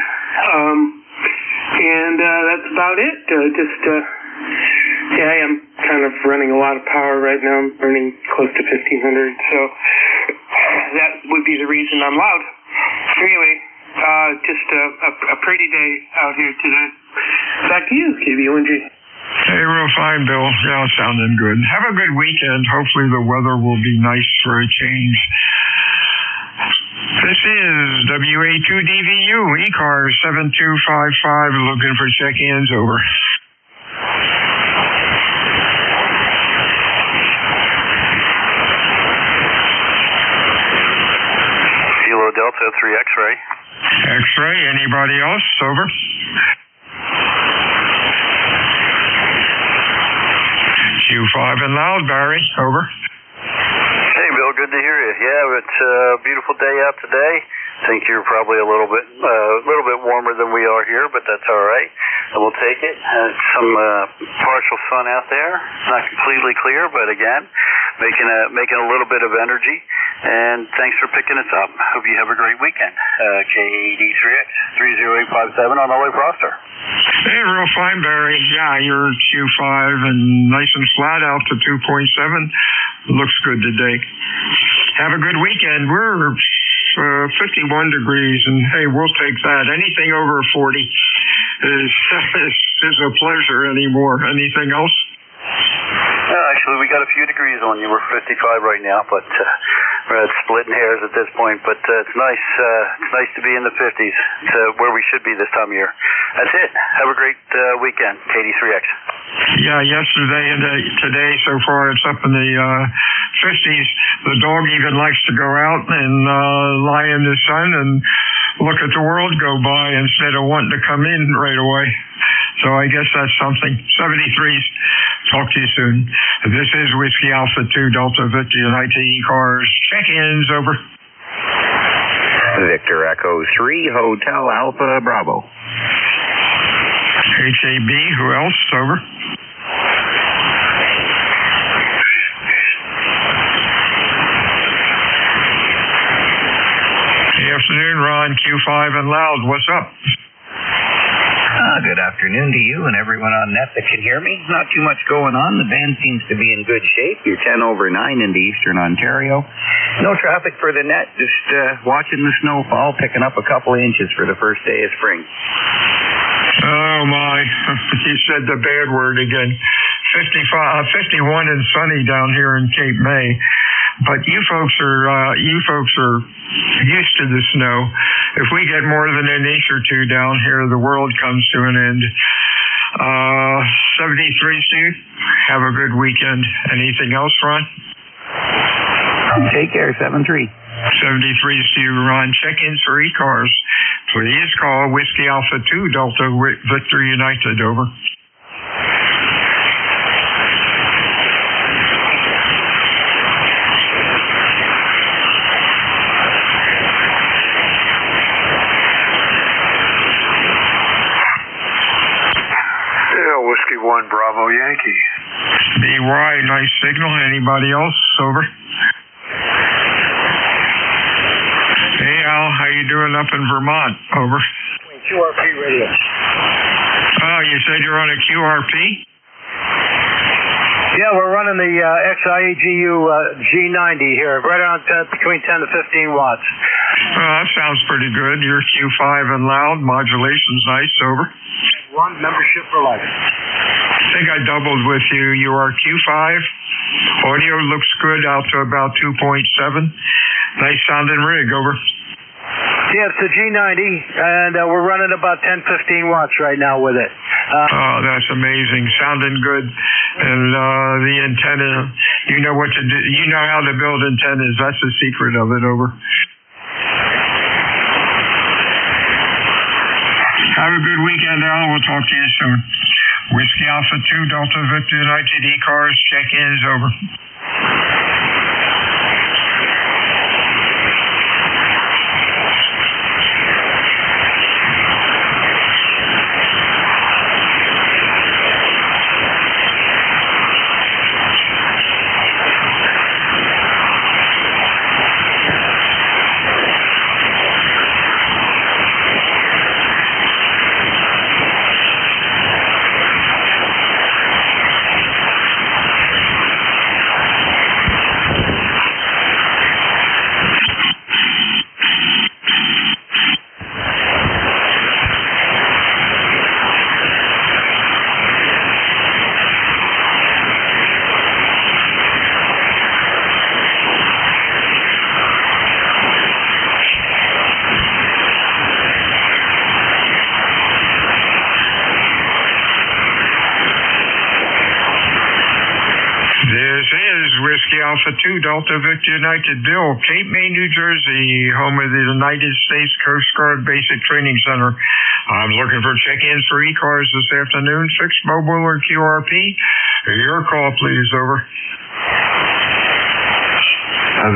And that's about it. I am kind of running a lot of power right now. I'm burning close to 1,500, so that would be the reason I'm loud. Anyway, just a pretty day out here today. Back to you, KBONG. Hey, real fine, Bill. Yeah, sounding good. Have a good weekend. Hopefully the weather will be nice for a change. This is WA2DVU, ECARS 7255, looking for check-ins. Over. Kilo Delta 3 X-ray. X-ray, anybody else? Over. Q5 and loud, Barry. Over. Hey, Bill. Good to hear you. Yeah, it's a beautiful day out today. I think you're probably a little bit warmer than we are here, but that's all right. And we'll take it. Some partial sun out there. Not completely clear, but again, making a little bit of energy. And thanks for picking us up. Hope you have a great weekend. KD3X 30857 on the way Proster. Hey, real fine, Barry. Yeah, you're Q5 and nice and flat out to 2.7. Looks good today. Have a good weekend. We're 51 degrees, and hey, we'll take that. Anything over 40 is a pleasure anymore. Anything else? Actually, we got a few degrees on you. We're 55 right now, but we're splitting hairs at this point. But it's nice. It's nice to be in the 50s. It's where we should be this time of year. That's it. Have a great weekend, KD3X. Yeah, yesterday and today so far it's up in the 50s. The dog even likes to go out and lie in the sun and look at the world go by instead of wanting to come in right away. So I guess that's something. 73s. Talk to you soon. This is Whiskey Alpha 2 Delta Victor United ECARS. Check-ins, over. Victor Echo 3 Hotel Alpha Bravo. HAB, who else? Over. Good afternoon, Ron, Q5 and Loud. What's up? Good afternoon to you and everyone on net that can hear me. Not too much going on. The band seems to be in good shape. You're 10 over 9 into Eastern Ontario. No traffic for the net. Just watching the snowfall, picking up a couple inches for the first day of spring. Oh, my. You said the bad word again. 51 and sunny down here in Cape May. But you folks are used to the snow. If we get more than an inch or two down here, the world comes to an end. 73, Steve. Have a good weekend. Anything else, Ron? Take care, 7-3. 73, Steve, Ron. Check-ins for ECARS. Please call Whiskey Alpha 2 Delta Victor United, over. Whiskey 1 Bravo Yankee. BY, nice signal. Anybody else? Over. Hey, Al, how you doing up in Vermont? Over. QRP radio. Oh, you said you're on a QRP? Yeah, we're running the XIEGU G90 here, right around between 10 to 15 watts. Oh, that sounds pretty good. You're Q5 and loud. Modulation's nice. Over. One membership for life. I think I doubled with you. You are Q5. Audio looks good out to about 2.7. Nice sounding rig, over. Yeah, it's the G90, and we're running about 10, 15 watts right now with it. Oh, that's amazing. Sounding good. And the antenna, you know what to do. You know how to build antennas. That's the secret of it, over. Have a good weekend, Al. We'll talk to you soon. Whiskey Alpha 2 Delta Victor United ECARS. Check-ins, over. Alpha 2 Delta Victor United Bill, Cape May, New Jersey, home of the United States Coast Guard Basic Training Center. I'm looking for check-ins for ECARS this afternoon, fixed mobile or QRP. Your call, please, over.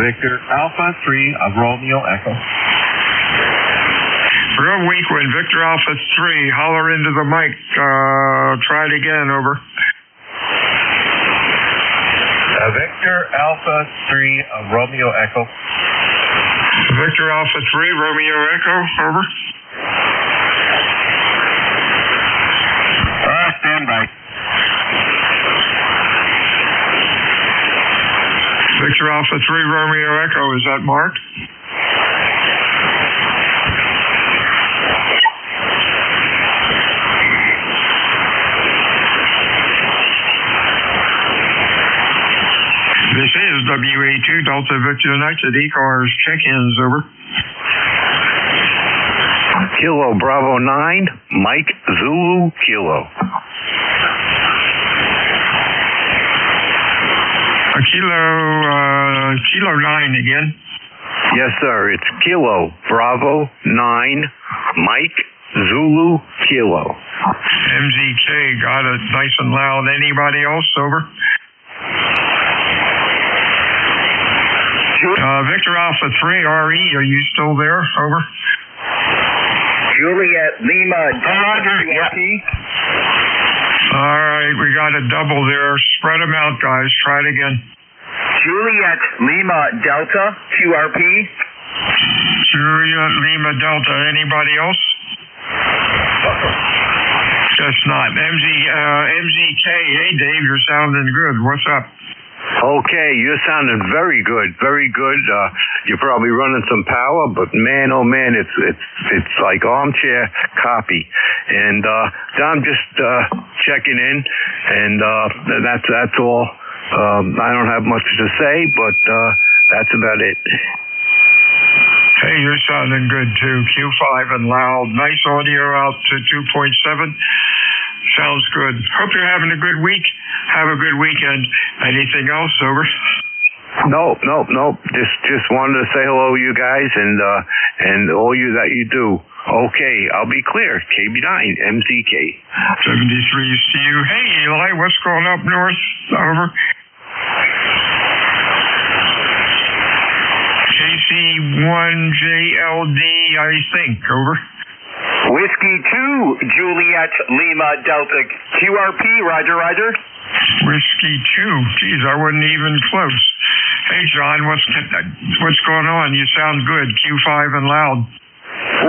Victor Alpha 3 of Romeo Echo. Real weak one, Victor Alpha 3, holler into the mic. Try it again, over. Victor Alpha 3 of Romeo Echo. Victor Alpha 3, Romeo Echo, over. Stand by. Victor Alpha 3, Romeo Echo, is that Mark? This is WA2 Delta Victor United ECARS. Check-ins, over. Kilo Bravo 9, Mike Zulu Kilo. Kilo 9 again. Yes, sir. It's Kilo Bravo 9 Mike Zulu Kilo. MZK got it nice and loud. Anybody else? Over. Victor Alpha 3 RE, are you still there? Over. Juliet Lima Delta QRP. All right, we got a double there. Spread them out, guys. Try it again. Juliet Lima Delta QRP. Juliet Lima Delta. Anybody else? Guess not. MZK. Hey, Dave, you're sounding good. What's up? Okay, you're sounding very good, very good. You're probably running some power, but man, oh man, it's like armchair copy. And I'm just checking in, and that's all. I don't have much to say, but that's about it. Hey, you're sounding good too. Q5 and loud. Nice audio out to 2.7. Sounds good. Hope you're having a good week. Have a good weekend. Anything else? Over. No. Just wanted to say hello to you guys and all you that you do. Okay, I'll be clear. KB9, MZK. 73's to you. Hey, Eli, what's going up north? Over. KC1JLD, I think. Over. Whiskey 2, Juliet Lima Delta QRP. Roger, roger. Whiskey 2. Geez, I wasn't even close. Hey, John, what's going on? You sound good. Q5 and loud.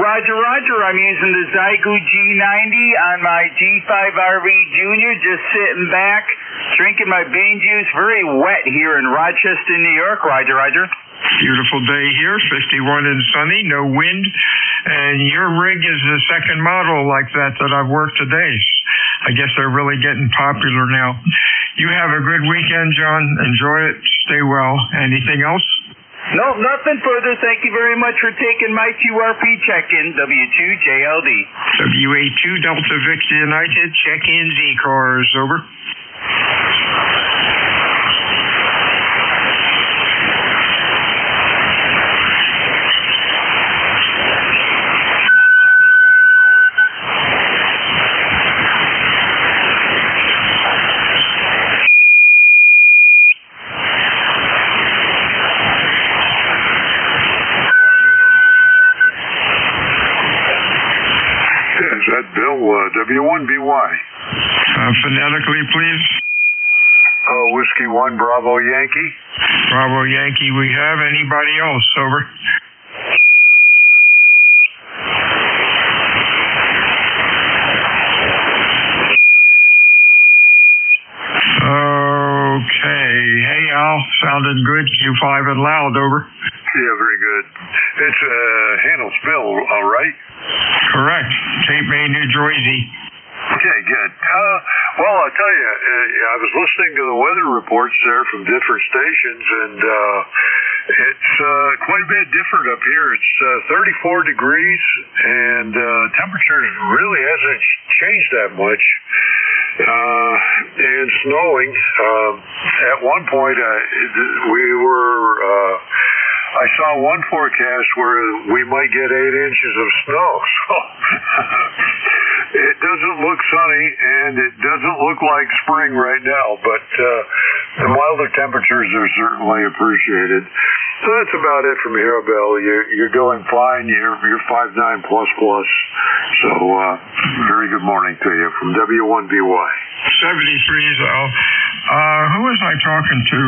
Roger, roger. I'm using the Zygo G90 on my G5RV Junior, just sitting back, drinking my bean juice. Very wet here in Rochester, New York. Roger, roger. Beautiful day here, 51 and sunny, no wind. And your rig is the second model like that I've worked today. I guess they're really getting popular now. You have a good weekend, John. Enjoy it. Stay well. Anything else? No, nothing further. Thank you very much for taking my QRP check-in, W2JLD. WA2 Delta Victor United, check-in ECARS. Over. Is that Bill, W1BY? Phonetically, please. Whiskey 1, Bravo Yankee. Bravo Yankee, we have. Anybody else? Over. Okay. Hey, Al. Sounding good. Q5 and loud. Over. Yeah, very good. It's Handles Bill, all right? Correct. Cape May, New Jersey. Okay, good. Well, I'll tell you, I was listening to the weather reports there from different stations, and it's quite a bit different up here. It's 34 degrees, and temperature really hasn't changed that much. And snowing. At one point, I saw one forecast where we might get 8 inches of snow. So it doesn't look sunny, and it doesn't look like spring right now, but the milder temperatures are certainly appreciated. So that's about it from here, Bill. You're doing fine. You're 5.9++. So very good morning to you from W1BY. 73's Al. Who was I talking to?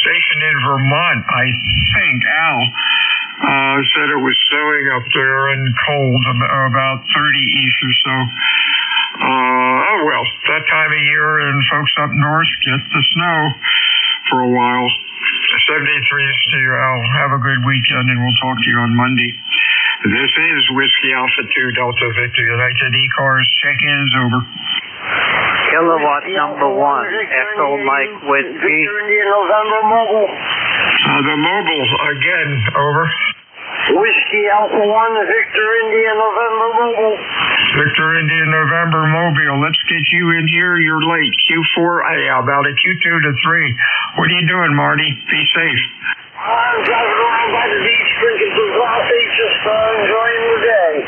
Station in Vermont, I think. Al said it was snowing up there and cold, about 30 east or so. Oh well, that time of year, and folks up north get the snow for a while. 73's to you, Al. Have a good weekend, and we'll talk to you on Monday. This is Whiskey Alpha 2 Delta Victor United ECARS. Check-ins over. Kilowatt number 1, Echo Mike Whiskey. November Mobile. The mobile again, over. Whiskey Alpha 1, Victor India November Mobile. Victor India November Mobile. Let's get you in here. You're late. Q4, yeah, about a Q2 to 3. What are you doing, Marty? Be safe. I'm driving around by the beach, drinking some coffee, just enjoying the day.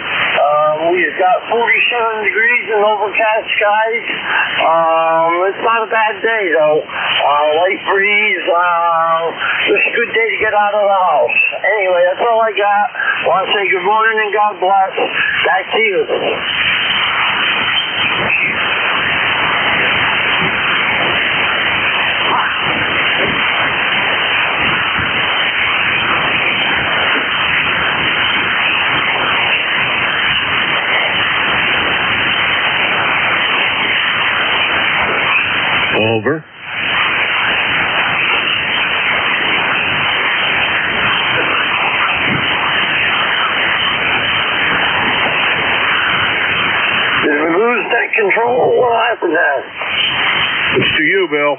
We've got 47 degrees and overcast skies. It's not a bad day, though. Light breeze. It's a good day to get out of the house. Anyway, that's all I got. Want to say good morning and God bless. Back to you. Over. Did we lose that control? What happened there? It's to you, Bill.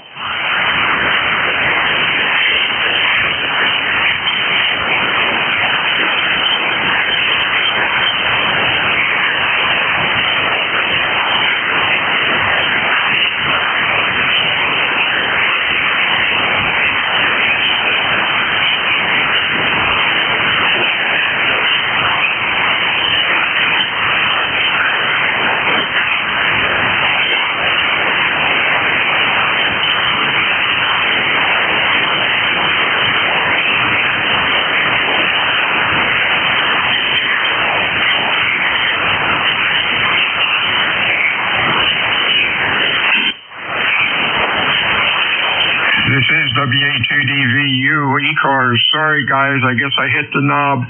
This is WA2DVU ECARS. Sorry, guys, I guess I hit the knob.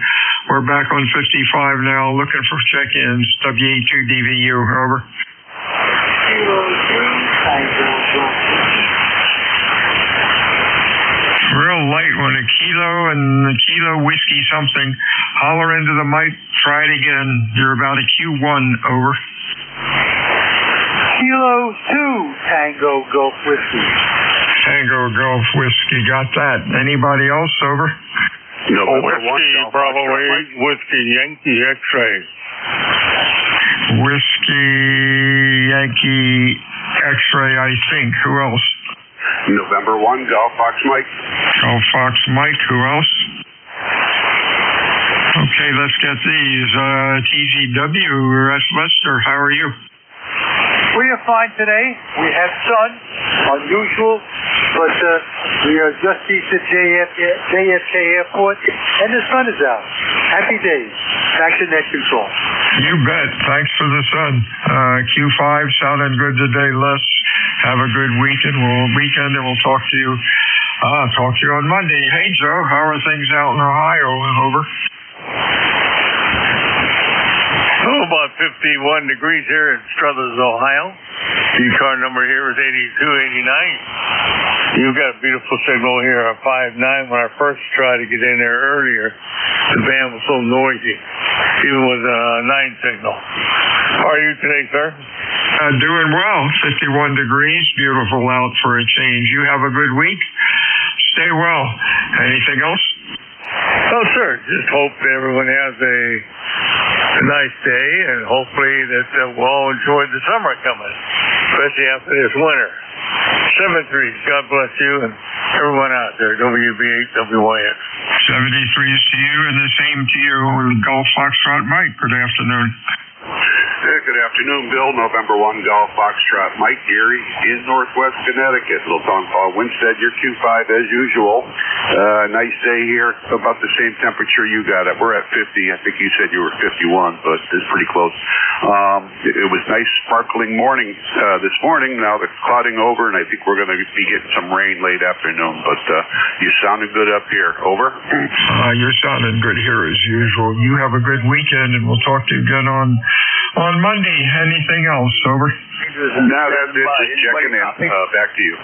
We're back on 55 now, looking for check-ins. WA2DVU, over. Real light one, a kilo and a kilo whiskey something. Holler into the mic, try it again. You're about a Q1, over. Kilo 2 Tango Gulf Whiskey. Tango Gulf Whiskey, got that. Anybody else, over? Whiskey, Bravo 8, Whiskey, Yankee X-Ray. Whiskey, Yankee, X-Ray, I think. Who else? November 1, Golf Fox Mike. Golf Fox Mike, who else? Okay, let's get these. TZW, Lester, how are you? We are fine today. We have sun, unusual, but we are just east of JFK Airport, and the sun is out. Happy days. Back to net control. You bet. Thanks for the sun. Q5 sounding good today, Les. Have a good weekend. We'll talk to you. Talk to you on Monday. Hey, Joe, how are things out in Ohio? Over. Oh, about 51 degrees here in Struthers, Ohio. ECAR number here is 8289. You've got a beautiful signal here on 59. When I first tried to get in there earlier, the band was so noisy, even with a 9 signal. How are you today, sir? Doing well. 51 degrees. Beautiful out for a change. You have a good week. Stay well. Anything else? Oh, sir. Just hope everyone has a nice day, and hopefully that we'll all enjoy the summer coming, especially after this winter. 7-3. God bless you and everyone out there. WB8WYX. 73s to you, and the same to you. Golf Foxtrot Mike. Good afternoon. Good afternoon, Bill. November 1, Golf Foxtrot Mike, Gary in Northwest Connecticut. Little phone call. Winstead, your Q5 as usual. Nice day here. About the same temperature you got it. We're at 50. I think you said you were 51, but it's pretty close. It was nice, sparkling morning this morning. Now it's clouding over, and I think we're going to be getting some rain late afternoon. But you sounded good up here. Over. You're sounding good here as usual. You have a good weekend, and we'll talk to you again on Monday. Anything else? Over. No, that's it. Just checking in. Back to you.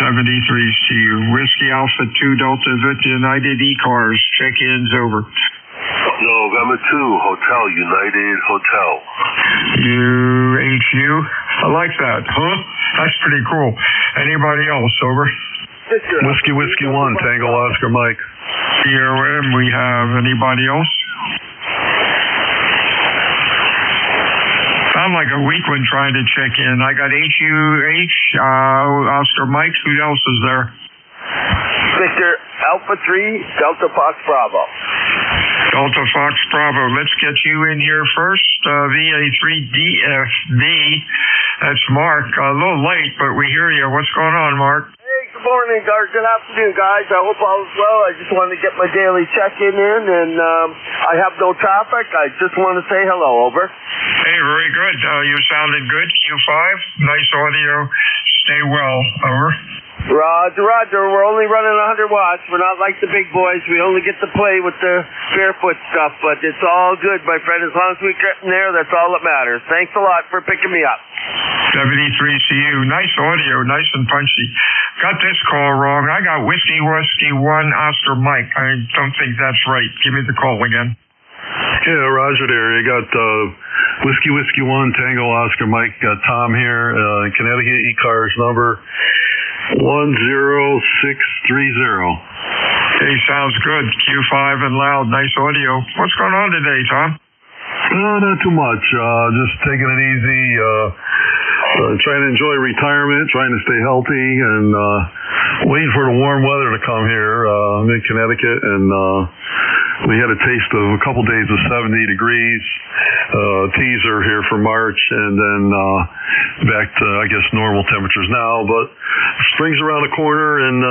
73s to you. Whiskey Alpha 2 Delta Vita United ECARS. Check-ins, over. November 2, Hotel United Hotel. UHU. I like that. Huh? That's pretty cool. Anybody else? Over. Whiskey 1, Tango Oscar Mike. COM, we have anybody else? I'm like a weak one trying to check in. I got HUH, Oscar Mike. Who else is there? Victor Alpha 3, Delta Fox Bravo. Delta Fox Bravo. Let's get you in here first. VA3DFB. That's Mark. A little late, but we hear you. What's going on, Mark? Hey, good morning, or good afternoon, guys. I hope all is well. I just wanted to get my daily check-in in, and I have no traffic. I just want to say hello. Over. Hey, very good. You sounded good. Q5. Nice audio. Stay well. Over. Roger, Roger. We're only running 100 watts. We're not like the big boys. We only get to play with the barefoot stuff, but it's all good, my friend. As long as we get in there, that's all that matters. Thanks a lot for picking me up. 73CU. Nice audio. Nice and punchy. Got this call wrong. I got Whiskey 1 Oscar Mike. I don't think that's right. Give me the call again. Yeah, Roger there. You got Whiskey 1 Tango Oscar Mike. Got Tom here. Connecticut ECARS number 10630. Hey, sounds good. Q5 and loud. Nice audio. What's going on today, Tom? Not too much. Just taking it easy. Trying to enjoy retirement. Trying to stay healthy, and waiting for the warm weather to come here. I'm in Connecticut, and we had a taste of a couple days of 70 degrees. Teaser here for March, and then back to, I guess, normal temperatures now. But spring's around the corner, and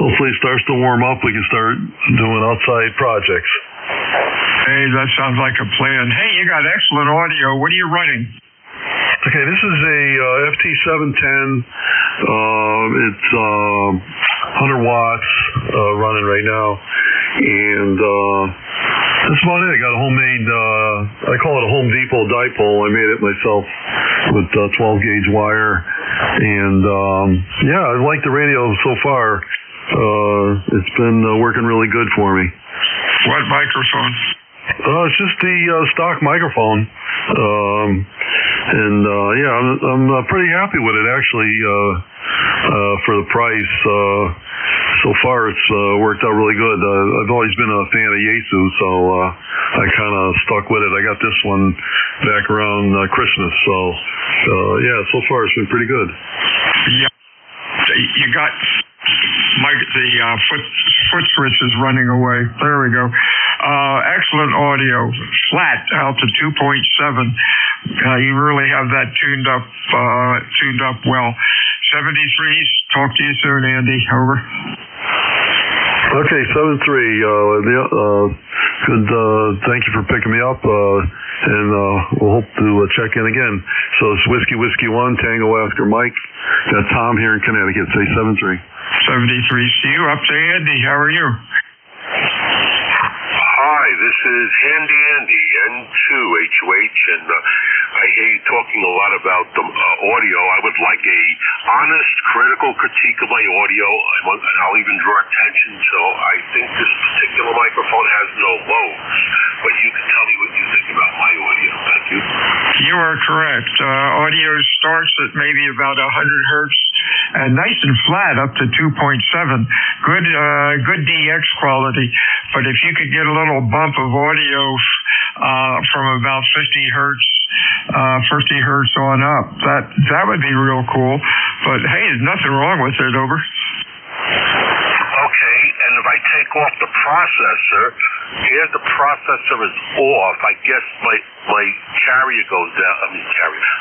hopefully it starts to warm up. We can start doing outside projects. Hey, that sounds like a plan. Hey, you got excellent audio. What are you running? Okay, this is a FT710. It's 100 watts running right now, and that's about it. I got a homemade, I call it a Home Depot dipole. I made it myself with 12-gauge wire, and yeah, I like the radio so far. It's been working really good for me. What microphone? It's just the stock microphone. And yeah, I'm pretty happy with it actually. For the price, so far it's worked out really good. I've always been a fan of Yaesu, so I kind of stuck with it. I got this one back around Christmas, so yeah, so far it's been pretty good. Yeah, you got the foot switch is running away. There we go. Excellent audio, flat out to 2.7. You really have that tuned up well. 73s. Talk to you soon, Andy. Over. Okay, 73. Good. Thank you for picking me up. And we'll hope to check in again. So it's Whiskey 1 Tango Oscar Mike. Got Tom here in Connecticut. Say 73. 73. See you up to Andy. How are you? Hi, this is Handy Andy, N2US, and I hear you talking a lot about the audio. I would like a honest, critical critique of my audio, and I'll even draw attention. So I think this particular microphone has no low, but you can tell me what you think about my audio. Thank you. You are correct. Audio starts at maybe about 100 hertz, and nice and flat up to 2.7. Good DX quality, but if you could get a little bump of audio from about 50 hertz on up, that would be real cool. But hey, there's nothing wrong with it. Over. Okay, and if I take off the processor, here the processor is off. I guess my carrier goes down.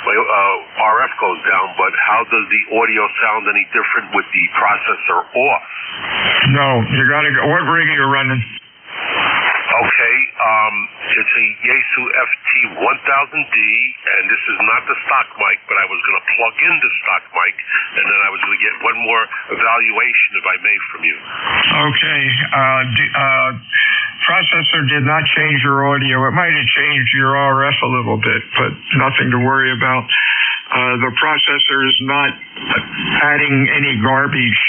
My RF goes down. But how does the audio sound any different with the processor off? No, you got to go. What rig are you running? Okay, it's a Yaesu FT1000D, and this is not the stock mic, but I was going to plug in the stock mic, and then I was going to get one more evaluation, if I may, from you. Okay, processor did not change your audio. It might have changed your RF a little bit, but nothing to worry about. The processor is not adding any garbage.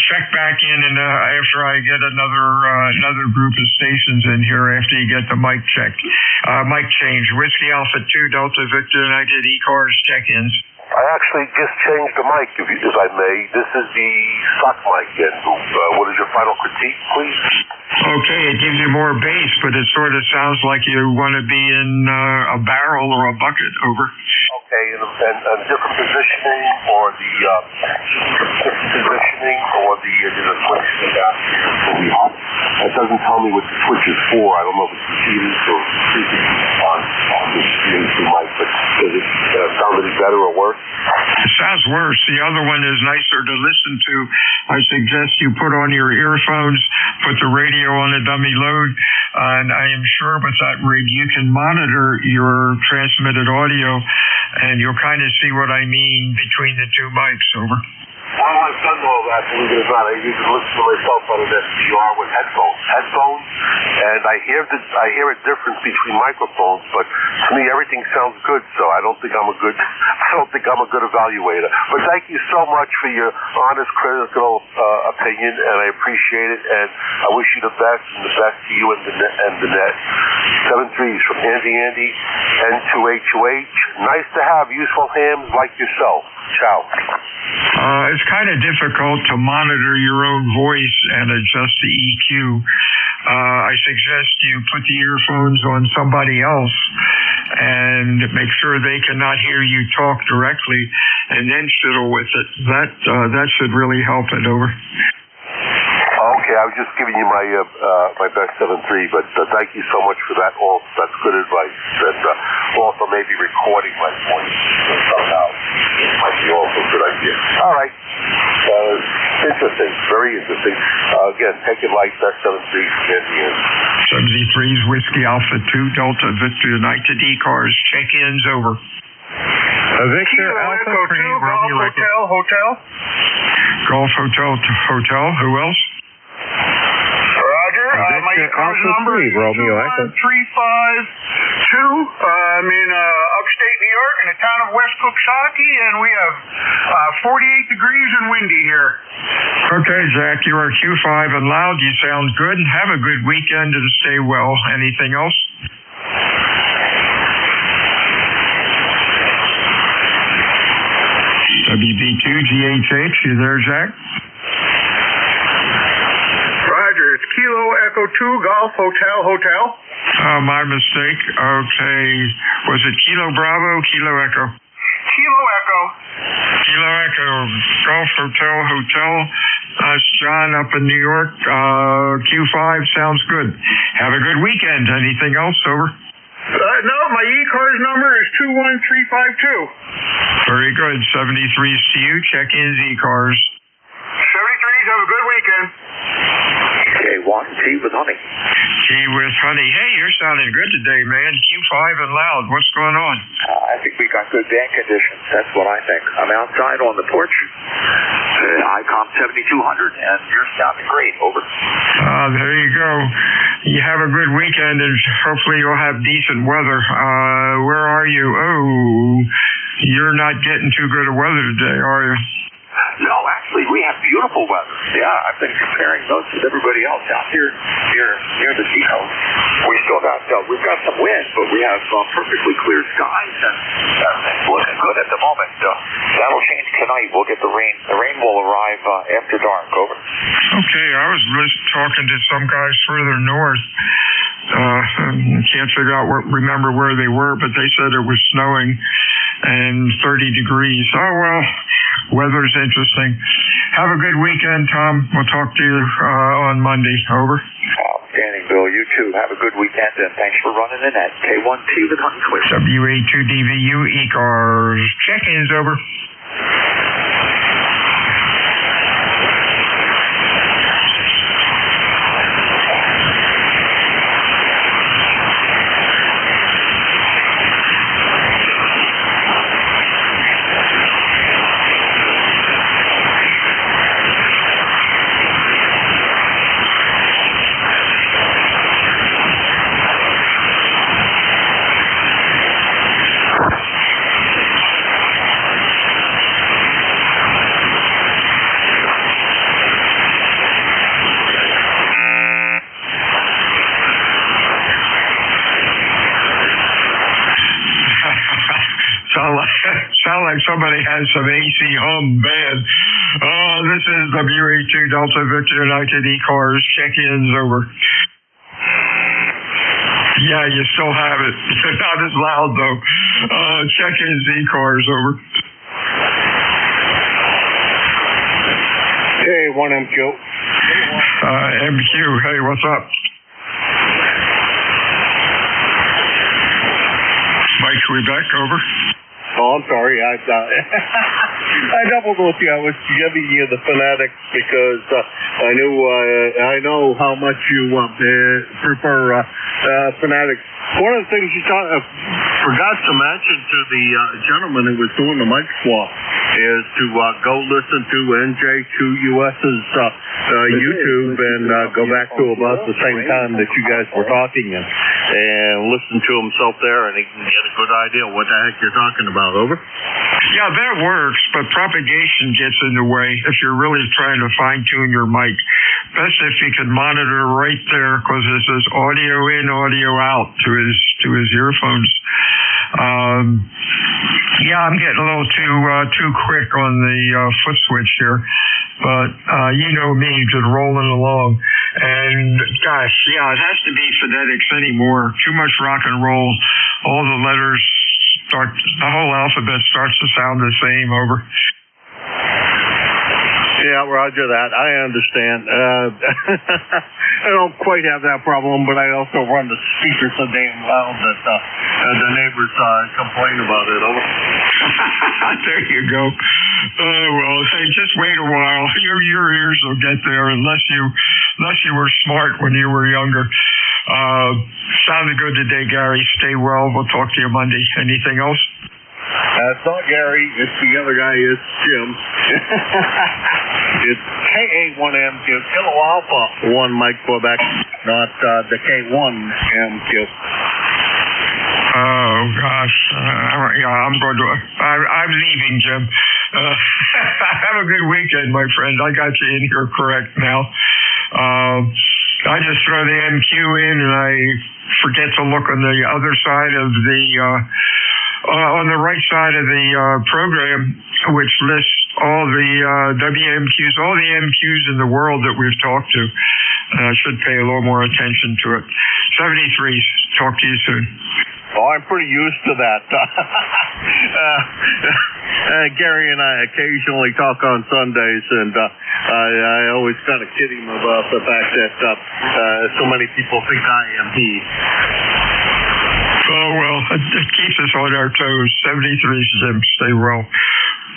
Check back in and after I get another group of stations in here after you get the mic checked. Mic change. Whiskey Alpha 2 Delta Victor, and I did ECARS check-ins. I actually just changed the mic, if I may. This is the stock mic. And what is your final critique, please? Okay, it gives you more bass, but it sort of sounds like you want to be in a barrel or a bucket. Over. Okay, and different positioning, or the there's a switch that it doesn't tell me what the switch is for. I don't know if it's heating or freezing on this mic, but does it sound any better or worse? It sounds worse. The other one is nicer to listen to. I suggest you put on your earphones, put the radio on a dummy load, and I am sure with that rig you can monitor your transmitted audio, and you'll kind of see what I mean between the two mics. Over. Well, I've done all that, believe it or not. I used to listen to myself on an SDR with headphones, and I hear a difference between microphones. But to me, everything sounds good. So I don't think I'm a good evaluator. But thank you so much for your honest, critical opinion, and I appreciate it. And I wish you the best, and the best to you and the net. 7-3s from Andy, N2HUH. Nice to have useful hams like yourself. Ciao. It's kind of difficult to monitor your own voice and adjust the EQ. I suggest you put the earphones on somebody else and make sure they cannot hear you talk directly, and then fiddle with it. That should really help it. Over. Okay, I was just giving you my best 7-3, but thank you so much for that. That's good advice. And also maybe recording my voice somehow might be also a good idea. All right. Interesting. Very interesting. Again, take it light. Best 7-3 in the end. 73's Whiskey Alpha 2 Delta Victor United ECARS. Check-ins over. Victor Alpha 3 Romeo Hotel. Golf Hotel. Who else? Roger. My ECARS number is 21352. I'm in upstate New York in the town of West Coxsackie, and we have 48 degrees and windy here. Okay, Jack, you are Q5 and loud. You sound good. Have a good weekend and stay well. Anything else? WB2GHH, you there, Jack? Roger, it's Kilo Echo 2 Golf Hotel. Oh, my mistake. Okay. Was it Kilo Bravo, Kilo Echo? Kilo Echo. Kilo Echo, Golf Hotel. That's John up in New York. Q5 sounds good. Have a good weekend. Anything else? Over. No, my ECARS number is 21352. Very good. 73's to you. Check-ins ECARS. 73's, have a good weekend. K1, tea with honey. Tea with honey. Hey, you're sounding good today, man. Q5 and loud. What's going on? I think we got good band conditions. That's what I think. I'm outside on the porch. ICOM 7200, and you're sounding great. Over. There you go. You have a good weekend, and hopefully you'll have decent weather. Where are you? Oh, you're not getting too good of weather today, are you? No, actually, we have beautiful weather. Yeah, I've been comparing notes with everybody else out here near the sea coast. We've got some wind, but we have perfectly clear skies, and it's looking good at the moment. That'll change tonight. We'll get the rain. The rain will arrive after dark. Over. Okay, I was talking to some guys further north. Can't remember where they were, but they said it was snowing and 30 degrees. Oh, well, weather's interesting. Have a good weekend, Tom. We'll talk to you on Monday. Over. Outstanding, Bill. You too. Have a good weekend, and thanks for running the net. K1T with Honey Clear. WA2DVU ECARS. Check-ins. Over. Sound like somebody has some AC hum bad. This is WA2 Delta Victor United ECARS. Check-ins over. Yeah, you still have it. Not as loud though. Check-ins ECARS over. Hey, 1MQ. MQ, hey, what's up? Mike Quebec, over. Oh, I'm sorry. I doubled with you. I was giving you the Fanatics because I know how much you prefer Fanatics. One of the things you forgot to mention to the gentleman who was doing the mic swap is to go listen to NJ2US's YouTube and go back to about the same time that you guys were talking and listen to himself there, and he can get a good idea what the heck you're talking about. Over. Yeah, that works, but propagation gets in the way if you're really trying to fine-tune your mic. Best if you can monitor right there, because this is audio in, audio out to his earphones. Yeah, I'm getting a little too quick on the foot switch here, but you know me, just rolling along. And gosh, yeah, it has to be phonetics anymore. Too much rock and roll. All the letters the whole alphabet starts to sound the same. Over. Yeah, roger that. I understand. I don't quite have that problem, but I also run the speaker so damn loud that the neighbors complain about it. Over. There you go. Oh, well, hey, just wait a while. Your ears will get there unless you were smart when you were younger. Sounded good today, Gary. Stay well. We'll talk to you Monday. Anything else? It's not Gary. It's the other guy. It's Jim. It's K81MQ, Kilo Alpha 1 Mike Quebec, not the K1MQ. Oh gosh, yeah, I'm leaving, Jim. Have a good weekend, my friend. I got you in here correct now. I just throw the MQ in and I forget to look on the other side of the on the right side of the program, which lists all the WMQs, all the MQs in the world that we've talked to. I should pay a little more attention to it. 73s. Talk to you soon. Oh, I'm pretty used to that. Gary and I occasionally talk on Sundays, and I always kind of kid him about the fact that so many people think I am he. Oh, well, it keeps us on our toes. 73s, Jim. Stay well.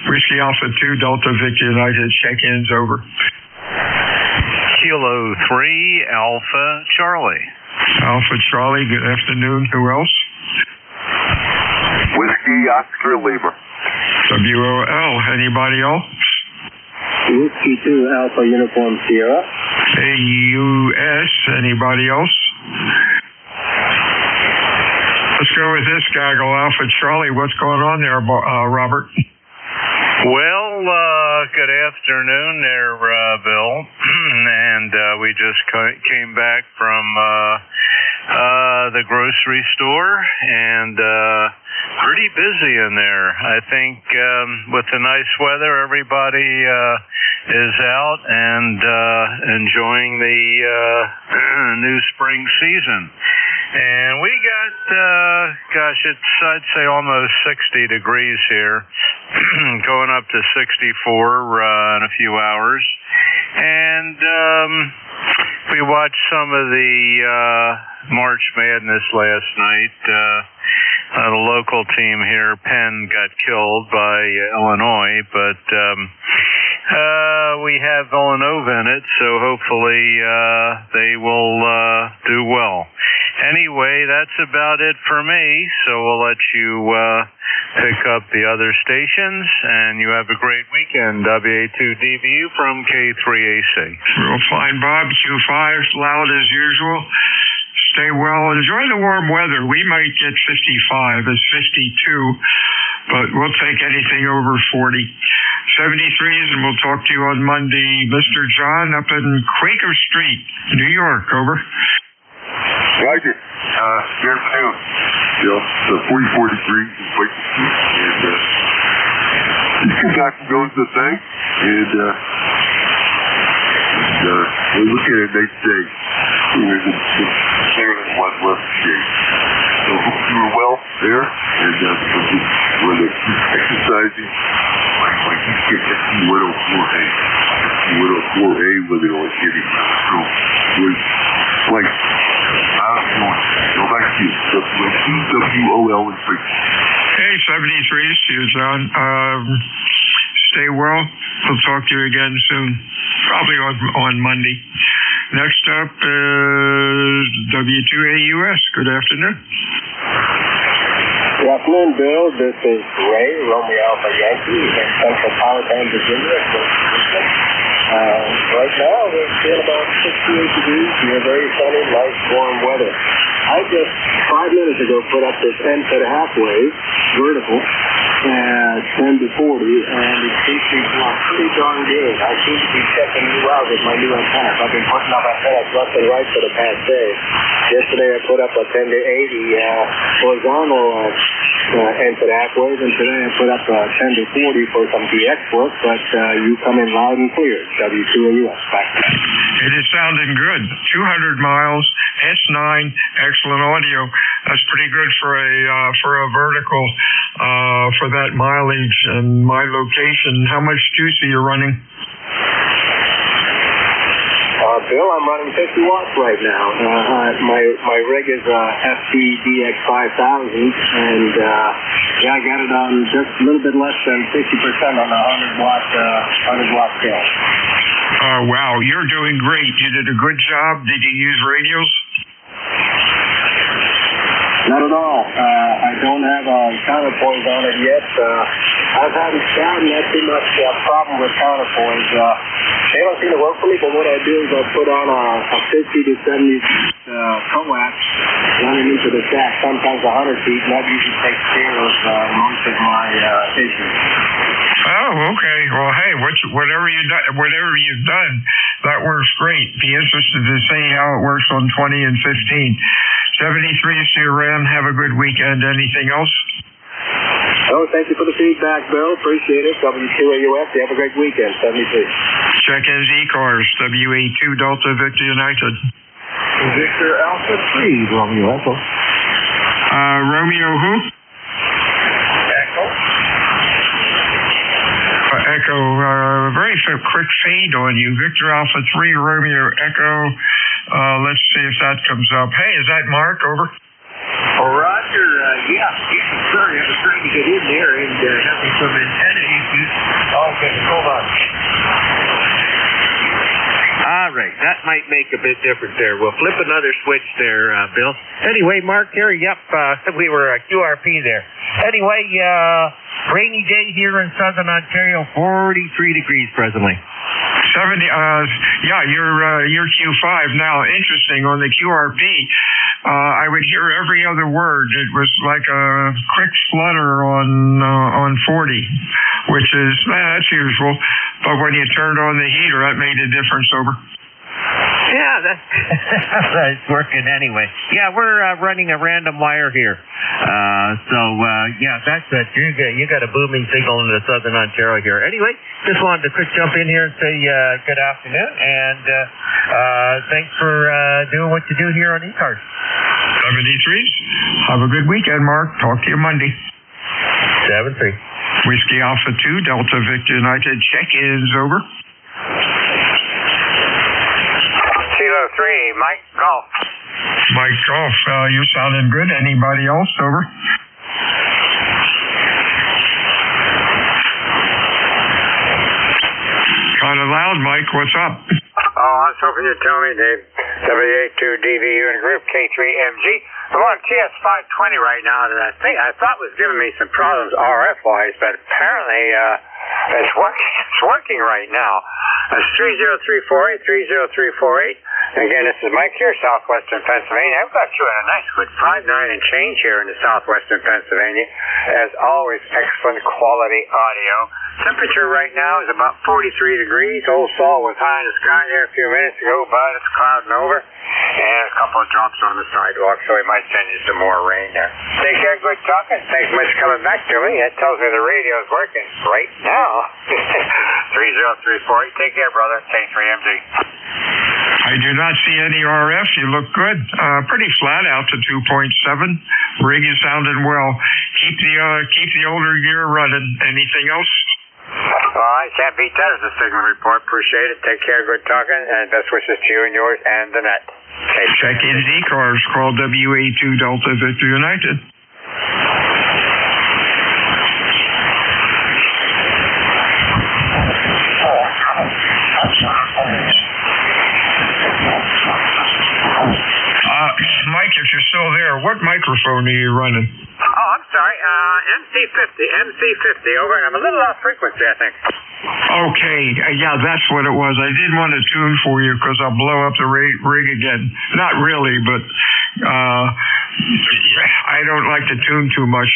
Whiskey Alpha 2, Delta Victor United. Check-ins over. Kilo 3, Alpha Charlie. Alpha Charlie, good afternoon. Who else? Whiskey Oscar Lima. WOL. Anybody else? Whiskey 2 Alpha Uniform Sierra. AUS. Anybody else? Let's go with this gaggle. Alpha Charlie. What's going on there, Robert? Well, good afternoon there, Bill. And we just came back from the grocery store, and pretty busy in there. I think with the nice weather, everybody is out and enjoying the new spring season. And we got, I'd say almost 60 degrees here, going up to 64 in a few hours. And we watched some of the March Madness last night. The local team here, Penn, got killed by Illinois, but we have Villanova in it, so hopefully they will do well. Anyway, that's about it for me, so we'll let you pick up the other stations, and you have a great weekend. WA2DBU from K3AC. Real fine, Bob. Q5, loud as usual. Stay well. Enjoy the warm weather. We might get 55. It's 52, but we'll take anything over 40. 73s, and we'll talk to you on Monday. Mr. John up in Quaker Street, New York. Over. Roger. Good afternoon. Yeah, the 4043 in Quaker Street. This guy goes to the thing, and we're looking at next day. There's one left shade. So hope you were well there, and when they're exercising, like you get SC104A. SC104A when they were getting was like, I don't know, go back to you, WOL and 6. Hey, 73s to you, John. Stay well. We'll talk to you again soon, probably on Monday. Next up is W2AUS. Good afternoon. Good afternoon, Bill. This is Ray, Romeo Alpha Yankee in Central Powhatan, Virginia. Right now, we're feeling about 68 degrees. We're very sunny, nice, warm weather. I just 5 minutes ago put up this NZ halfway vertical at 10 to 40, and it seems to be pretty darn good. I seem to be checking you out with my new antennas. I've been putting up antennas left and right for the past day. Yesterday I put up a 10 to 80 horizontal NZ halfways, and today I put up a 10 to 40 for some DX work, but you come in loud and clear. W2US. Back to that. It is sounding good. 200 miles, S9, excellent audio. That's pretty good for a vertical for that mileage and my location. How much juice are you running? Bill, I'm running 50 watts right now. My rig is FTDX 5000, and I got it on just a little bit less than 60% on the 100 watt scale. Oh, wow, you're doing great. You did a good job. Did you use radios? Not at all. I don't have counterpoise on it yet. I've had it down, not too much problem with counterpoise. They don't seem to work for me, but what I do is I put on a 50 to 70 coax running into the stack, sometimes 100 feet, and that usually takes care of most of my issues. Oh, okay. Well, hey, whatever you've done, that works great. Be interested to see how it works on 20 and 15. 73s to your RAM. Have a good weekend. Anything else? Oh, thank you for the feedback, Bill. Appreciate it. W2AUS. You have a great weekend. 73. Check in ECARS. WA2 Delta Victor United. Victor Alpha 3, Romeo Echo. Romeo who? Echo. Echo. Very quick fade on you. Victor Alpha 3, Romeo Echo. Let's see if that comes up. Hey, is that Mark? Over. Roger, yeah, sorry, I was trying to get in there and having some antenna issues. Okay, hold on. All right, that might make a bit different there. We'll flip another switch there, Bill. Anyway, Mark here, yep, we were QRP there. Anyway, rainy day here in southern Ontario, 43 degrees presently. 70, yeah, you're Q5 now. Interesting, on the QRP, I would hear every other word. It was like a quick flutter on 40, which is, that's usual. But when you turned on the heater, that made a difference. Over. Yeah, that's working anyway. Yeah, we're running a random wire here. Yeah, that's it. You got a booming signal in the southern Ontario here. Anyway, just wanted to quick jump in here and say good afternoon, and thanks for doing what you do here on ECARS. 73s. Have a good weekend, Mark. Talk to you Monday. 7-3. Whiskey Alpha 2, Delta Victor United. Check-ins, over. Kilo 3, Mike Golf. Mike Golf, you sounding good. Anybody else? Over. Kind of loud, Mike. What's up? Oh, I was hoping you'd tell me, Dave. WA2DVU and Group K3MG. I'm on TS520 right now that I thought was giving me some problems RF-wise, but apparently it's working right now. It's 30348, 30348. Again, this is Mike here, southwestern Pennsylvania. I've got you in a nice good 5.9 and change here in the southwestern Pennsylvania. As always, excellent quality audio. Temperature right now is about 43 degrees. Old Sol was high in the sky there a few minutes ago, but it's clouding over. and a couple of drops on the sidewalk, so we might send you some more rain there. Take care, good talking. Thanks much for coming back to me. That tells me the radio is working right now. 3034. Take care, brother. K3MG. I do not see any RF. You look good. Pretty flat out to 2.7. Rig is sounding well. Keep the older gear running. Anything else? Well, I can't beat that as a signal report. Appreciate it. Take care. Good talking. And best wishes to you and yours and the net. Okay. Check in ECARS. Call WA2 Delta Victor United. Mike, if you're still there, what microphone are you running? Oh, I'm sorry. MC50, over, and I'm a little off frequency, I think. Okay, yeah, that's what it was. I didn't want to tune for you because I'll blow up the rig again. Not really, but I don't like to tune too much.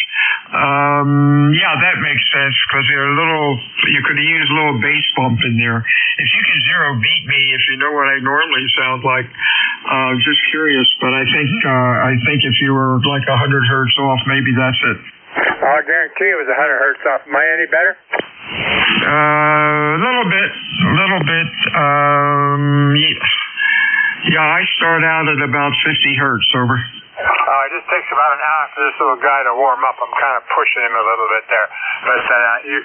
Yeah, that makes sense because you could have used a little bass bump in there. If you can zero beat me, if you know what I normally sound like, just curious. But I think if you were like 100 hertz off, maybe that's it. I'll guarantee it was 100 hertz off. Am I any better? A little bit. Yeah, I start out at about 50 hertz, over. It just takes about an hour for this little guy to warm up. I'm kind of pushing him a little bit there. But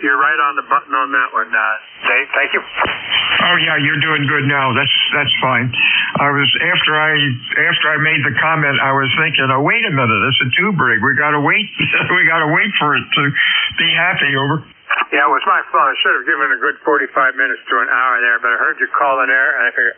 you're right on the button on that one, Dave. Thank you. Oh, yeah, you're doing good now. That's fine. After I made the comment, I was thinking, oh, wait a minute, it's a tube rig. We got to wait. We got to wait for it to be happy, over. Yeah, it was my fault. I should have given a good 45 minutes to an hour there, but I heard you call in there, and I figured,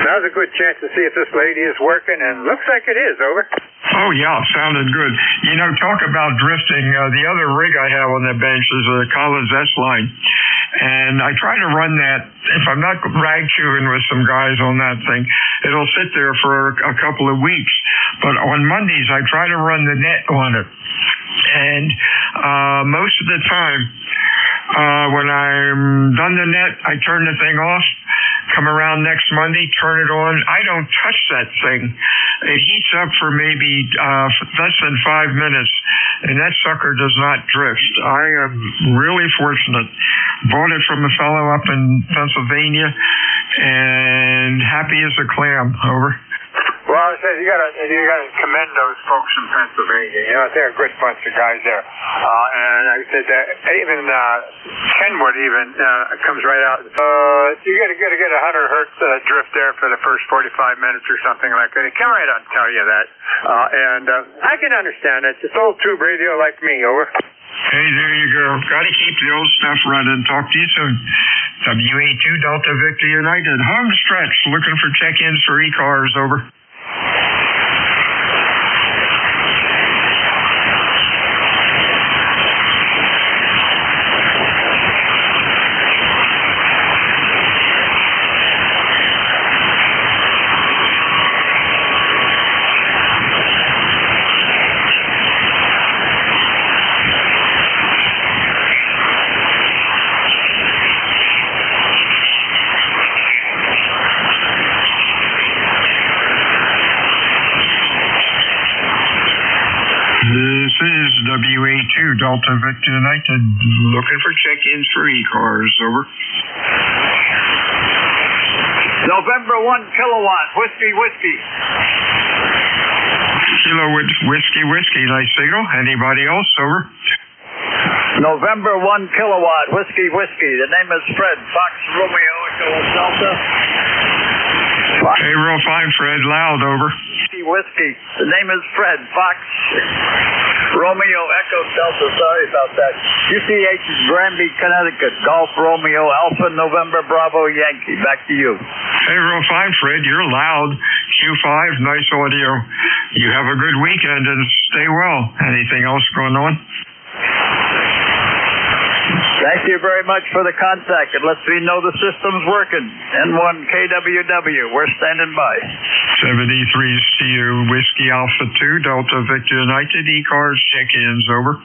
now's a good chance to see if this lady is working, and looks like it is, over. Oh, yeah, sounded good. You know, talk about drifting. The other rig I have on the bench is a Collins S-Line, and I try to run that. If I'm not rag chewing with some guys on that thing, it'll sit there for a couple of weeks. But on Mondays, I try to run the net on it. And most of the time, when I'm done the net, I turn the thing off, come around next Monday, turn it on. I don't touch that thing. It heats up for maybe less than 5 minutes, and that sucker does not drift. I am really fortunate. Bought it from a fellow up in Pennsylvania, and happy as a clam, over. Well, I said you gotta commend those folks in Pennsylvania. You know, they're a good bunch of guys there. And I said that even Kenwood comes right out. You gotta get 100 hertz drift there for the first 45 minutes or something like that. They come right out and tell you that. And I can understand it. It's old tube radio like me, over. Hey, there you go. Got to keep the old stuff running. Talk to you soon. WA2 Delta Victor United. Home stretch. Looking for check-ins for ECARS, over. This is WA2 Delta Victor United, looking for check-ins for ECARS, over. November 1 kilowatt, whiskey. Kilo whiskey, nice signal. Anybody else, over? November 1 kilowatt, whiskey. The name is Fred, Fox Romeo Echo Delta. Hey, real fine, Fred, loud, over. Whiskey. The name is Fred, Fox Romeo Echo Delta. Sorry about that. UPH is Granby, Connecticut. Golf Romeo Alpha November Bravo Yankee. Back to you. Hey, real fine, Fred. You're loud. Q5, nice audio. You have a good weekend and stay well. Anything else going on? Thank you very much for the contact. It lets me know the system's working. N1 KWW, we're standing by. 73's to you, Whiskey Alpha 2, Delta Victor United, ECARS check-ins, over.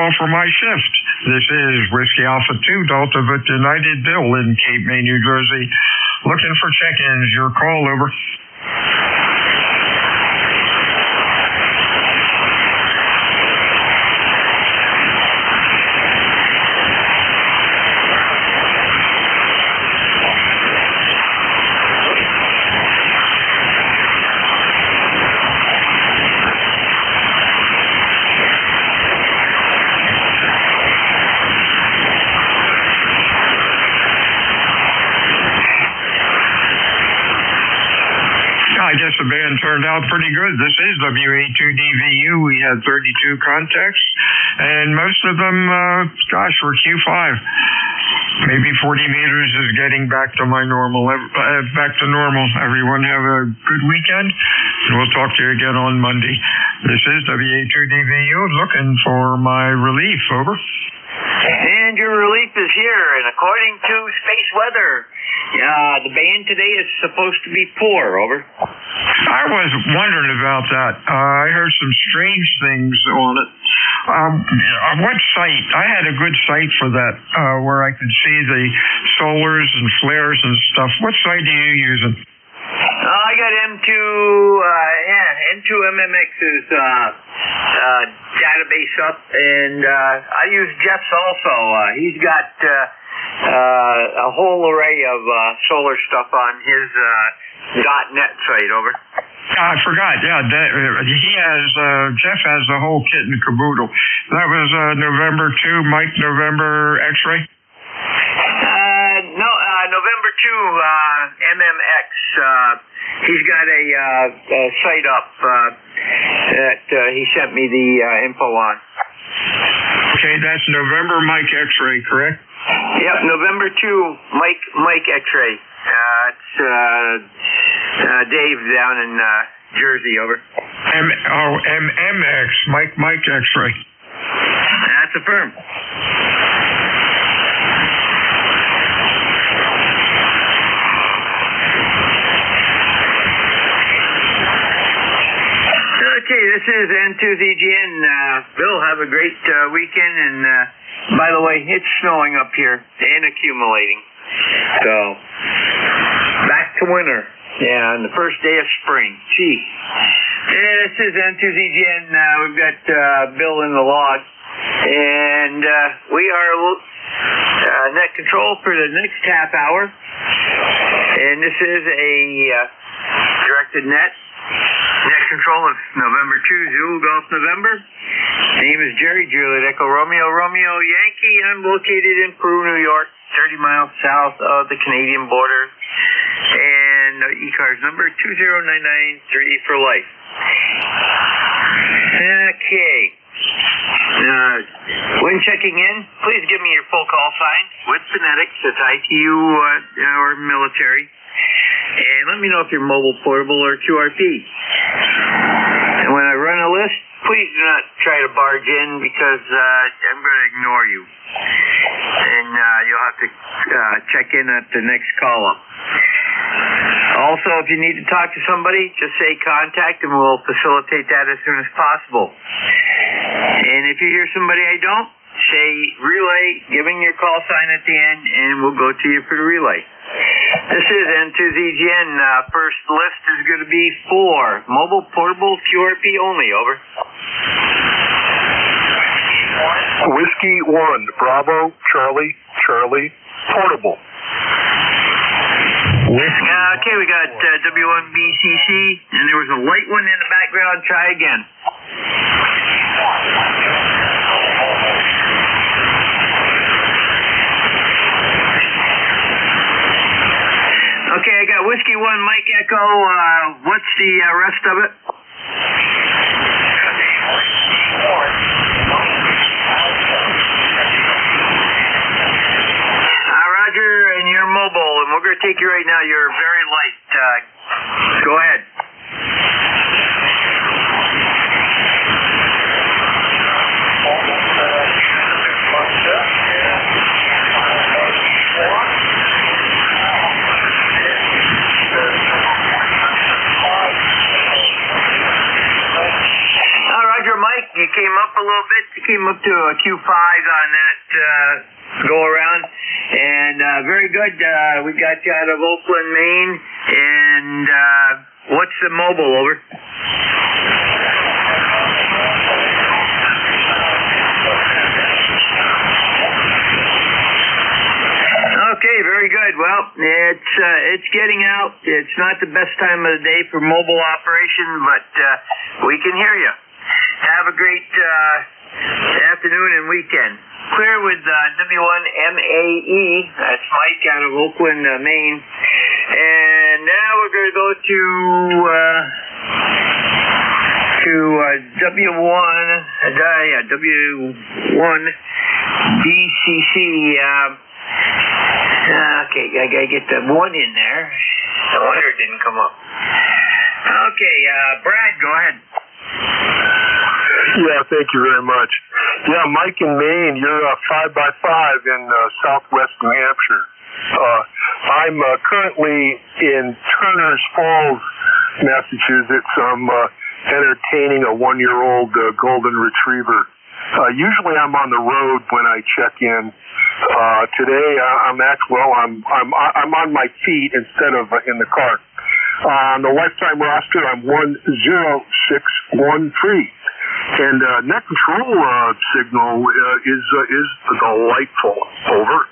call for my shift. This is Whiskey Alpha 2 Delta Victor United Bill in Cape May, New Jersey. Looking for check-ins. Your call, over. I guess the band turned out pretty good. This is WA2DVU. We had 32 contacts, and most of them, were Q5. Maybe 40 meters is getting back to normal. Everyone have a good weekend, and we'll talk to you again on Monday. This is WA2DVU looking for my relief, over. And your relief is here, and according to space weather, the band today is supposed to be poor, over. I was wondering about that. I heard some strange things on it. What site? I had a good site for that, where I could see the solars and flares and stuff. What site are you using? I got N2MMX's database up, and I use Jeff's also. He's got a whole array of solar stuff on his .net site, over. I forgot, he has, Jeff has the whole kit and caboodle. That was November 2, Mike November X-ray? No, November 2, MMX. He's got a site up that he sent me the info on. Okay, that's November Mike X-ray, correct? Yep, November 2, Mike X-ray. It's Dave down in Jersey, over. MMX, Mike X-ray. That's a firm. Okay, this is N2ZGN. Bill, have a great weekend, and by the way, it's snowing up here and accumulating. So, back to winter. Yeah, on the first day of spring. Gee. Yeah, this is N2ZGN. We've got Bill in the log, and we are net control for the next half hour. And this is a directed net control of November 2, Zulu Golf November. My name is Jerry, Juliet Echo Romeo Yankee. I'm located in Peru, New York, 30 miles south of the Canadian border. And ECARS number 20993 for life. Okay. When checking in, please give me your full call sign with phonetics. It's ITU or military. And let me know if you're mobile, portable, or QRP. And when I run a list, please do not try to barge in, because I'm going to ignore you. And you'll have to check in at the next call-up. Also, if you need to talk to somebody, just say contact, and we'll facilitate that as soon as possible. And if you hear somebody I don't, say relay, giving your call sign at the end, and we'll go to you for the relay. This is N2ZGN. First list is going to be 4. Mobile, portable, QRP only, over. Whiskey 1, Bravo, Charlie, portable. Whiskey. Okay, we got W1BCC, and there was a light one in the background. Try again. Okay, I got Whiskey 1, Mike Echo. What's the rest of it? Roger, and you're mobile, and we're going to take you right now. You're very light. Go ahead. You came up a little bit. It came up to a Q5 on that go around, and very good. We got you out of Oakland, Maine, and what's the mobile, over? Okay, very good. Well, it's getting out. It's not the best time of the day for mobile operation, but we can hear you. Have a great afternoon and weekend. Clear with W1MAE. That's Mike out of Oakland, Maine. And now we're going to go to W1 BCC. Okay, I gotta get the one in there. No wonder it didn't come up. Okay, Brad, go ahead. Yeah, thank you very much. Yeah, Mike in Maine, you're 5x5 in southwest New Hampshire. I'm currently in Turners Falls, Massachusetts. I'm entertaining a 1-year-old golden retriever. Usually I'm on the road when I check in. Today I'm on my feet instead of in the car. On the lifetime roster, I'm 10613. And net control signal is delightful. Over.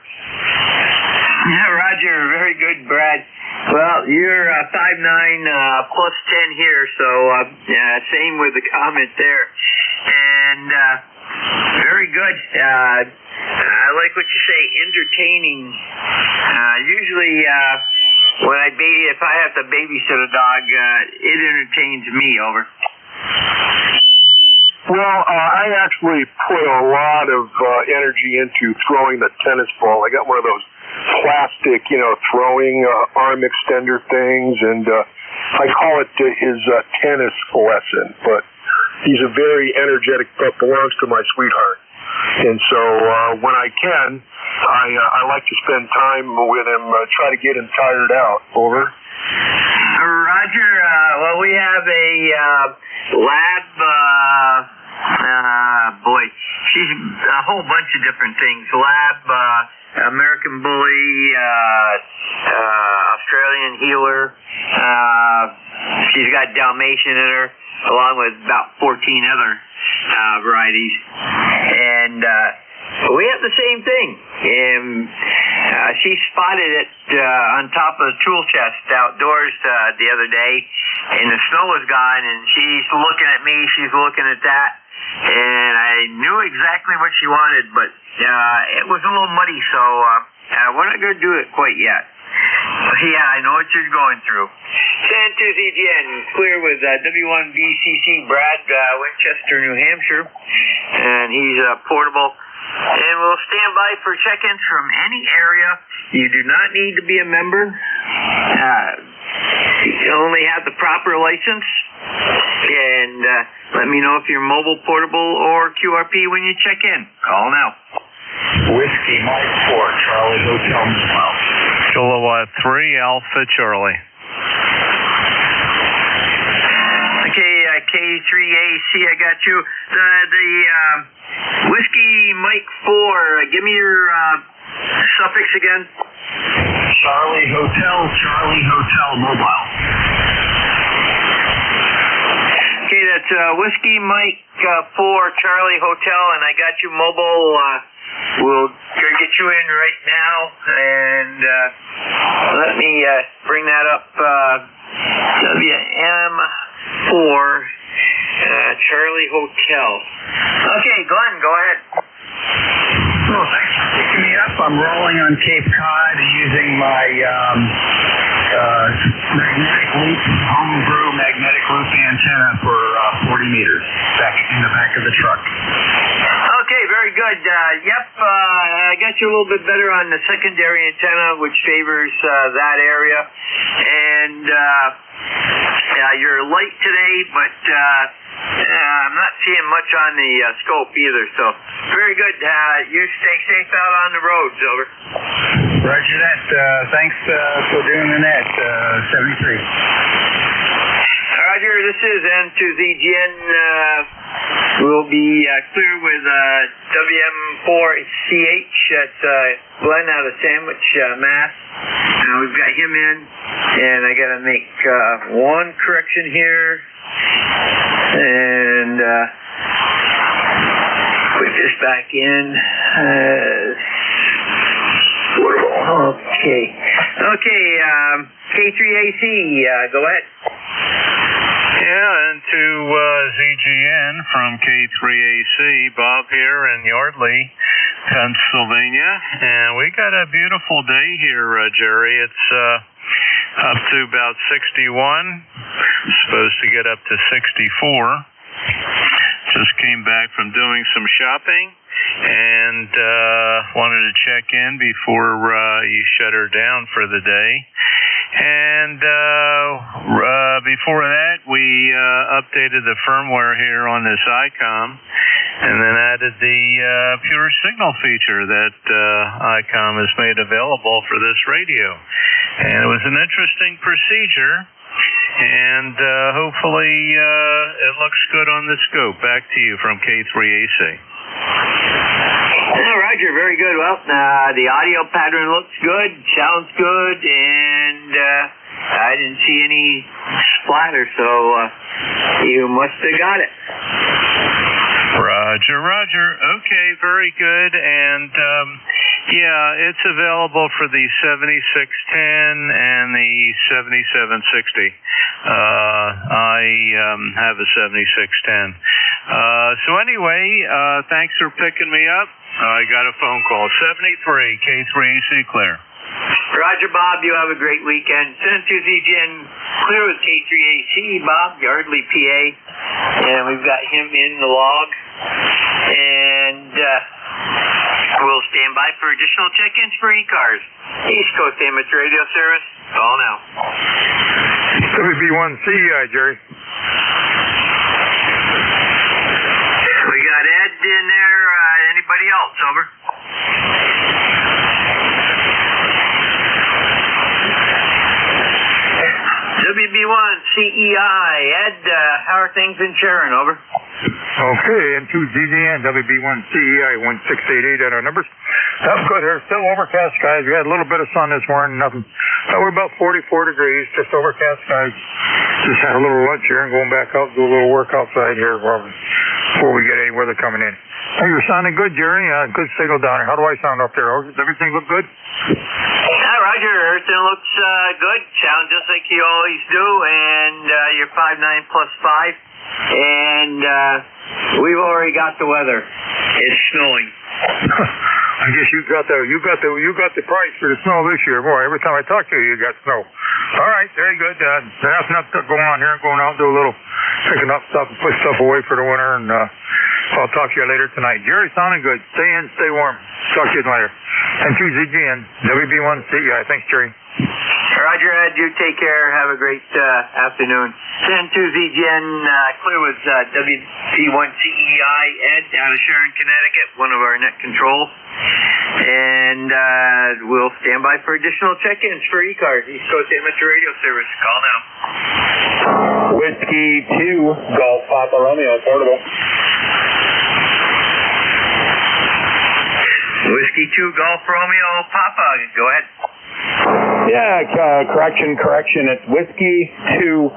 Yeah, Roger. Very good, Brad. Well, you're 5'9", plus 10 here, so same with the comment there. And very good. I like what you say, entertaining. Usually, if I have to babysit a dog, it entertains me. Over. Well, I actually put a lot of energy into throwing the tennis ball. I got one of those plastic, throwing arm extender things, and I call it his tennis lesson. But he's a very energetic pup, belongs to my sweetheart. And so when I can, I like to spend time with him, try to get him tired out. Over. Roger. Well, we have a lab. She's a whole bunch of different things. Lab, American Bully, Australian Healer. She's got Dalmatian in her, along with about 14 other varieties. And we have the same thing. She spotted it on top of the tool chest outdoors the other day, and the snow was gone, and she's looking at me, she's looking at that, and I knew exactly what she wanted, but it was a little muddy, so we're not going to do it quite yet. Yeah, I know what you're going through. San Tuesday again, clear with W1BCC Brad, Winchester, New Hampshire, and he's portable. And we'll stand by for check-ins from any area. You do not need to be a member. You only have the proper license. And let me know if you're mobile, portable, or QRP when you check in. Call now. Whiskey Mike 4, Charlie Hotel Mobile. Kilowatt 3, Alpha Charlie. Okay, K3AC, I got you. The Whiskey Mike 4, give me your suffix again. Charlie Hotel Mobile. Okay, that's Whiskey Mike 4, Charlie Hotel, and I got you mobile. We'll get you in right now, and let me bring that up. WM4 Charlie Hotel. Okay, Glenn, go ahead. Well, thanks for picking me up. I'm rolling on Cape Cod using my magnetic loop, homebrew magnetic loop antenna for 40 meters back in the back of the truck. Okay, very good. I got you a little bit better on the secondary antenna, which favors that area. And you're light today, but I'm not seeing much on the scope either. So, very good. You stay safe out on the roads. Over. Roger that. Thanks for doing the net. 73. Roger, this is N2ZGN we'll be clear with WM4CH. That's Glenn out of Sandwich, Mass. We've got him in, and I got to make one correction here, and put this back in. Okay, K3AC, go ahead. Yeah, and to ZGN from K3AC, Bob here in Yardley, Pennsylvania, and we got a beautiful day here, Jerry. It's up to about 61, supposed to get up to 64. Just came back from doing some shopping and wanted to check in before you shut her down for the day. And before that, we updated the firmware here on this ICOM and then added the pure signal feature that ICOM has made available for this radio. And it was an interesting procedure, and hopefully it looks good on the scope. Back to you from K3AC. Roger, very good. Well, the audio pattern looks good, sounds good, and I didn't see any splatter, so you must have got it. Roger, Roger. Okay, very good. And yeah, it's available for the 7610 and the 7760. I have a 7610. So anyway, thanks for picking me up. I got a phone call. 73 K3AC clear. Roger, Bob. You have a great weekend. Send to ZGN clear with K3AC, Bob, Yardley, PA. And we've got him in the log. And we'll stand by for additional check-ins for ECARS. East Coast Amateur Radio Service. Call now. WB1CEI, Jerry. We got Ed in there. Anybody else? Over. WB1CEI. Ed, how are things in Sharon? Over. Okay, N2ZGN, WB1CEI 1688 at our numbers. That's good here. Still overcast skies. We had a little bit of sun this morning, nothing. We're about 44 degrees, just overcast skies. Just had a little lunch here and going back out, do a little work outside here before we get any weather coming in. Hey, you're sounding good, Jerry. Good signal down here. How do I sound up there? Does everything look good? Roger, everything looks good. Sound just like you always do, and you're 5.9 plus 5. And we've already got the weather. It's snowing. I guess you got the price for the snow this year. Boy, every time I talk to you, you got snow. All right, very good. There's nothing going on here. Going out and do a little picking up stuff and put stuff away for the winter. And I'll talk to you later tonight. Jerry, sounding good. Stay in, stay warm. Talk to you later. And to ZGN, WB1CEI. Thanks, Jerry. Roger, Ed. You take care. Have a great afternoon. Send to ZGN clear with WB1CEI. Ed out of Sharon, Connecticut, one of our net controls. And we'll stand by for additional check-ins for ECARS, East Coast Amateur Radio Service. Call now. Whiskey 2, Golf Papa Romeo, portable. Whiskey 2, Golf Romeo, Papa. Go ahead. Yeah, correction. It's Whiskey 2,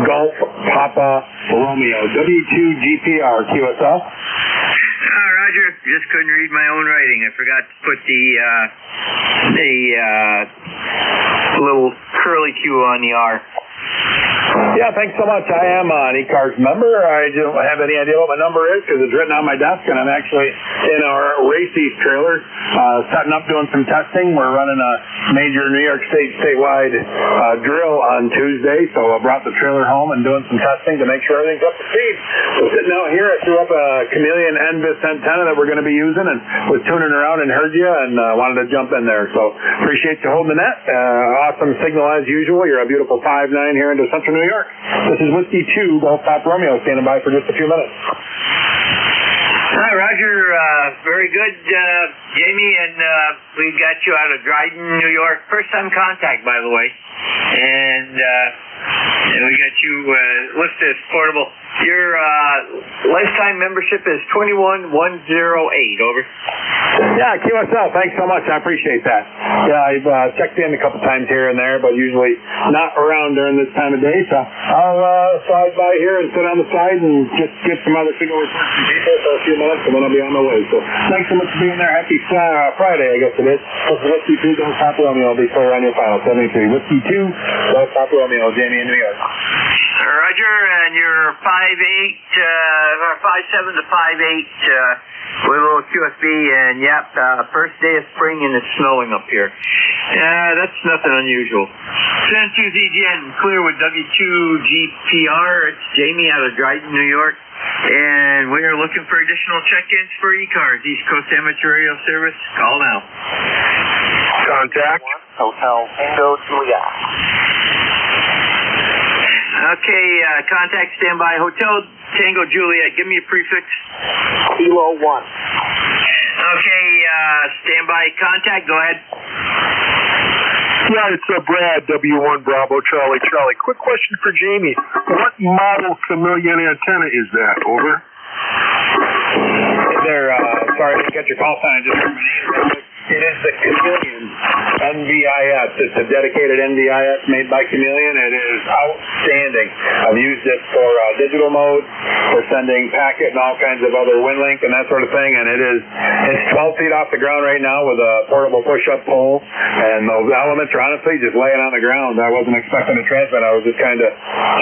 Golf Papa Romeo, W2GPR, QSL. Roger, just couldn't read my own writing. I forgot to put the little curly Q on the R. Yeah, thanks so much. I am an ECARS member. I don't have any idea what my number is because it's written on my desk, and I'm actually in our race east trailer setting up, doing some testing. We're running a major New York State statewide drill on Tuesday, so I brought the trailer home and doing some testing to make sure everything's up to speed. So sitting out here, I threw up a Chameleon NBIS antenna that we're going to be using and was tuning around and heard you and wanted to jump in there. So appreciate you holding the net. Awesome signal as usual. You're a beautiful 5.9 here into Central New York. This is Whiskey 2, Golf Pop Romeo, standing by for just a few minutes. Hi, Roger. Very good. Jamie, and we've got you out of Dryden, New York. First time contact, by the way. And we got you listed as portable. Your lifetime membership is 21108. Over. Yeah, QSL. Thanks so much. I appreciate that. Yeah, I've checked in a couple times here and there, but usually not around during this time of day. So I'll slide by here and sit on the side and just get some other signal reports from people for a few minutes, and then I'll be on my way. So thanks so much for being there. Happy Friday, I guess it is. Whiskey 2, Delta Papa Romeo. I'll be clear on your final 73. Whiskey 2, Delta Papa Romeo. Jamie in New York. Roger, and you're 5'7" to 5'8", with a little QSB, and yep, first day of spring and it's snowing up here. That's nothing unusual. San 2 ZGN, clear with W2GPR. It's Jamie out of Dryden, New York. And we are looking for additional check-ins for ECARS, East Coast Amateur Radio Service. Call now. Contact. Hotel Tango Juliet. Okay, contact standby. Hotel Tango Juliet. Give me a prefix. Kilo 1. Okay, standby contact. Go ahead. Yeah, it's Brad, W1 Bravo Charlie Charlie. Quick question for Jamie. What model chameleon antenna is that? Over. Hey there, sorry I didn't get your call sign. Just heard my name. It is the Chameleon NVIS. It's a dedicated NVIS made by Chameleon. It is outstanding. I've used it for digital mode, for sending packet and all kinds of other WinLink and that sort of thing. And it's 12 feet off the ground right now with a portable push-up pole. And those elements are honestly just laying on the ground. I wasn't expecting to transmit. I was just kind of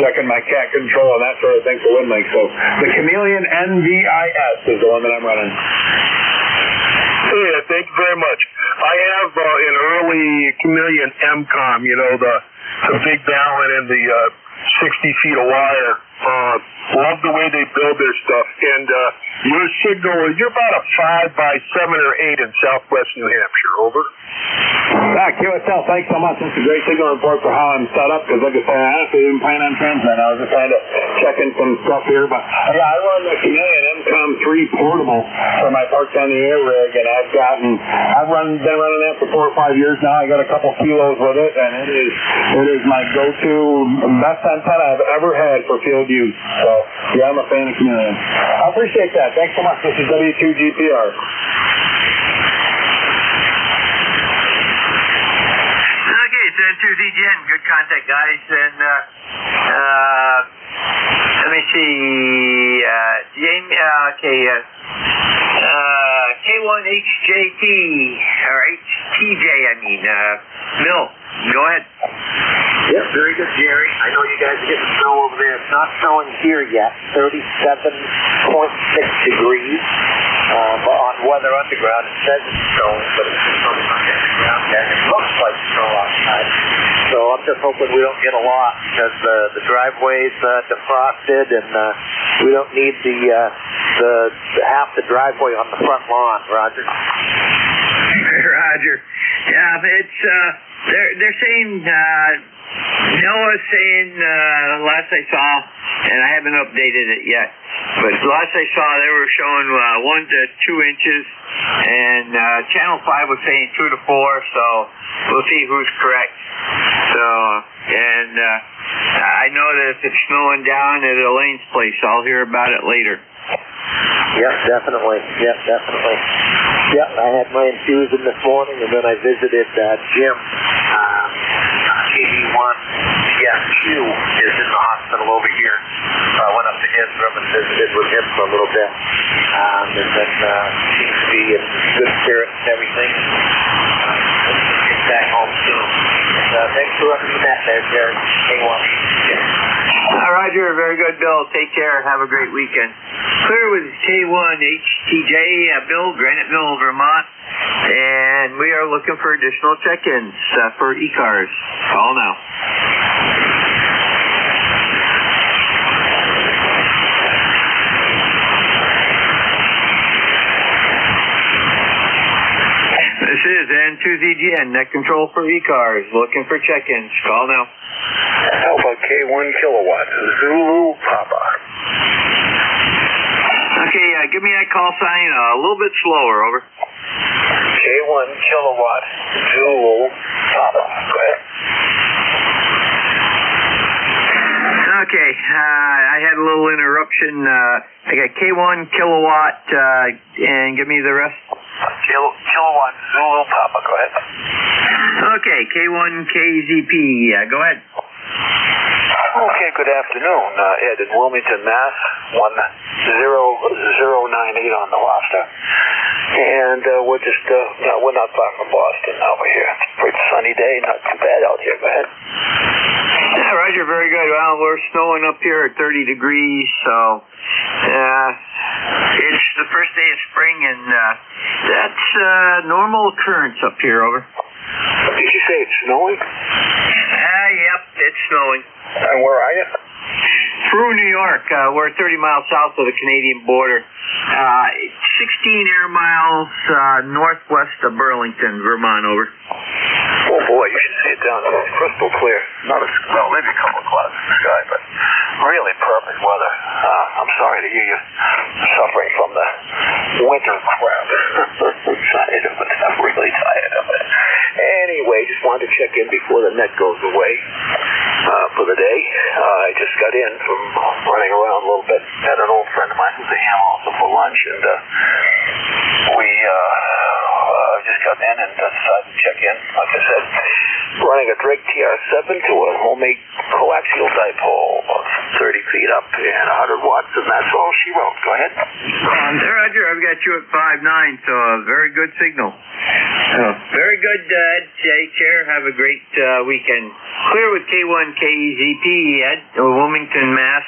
checking my cat control and that sort of thing for WinLink. So the Chameleon NVIS is the one that I'm running. Yeah, thank you very much. I have an early Chameleon MCOM, you know, the big balun and the 60 feet of wire. Love the way they build their stuff. And your signal, you're about a 5 by 7 or 8 in southwest New Hampshire. Over. QSL, thanks so much. That's a great signal report for how I'm set up, because like I said, I honestly didn't plan on transmitting. I was just kind of checking some stuff here. But yeah, I run the Chameleon MCOM 3 portable for my Parks on the Air rig, and I've been running that for 4 or 5 years now. I got a couple kilos with it, and it is my go-to best antenna I've ever had for field use. So yeah, I'm a fan of Chameleon. I appreciate that. Thanks so much. This is W2GPR. San 2 ZGN, good contact, guys. And let me see. Jamie, K1HJT, or HTJ, I mean. Bill, go ahead. Yep, very good, Jerry. I know you guys are getting snow over there. It's not snowing here yet. 37.6 degrees. But on Weather Underground, it says it's snowing, but it's snowing on the underground, and it looks like snow outside. So I'm just hoping we don't get a lot, because the driveway's defrosted, and we don't need the half the driveway on the front lawn. Roger. Roger. Yeah, it's they're saying. Noah's saying, last I saw, and I haven't updated it yet, but last I saw they were showing 1 to 2 inches, and Channel 5 was saying 2 to 4, so we'll see who's correct. So, and I know that if it's snowing down at Elaine's place, I'll hear about it later. Yep, definitely. Yep, I had my infusion this morning, and then I visited Jim. KD1, Q is in the hospital over here. I went up to his room and visited with him for a little bit. And then seems to be in good spirits and everything. Get back home soon. Thanks for running that there, Jerry. K1. Roger, very good, Bill. Take care. Have a great weekend. Clear with K1HTJ, Bill, Granite Mill, Vermont. And we are looking for additional check-ins for ECARS. Call now. This is N2ZGN, net control for ECARS. Looking for check-ins. Call now. Alpha K1 kilowatt, Zulu Papa. Okay, give me that call sign a little bit slower, over. K1 kilowatt Zulu Papa. Go ahead. Okay, I had a little interruption. I got K1 kilowatt, and give me the rest. Kilowatt Zulu Papa. Go ahead. Okay, K1 KZP. Go ahead. Okay, good afternoon. Ed in Wilmington, Mass. 10098 on the roster. And we're just, we're not far from Boston now. We're here. It's a pretty sunny day, not too bad out here. Go ahead. Yeah, Roger, very good. Well, we're snowing up here at 30 degrees, so it's the first day of spring, and that's normal occurrence up here, over. Did you say it's snowing? Yep, it's snowing. And where are you? Through New York. We're 30 miles south of the Canadian border. 16 air miles northwest of Burlington, Vermont, over. Oh boy, you should see it down there. It's crystal clear. Not as well, maybe a couple of clouds in the sky, but really perfect weather. I'm sorry to hear you suffering from the winter crap. I'm tired of it. I'm really tired of it. Anyway, just wanted to check in before the net goes away for the day. I just got in from running around a little bit. Had an old friend of mine who's a ham also for lunch, and we just got in and decided to check in. Like I said, running a Drake TR7 to a homemade coaxial dipole, 30 feet up and 100 watts, and that's all she wrote. Go ahead. Roger, I've got you at 5.9, so a very good signal. Very good, Ed. Chair. Have a great weekend. Clear with K1 KZP at Wilmington, Mass.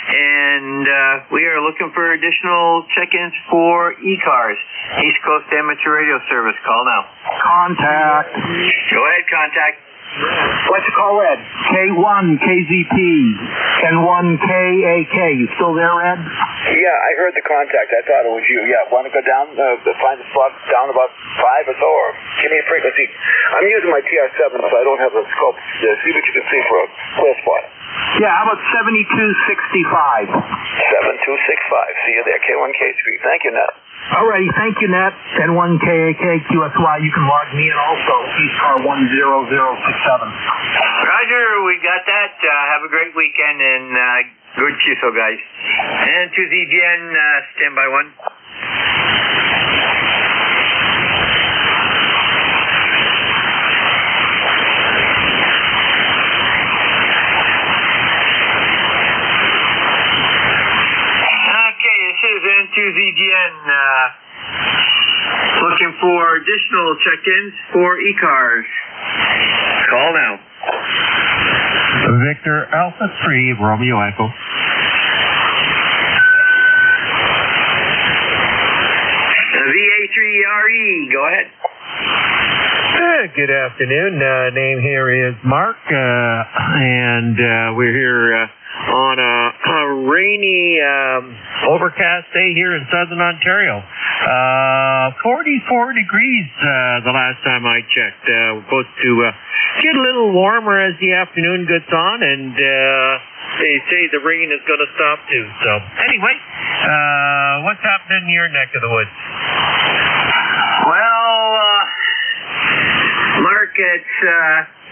And we are looking for additional check-ins for ECARS, East Coast Amateur Radio Service. Call now. Contact. Go ahead, contact. What's your call, Ed? K1 KZP, N1 KAK. You still there, Ed? Yeah, I heard the contact. I thought it was you. Yeah, want to go down, find the spot down about 5 or so, or give me a frequency. I'm using my TR7, so I don't have a scope. See what you can see for a clear spot. Yeah, how about 7265? 7265. See you there, K1K Street. Thank you, Nat. Alrighty, thank you, Nat. N1 KAK QSY. You can log me in also. ECAR 10067. Roger, we got that. Have a great weekend and good QSO, guys. And to ZGN, standby 1. N2ZGN, looking for additional check-ins for ECARS. Call now. Victor Alpha 3, Romeo Echo. VA3RE, go ahead. Good afternoon. Name here is Mark, and we're here on a rainy, overcast day here in southern Ontario. 44 degrees the last time I checked. We're supposed to get a little warmer as the afternoon gets on, and they say the rain is going to stop too. So anyway, what's happening in your neck of the woods? Well, Mark, it's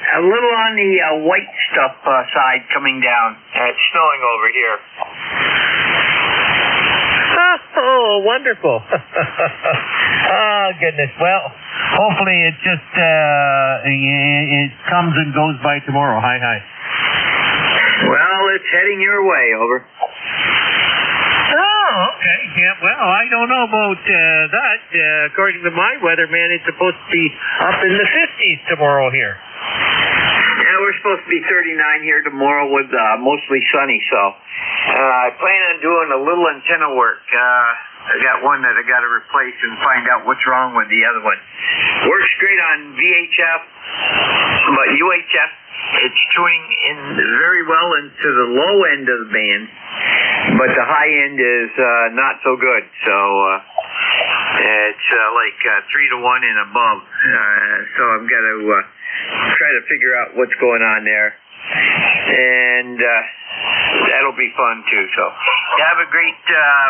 a little on the white stuff side coming down. It's snowing over here. Oh, wonderful. Oh, goodness. Well, hopefully it just it comes and goes by tomorrow. Hi. Well, it's heading your way, over. Oh, okay. Yeah, well, I don't know about that. According to my weatherman, it's supposed to be up in the 50s tomorrow here. Yeah, we're supposed to be 39 here tomorrow with mostly sunny, so I plan on doing a little antenna work. I got one that I got to replace and find out what's wrong with the other one. Works great on VHF, but UHF, it's tuning in very well into the low end of the band, but the high end is not so good. So it's like 3 to 1 and above. So I've got to try to figure out what's going on there. And that'll be fun too. So have a great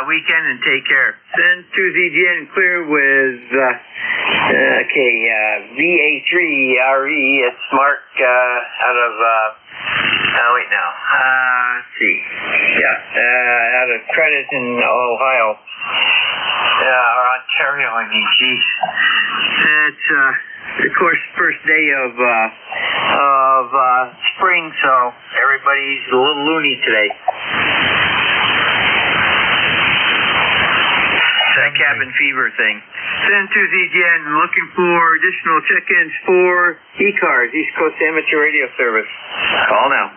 weekend and take care. Send to ZGN clear with VA3RE. It's Mark out of wait now. Let's see. Yeah, out of Credit in Ohio. Or Ontario, I mean, geez. It's of course first day of spring, so everybody's a little loony today. That cabin fever thing. Send to ZGN looking for additional check-ins for ECARS, East Coast Amateur Radio Service. Call now.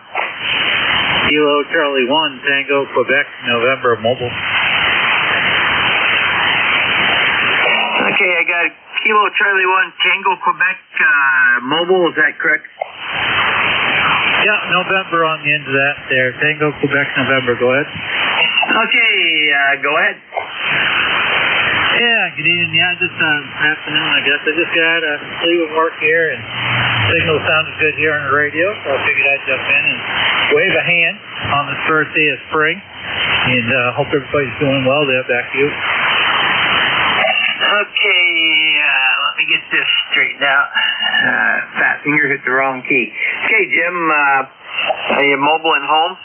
Kilo Charlie 1, Tango, Quebec, November, mobile. Okay, I got Kilo Charlie 1, Tango, Quebec, mobile, is that correct? Yeah, November on the end of that there. Tango, Quebec, November, go ahead. Okay, go ahead. Yeah, good evening. Yeah, just afternoon, I guess. I just got leaving work here, and signal sounded good here on the radio, so I figured I'd jump in and wave a hand on this first day of spring, and hope everybody's doing well there. Back to you. Okay, let me get this straightened out. Fat finger hit the wrong key. Okay, Jim, are you mobile and home?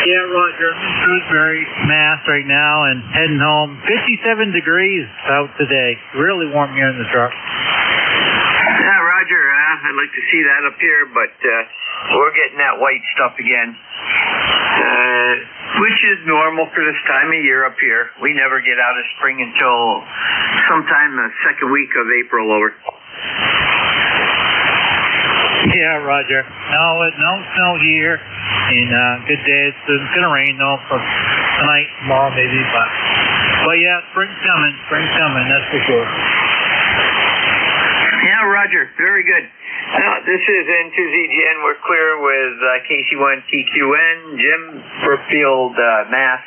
Yeah, Roger. I'm in Shrewsbury, Mass right now and heading home. 57 degrees out today. Really warm here in the truck. Yeah, Roger. I'd like to see that up here, but we're getting that white stuff again, which is normal for this time of year up here. We never get out of spring until sometime the second week of April over. Yeah, Roger. No snow here. And good day. It's going to rain though for tonight, tomorrow maybe, but yeah, spring's coming. That's for sure. Yeah, Roger. Very good. Now, this is N2ZGN. We're clear with KC1TQN. Jim Brookfield, Mass,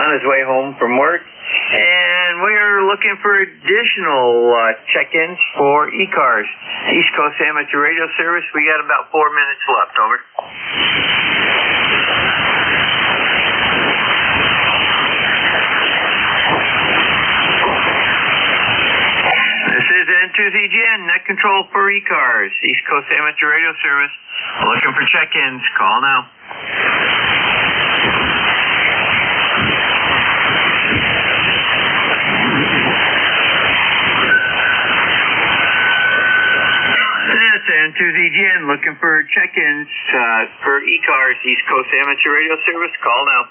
on his way home from work. And we're looking for additional check-ins for ECARS, East Coast Amateur Radio Service. We got about 4 minutes left. Over. This is N2ZGN, net control for ECARS, East Coast Amateur Radio Service. Looking for check-ins. Call now. N2ZGN looking for check-ins for ECARS, East Coast Amateur Radio Service. Call now.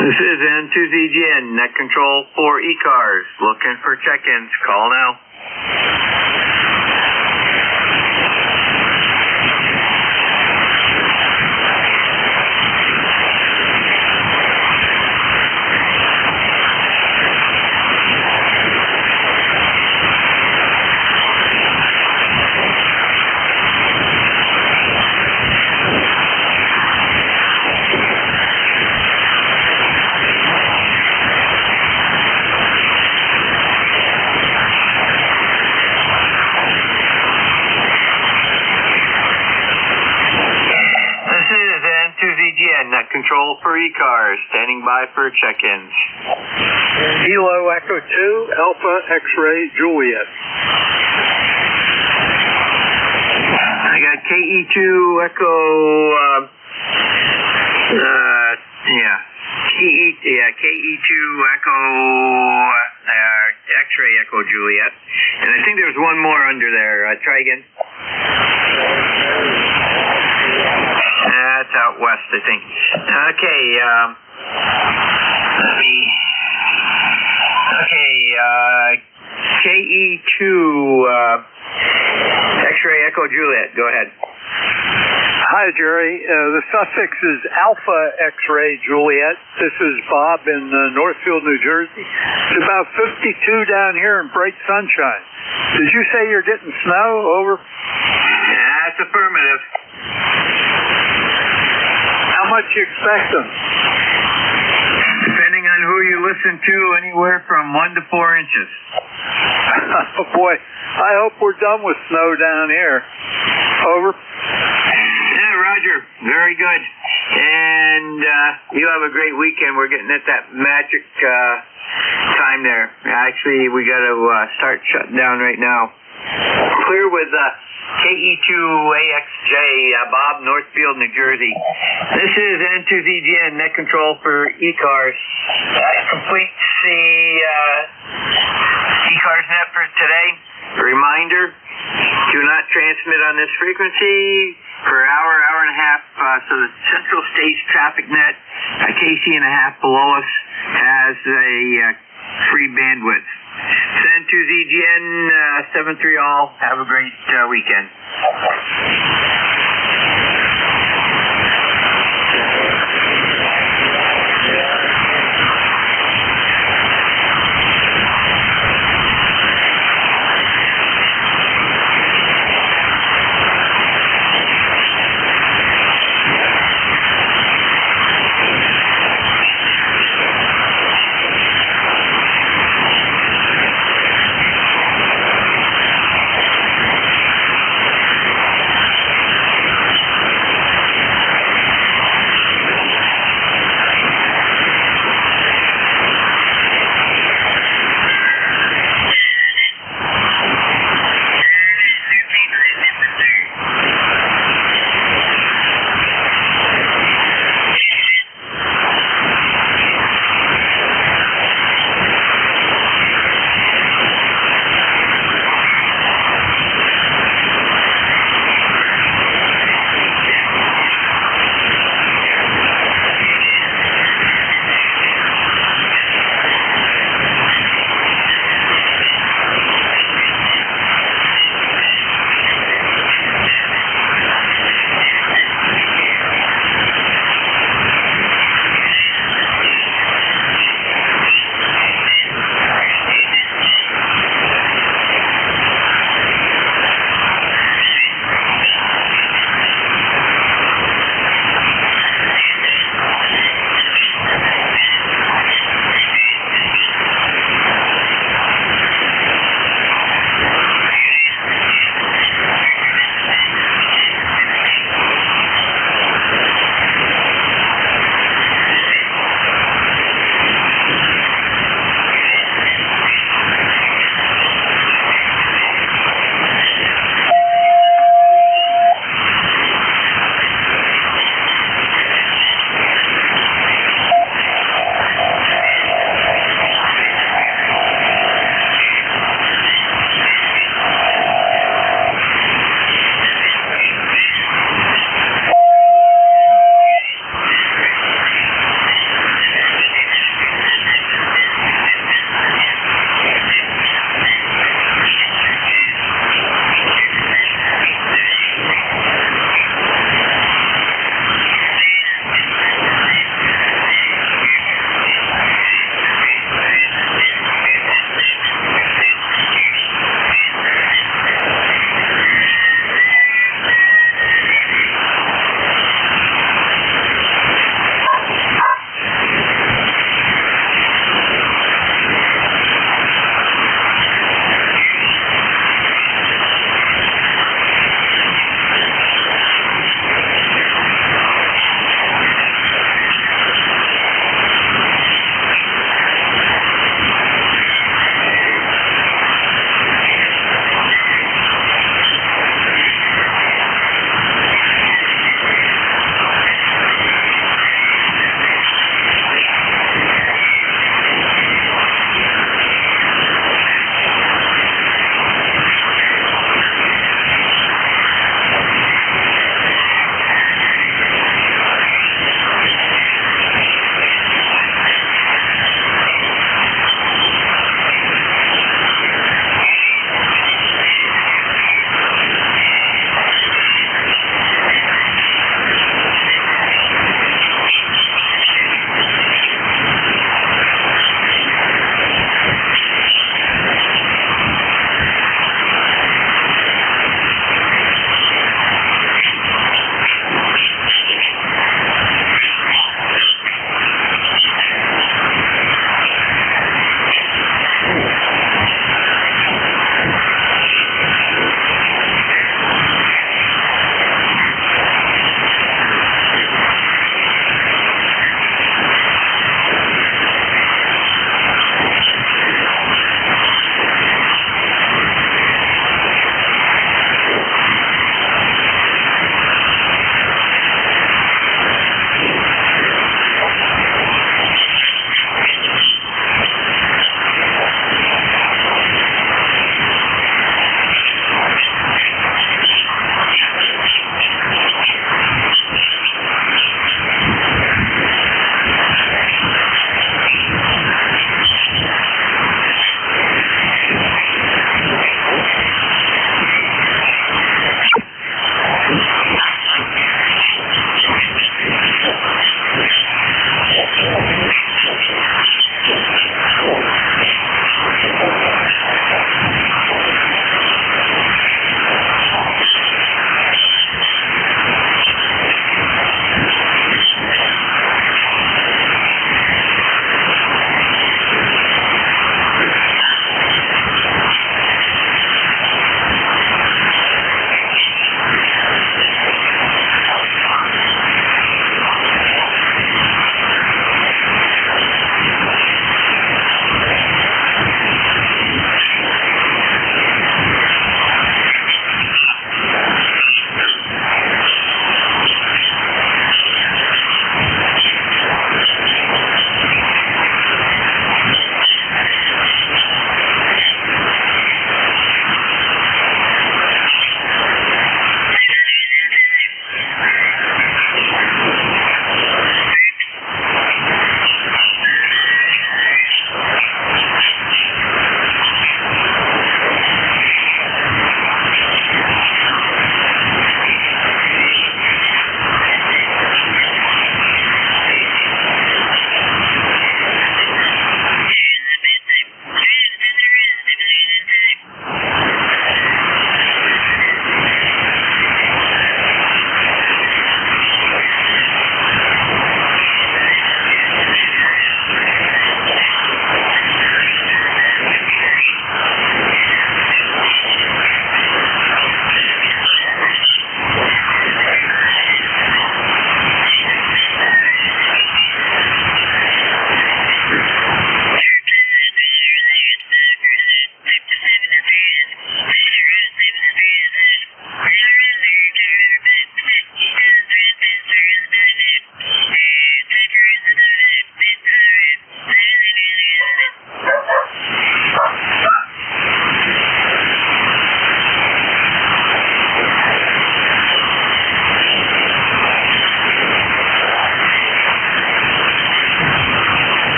This is N2ZGN, net control for ECARS. Looking for check-ins. Call now. Net control for ECARS, standing by for check-ins. Kilo Echo 2, Alpha X-Ray Juliet. I got KE2 Echo, KE2 Echo, X-Ray Echo Juliet. And I think there's one more under there. Try again. That's out west, I think. Okay, KE2 X-Ray Echo Juliet. Go ahead. Hi, Jerry. The suffix is Alpha X-ray Juliet. This is Bob in Northfield, New Jersey. It's about 52 down here and bright sunshine. Did you say you're getting snow? Over. That's affirmative. How much you expecting? Depending on who you listen to, anywhere from 1 to 4 inches. Oh boy, I hope we're done with snow down here. Over. Yeah, Roger. Very good. And you have a great weekend. We're getting at that magic time there. Actually, we got to start shutting down right now. Clear with KE2AXJ, Bob, Northfield, New Jersey. This is N2ZGN, net control for ECARS. That completes the ECARS net for today. A reminder, do not transmit on this frequency for an hour, hour and a half. So the Central States Traffic Net, KC&a half below us, has a free bandwidth. N2ZGN 7-3 all. Have a great weekend.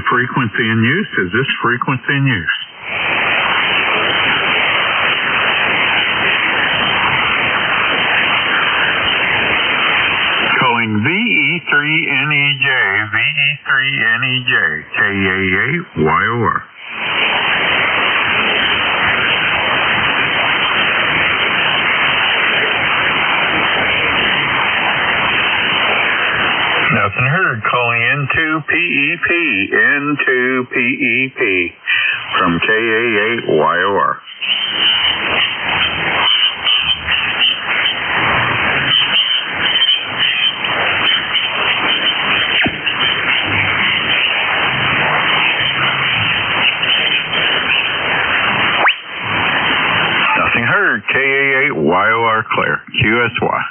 frequency in use? Is this frequency in use? Calling VE3NEJ, VE3NEJ, KA8YOR. Nothing heard. Calling N2PEP, N2PEP from KA8YOR. Nothing heard. KA8YOR clear. QSY.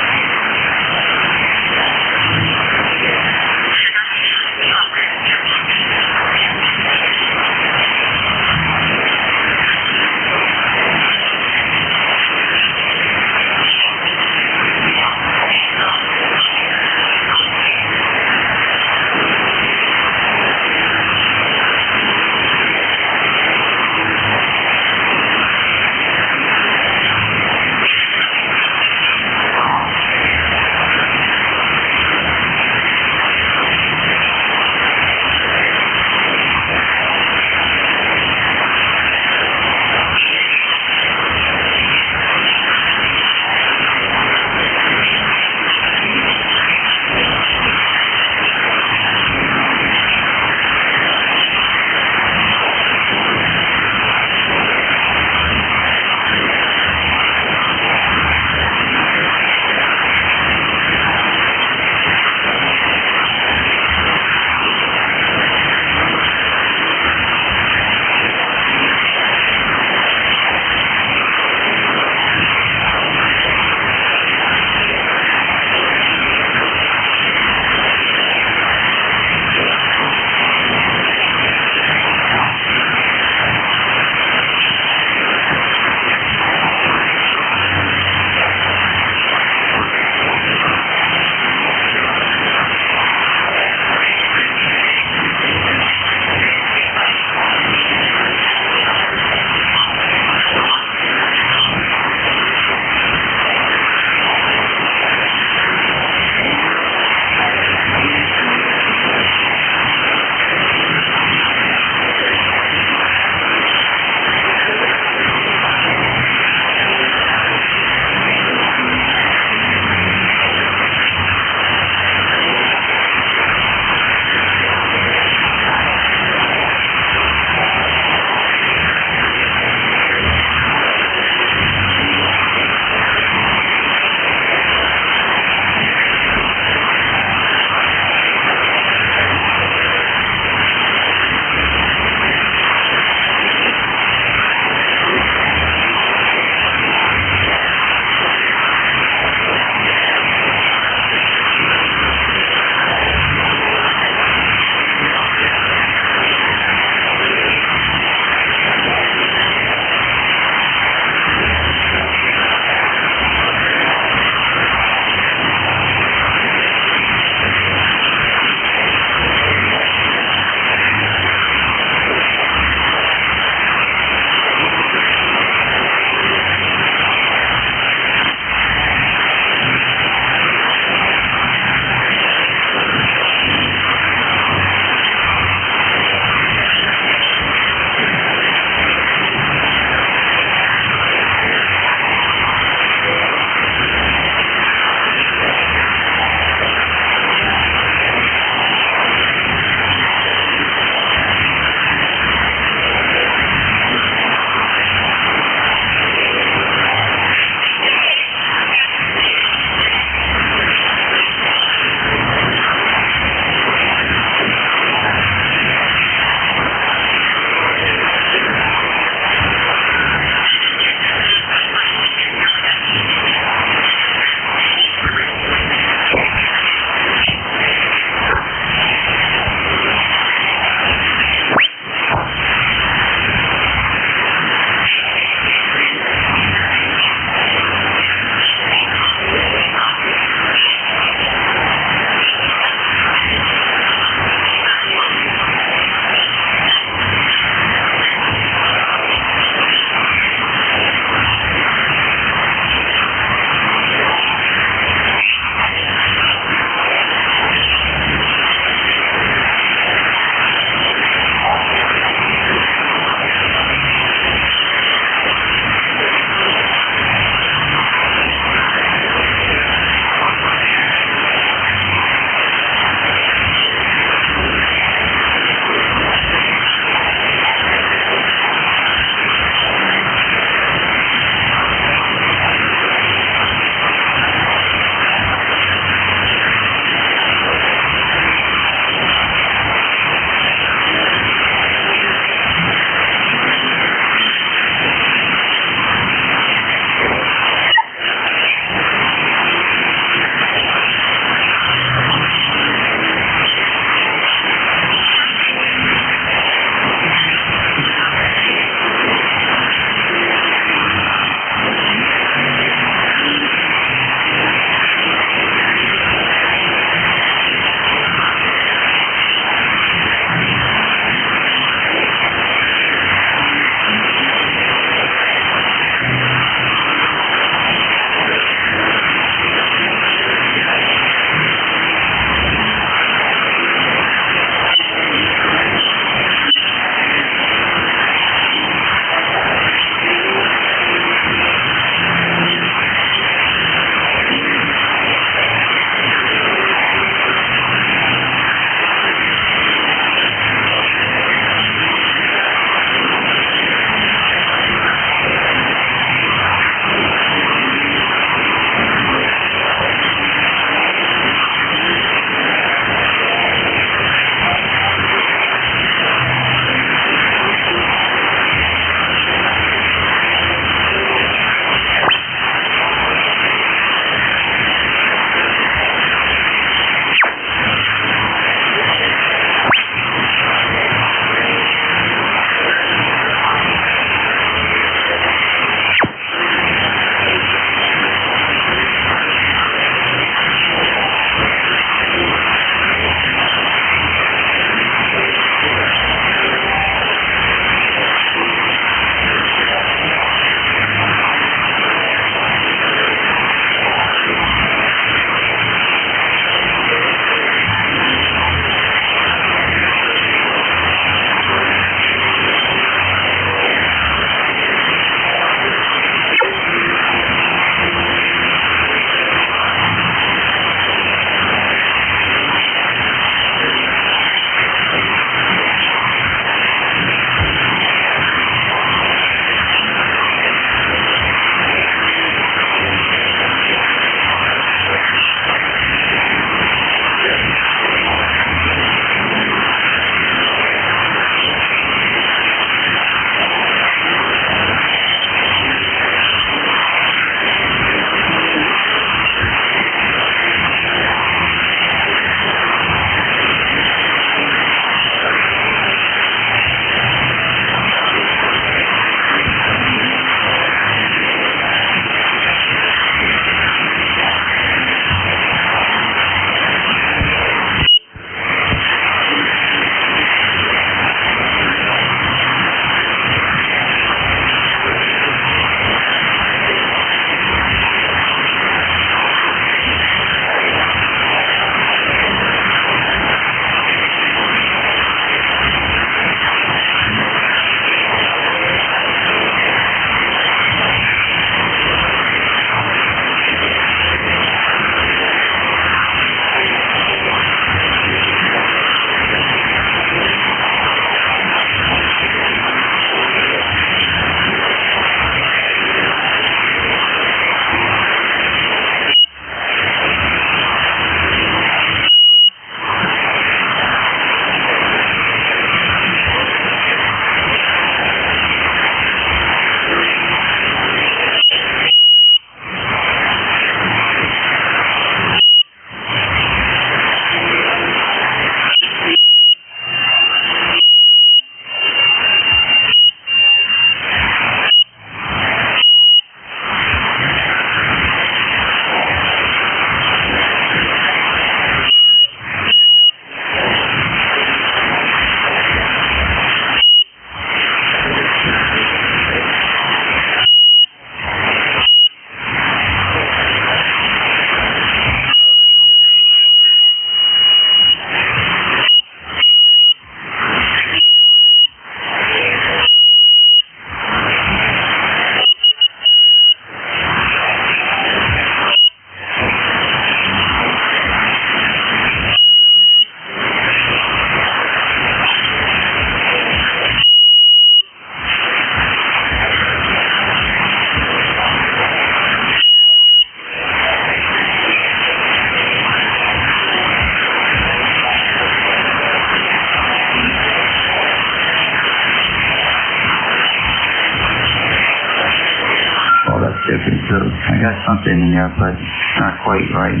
too. I got something in there, but it's not quite right.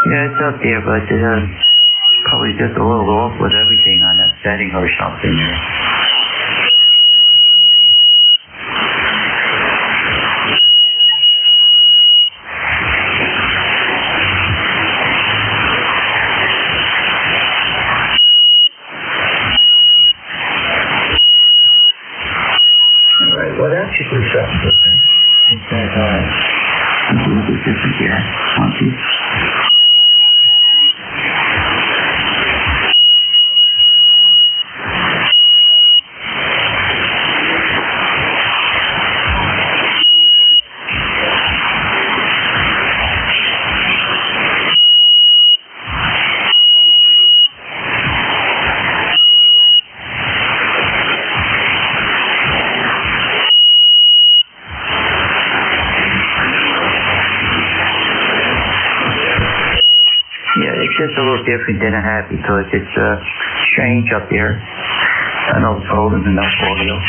Yeah, it's up there, but probably just a little off with everything on that setting or something there. Alright, what else you can set? Is that, it's a little bit different here. Funky. Just a little different than I had because it's strange up there. I know it's holding enough audio.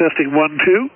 testing 1, 2.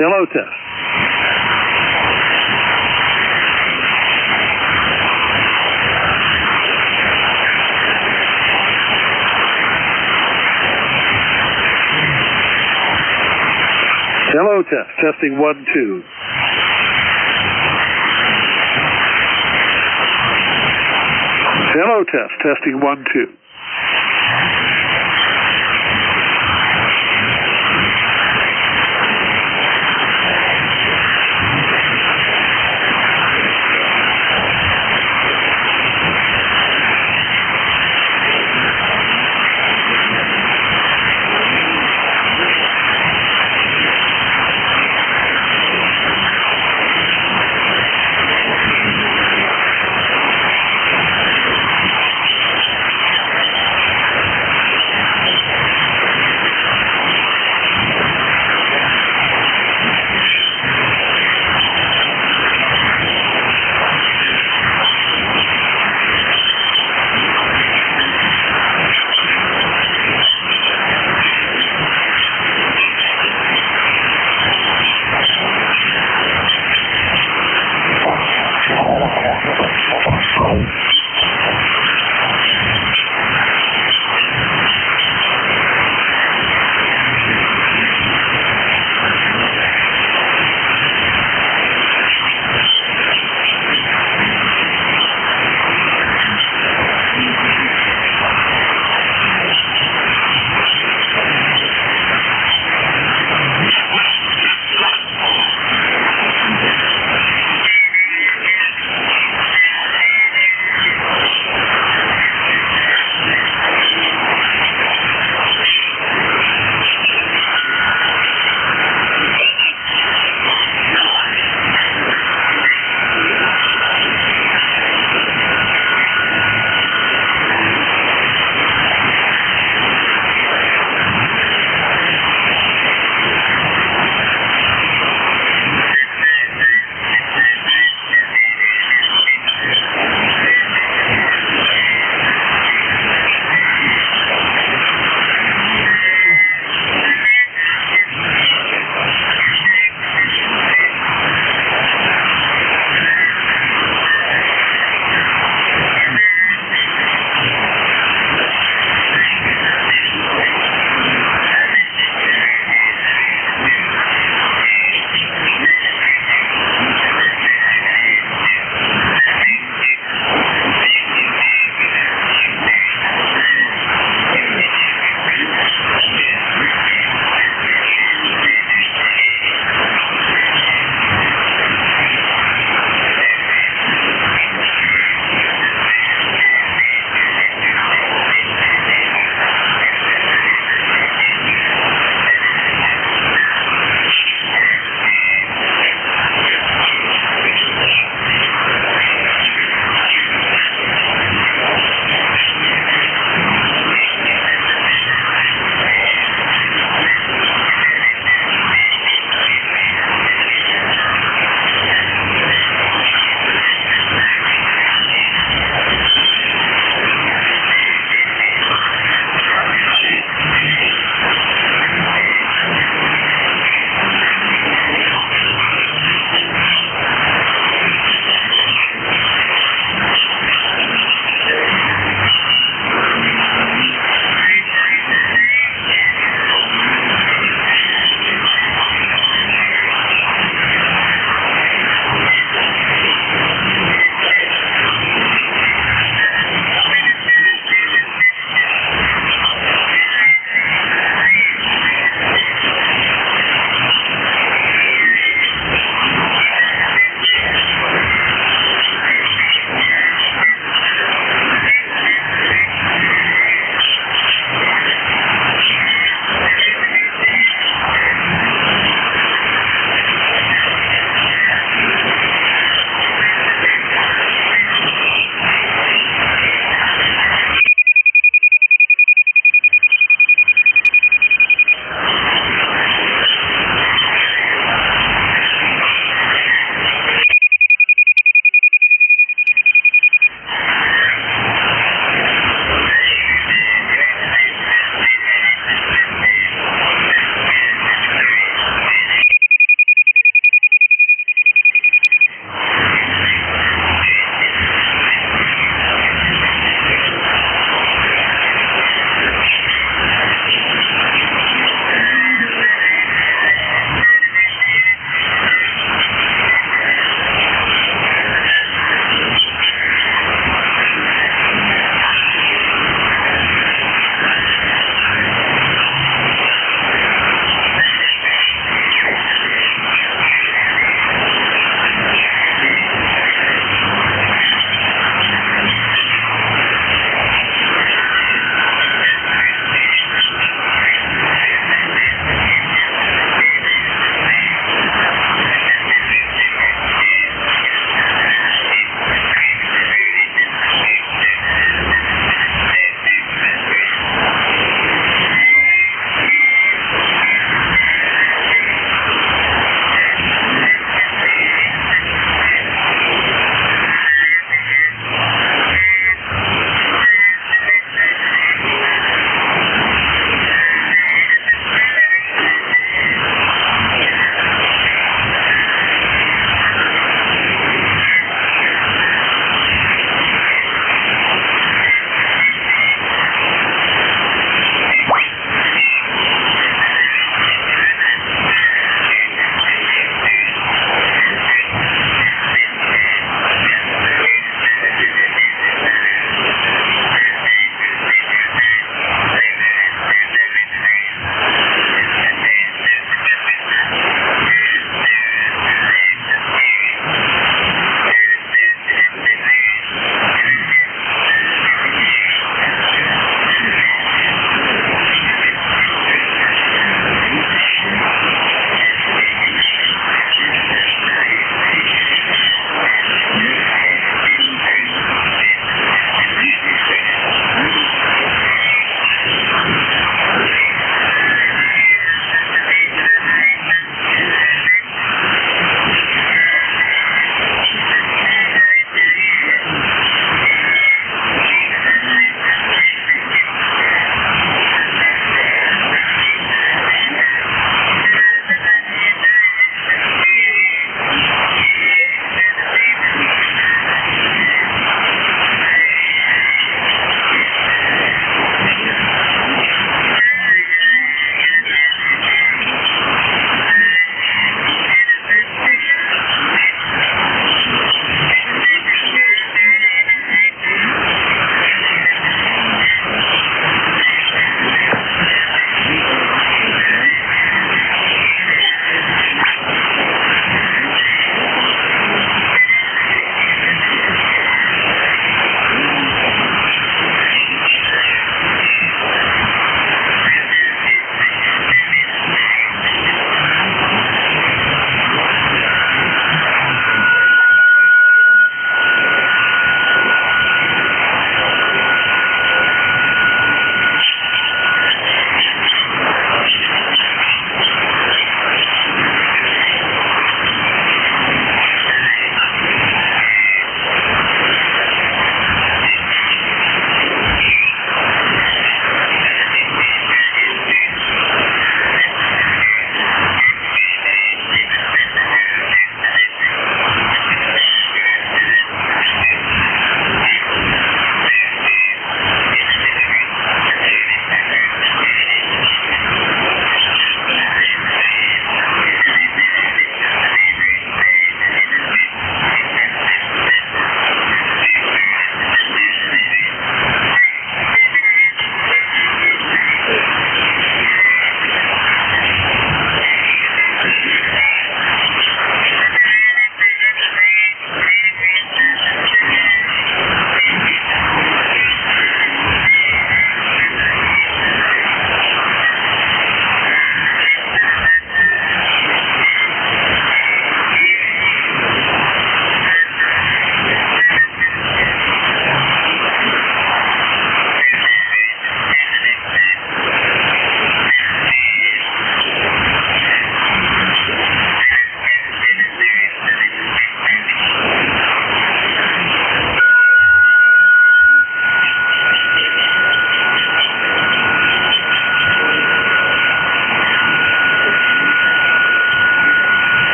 Hello test. Hello test. Testing 1, 2. Hello, test. Testing 1, 2.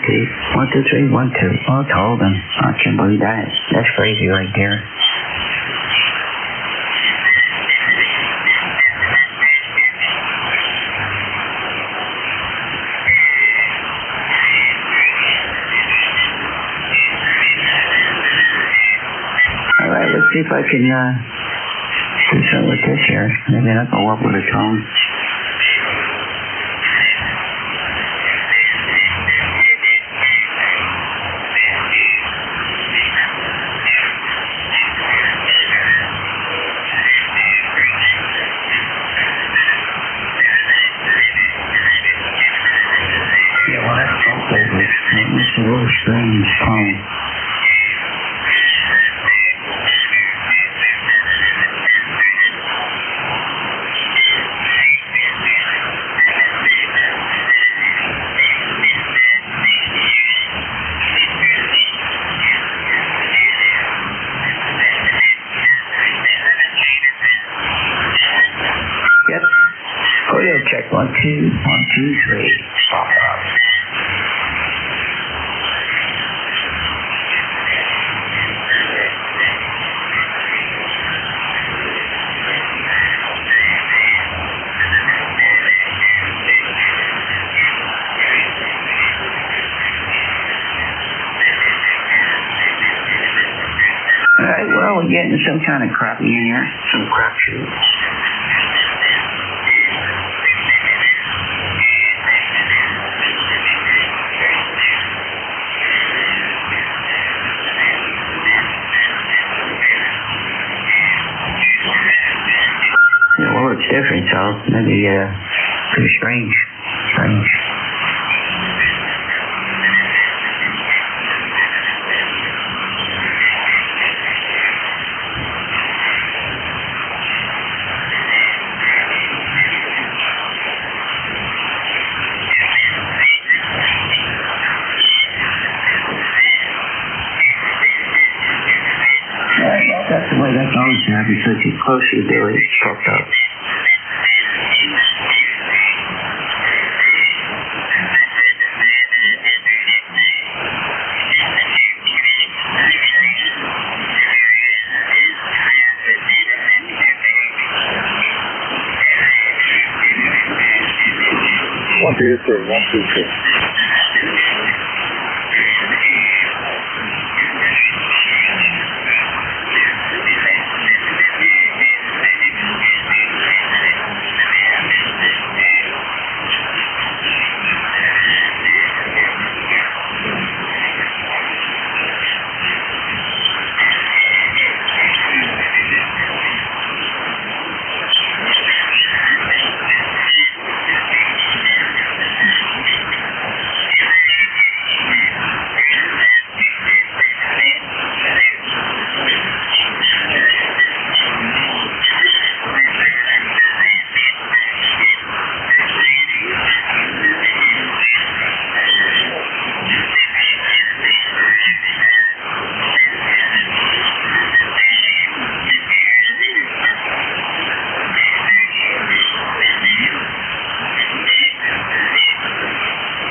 2. 1, 2, 3, 1, 2. Oh, I told him. I can't believe that. That's crazy right there. Alright, let's see if I can do something with this here. Maybe I'll go up with a tone. It's a real strange tone. Yep. Audio check. 1, 2, 1, 2, 3. Stop up. Alright, well, we're getting some kind of crappie in here. Some crap shoot. Yeah, well, it's different, so maybe, pretty strange. Strange. That's the way that goes now, because the closer you do it, it's fucked up. One, two, three. 1, 2, 3.